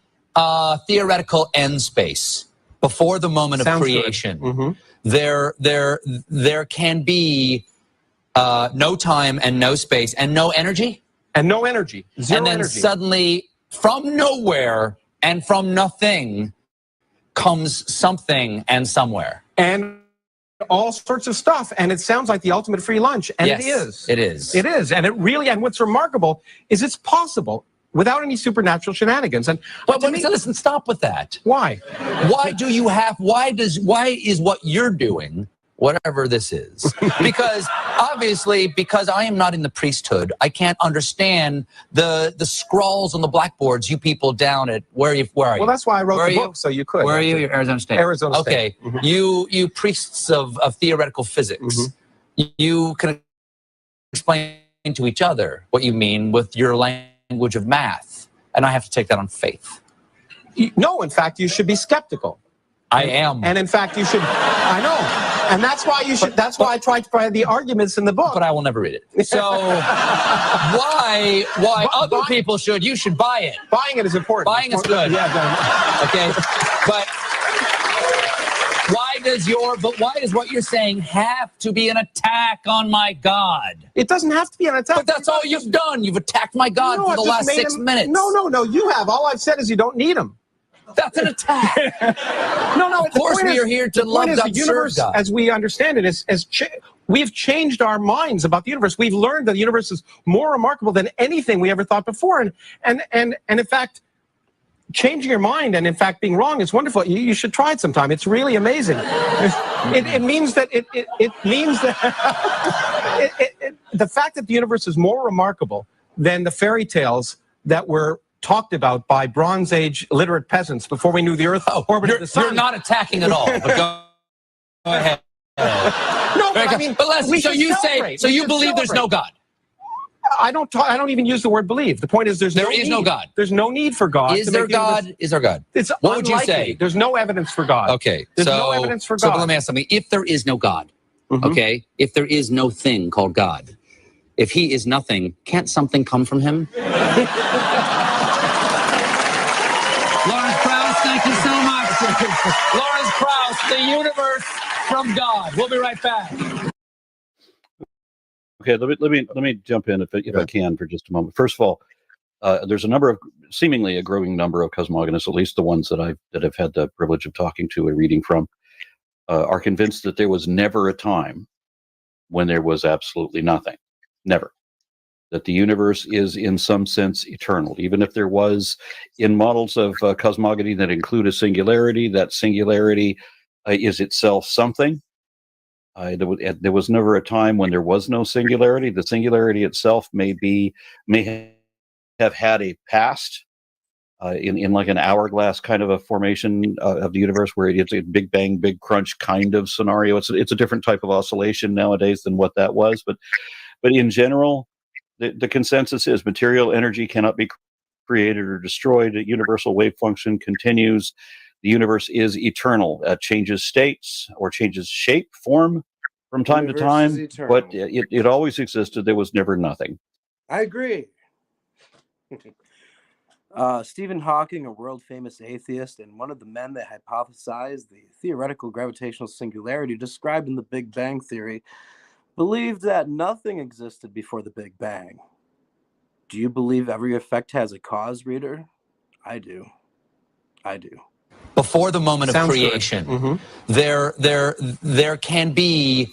theoretical end space, before the moment of creation, there can be no time and no space and no energy? And no energy. Zero and then energy. Suddenly, from nowhere and from nothing comes something and somewhere. And all sorts of stuff. And it sounds like the ultimate free lunch. And yes, it is. It is. It is. And and what's remarkable is it's possible without any supernatural shenanigans. And listen, stop with that. Why? Why is what you're doing whatever this is. Because obviously, because I am not in the priesthood, I can't understand the scrawls on the blackboards you people down at, where are you? Well, that's why I wrote Where the are you? book, so you could. Where are you? You're Arizona State. Arizona Okay. State. Mhm. You priests of theoretical physics, you can explain to each other what you mean with your language of math, and I have to take that on faith. No, in fact, you should be skeptical. I am. And in fact, you should, I know. And that's why you should, that's why I tried to provide the arguments in the book. But I will never read it. So why other people should, you should buy it. Buying it is important. Buying is good. Yeah. Okay. But why does what you're saying have to be an attack on my God? It doesn't have to be an attack. But that's all you've done. You've attacked my God for the last 6 minutes. No, you have. All I've said is you don't need him. That's an attack. No. Of course we are here to love God, the universe, serve God. as we understand it, we've changed our minds about the universe. We've learned that the universe is more remarkable than anything we ever thought before. And in fact, changing your mind and in fact being wrong is wonderful. You should try it sometime. It's really amazing. It means that it means that the fact that the universe is more remarkable than the fairy tales that were talked about by Bronze Age literate peasants before we knew the Earth orbited the sun. You're not attacking at all. But go ahead. No, but I mean, but Leslie, so you say, so you believe there's no God? I don't even use the word believe. The point is there is no God. There's no need for God. Is there God? Is there God? It's what would you unlikely. say? There's no evidence for God. Okay. There's no evidence for So God. let me ask something. If there is no God, okay, if there is no thing called God, if he is nothing, can't something come from him? Lawrence Krauss, thank you so much. Lawrence Krauss, the universe from God. We'll be right back. Okay, let me jump in if I can for just a moment. First of all, there's seemingly a growing number of cosmogonists, at least the ones that I've had the privilege of talking to and reading from, are convinced that there was never a time when there was absolutely nothing. Never. That the universe is in some sense eternal. Even if there was, in models of cosmogony that include a singularity, that singularity is itself something. There was never a time when there was no singularity. The singularity itself may have had a past in like an hourglass kind of a formation of the universe where it's a Big Bang, Big Crunch kind of scenario. It's a different type of oscillation nowadays than what that was. But in general, the consensus is material energy cannot be created or destroyed. A universal wave function continues. The universe is eternal, changes states or changes shape, form from time to time, but it always existed. There was never nothing. I agree. Stephen Hawking, a world-famous atheist and one of the men that hypothesized the theoretical gravitational singularity described in the Big Bang Theory, believed that nothing existed before the Big Bang. Do you believe every effect has a cause, reader? I do. Before the moment of creation, there can be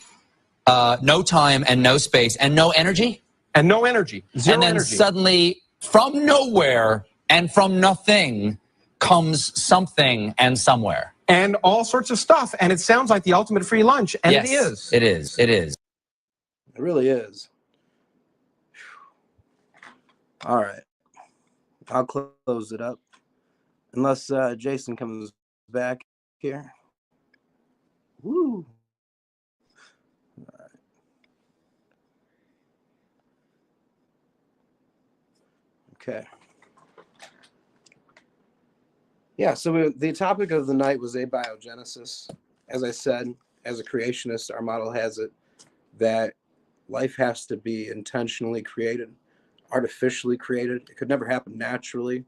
no time and no space and no energy? And no energy. Zero and then energy. Suddenly, from nowhere and from nothing comes something and somewhere. And all sorts of stuff. And it sounds like the ultimate free lunch. And yes, it is. It is. It is. It really is. All right. I'll close it up. Unless Jason comes back here. Woo. All right. Okay. Yeah, so the topic of the night was abiogenesis. As I said, as a creationist, our model has it that life has to be intentionally created, artificially created. It could never happen naturally.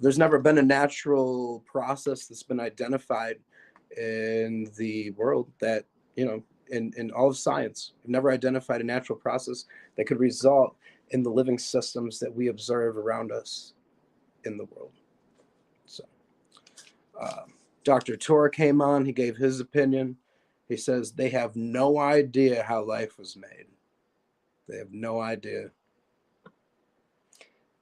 There's never been a natural process that's been identified in the world that, in all of science, we've never identified a natural process that could result in the living systems that we observe around us in the world. So Dr. Tor came on, he gave his opinion. He says they have no idea how life was made. They have no idea.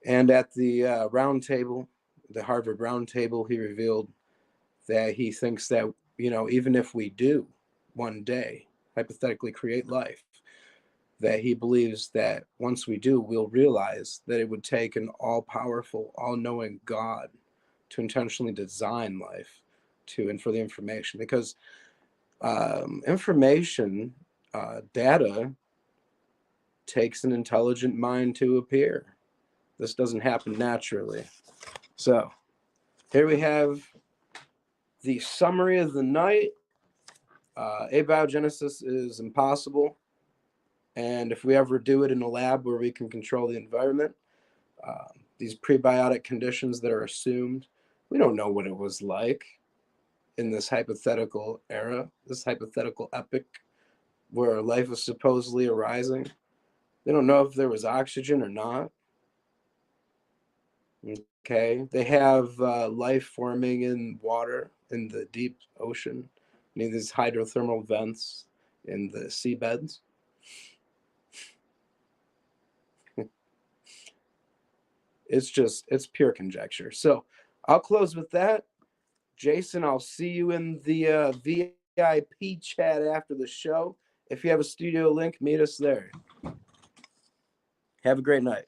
And at the round table, the Harvard round table, he revealed that he thinks that, even if we do one day, hypothetically create life, that he believes that once we do, we'll realize that it would take an all-powerful, all-knowing God to intentionally design life and for the information, because information, data, takes an intelligent mind to appear. This doesn't happen naturally. So here we have the summary of the night. Abiogenesis is impossible. And if we ever do it in a lab where we can control the environment, these prebiotic conditions that are assumed, we don't know what it was like in this hypothetical era, this hypothetical epoch where life was supposedly arising. They don't know if there was oxygen or not. Okay, they have life forming in water in the deep ocean, near these hydrothermal vents in the seabeds. It's pure conjecture. So I'll close with that. Jason, I'll see you in the VIP chat after the show. If you have a studio link, meet us there. Have a great night.